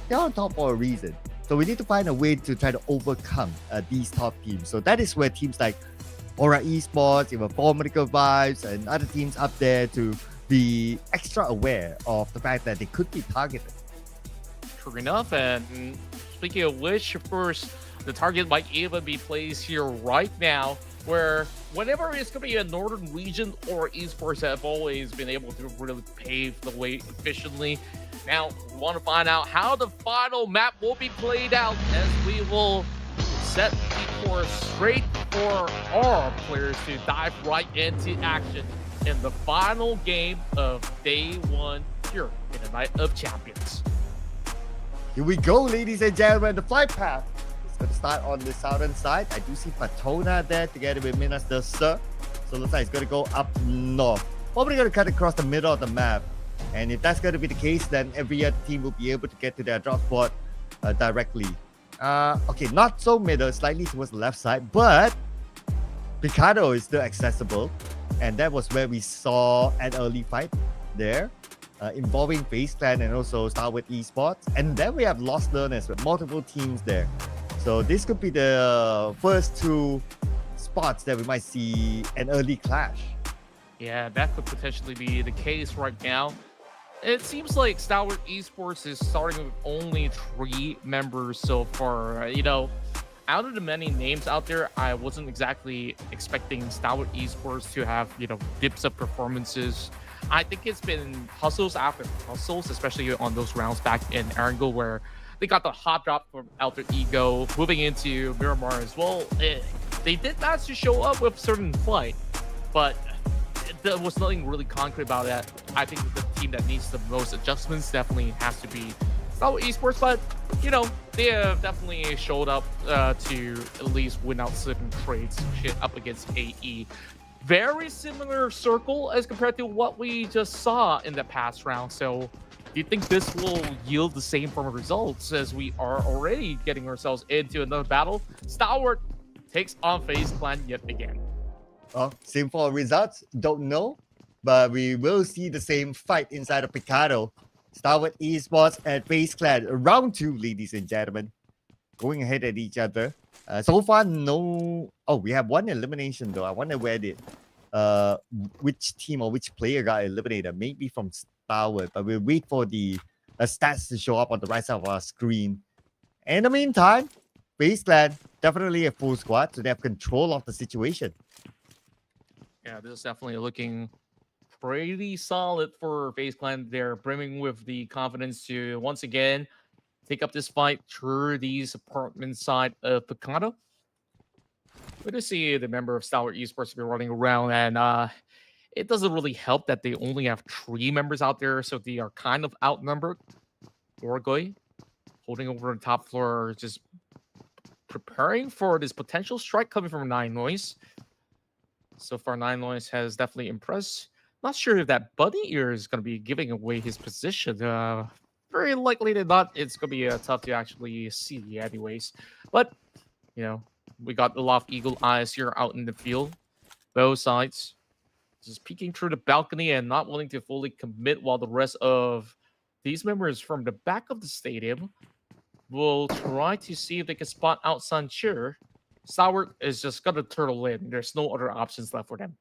Speaker 2: they're on top for a reason. So we need to find a way to try to overcome these top teams. So that is where teams like HORAA Esports, even Formidable Vibes, and other teams up there to be extra aware of the fact that they could be targeted.
Speaker 1: True enough, and speaking of which, of course, the target might even be placed here right now, where whenever it's going to be a northern region, or esports have always been able to really pave the way efficiently. Now, we want to find out how the final map will be played out, as we will set the course straight for our players to dive right into action in the final game of day 1 here in the Night of Champions.
Speaker 2: Here we go, ladies and gentlemen. The flight path is going to start on the southern side. I do see Patona there together with Minas del Sur. So looks like it's going to go up north. Probably going to cut across the middle of the map. And if that's going to be the case, then every other team will be able to get to their drop spot directly. Okay, not so middle, slightly towards the left side, but Picado is still accessible. And that was where we saw an early fight there. Involving FaZe Clan and also STALWART Esports. And then we have Lost Learners with multiple teams there. So this could be the first 2 spots that we might see an early clash.
Speaker 1: Yeah, that could potentially be the case right now. It seems like STALWART Esports is starting with only 3 members so far. Out of the many names out there, I wasn't exactly expecting STALWART Esports to have, dips of performances. I think it's been hustles after hustles, especially on those rounds back in Erangel, where they got the hot drop from Alter Ego, moving into Miramar as well. They did manage to show up with certain fight, but there was nothing really concrete about that. I think the team that needs the most adjustments definitely has to be STALWART Esports, but they have definitely showed up to at least win out certain trades up against AE. Very similar circle as compared to what we just saw in the past round. So do you think this will yield the same form of results, as we are already getting ourselves into another battle? STALWART takes on FaZe Clan yet again.
Speaker 2: Well, same for results, don't know. But we will see the same fight inside of Picado. STALWART Esports and FaZe Clan. Round 2, ladies and gentlemen. Going ahead at each other. So far, no... Oh, we have 1 elimination, though. I wonder where which team or which player got eliminated. Maybe from STALWART, but we'll wait for the stats to show up on the right side of our screen. In the meantime, FaZe Clan, definitely a full squad, so they have control of the situation.
Speaker 1: Yeah, this is definitely looking pretty solid for FaZe Clan. They're brimming with the confidence to, once again, take up this fight through these apartment side of Picado. Good to see the member of STALWART Esports be running around, and it doesn't really help that they only have 3 members out there, so they are kind of outnumbered. Orgoy holding over the top floor, just preparing for this potential strike coming from Nine Noise. So far, Nine Noise has definitely impressed. Not sure if that Bunny Ear is going to be giving away his position. Very likely than not, it's going to be tough to actually see anyways. But, we got a lot of eagle eyes here out in the field. Both sides just peeking through the balcony and not willing to fully commit, while the rest of these members from the back of the stadium will try to see if they can spot out Sanchir. STALWART is just gonna turtle in. There's no other options left for them.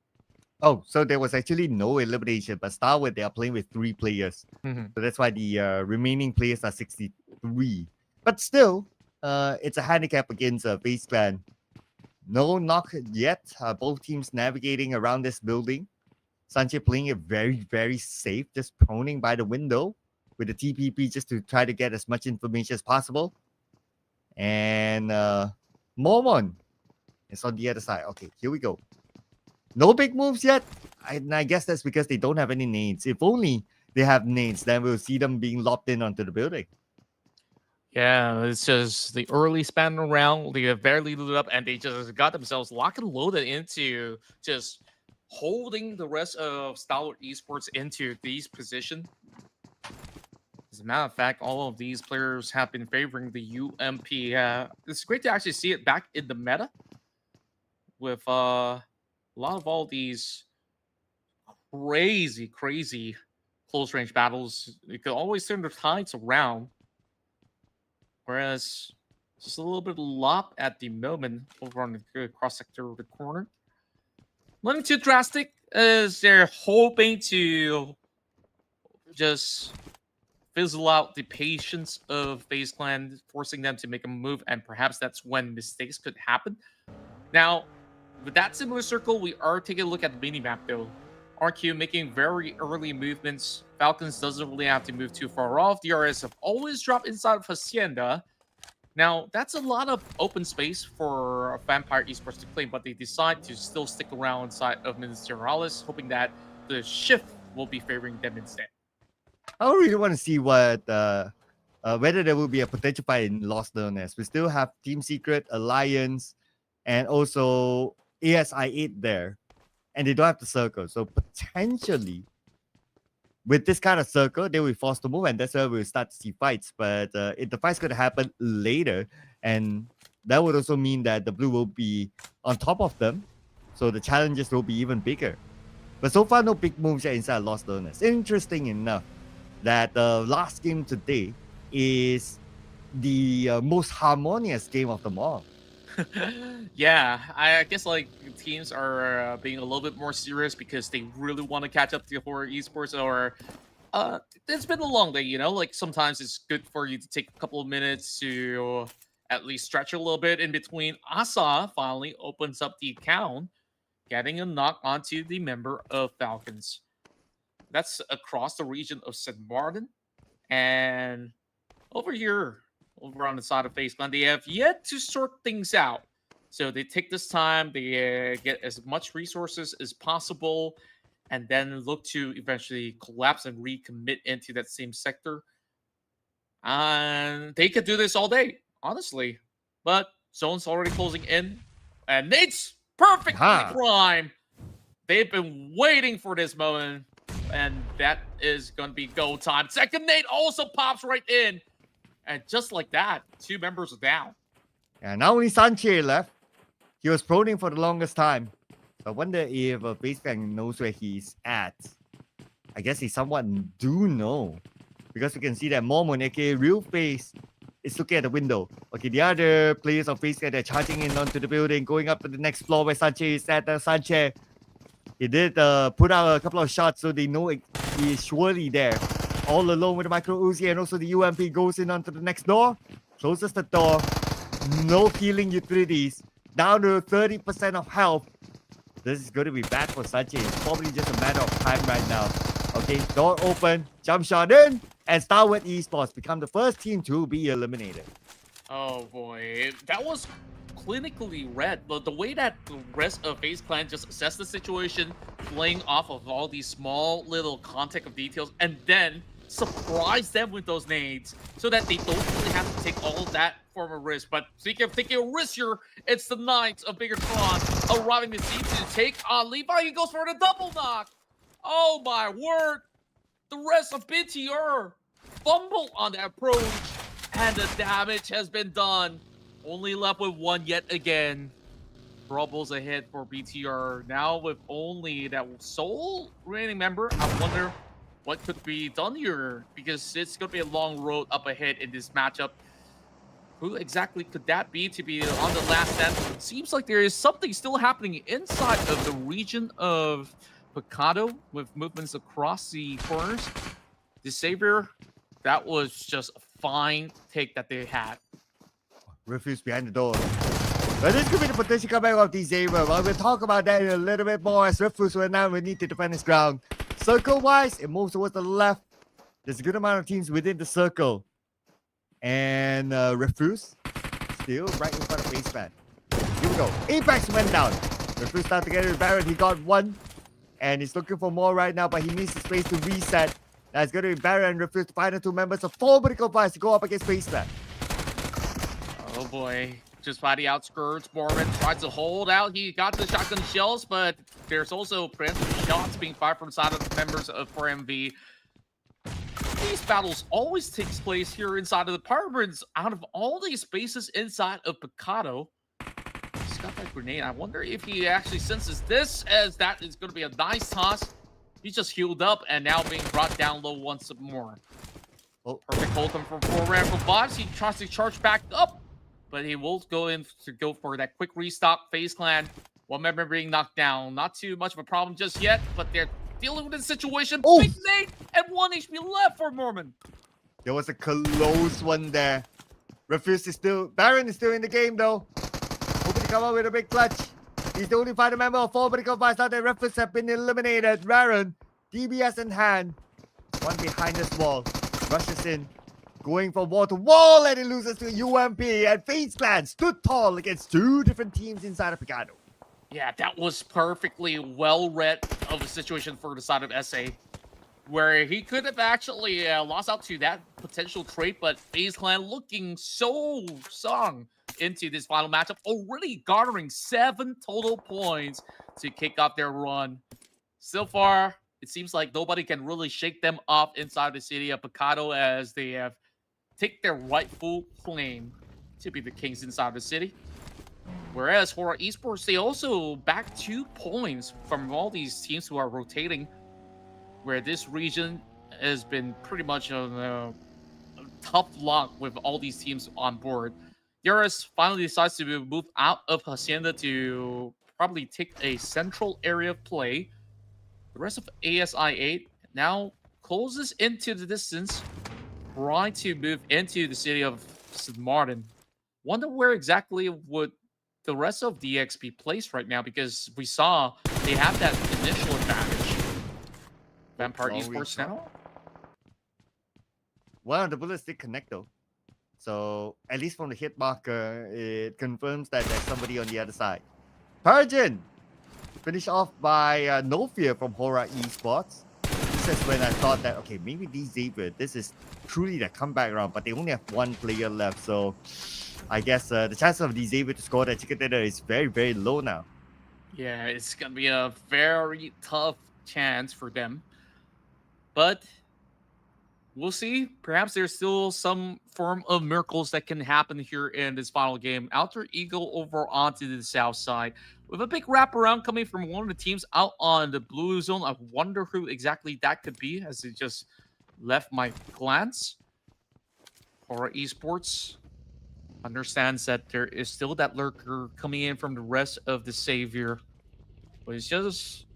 Speaker 2: Oh, so there was actually no elimination, but STALWART, they are playing with 3 players.
Speaker 1: Mhm.
Speaker 2: So that's why the remaining players are 63. But still, it's a handicap against FaZe Clan. No knock yet. Both teams navigating around this building. Sanche playing it very, very safe, just proning by the window with the TPP just to try to get as much information as possible. And Momon is on the other side. Okay, here we go. No big moves yet. I guess that's because they don't have any nades. If only they have nades, then we'll see them being locked in onto the building.
Speaker 3: Yeah, it's just the early span around. They have barely looted up, and they just got themselves locked and loaded into just holding the rest of STALWART Esports into these positions. As a matter of fact, all of these players have been favoring the UMP. It's great to actually see it back in the meta with a lot of all these crazy close range battles. You could always turn the tides around. Whereas just a little bit of lop at the moment over on the cross sector of the corner. Nothing too drastic as they're hoping to just fizzle out the patience of FaZe Clan, forcing them to make a move, and perhaps that's when mistakes could happen. Now, with that similar circle, we are taking a look at the minimap though. RQ making very early movements. Falcons doesn't really have to move too far off. DRS have always dropped inside of Hacienda. Now, that's a lot of open space for Vampire Esports to claim, but they decide to still stick around inside of Ministerialis, hoping that the shift will be favoring them instead.
Speaker 2: I don't really want to see what whether there will be a potential fight in Lost Donors. We still have Team Secret, Alliance, and also ASI8 there. And they don't have the circle. So potentially, with this kind of circle, they will be forced to move, and that's where we'll start to see fights. But if the fight's going to happen later, and that would also mean that the blue will be on top of them. So the challenges will be even bigger. But so far, no big moves yet inside Lost Donors. Interesting enough that the last game today is the most harmonious game of them all.
Speaker 3: Yeah, I guess like teams are being a little bit more serious because they really want to catch up to HORAA Esports, or it's been a long day, you know, like sometimes it's good for you to take a couple of minutes to at least stretch a little bit in between. Asa finally opens up the account, getting a knock onto the member of Falcons. That's across the region of St. Martin. And over here, over on the side of FaZe Clan, they have yet to sort things out. So they take this time, they get as much resources as possible, and then look to eventually collapse and recommit into that same sector. And they could do this all day, honestly. But zone's already closing in, and Nate's perfectly prime. They've been waiting for this moment, and that is going to be go time. Second Nate also pops right in. And just like that, 2 members are down.
Speaker 2: And now only Sanche left. He was proning for the longest time. So I wonder if FaZe Clan knows where he's at. I guess he somewhat do know. Because we can see that Momon, aka Real Face, is looking at the window. Okay, the other players of FaZe Clan, they're charging in onto the building, going up to the next floor where Sanche is at. Sanche, he did put out a couple of shots, so they know he is surely there. All alone with the micro Uzi, and also the UMP goes in onto the next door, closes the door. No healing utilities, down to 30% of health. This is going to be bad for Sanche. It's probably just a matter of time right now. Okay, door open, jump shot in, and STALWART Esports become the first team to be eliminated.
Speaker 3: Oh boy, that was clinically read. The way that the rest of FaZe Clan just assessed the situation, playing off of all these small little context of details, and then surprise them with those nades so that they don't really have to take all of that form of risk. But speaking of taking a risk here, it's the Knights of BIGETRON arriving to team to take on Levi. He goes for the double knock. Oh my word. The rest of BTR fumble on that approach, and the damage has been done. Only left with 1 yet again. Troubles ahead for BTR. Now with only that sole remaining member, I wonder what could be done here, because it's going to be a long road up ahead in this matchup. Who exactly could that be to be on the last stand? It seems like there is something still happening inside of the region of Picado with movements across the corners. The Savior, that was just a fine take that they had.
Speaker 2: Refuse behind the door. But this could be the potential comeback of the Xavier. Well, we'll talk about that in a little bit more as Refuse right now we need to defend his ground. Circle-wise, it moves towards the left. There's a good amount of teams within the circle. And Refuse still right in front of Baseman. Here we go. Apex went down. Refuse started together with Baron. He got one. And he's looking for more right now, but he needs the space to reset. That's going to be Baron and Refuse, the final two members of 4 Vertical Vice to go up against Baseman.
Speaker 3: Oh boy. Just by the outskirts, Mormon tries to hold out. He got the shotgun shells, but there's also preemptive shots being fired from side of the members of 4MV. These battles always takes place here inside of the apartments. Out of all these spaces inside of Picado, he's got that grenade. I wonder if he actually senses this, as that is going to be a nice toss. He's just healed up and now being brought down low once more.
Speaker 2: Oh.
Speaker 3: Perfect hold him for 4 random vibes. He tries to charge back up, but he will go in to go for that quick restock. FaZe Clan, one member being knocked down. Not too much of a problem just yet, but they're dealing with the situation.
Speaker 2: Oh.
Speaker 3: Big nade and 1 HP left for Mormon.
Speaker 2: There was a close one there. Refuse is still... Baron is still in the game though. Hoping to come out with a big clutch. He's the only final member of 4 Vertical Vice. Now the Refuse have been eliminated. Baron, DBS in hand. One behind this wall. Rushes in. Going from wall to wall, and he loses to UMP. And FaZe Clan stood tall against 2 different teams inside of Picado.
Speaker 3: Yeah, that was perfectly well read of the situation for the side of SA, where he could have actually lost out to that potential trade, but FaZe Clan looking so strong into this final matchup, already garnering 7 total points to kick off their run. So far, it seems like nobody can really shake them off inside the city of Picado, as they have taken their rightful claim to be the kings inside the city. Whereas HORAA Esports, they also back 2 points from all these teams who are rotating, where this region has been pretty much a tough lock with all these teams on board. Yaris finally decides to move out of Hacienda to probably take a central area of play. The rest of ASI8 now closes into the distance, trying to move into the city of St. Martin. Wonder where exactly would the rest of DX be placed right now, because we saw they have that initial advantage. Vampire Esports now?
Speaker 2: Well, the bullets did connect though. So, at least from the hit marker, it confirms that there's somebody on the other side. Persian! Finished off by No Fear from HORAA Esports. This is when I thought that, okay, maybe these Xavier, this is truly the comeback round, but they only have 1 player left, so I guess the chance of the Xavier to score that chicken dinner is very, very low now.
Speaker 3: Yeah, it's going to be a very tough chance for them. But we'll see. Perhaps there's still some form of miracles that can happen here in this final game. Outer Eagle over onto the south side, with a big wraparound coming from one of the teams out on the blue zone. I wonder who exactly that could be, as it just left my glance. HORAA Esports understands that there is still that lurker coming in from the rest of the Savior. But it's just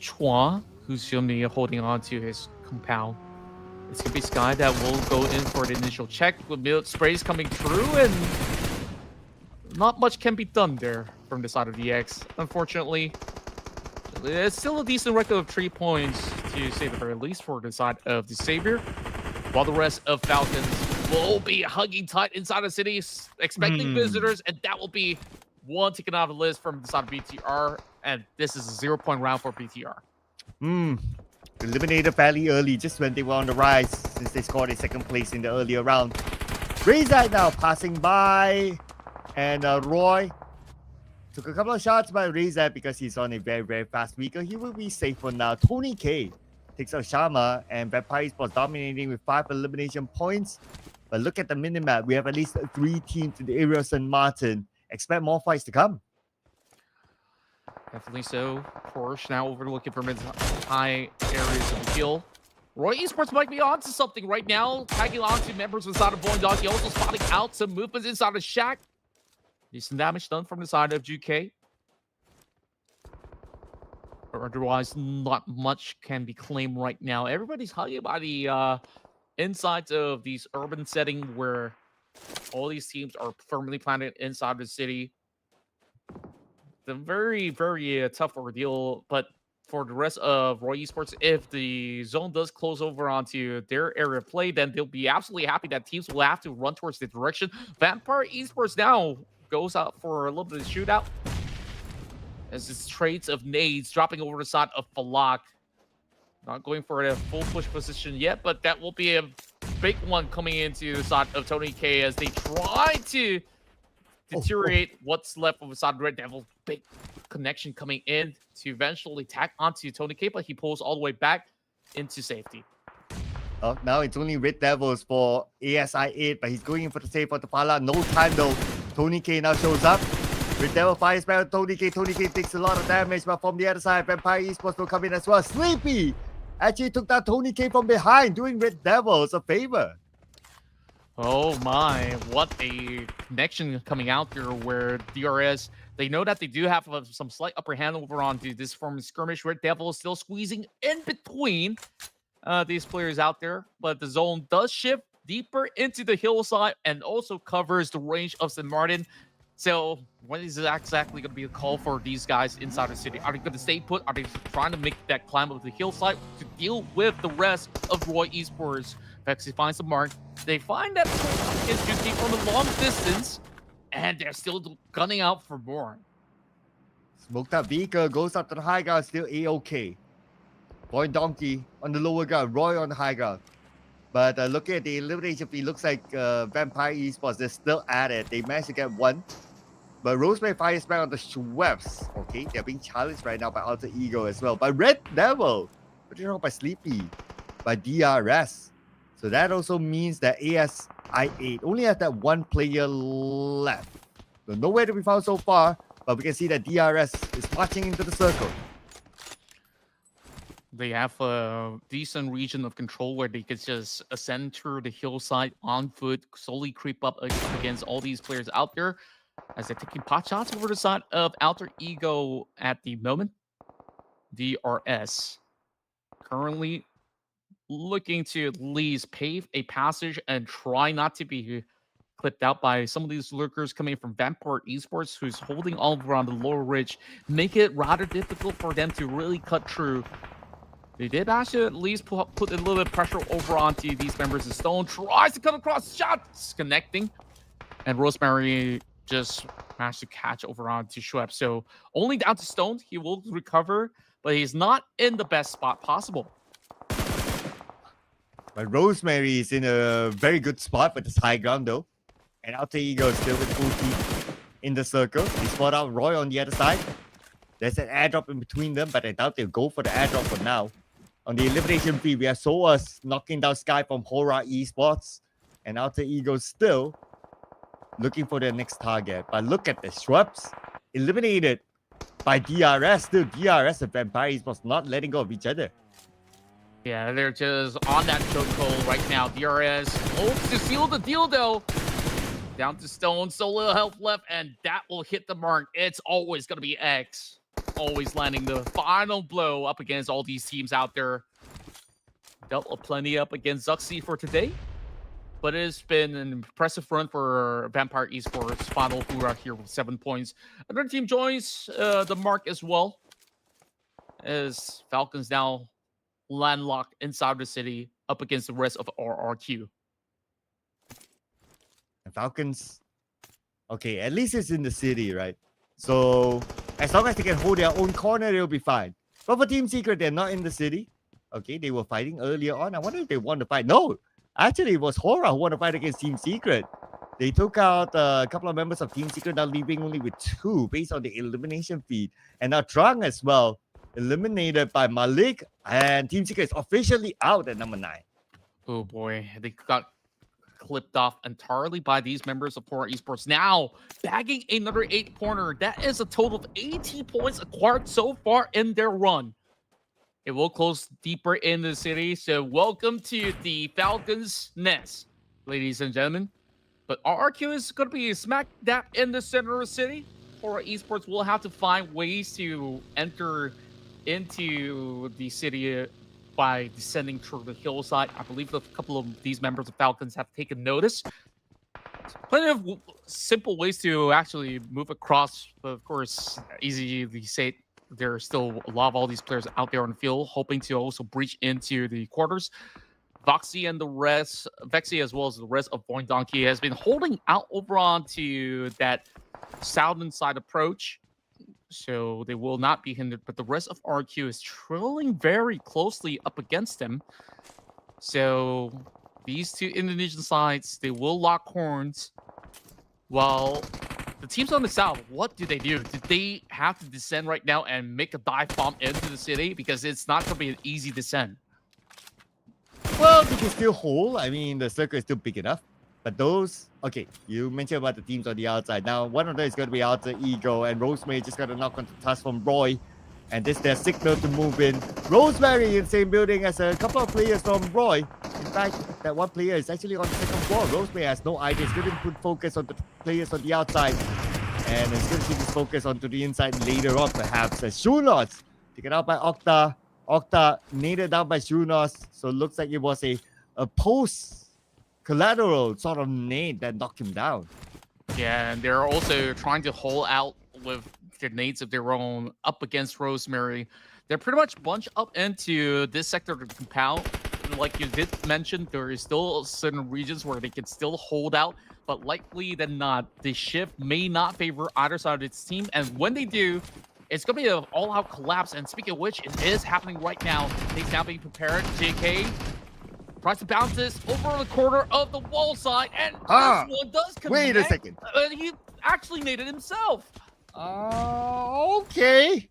Speaker 3: Chua who's going to be holding on to his compound. It's going to be Sky that will go in for the initial check with sprays coming through, and not much can be done there from the side of the X. Unfortunately, it's still a decent record of 3 points, to say the very least, for the side of the Savior, while the rest of Falcons will be hugging tight inside the city, expecting visitors, and that will be one taken out of the list from the side of BTR, and this is a 0-point round for BTR.
Speaker 2: Eliminated fairly early, just when they were on the rise, since they scored a 2nd place in the earlier round. Razor now passing by, and Roy took a couple of shots by Razor because he's on a very, very fast vehicle. He will be safe for now. Tony K takes out Shama, and Vampire Esports dominating with 5 elimination points. But look at the minimap. We have at least 3 teams in the area of St. Martin. Expect more fights to come.
Speaker 3: Definitely so. Porsche now overlooking from its high areas of the hill. Roy Esports might be onto something right now. Tagging on to members inside of VOIN Doggy, also spotting out some movements inside of Shack. Decent damage done from the side of GK. Or otherwise, not much can be claimed right now. Everybody's talking about the insides of these urban setting where all these teams are firmly planted inside the city. The very, very tough ordeal, but for the rest of Roy Esports, if the zone does close over onto their area of play, then they'll be absolutely happy that teams will have to run towards the direction. Vampire Esports now goes out for a little bit of shootout. As it's trades of nades dropping over the side of Falak. Not going for a full push position yet, but that will be a big one coming into the side of Tony K as they try to deteriorate what's left of the side of Red Devil. Big connection coming in to eventually tack onto Tony K, but he pulls all the way back into safety.
Speaker 2: Oh, now it's only Red Devils for ASI 8, but he's going in for the save for the Pala. No time though. Tony K now shows up. Red Devil fires back on Tony K. Tony K takes a lot of damage, but from the other side, Vampire Esports will come in as well. Sleepy actually took down Tony K from behind, doing Red Devils a favor.
Speaker 3: Oh my, what a connection coming out here where DRS, they know that they do have some slight upper hand over onto this form of skirmish. Red Devil is still squeezing in between these players out there, but the zone does shift deeper into the hillside and also covers the range of St. Martin. So what is exactly going to be a call for these guys inside the city? Are they going to stay put? Are they trying to make that climb up the hillside to deal with the rest of Roy Esports? Vexy finds the mark. They find that is just from a long distance, and they're still gunning out for more.
Speaker 2: Smoked up vehicle goes up to the high ground, still A-OK. Boy Donkey on the lower ground, Roy on the high ground. But looking at the elimination feed, looks like Vampire Esports, they're still at it. They managed to get one. But Rosemary fires back on the Schweppes. Okay, they're being challenged right now by Alter Ego as well. By Red Devil, but you know, by Sleepy, by DRS. So that also means that ASI8 only has that one player left. So nowhere to be found so far, but we can see that DRS is marching into the circle.
Speaker 3: They have a decent region of control where they could just ascend through the hillside on foot, slowly creep up against all these players out there as they're taking pot shots over the side of Alter Ego at the moment. DRS currently looking to at least pave a passage and try not to be clipped out by some of these lurkers coming from Vampire Esports, who's holding all around the lower ridge, make it rather difficult for them to really cut through. They did actually at least put a little bit of pressure over onto these members of Stone. Tries to cut across, shots connecting. And Rosemary just managed to catch over onto Schweppes. So only down to Stone. He will recover, but he's not in the best spot possible.
Speaker 2: But Rosemary is in a very good spot with this high ground though. And Alter Ego is still with full team in the circle. They spot out Roy on the other side. There's an airdrop in between them, but I doubt they'll go for the airdrop for now. On the elimination feed, we have Soas knocking down Sky from HORAA Esports. And Alter Ego still looking for their next target. But look at the Schweppes eliminated by DRS. Still DRS and Vampire Esports not letting go of each other.
Speaker 3: Yeah, they're just on that chokehold right now. DRS hopes to seal the deal though. Down to Stone, so little health left, and that will hit the mark. It's always going to be X. Always landing the final blow up against all these teams out there. Dealt a plenty up against Zuxi for today, but it has been an impressive run for Vampire Esports. Final HORAA here with 7 points. Another team joins the mark as well, as Falcons now landlocked inside the city up against the rest of RRQ.
Speaker 2: And Falcons, okay, at least it's in the city, right? So as long as they can hold their own corner, they'll be fine. But for Team Secret, they're not in the city. Okay, they were fighting earlier on. I wonder if they won the fight. No, actually, it was HORAA who won the fight against Team Secret. They took out a couple of members of Team Secret, now leaving only with 2 based on the elimination feed. And now Trung as well, eliminated by Malik. And Team Secret is officially out at number 9.
Speaker 3: Oh boy, they got clipped off entirely by these members of HORAA Esports. Now, bagging another 8-pointer. That is a total of 80 points acquired so far in their run. It will close deeper in the city. So welcome to the Falcons nest, ladies and gentlemen. But RRQ is going to be smack dab in the center of the city. HORAA Esports will have to find ways to enter into the city by descending through the hillside. I believe a couple of these members of Falcons have taken notice. Plenty of simple ways to actually move across, but of course, easy to say. There are still a lot of all these players out there on the field, hoping to also breach into the quarters. Voxy and the rest, Vexy as well as the rest of VOIN Donkey has been holding out over onto that southern side approach, so they will not be hindered. But the rest of RQ is trailing very closely up against them. So these two Indonesian sides, they will lock horns. While the teams on the south, what do? Did they have to descend right now and make a dive bomb into the city? Because it's not going to be an easy descent.
Speaker 2: Well, they can still hold. I mean, the circle is still big enough. But those, okay, you mentioned about the teams on the outside. Now, one of them is going to be Alter Ego, and Rosemary just got a knock on the touch from Roy. And this is their signal to move in. Rosemary in the same building as a couple of players from Roy. In fact, that one player is actually on the second floor. Rosemary has no idea. It's going to put focus on the players on the outside. And it's going to keep his focus onto the inside later on, perhaps. As Shunos taken out by Octa. Octa naded down by Shunos. So it looks like it was a post collateral sort of nade that knocked him down.
Speaker 3: Yeah, and they're also trying to hold out with grenades of their own up against Rosemary. They're pretty much bunched up into this sector of the compound. Like you did mention, there is still certain regions where they can still hold out, but likely than not, the shift may not favor either side of its team. And when they do, it's going to be an all-out collapse. And speaking of which, it is happening right now. Things now being prepared. JK tries to bounce this over the corner of the wall side, and this one does connect.
Speaker 2: Wait a second.
Speaker 3: He actually naded himself.
Speaker 2: Okay.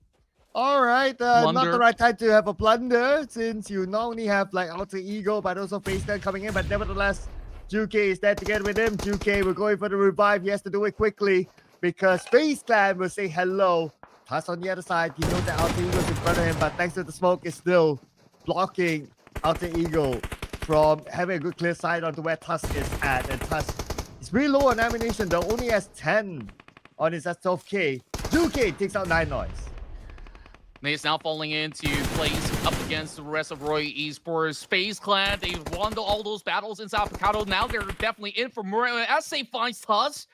Speaker 2: All right. Not the right time to have a blunder, since you not only have like Alter Ego, but also FaZe coming in. But nevertheless, Juke is there together with him. Juke, we're going for the revive. He has to do it quickly because FaZe Clan will say hello. Tusk on the other side. He knows that Alter Ego is in front of him, but thanks to the smoke, is still blocking Alter Ego from having a good clear sight onto where Tusk is at. And Tusk is really low on ammunition, though. Only has 10 on his S12K. Juke takes out 9 noise.
Speaker 3: Nate's now falling into place up against the rest of Roy Esports. FaZe Clan, they've won all those battles inside Picado. Now they're definitely in for more. As they finds Tusk,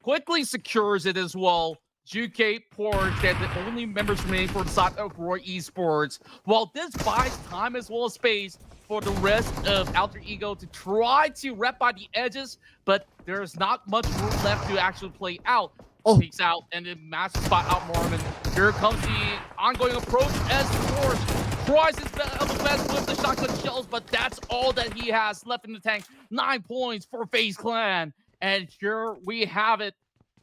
Speaker 3: quickly secures it as well. Juke, Porch, they're the only members remaining for the side of Roy Esports. While this buys time as well as space for the rest of Alter Ego to try to rep by the edges, but there's not much room left to actually play out. Peeks out and then massive spot out Mormon. Here comes the ongoing approach as Porch tries his best with the shotgun shells, but that's all that he has left in the tank. 9 points for FaZe Clan. And here we have it.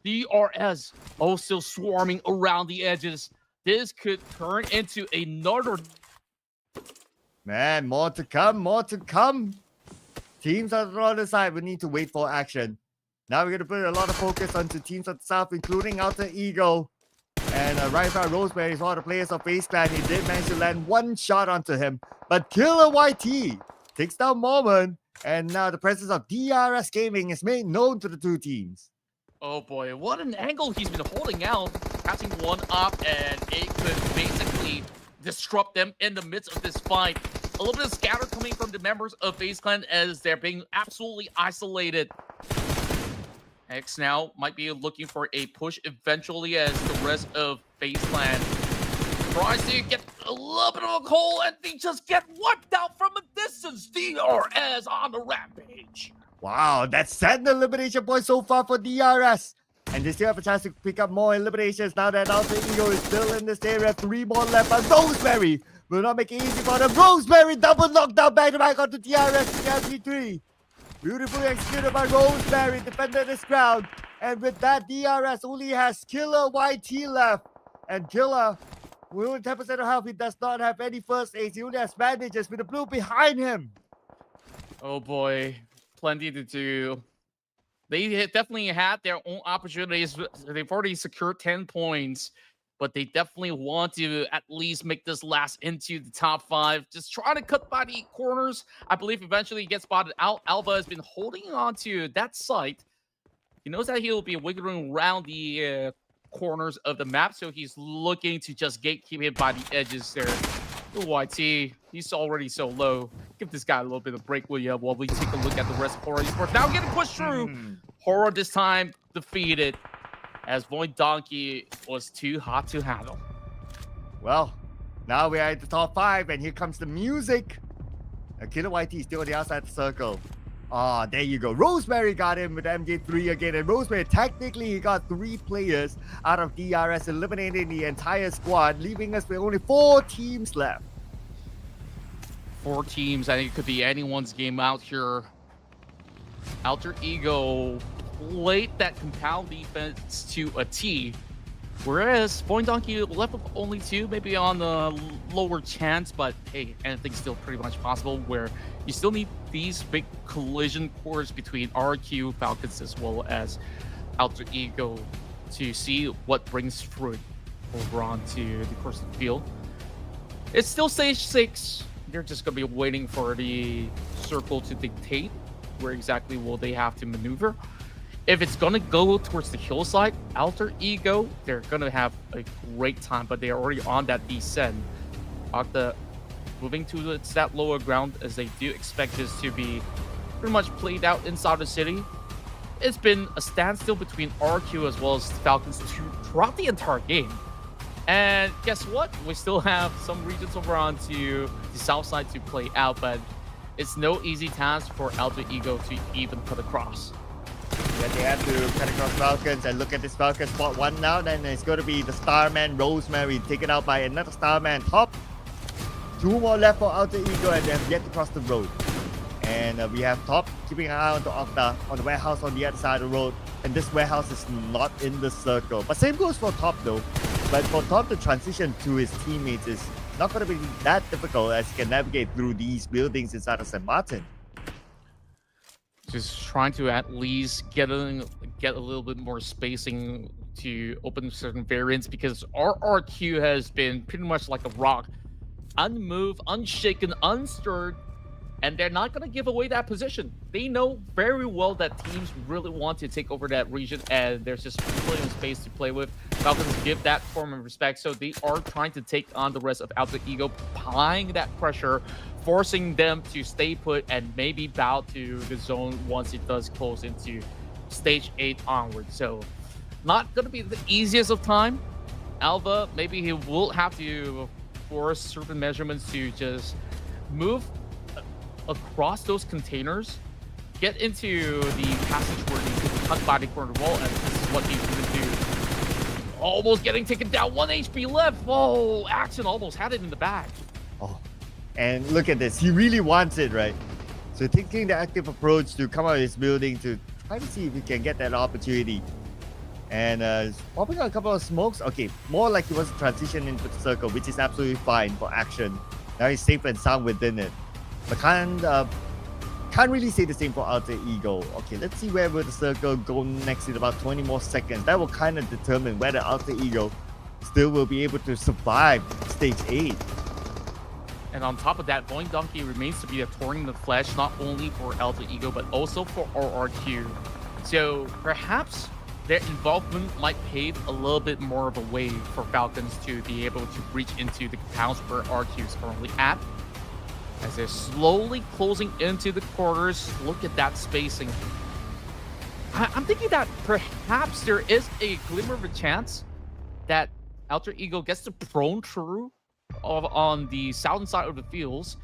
Speaker 3: DRS also swarming around the edges. This could turn into another.
Speaker 2: Man, more to come, more to come. Teams on the other side will need to wait for action. Now we're going to put a lot of focus onto teams of the south, including Alter Ego. And right now, Rosemary is one of the players of FaZe Clan. He did manage to land one shot onto him. But Killer YT takes down Mormon. And now the presence of DRS Gaming is made known to the two teams.
Speaker 3: Oh boy, what an angle he's been holding out. Catching one up, and it could basically disrupt them in the midst of this fight. A little bit of scatter coming from the members of FaZe Clan as they're being absolutely isolated. X now might be looking for a push eventually as the rest of FaZe Clan tries to get a little bit of a hole, and they just get wiped out from a distance. DRS on the rampage.
Speaker 2: Wow, that's 7 elimination points so far for DRS. And they still have a chance to pick up more eliminations now that Alter Ego is still in this area. 3 more left, but Rosemary will not make it easy for them. Rosemary double knockdown back to back onto DRS in LG3. Beautifully executed by Rosemary, defended this ground. And with that, DRS only has Killer YT left. And Killer, with only 10% of health, he does not have any first aids. He only has bandages with the blue behind him.
Speaker 3: Oh boy. plenty to do. They definitely had their own opportunities. They've already secured 10 points, but they definitely want to at least make this last into the top 5. Just try to cut by the corners. I believe eventually he gets spotted out. Alva has been holding on to that site. He knows that he'll be wiggling around the corners of the map, so he's looking to just gatekeep it by the edges there. YT, he's already so low. Give this guy a little bit of break, will you? While we take a look at the rest of HORAA Esports. Now getting pushed through. HORAA this time defeated, as VOIN Donkey was too hot to handle.
Speaker 2: Well, now we are at the top 5, and here comes the music. Killer YT is still on the outside of the circle. Ah, there you go. Rosemary got him with MJ3 again, and Rosemary technically he got 3 players out of DRS, eliminating the entire squad, leaving us with only 4 teams left.
Speaker 3: 4 teams. I think it could be anyone's game out here. Alter Ego played that compound defense to a T, whereas VOIN Donkey left with only 2, maybe on the lower chance, but hey, anything's still pretty much possible, where you still need these big collision cores between RQ, Falcons, as well as Alter Ego to see what brings fruit over onto the course of the field. It's still stage 6. They're just going to be waiting for the circle to dictate where exactly will they have to maneuver. If it's going to go towards the hillside, Alter Ego, they're going to have a great time, but they are already on that descent. Octa moving to that lower ground, as they do expect this to be pretty much played out inside the city. It's been a standstill between RQ as well as Falcons throughout the entire game. And guess what? We still have some regions over onto the south side to play out, but it's no easy task for Alter Ego to even cut across.
Speaker 2: Yeah, they have to cut across Falcons, and look at this Falcon spot 1 now. Then it's going to be the Starman Rosemary taken out by another Starman top. 2 more left for Alter Ego, and they have yet to cross the road. And we have top keeping an eye on the Octa on the warehouse on the other side of the road. And this warehouse is not in the circle. But same goes for top though. But for top to transition to his teammates is not going to be that difficult, as he can navigate through these buildings inside of St. Martin.
Speaker 3: Just trying to at least get a little bit more spacing to open certain variants, because RRQ has been pretty much like a rock, unmoved, unshaken, unstirred, and they're not going to give away that position. They know very well that teams really want to take over that region, and there's just plenty of space to play with. Falcons give that form of respect, so they are trying to take on the rest of Alter Ego, applying that pressure, forcing them to stay put and maybe bow to the zone once it does close into stage 8 onward. So not going to be the easiest of time. Alva, maybe he will have to force certain measurements to just move across those containers, get into the passage where he can cut by the corner wall, and this is what he's going to do. Almost getting taken down, 1 HP left. Oh, Action almost had it in the bag.
Speaker 2: Oh, and look at this. He really wants it, right? So taking the active approach to come out of his building to try to see if he can get that opportunity. And popping out a couple of smokes. Okay, more like he wants to transition into the circle, which is absolutely fine for Action. Now he's safe and sound within it. But can't really say the same for Alter Ego. Okay, let's see where will the circle go next in about 20 more seconds. That will kind of determine whether Alter Ego still will be able to survive stage 8.
Speaker 3: And on top of that, VOIN Donkey remains to be a thorn in the flesh, not only for Alter Ego, but also for RRQ. So perhaps their involvement might pave a little bit more of a way for Falcons to be able to reach into the compounds where RQ is currently at. As they're slowly closing into the quarters, look at that spacing. I'm thinking that perhaps there is a glimmer of a chance that Alter Ego gets to prone through on the southern side of the fields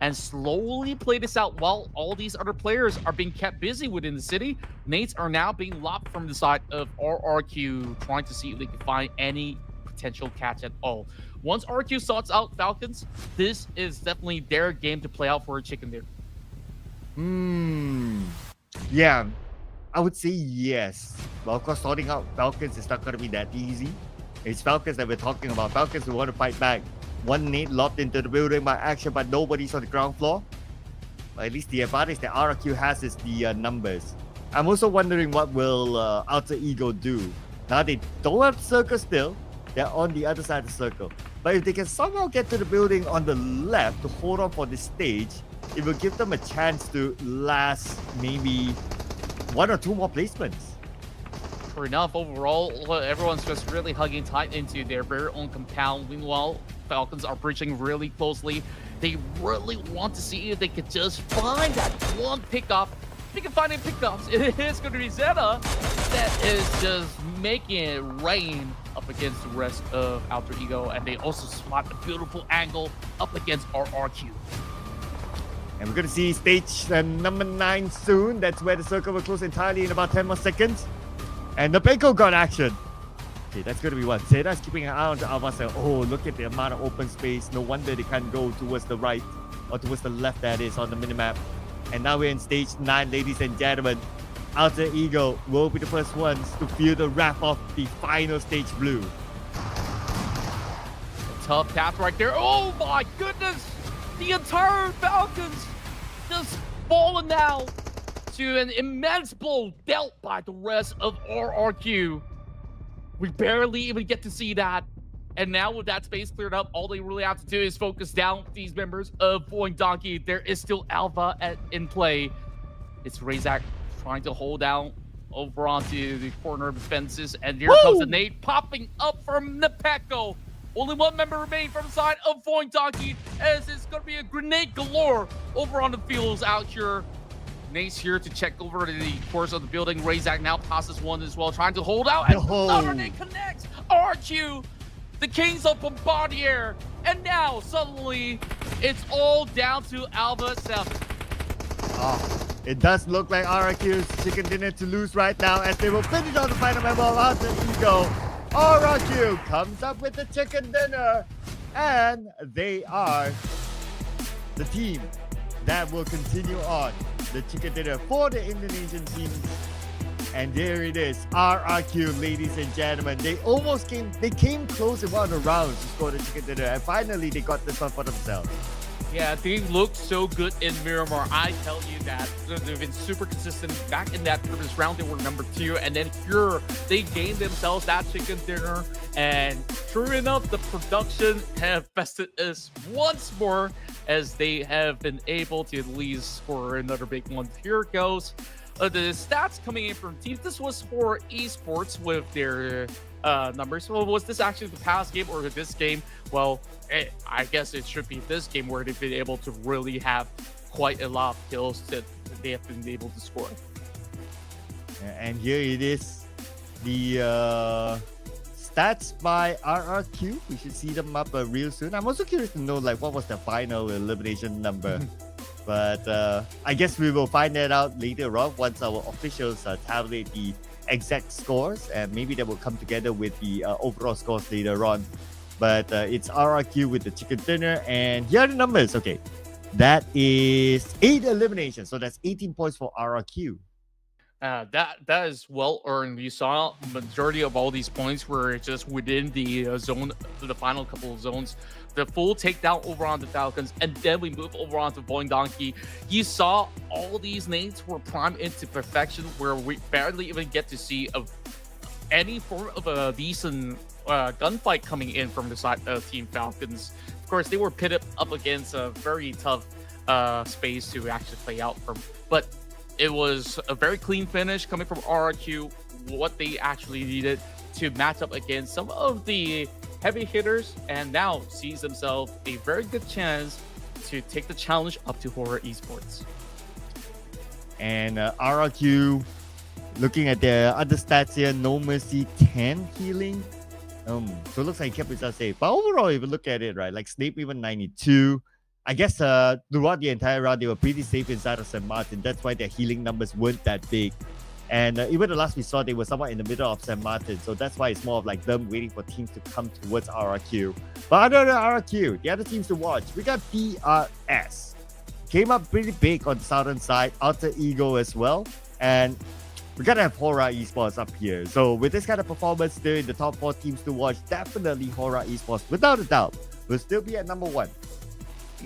Speaker 3: and slowly play this out while all these other players are being kept busy within the city. Nades are now being lopped from the side of RRQ, trying to see if they can find any potential catch at all. Once RQ sorts out Falcons, this is definitely their game to play out for a chicken dinner.
Speaker 2: Yeah, I would say yes. Well, of course, sorting out Falcons is not going to be that easy. It's Falcons that we're talking about. Falcons who want to fight back. 1 nade lobbed into the building by Action, but nobody's on the ground floor. At least the advantage that RRQ has is the numbers. I'm also wondering what will Alter Ego do. Now they don't have circle still. They're on the other side of the circle. But if they can somehow get to the building on the left to hold on for this stage, it will give them a chance to last maybe 1 or 2 more placements.
Speaker 3: Sure enough, overall, everyone's just really hugging tight into their very own compound. Meanwhile, Falcons are breaching really closely. They really want to see if they could just find that one pickup. If they can find any pickups, it is going to be Zeta that is just making it rain up against the rest of Alter Ego. And they also spot a beautiful angle up against RRQ.
Speaker 2: And we're going to see stage number 9 soon. That's where the circle will close entirely in about 10 more seconds. And the Benko got action. Okay, that's going to be one. Zeta's keeping an eye on the Alpha cell. Oh, look at the amount of open space. No wonder they can't go towards the right or towards the left, that is, on the minimap. And now we're in stage 9, ladies and gentlemen. Alter Ego will be the first ones to feel the wrap of the final stage blue.
Speaker 3: A tough path right there. Oh my goodness! The entire Falcons just fallen now to an immense blow dealt by the rest of RRQ. We barely even get to see that. And now with that space cleared up, all they really have to do is focus down these members of VOIN Donkey. There is still Alpha in play. It's Razak trying to hold down over onto the corner of the fences. And here comes a nade popping up from Nepeko. Only one member remains from the side of VOIN Donkey, as it's going to be a grenade galore over on the fields out here. Nate's here to check over the course of the building. Razak now passes one as well, trying to hold out. And another nade connects. RQ, the Kings of Bombardier. And now, suddenly, it's all down to Alpha 7.
Speaker 2: Oh, it does look like RRQ's chicken dinner to lose right now, as they will finish on the final member of Alter Ego. RRQ comes up with the chicken dinner, and they are the team that will continue on the chicken dinner for the Indonesian teams. And there it is, RRQ, ladies and gentlemen. They came close in one of the rounds to score the chicken dinner, and finally they got this one for themselves.
Speaker 3: Yeah, they looked so good in Miramar. I tell you that. They've been super consistent. Back in that previous round, they were number 2. And then here, they gained themselves that chicken dinner. And true enough, the production have bested us once more, as they have been able to at least score another big one. Here goes the stats coming in from teams. This was for Esports with their numbers. So was this actually the past game or this game? Well, I guess it should be this game where they've been able to really have quite a lot of kills that they have been able to score.
Speaker 2: And here it is, the stats by RRQ. We should see them up real soon. I'm also curious to know what was the final elimination number. But I guess we will find that out later on once our officials tabulate the exact scores, and maybe they will come together with the overall scores later on. But it's RRQ with the chicken dinner, and here are the numbers. Okay, that is 8 eliminations, so that's 18 points for RRQ.
Speaker 3: That is well earned. You saw majority of all these points were just within the zone, the final couple of zones. The full takedown over on the Falcons, and then we move over on to VOIN Donkey. You saw all these nades were primed into perfection, where we barely even get to see any form of a decent gunfight coming in from the side of Team Falcons. Of course, they were pitted up against a very tough space to actually play out from, but it was a very clean finish coming from RRQ, what they actually needed to match up against some of the heavy hitters, and now sees themselves a very good chance to take the challenge up to HORAA Esports.
Speaker 2: And RRQ, looking at their other stats here, No Mercy 10 healing. So it looks like he kept himself safe. But overall, if you look at it, right, like Snape even 92. I guess throughout the entire round, they were pretty safe inside of St. Martin. That's why their healing numbers weren't that big. And even the last we saw, they were somewhat in the middle of St. Martin. So that's why it's more of like them waiting for teams to come towards RRQ. But other than RRQ, the other teams to watch, we got DRS. Came up pretty big on the southern side. Alter Ego as well. And we gotta have HORAA Esports up here. So with this kind of performance, they're in the top 4 teams to watch. Definitely HORAA Esports, without a doubt, will still be at number 1.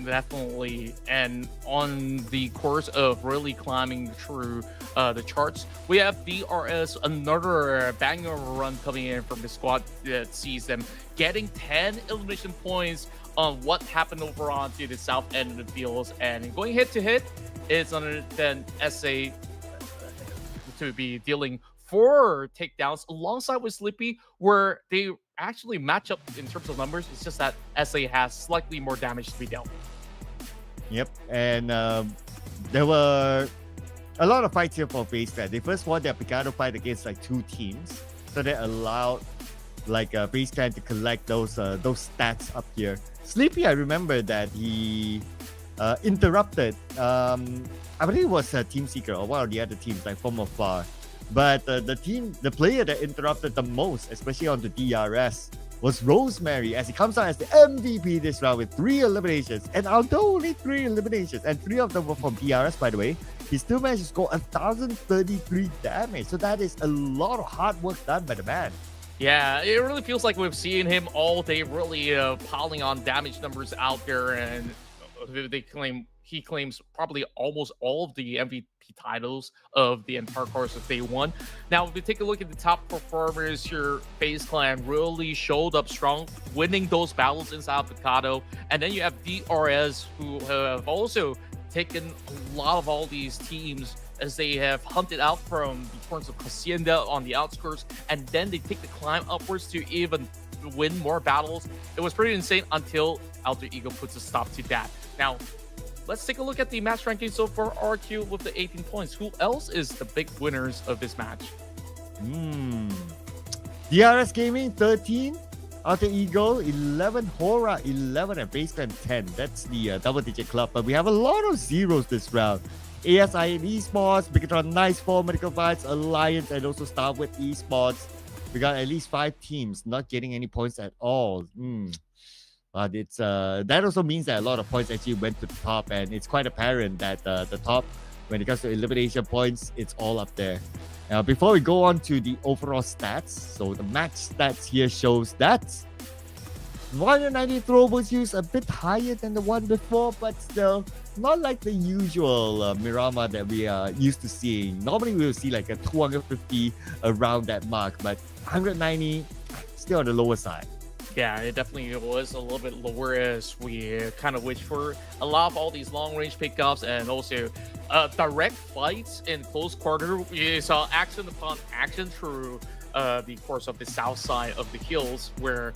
Speaker 3: Definitely. And on the course of really climbing through the charts, we have DRS, another banger run coming in from the squad that sees them getting 10 elimination points on what happened over onto the south end of the fields. And going head to head, it's under then SA to be dealing 4 takedowns alongside with Sleepy, where they actually match up in terms of numbers. It's just that SA has slightly more damage to be dealt.
Speaker 2: Yep, and there were a lot of fights here for FaZe. They first won their Picado fight against like 2 teams, so that allowed like FaZe Clan to collect those stats up here. Sleepy, I remember that he interrupted. I believe it was Team Seeker or one of the other teams, like from afar. But the player that interrupted the most, especially on the DRS, was Rosemary, as he comes out as the MVP this round with 3 eliminations. And although only 3 eliminations, and 3 of them were from DRS, by the way, he still managed to score 1,033 damage. So that is a lot of hard work done by the man.
Speaker 3: Yeah, it really feels like we've seen him all day, really piling on damage numbers out there, and he claims probably almost all of the MVP titles of the entire course of day 1. Now, if we take a look at the top performers here, FaZe Clan really showed up strong, winning those battles inside Picado, and then you have DRS, who have also taken a lot of all these teams as they have hunted out from the corners of Hacienda on the outskirts, and then they take the climb upwards to even win more battles. It was pretty insane until Alter Ego puts a stop to that. Now, let's take a look at the match ranking so far. RQ with the 18 points. Who else is the big winners of this match?
Speaker 2: DRS Gaming 13, Alter Ego 11, HORAA 11, and FaZe Clan 10. That's the double-digit club. But we have a lot of zeros this round. ASI and Esports, BIGETRON, Nice 4, Medical Fights, Alliance, and also STALWART Esports. We got at least 5 teams not getting any points at all. But it's that also means that a lot of points actually went to the top, and it's quite apparent that the top, when it comes to elimination points, it's all up there. Now, before we go on to the overall stats, so the match stats here shows that 190 throwables used, a bit higher than the one before, but still not like the usual Miramar that we are used to seeing. Normally we will see like a 250 around that mark, but 190 still on the lower side.
Speaker 3: Yeah, it definitely was a little bit lower as we kind of wish for a lot of all these long-range pickups and also direct fights in close quarter. We saw action upon action through the course of the south side of the hills, where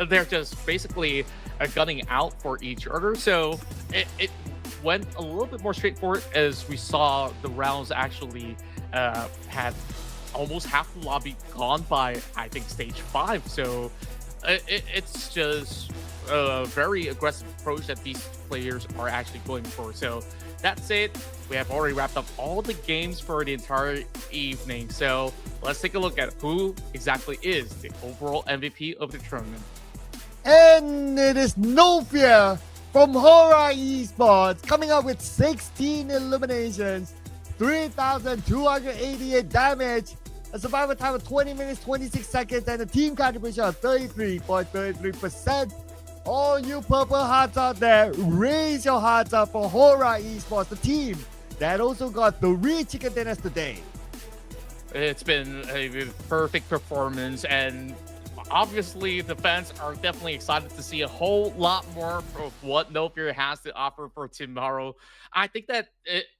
Speaker 3: they're just basically gunning out for each other. So it went a little bit more straightforward as we saw the rounds actually had almost half the lobby gone by, I think, stage 5. So it's just a very aggressive approach that these players are actually going for. So that's it. We have already wrapped up all the games for the entire evening. So let's take a look at who exactly is the overall MVP of the tournament.
Speaker 2: And it is No Fear from HORAA Esports, coming up with 16 eliminations, 3,288 damage, a survival time of 20 minutes, 26 seconds, and a team contribution of 33.33%. All you purple hearts out there, raise your hearts up for HORAA Esports, the team that also got 3 chicken dinners today.
Speaker 3: It's been a perfect performance, and obviously the fans are definitely excited to see a whole lot more of what No Fear has to offer for tomorrow. I think that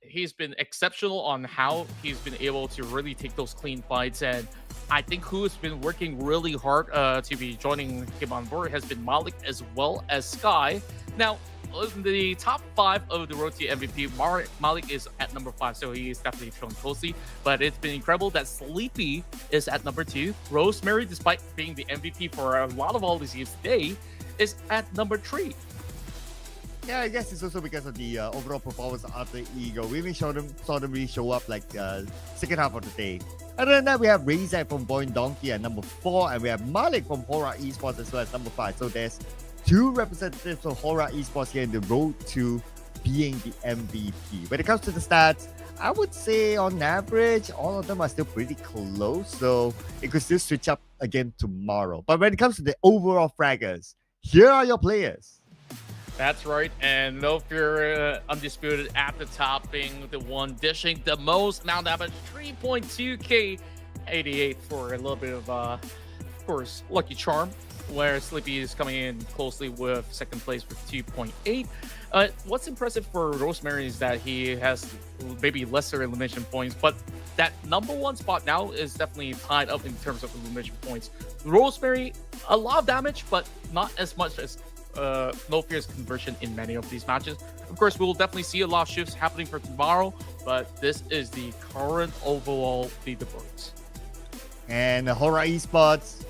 Speaker 3: he's been exceptional on how he's been able to really take those clean fights, and I think who has been working really hard to be joining him on board has been Malik as well as Sky. Now, in the top 5 of the Road to MVP, Malik is at number 5, so he is definitely shown closely. But it's been incredible that Sleepy is at number 2. Rosemary, despite being the MVP for a lot of all these years today, is at number 3.
Speaker 2: Yeah, I guess it's also because of the overall performance of Alter Ego. We even saw them really show up like second half of the day. Other than that, we have Razak from VOIN Donkey at number 4, and we have Malik from HORAA Esports as well as number 5. So there's 2 representatives of HORAA Esports here in the road to being the MVP. When it comes to the stats, I would say on average, all of them are still pretty close. So it could still switch up again tomorrow. But when it comes to the overall fraggers, here are your players.
Speaker 1: That's right, and no fear, undisputed at the top, being the one dishing the most amount of damage, 3.2k, 88 for a little bit of course, lucky charm, where Sleepy is coming in closely with second place with 2.8. What's impressive for Rosemary is that he has maybe lesser elimination points, but that number one spot now is definitely tied up in terms of elimination points. Rosemary, a lot of damage, but not as much as No Fear's conversion in many of these matches. Of course, we will definitely see a lot of shifts happening for tomorrow, but this is the current overall leaderboards.
Speaker 2: And HORAA Esports,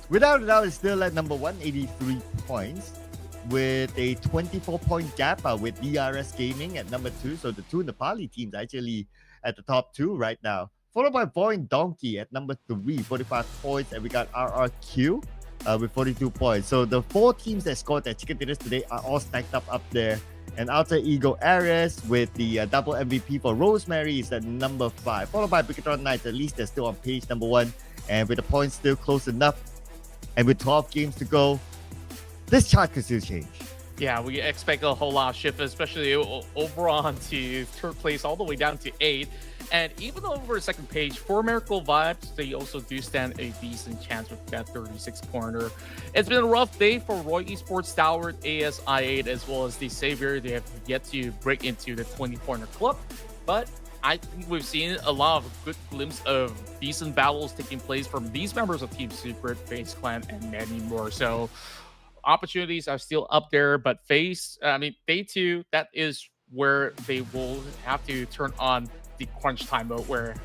Speaker 2: without a doubt, is still at number 183 points with a 24-point gap with DRS Gaming at number 2. So the two Nepali teams actually at the top 2 right now. Followed by VOIN Donkey at number 3, 45 points. And we got RRQ with 42 points. So the 4 teams that scored their chicken dinners today are all stacked up there. And Alter Ego Ares with the double MVP for Rosemary is at number 5. Followed by BIGETRON Knights. At least they're still on page number 1. And with the points still close enough, and with 12 games to go, this chart could still change.
Speaker 1: Yeah, we expect a whole lot of shift, especially over on to third place all the way down to 8. And even over the second page, for Miracle Vibes, they also do stand a decent chance with that 36-pointer. It's been a rough day for Roy Esports, Stalwart, ASI8, as well as the Savior. They have yet to break into the 20-pointer club, but I think we've seen a lot of good glimpse of decent battles taking place from these members of Team Secret, FAZE Clan, and many more. So opportunities are still up there, but day 2, that is where they will have to turn on the crunch time mode, where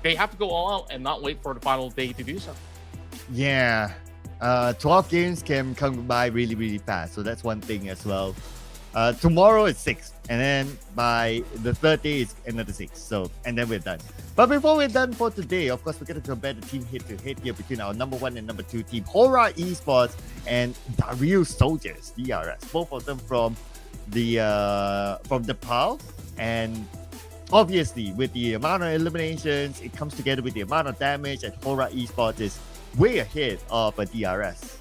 Speaker 1: they have to go all out and not wait for the final day to do so.
Speaker 2: Yeah, 12 games can come by really, really fast. So that's one thing as well. Tomorrow is 6, and then by the third day is another 6. So, and then we're done. But before we're done for today, of course, we're going to compare the team head-to-head here between our number 1 and number 2 team, HORAA Esports and Dario Soldiers, DRS. Both of them from the PAL, and obviously with the amount of eliminations, it comes together with the amount of damage, and HORAA Esports is way ahead of a DRS.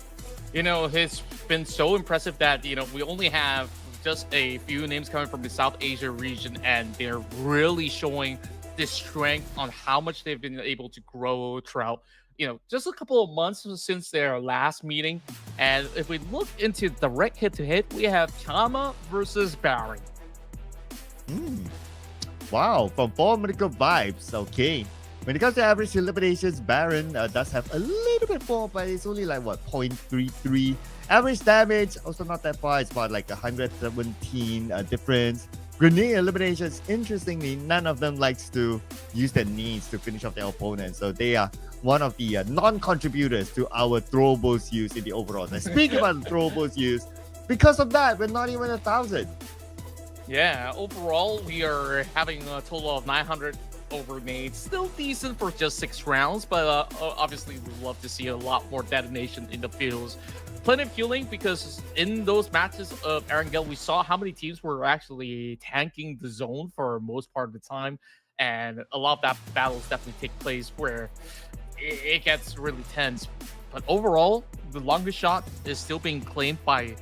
Speaker 1: You know, it's been so impressive that, we only have just a few names coming from the South Asia region, and they're really showing this strength on how much they've been able to grow throughout, just a couple of months since their last meeting. And if we look into direct head-to-head, we have Chama versus Barry.
Speaker 2: Wow, from Formidable Vibes. Okay. When it comes to average eliminations, Baron does have a little bit more, but it's only like, 0.33. Average damage, also not that far. It's about like 117 difference. Grenade eliminations, interestingly, none of them likes to use their needs to finish off their opponent. So they are one of the non-contributors to our throwables used in the overall. Now, speaking about the throwables used, because of that, we're not even 1,000.
Speaker 1: Yeah, overall, we are having a total of 900 over nades. Still decent for just 6 rounds, but obviously we'd love to see a lot more detonation in the fields. Plenty of healing, because in those matches of Erangel, we saw how many teams were actually tanking the zone for most part of the time, and a lot of that battles definitely take place where it gets really tense. But overall, the longest shot is still being claimed by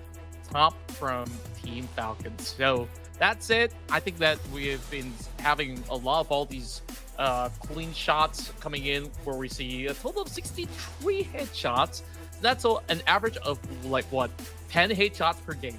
Speaker 1: Top from Team Falcons. So that's it. I think that we have been having a lot of all these clean shots coming in, where we see a total of 63 headshots. That's an average of 10 headshots per game.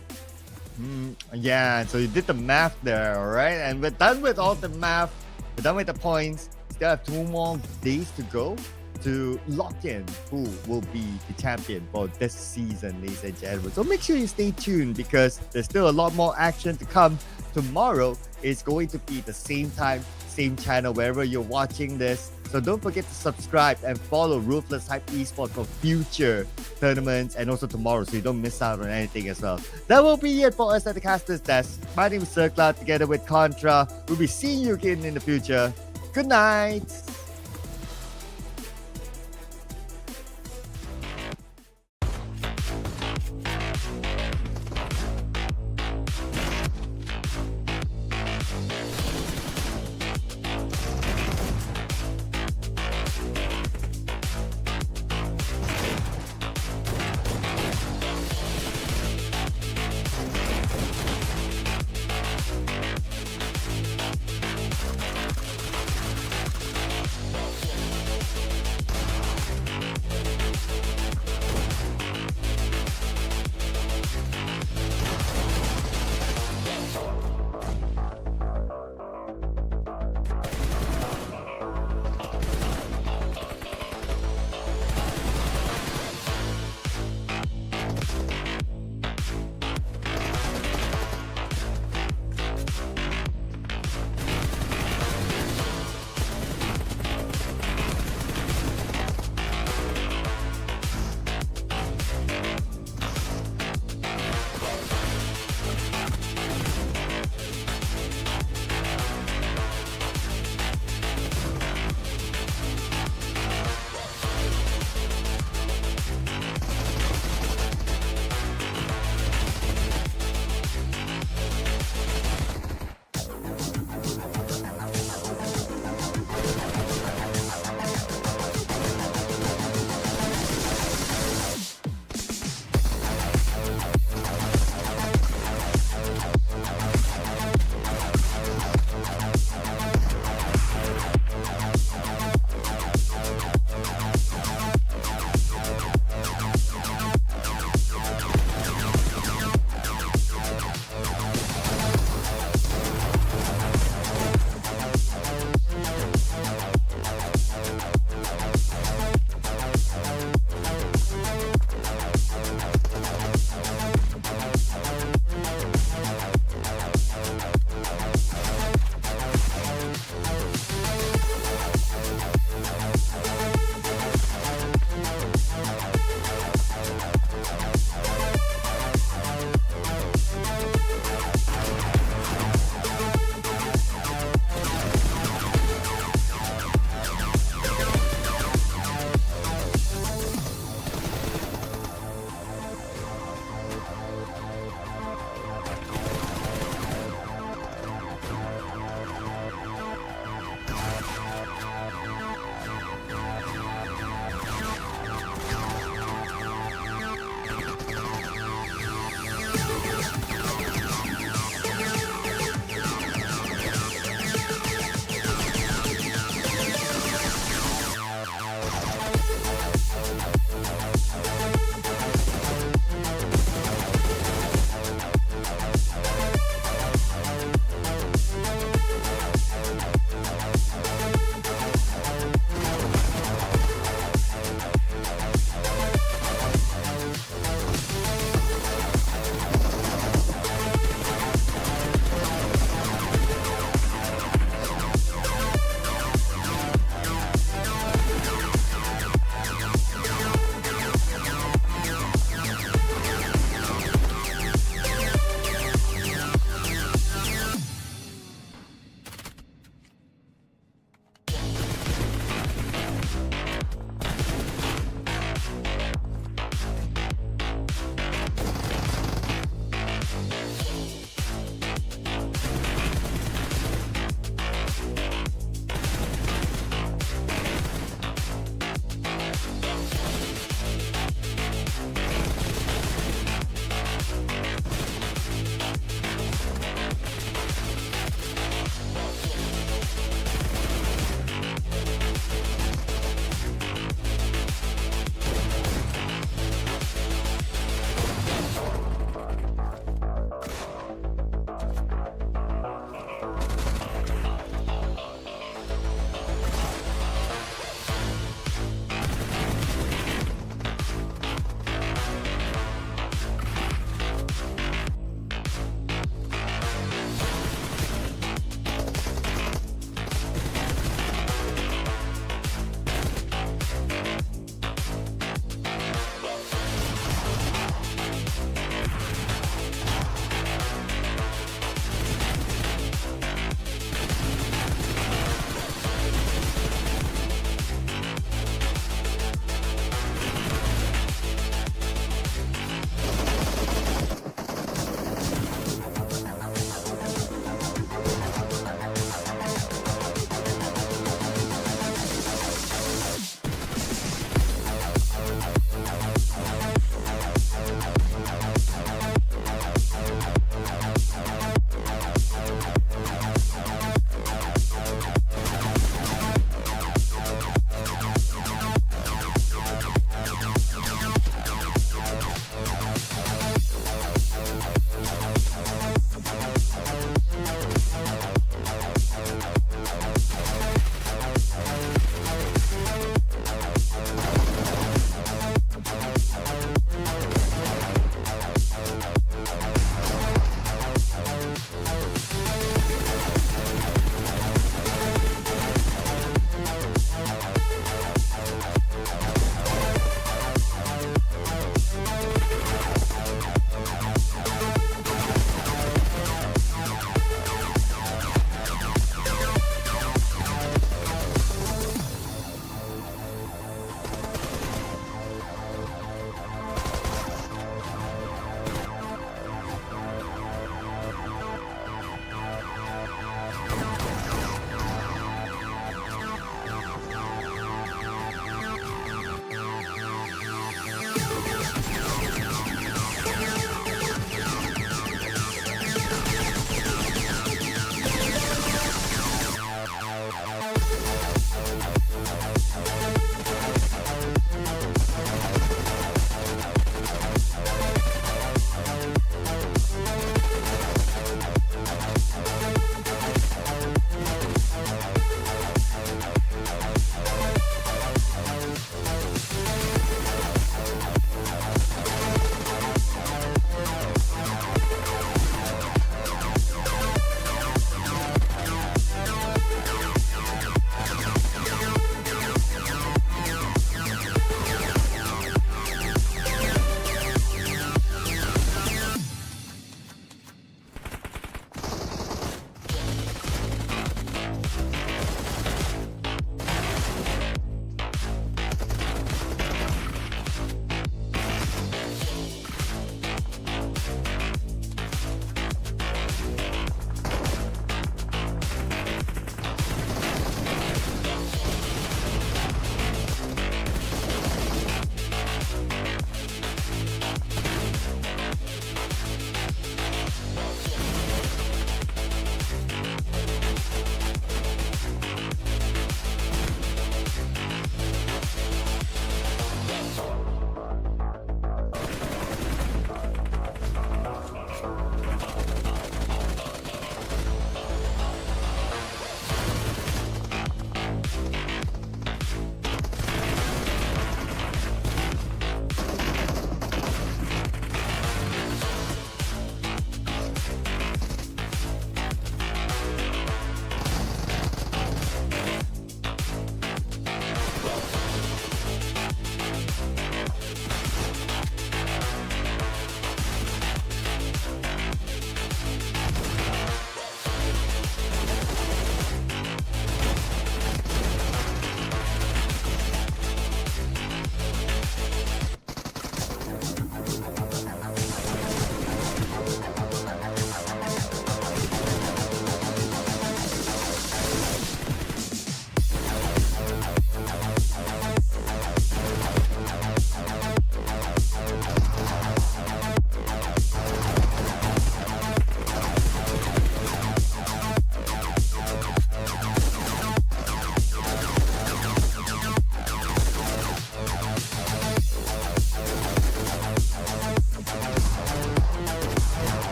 Speaker 2: Yeah, so you did the math there, all right? And we're done with all the math. We're done with the points. Still have 2 more days to go to lock in who will be the champion for this season, ladies and gentlemen. So make sure you stay tuned, because there's still a lot more action to come. Tomorrow is going to be the same time, same channel, wherever you're watching this. So don't forget to subscribe and follow Ruthless Hype Esports for future tournaments, and also tomorrow, so you don't miss out on anything as well. That will be it for us at the Caster's Desk. My name is Circla, together with Contra. We'll be seeing you again in the future. Good night.